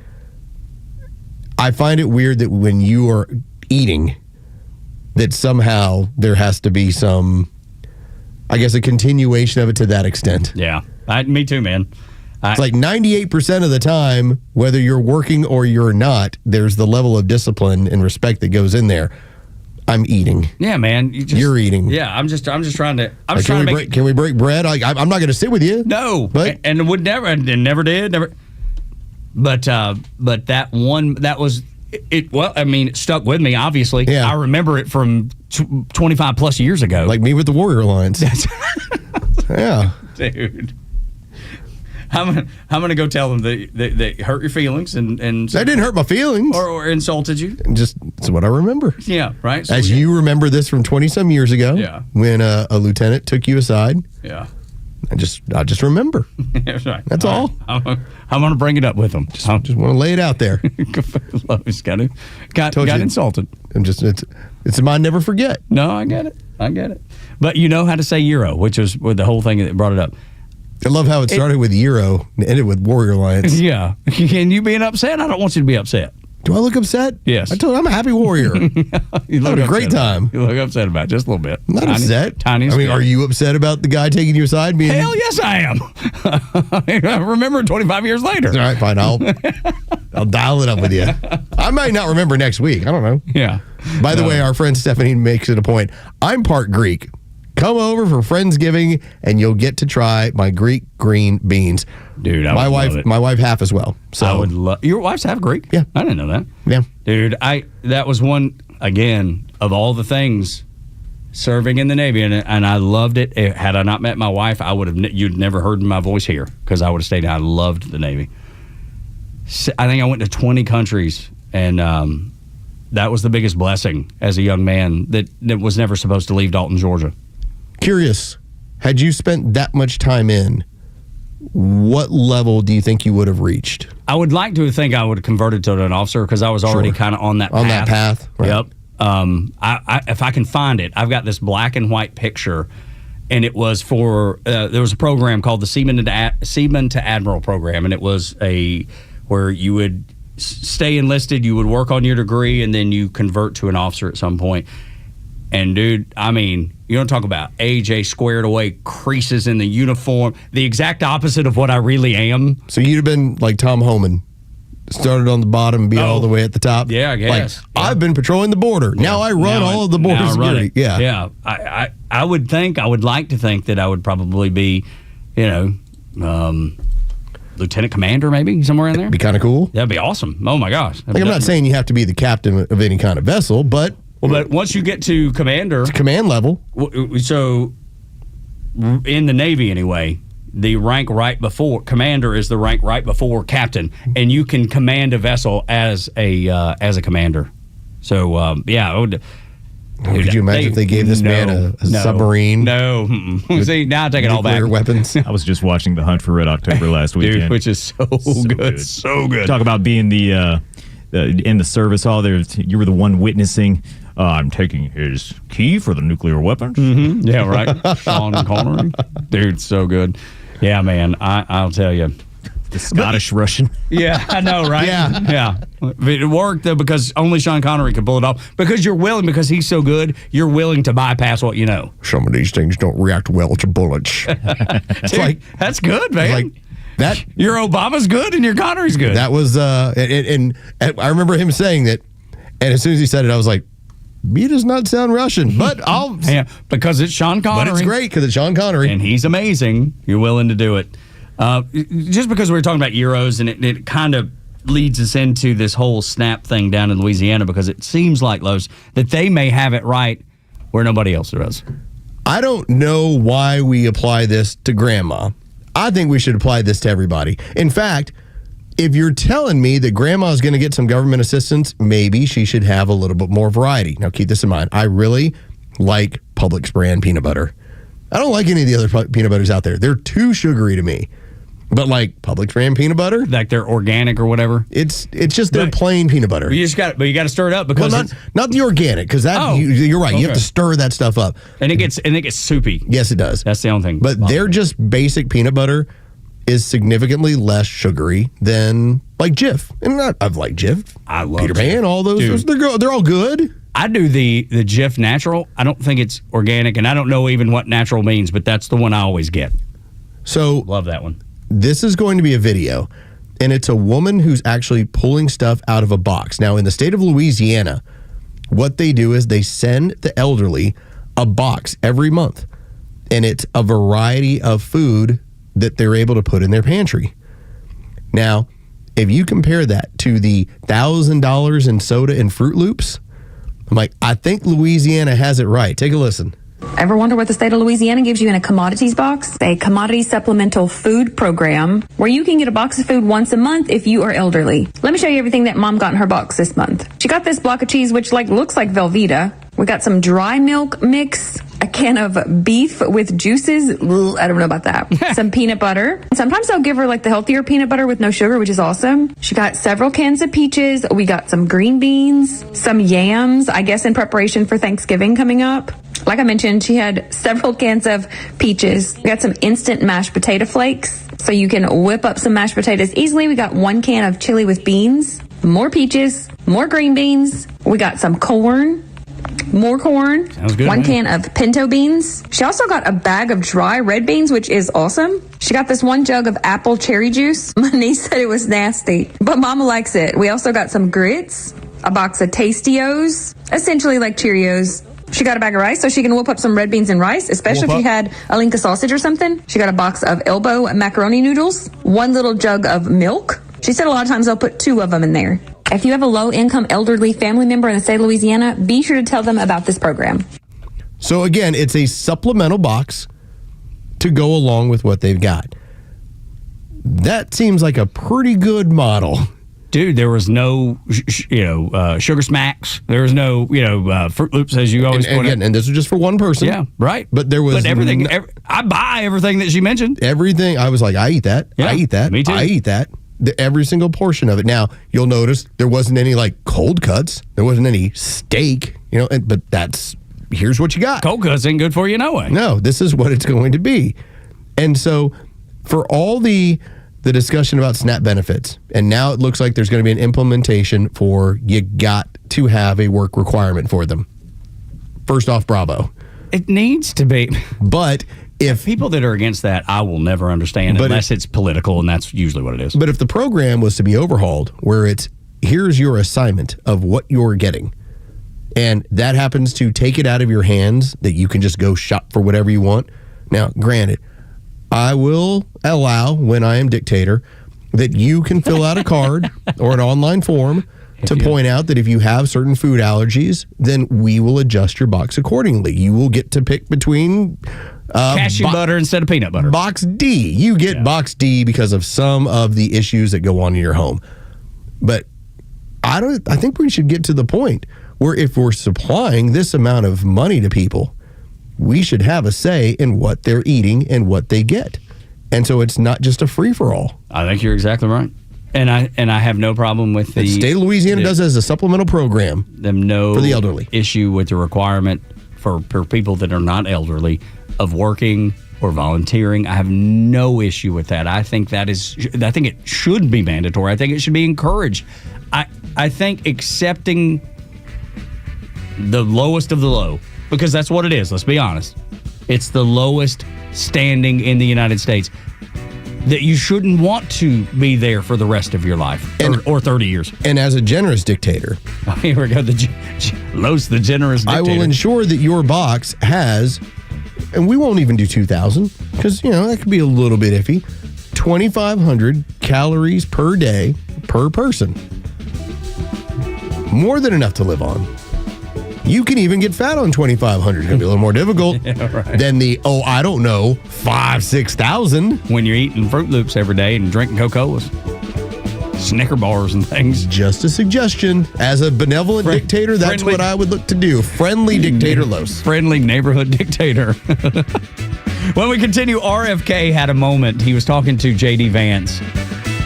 I find it weird that when you are eating, that somehow there has to be some, I guess, a continuation of it to that extent. Yeah. Me too, man. It's like 98% of the time, whether you're working or you're not, there's the level of discipline and respect that goes in there. I'm eating. Yeah, man. You're eating. Yeah, I'm just trying to. Can we break bread? I'm not going to sit with you. No, but and would never, and never did, never. But that one, that was it. Well, it stuck with me. Obviously, yeah. I remember it from 25 plus years ago. Like me with the Warrior Alliance. Yeah, dude. I'm gonna go tell them that hurt your feelings and that didn't hurt my feelings or insulted you. Just it's what I remember. Yeah, right. So As you remember this from 20-some years ago, Yeah. when a lieutenant took you aside. Yeah. I just remember. That's right. That's all. I'm going to bring it up with them. Just want to lay it out there. He's got insulted. I'm just it's a mind never forget. No, I get it. But you know how to say Euro, which was the whole thing that brought it up. I love how it started with Euro and ended with Warrior Alliance. Yeah. And you being upset? I don't want you to be upset. Do I look upset? Yes. I told you I'm a happy warrior. You look had a great time. You look upset about it, just a little bit. I'm not upset. Tiny. I mean, are you upset about the guy taking you aside? Hell yes, I am. I remember 25 years later. All right, fine. I'll dial it up with you. I might not remember next week. I don't know. Yeah. By the way, our friend Stephanie makes it a point. I'm part Greek. Come over for Friendsgiving, and you'll get to try my Greek green beans. Dude, my wife half as well. So I would love. Your wife's half Greek? Yeah, I didn't know that. Yeah, dude, that was one again of all the things serving in the Navy, and I loved it. Had I not met my wife, I would have. You'd never heard my voice here because I would have stayed. I loved the Navy. I think I went to 20 countries, and that was the biggest blessing as a young man that was never supposed to leave Dalton, Georgia. Curious, had you spent that much time in, what level do you think you would have reached? I would like to think I would have converted to an officer because I was already kind of on that path. On that path, right. Yep. If I can find it, I've got this black and white picture, and it was for there was a program called the Seaman to Admiral program, and it was where you would stay enlisted, you would work on your degree, and then you convert to an officer at some point. And dude, I mean, you don't talk about AJ squared away, creases in the uniform, the exact opposite of what I really am. So you'd have been like Tom Homan, started on the bottom and be all the way at the top. Yeah, I guess. I've been patrolling the border. Yeah. Now I run all of the border security. Yeah, yeah. I would like to think that I would probably be, lieutenant commander, maybe somewhere in there. Be kind of cool. That'd be awesome. Oh my gosh. I'm not saying you have to be the captain of any kind of vessel, but. Well, but once you get to commander... It's command level. So, in the Navy anyway, the rank right before... Commander is the rank right before captain, and you can command a vessel as a commander. So, yeah. Could you imagine if they gave this man a submarine? No. See, now I take it all back. Weapons. I was just watching The Hunt for Red October last weekend. Dude, which is so good. So good. Talk about being in the service. You were the one witnessing... I'm taking his key for the nuclear weapons. Mm-hmm. Yeah, right. Sean Connery. Dude, so good. Yeah, man, I'll tell you. The Scottish Russian. Yeah, I know, right? Yeah. It worked, though, because only Sean Connery could pull it off. Because he's so good, you're willing to bypass what you know. Some of these things don't react well to bullets. Dude, that's good, man. That your Obama's good and your Connery's good. That was, and I remember him saying that, and as soon as he said it, I was like, he does not sound Russian, but I'll... Yeah, because it's Sean Connery. But it's great because it's Sean Connery. And he's amazing. You're willing to do it. Just because we were talking about Euros, and it kind of leads us into this whole SNAP thing down in Louisiana, because it seems like, Los, that they may have it right where nobody else does. I don't know why we apply this to grandma. I think we should apply this to everybody. In fact... if you're telling me that grandma's going to get some government assistance, maybe she should have a little bit more variety. Now, keep this in mind. I really like Publix brand peanut butter. I don't like any of the other peanut butters out there. They're too sugary to me. But like Publix brand peanut butter, like they're organic or whatever. It's just their plain peanut butter. You got to stir it up because not the organic, because that you're right. Okay. You have to stir that stuff up, and it gets soupy. Yes, it does. That's the only thing. But they're just basic peanut butter. Is significantly less sugary than like Jif. And I've liked Jif. I love Peter Pan, all those. They're all good. I do the Jif natural. I don't think it's organic, and I don't know even what natural means, but that's the one I always get. So love that one. This is going to be a video, and it's a woman who's actually pulling stuff out of a box. Now, in the state of Louisiana, what they do is they send the elderly a box every month, and it's a variety of food that they're able to put in their pantry. Now, if you compare that to the $1,000 in soda and Fruit Loops, I'm like, I think Louisiana has it right. Take a listen. Ever wonder what the state of Louisiana gives you in a commodities box? A commodity supplemental food program where you can get a box of food once a month if you are elderly. Let me show you everything that Mom got in her box this month. She got this block of cheese, which looks like Velveeta. We got some dry milk mix, a can of beef with juices. I don't know about that. Some peanut butter. Sometimes I'll give her the healthier peanut butter with no sugar, which is awesome. She got several cans of peaches. We got some green beans, some yams, I guess in preparation for Thanksgiving coming up. Like I mentioned, she had several cans of peaches. We got some instant mashed potato flakes, so you can whip up some mashed potatoes easily. We got 1 can of chili with beans, more peaches, more green beans. We got some corn. More corn. Sounds good. 1 can of pinto beans. She also got a bag of dry red beans, which is awesome. She got this 1 jug of apple cherry juice. My niece said it was nasty, but Mama likes it. We also got some grits, a box of Tastios, essentially like Cheerios. She got a bag of rice so she can whip up some red beans and rice, especially if you had a link of sausage or something. She got a box of elbow macaroni noodles, 1 little jug of milk. She said a lot of times they'll put 2 of them in there. If you have a low-income elderly family member in the state of Louisiana, be sure to tell them about this program. So again, it's a supplemental box to go along with what they've got. That seems like a pretty good model. Dude, there was no, Sugar Smacks. There was no, Fruit Loops, as you always point out. And this was just for one person. Yeah, right. But there was everything. I buy everything that she mentioned. Everything. I was like, I eat that. Yeah, I eat that. me too. I eat that. Every single portion of it. Now, you'll notice there wasn't any cold cuts. There wasn't any steak, but here's what you got. Cold cuts ain't good for you no way. No, this is what it's going to be. And so for all the discussion about SNAP benefits, and now it looks like there's going to be an implementation for you got to have a work requirement for them. First off, bravo. It needs to be. But if people that are against that, I will never understand unless it's political, and that's usually what it is. But if the program was to be overhauled, where it's here's your assignment of what you're getting, and that happens to take it out of your hands that you can just go shop for whatever you want. Now, granted, I will allow, when I am dictator, that you can fill out a card or an online form to point out that if you have certain food allergies, then we will adjust your box accordingly. You will get to pick between cashew butter instead of peanut butter. Box D. You get box D because of some of the issues that go on in your home. But I think we should get to the point where if we're supplying this amount of money to people, we should have a say in what they're eating and what they get. And so it's not just a free-for-all. I think you're exactly right. And I have no problem with the state of Louisiana does it as a supplemental program for the elderly. Issue with the requirement for people that are not elderly of working or volunteering. I have no issue with that. I think it should be mandatory. I think it should be encouraged. I think accepting the lowest of the low, because that's what it is. Let's be honest. It's the lowest standing in the United States. That you shouldn't want to be there for the rest of your life or 30 years. And as a generous dictator. Oh, here we go. Los, the generous dictator. I will ensure that your box has, and we won't even do 2,000 because, that could be a little bit iffy, 2,500 calories per day per person. More than enough to live on. You can even get fat on 2,500. It's going to be a little more difficult than the, 6,000. When you're eating Fruit Loops every day and drinking Coca-Colas, Snicker bars and things. Just a suggestion. As a benevolent dictator, that's what I would look to do. Friendly dictator Los. Friendly neighborhood dictator. When we continue, RFK had a moment. He was talking to J.D. Vance,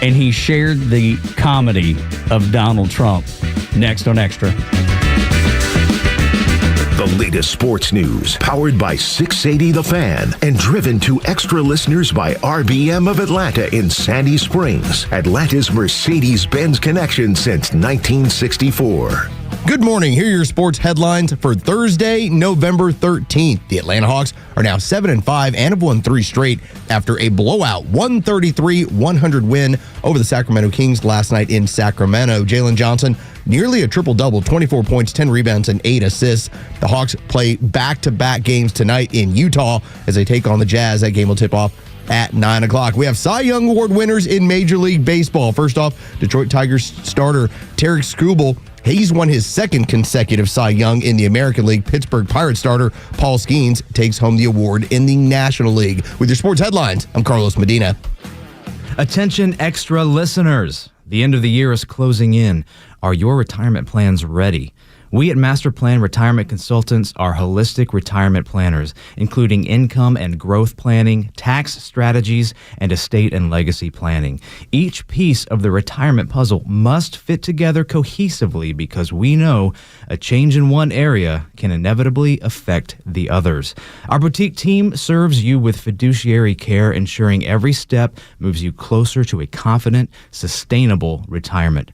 and he shared the comedy of Donald Trump. Next on Extra. The latest sports news, powered by 680 The Fan, and driven to Extra listeners by RBM of Atlanta in Sandy Springs, Atlanta's Mercedes-Benz connection since 1964. Good morning. Here are your sports headlines for Thursday, November 13th. The Atlanta Hawks are now 7-5 and have won 3 straight after a blowout 133-100 win over the Sacramento Kings last night in Sacramento. Jalen Johnson, nearly a triple-double, 24 points, 10 rebounds, and 8 assists. The Hawks play back-to-back games tonight in Utah as they take on the Jazz. That game will tip off at 9 o'clock. We have Cy Young Award winners in Major League Baseball. First off, Detroit Tigers starter Tarek Skubal He's won his second consecutive Cy Young in the American League. Pittsburgh Pirates starter Paul Skeens takes home the award in the National League. With your sports headlines, I'm Carlos Medina. Attention extra listeners. The end of the year is closing in. Are your retirement plans ready? We at Master Plan Retirement Consultants are holistic retirement planners, including income and growth planning, tax strategies, and estate and legacy planning. Each piece of the retirement puzzle must fit together cohesively because we know a change in one area can inevitably affect the others. Our boutique team serves you with fiduciary care, ensuring every step moves you closer to a confident, sustainable retirement.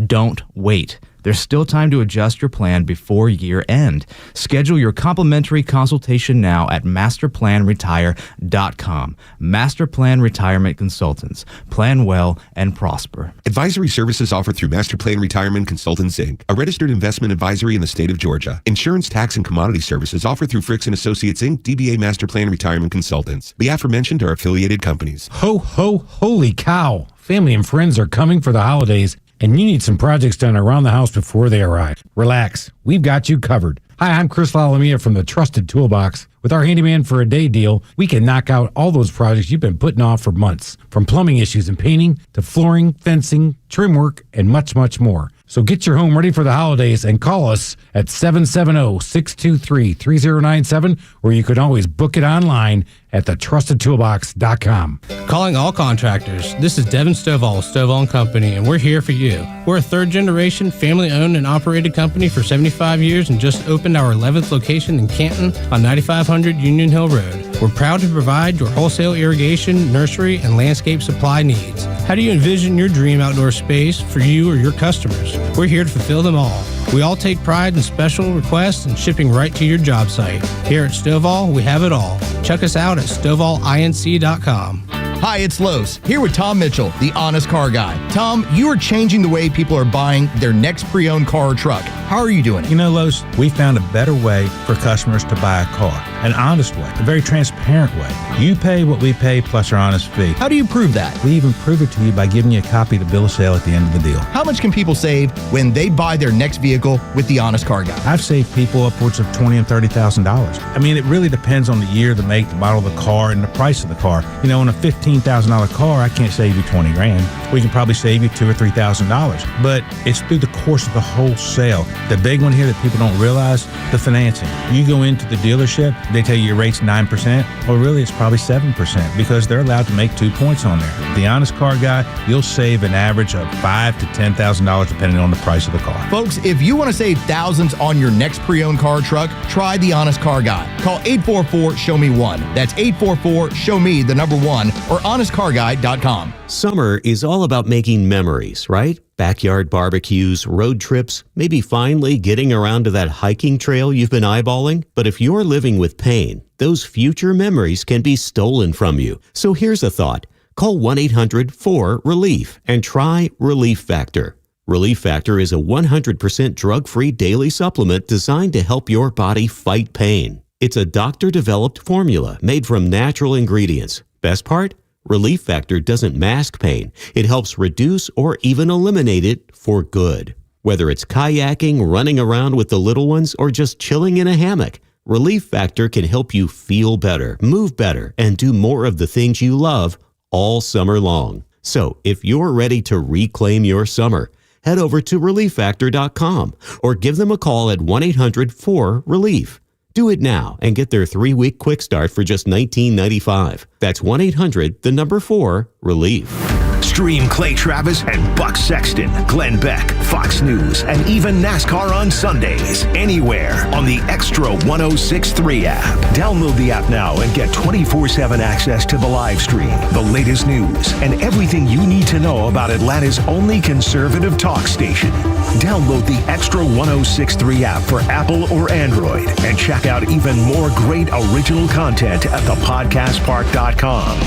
Don't wait. There's still time to adjust your plan before year end. Schedule your complimentary consultation now at masterplanretire.com. Master Plan Retirement Consultants. Plan well and prosper. Advisory services offered through Master Plan Retirement Consultants, Inc., a registered investment advisory in the state of Georgia. Insurance, tax, and commodity services offered through Fricks & Associates, Inc., DBA Master Plan Retirement Consultants. The aforementioned are affiliated companies. Ho, ho, holy cow. Family and friends are coming for the holidays, and you need some projects done around the house before they arrive. Relax. We've got you covered. Hi, I'm Chris Lalamia from the Trusted Toolbox. With our handyman for a day deal, we can knock out all those projects you've been putting off for months. From plumbing issues and painting to flooring, fencing, trim work, and much, much more. So get your home ready for the holidays and call us at 770-623-3097, or you can always book it online at thetrustedtoolbox.com. Calling all contractors. This is Devin Stovall of Stovall & Company, and we're here for you. We're a third-generation, family-owned and operated company for 75 years and just opened our 11th location in Canton on 9500 Union Hill Road. We're proud to provide your wholesale irrigation, nursery, and landscape supply needs. How do you envision your dream outdoor space for you or your customers? We're here to fulfill them all. We all take pride in special requests and shipping right to your job site. Here at Stovall, we have it all. Check us out at StovallINC.com. Hi, it's Los, here with Tom Mitchell, the honest car guy. Tom, you are changing the way people are buying their next pre-owned car or truck. How are you doing it? You know, Los, we found a better way for customers to buy a car. An honest way, a very transparent way. You pay what we pay plus our honest fee. How do you prove that? We even prove it to you by giving you a copy of the bill of sale at the end of the deal. How much can people save when they buy their next vehicle with the honest car guy? I've saved people upwards of $20,000 and $30,000. I mean, it really depends on the year, the make, the model of the car, and the price of the car. You know, on a $15,000 car, I can't save you $20,000. We can probably save you $2,000 or $3,000. But it's through the course of the whole sale. The big one here that people don't realize, the financing. You go into the dealership, they tell you your rate's 9%. Well, really, it's probably 7% because they're allowed to make 2 points on there. The honest car guy, you'll save an average of $5,000 to $10,000 depending on the price of the car. Folks, if you want to save thousands on your next pre-owned car or truck, try the honest car guy. Call 844-SHOW-ME-1. That's 844-SHOW-ME, the number 1, or honestcarguy.com. Summer is all about making memories, right? Backyard barbecues, road trips, maybe finally getting around to that hiking trail you've been eyeballing. But if you're living with pain, those future memories can be stolen from you. So here's a thought. Call 1-800-4-RELIEF and try Relief Factor. Relief Factor is a 100% drug-free daily supplement designed to help your body fight pain. It's a doctor-developed formula made from natural ingredients. Best part? Relief Factor doesn't mask pain. It helps reduce or even eliminate it for good. Whether it's kayaking, running around with the little ones, or just chilling in a hammock, Relief Factor can help you feel better, move better, and do more of the things you love all summer long. So if you're ready to reclaim your summer, head over to ReliefFactor.com or give them a call at 1-800-4-RELIEF. Do it now and get their 3-week quick start for just $19.95. That's 1-800-4-RELIEF. Stream Clay Travis and Buck Sexton, Glenn Beck, Fox News, and even NASCAR on Sundays, anywhere on the Extra 106.3 app. Download the app now and get 24/7 access to the live stream, the latest news, and everything you need to know about Atlanta's only conservative talk station. Download the Extra 106.3 app for Apple or Android and check out even more great original content at thepodcastpark.com.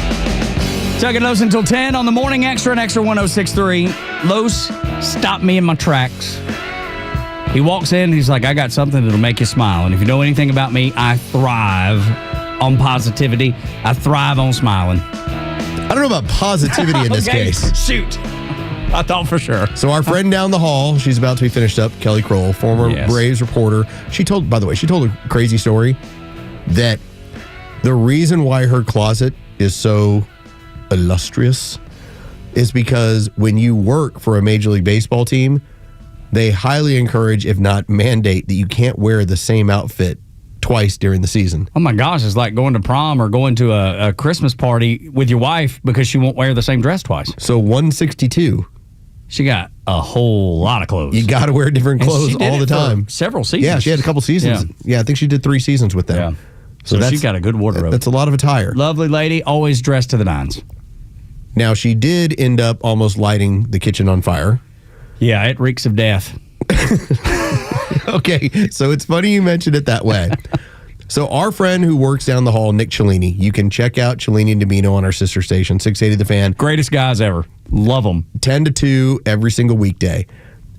Tug and Los until 10 on the Morning Extra and Extra 106.3. Los stopped me in my tracks. He walks in, he's like, I got something that'll make you smile. And if you know anything about me, I thrive on positivity. I thrive on smiling. I don't know about positivity in this okay, case. Shoot. I thought for sure. So our friend down the hall, she's about to be finished up, Kelly Kroll, former Braves reporter. She told a crazy story that the reason why her closet is so illustrious is because when you work for a Major League Baseball team, they highly encourage, if not mandate, that you can't wear the same outfit twice during the season. Oh my gosh, it's like going to prom or going to a Christmas party with your wife because she won't wear the same dress twice. So 162. She got a whole lot of clothes. You got to wear different clothes all the time. Several seasons. Yeah, she had a couple seasons. Yeah, I think she did 3 seasons with them. Yeah. So she got a good wardrobe. That's a lot of attire. Lovely lady, always dressed to the nines. Now, she did end up almost lighting the kitchen on fire. Yeah, it reeks of death. Okay, so it's funny you mentioned it that way. So our friend who works down the hall, Nick Cellini, you can check out Cellini and Domino on our sister station, 680 The Fan. Greatest guys ever. Love them. 10 to 2 every single weekday.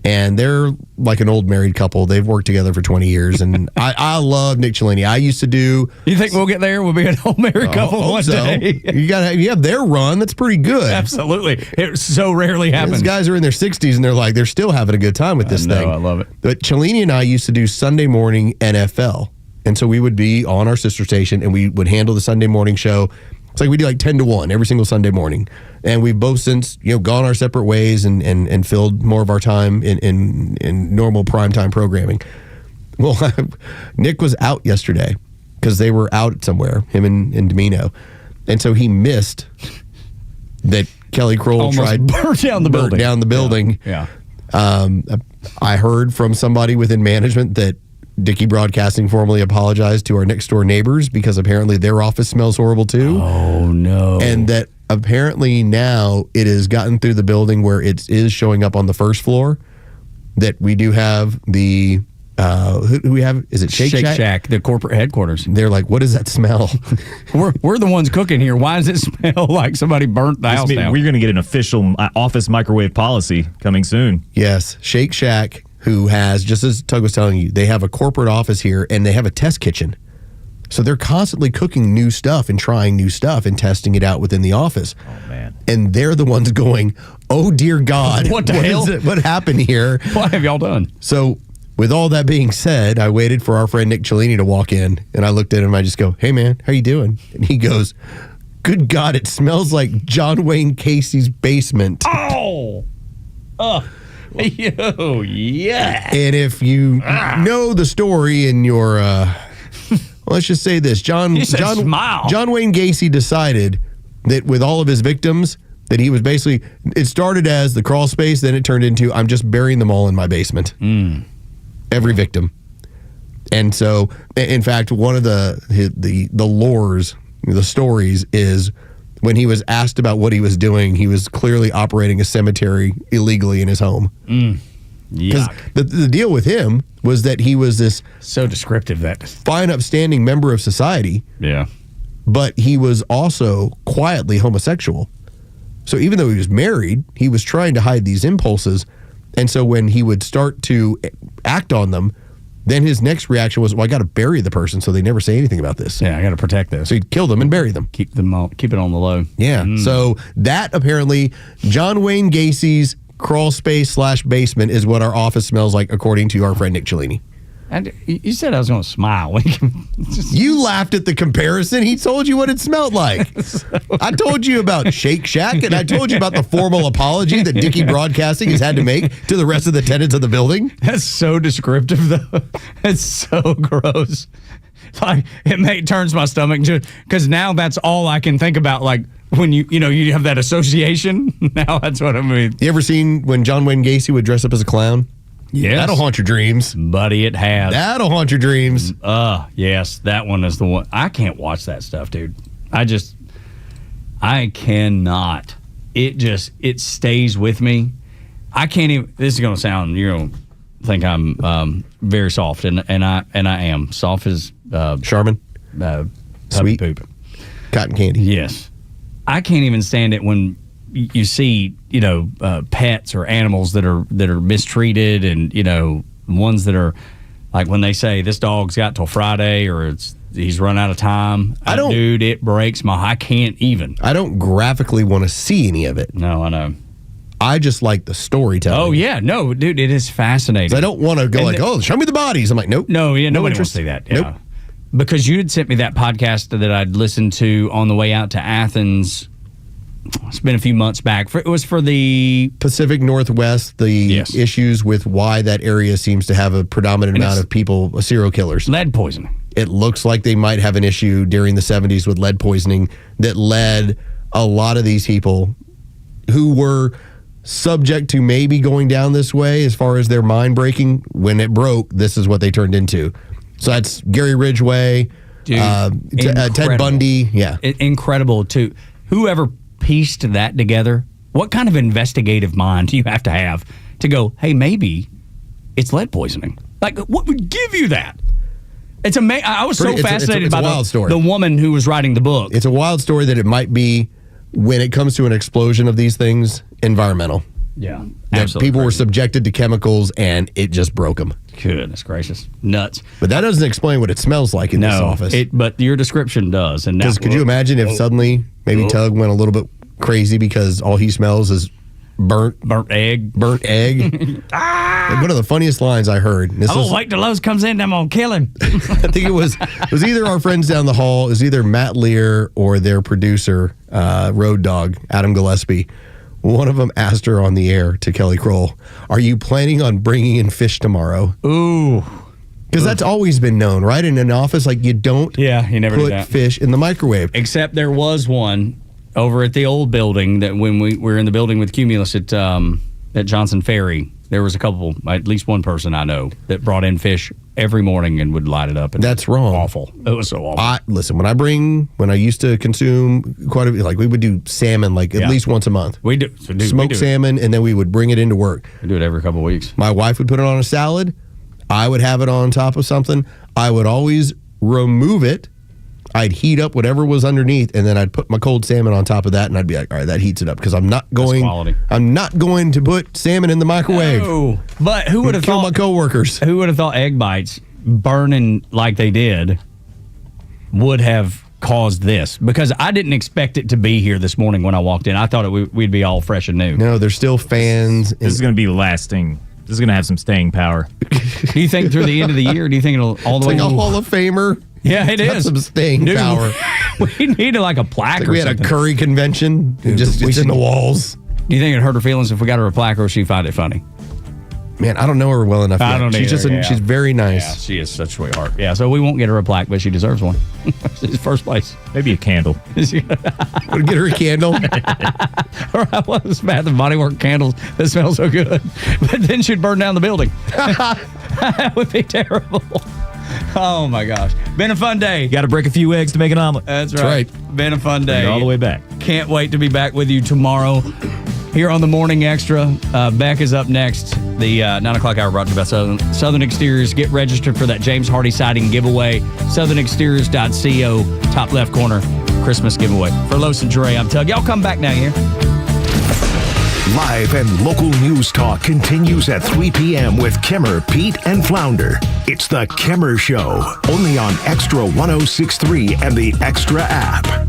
And they're like an old married couple. They've worked together for 20 years. And I love Nick Cellini. I used to do... You think we'll get there? We'll be an old married couple one day. You have their run. That's pretty good. Absolutely. It so rarely happens. These guys are in their 60s and they're still having a good time with this thing. I love it. But Cellini and I used to do Sunday morning NFL. And so we would be on our sister station and we would handle the Sunday morning show. It's like we do like 10 to 1 every single Sunday morning. And we've both since gone our separate ways and filled more of our time in normal primetime programming. Well, Nick was out yesterday because they were out somewhere, him and Domino. And so he missed that Kelly Kroll Almost tried burnt down the building. Yeah. I heard from somebody within management that Dickey Broadcasting formally apologized to our next door neighbors because apparently their office smells horrible too. Oh, no. And that apparently now it has gotten through the building where it is showing up on the first floor that we do have the, who we have? Is it Shake Shack? The corporate headquarters. They're like, what does that smell? We're the ones cooking here. Why does it smell like somebody burnt the house down? We're going to get an official office microwave policy coming soon. Yes. Shake Shack, who has, just as Tug was telling you, they have a corporate office here and they have a test kitchen. So they're constantly cooking new stuff and trying new stuff and testing it out within the office. Oh, man. And they're the ones going, oh, dear God. What the hell? What happened here? What have y'all done? So with all that being said, I waited for our friend Nick Cellini to walk in and I looked at him and I just go, hey, man, how you doing? And he goes, good God, it smells like John Wayne Casey's basement. Oh! Yo, yeah. And if you know the story and you're, let's just say this, John Wayne Gacy decided that with all of his victims, that he was basically, it started as the crawl space, then it turned into, I'm just burying them all in my basement. Every victim. And so, in fact, one of the lores, the stories is when he was asked about what he was doing, he was clearly operating a cemetery illegally in his home. Because the deal with him was that he was this so descriptive, that fine, upstanding member of society. Yeah. But he was also quietly homosexual. So even though he was married, he was trying to hide these impulses. And so when he would start to act on them, then his next reaction was, well, I got to bury the person so they never say anything about this. Yeah, I got to protect this. So he'd kill them and bury them. Keep it on the low. Yeah. So that apparently, John Wayne Gacy's crawl space / basement is what our office smells like, according to our friend Nick Cellini. And you said I was going to smile. You laughed at the comparison. He told you what it smelled like. I told you about Shake Shack, and I told you about the formal apology that Dickey Broadcasting has had to make to the rest of the tenants of the building. That's so descriptive, though. That's so gross. Like, it turns my stomach because now that's all I can think about. Like when you have that association. Now that's what I mean. You ever seen when John Wayne Gacy would dress up as a clown? Yes. That'll haunt your dreams. Buddy, it has. That'll haunt your dreams. Yes, that one is the one. I can't watch that stuff, dude. I cannot. It stays with me. I can't even, this is going to sound, you're going to think I'm very soft, and I am. Soft as Charmin? Sweet poop. Cotton candy. Yes. I can't even stand it when you see, pets or animals that are mistreated, and ones that are like when they say this dog's got till Friday or he's run out of time. Dude, it breaks I can't even. I don't graphically want to see any of it. No, I know. I just like the storytelling. Oh, yeah. No, dude, it is fascinating. I don't want to go show me the bodies. I'm like, nope. No, yeah, nobody wants interest. to see that. Yeah. Nope. Because you had sent me that podcast that I'd listened to on the way out to Athens. It's been a few months back. It was for the Pacific Northwest, the issues with why that area seems to have a predominant amount of people, serial killers. Lead poisoning. It looks like they might have an issue during the 70s with lead poisoning that led a lot of these people who were subject to maybe going down this way as far as their mind breaking. When it broke, this is what they turned into. So that's Gary Ridgway, Ted Bundy. Yeah. Incredible, too. Whoever pieced that together, what kind of investigative mind do you have to go, hey, maybe it's lead poisoning? Like, what would give you that? It's amazing. I was so fascinated it's a by wild story. the woman who was writing the book. It's a wild story that it might be, when it comes to an explosion of these things, environmental. Yeah. That people were subjected to chemicals and it just broke them. Goodness gracious. Nuts. But that doesn't explain what it smells like in this office. But your description does. And Because could you imagine if suddenly maybe Tug went a little bit crazy because all he smells is burnt egg. Like one of the funniest lines I heard. I don't wait till Los comes in, I'm gonna kill him. I think it was either our friends down the hall, it was either Matt Lear or their producer, Road Dogg, Adam Gillespie. One of them asked her on the air to Kelly Kroll, "Are you planning on bringing in fish tomorrow?" Ooh. Because that's always been known, right? In an office, like you don't you never do put that. fish in the microwave. Except there was one over at the old building that when we were in the building with Cumulus at Johnson Ferry, there was at least one person I know that brought in fish every morning and would light it up. And that's wrong. Awful. It was so awful. Listen, when I used to consume quite a bit, like we would do salmon at least once a month. We do. Smoked salmon, and then we would bring it into work. We do it every couple of weeks. My wife would put it on a salad. I would have it on top of something. I would always remove it. I'd heat up whatever was underneath, and then I'd put my cold salmon on top of that, and I'd be like, all right, that heats it up, because I'm not going to put salmon in the microwave. No. But who would have kill my coworkers? Who would have thought egg bites burning like they did would have caused this? Because I didn't expect it to be here this morning when I walked in. I thought we'd be all fresh and new. No, there's still fans. This is going to be lasting. This is going to have some staying power. Do you think through the end of the year? Do you think it'll all the way? Like a Hall of Famer. Yeah, it is. Some staying power. We need like a plaque. We had a curry convention. It's in the walls. Do you think it hurt her feelings if we got her a plaque, or she'd find it funny? Man, I don't know her well enough. I don't either, she's very nice. Yeah, she is such a sweetheart. Yeah, so we won't get her a plaque, but she deserves one. She's first place. Maybe a candle. Would get her a candle. Or I was Bath and Body Works candles that smell so good, but then she'd burn down the building. That would be terrible. Oh my gosh. Been a fun day. Got to break a few eggs to make an omelet. That's right. Been a fun day. All the way back. Can't wait to be back with you tomorrow here on the Morning Extra. Beck is up next. The 9 o'clock hour brought to you by Southern Exteriors. Get registered for that James Hardy siding giveaway. southernexteriors.co, top left corner, Christmas giveaway. For Los and Dre, I'm Tug. Y'all come back now here. Live and local news talk continues at 3 p.m. with Kemmer, Pete, and Flounder. It's the Kemmer Show, only on Extra 106.3 and the Extra app.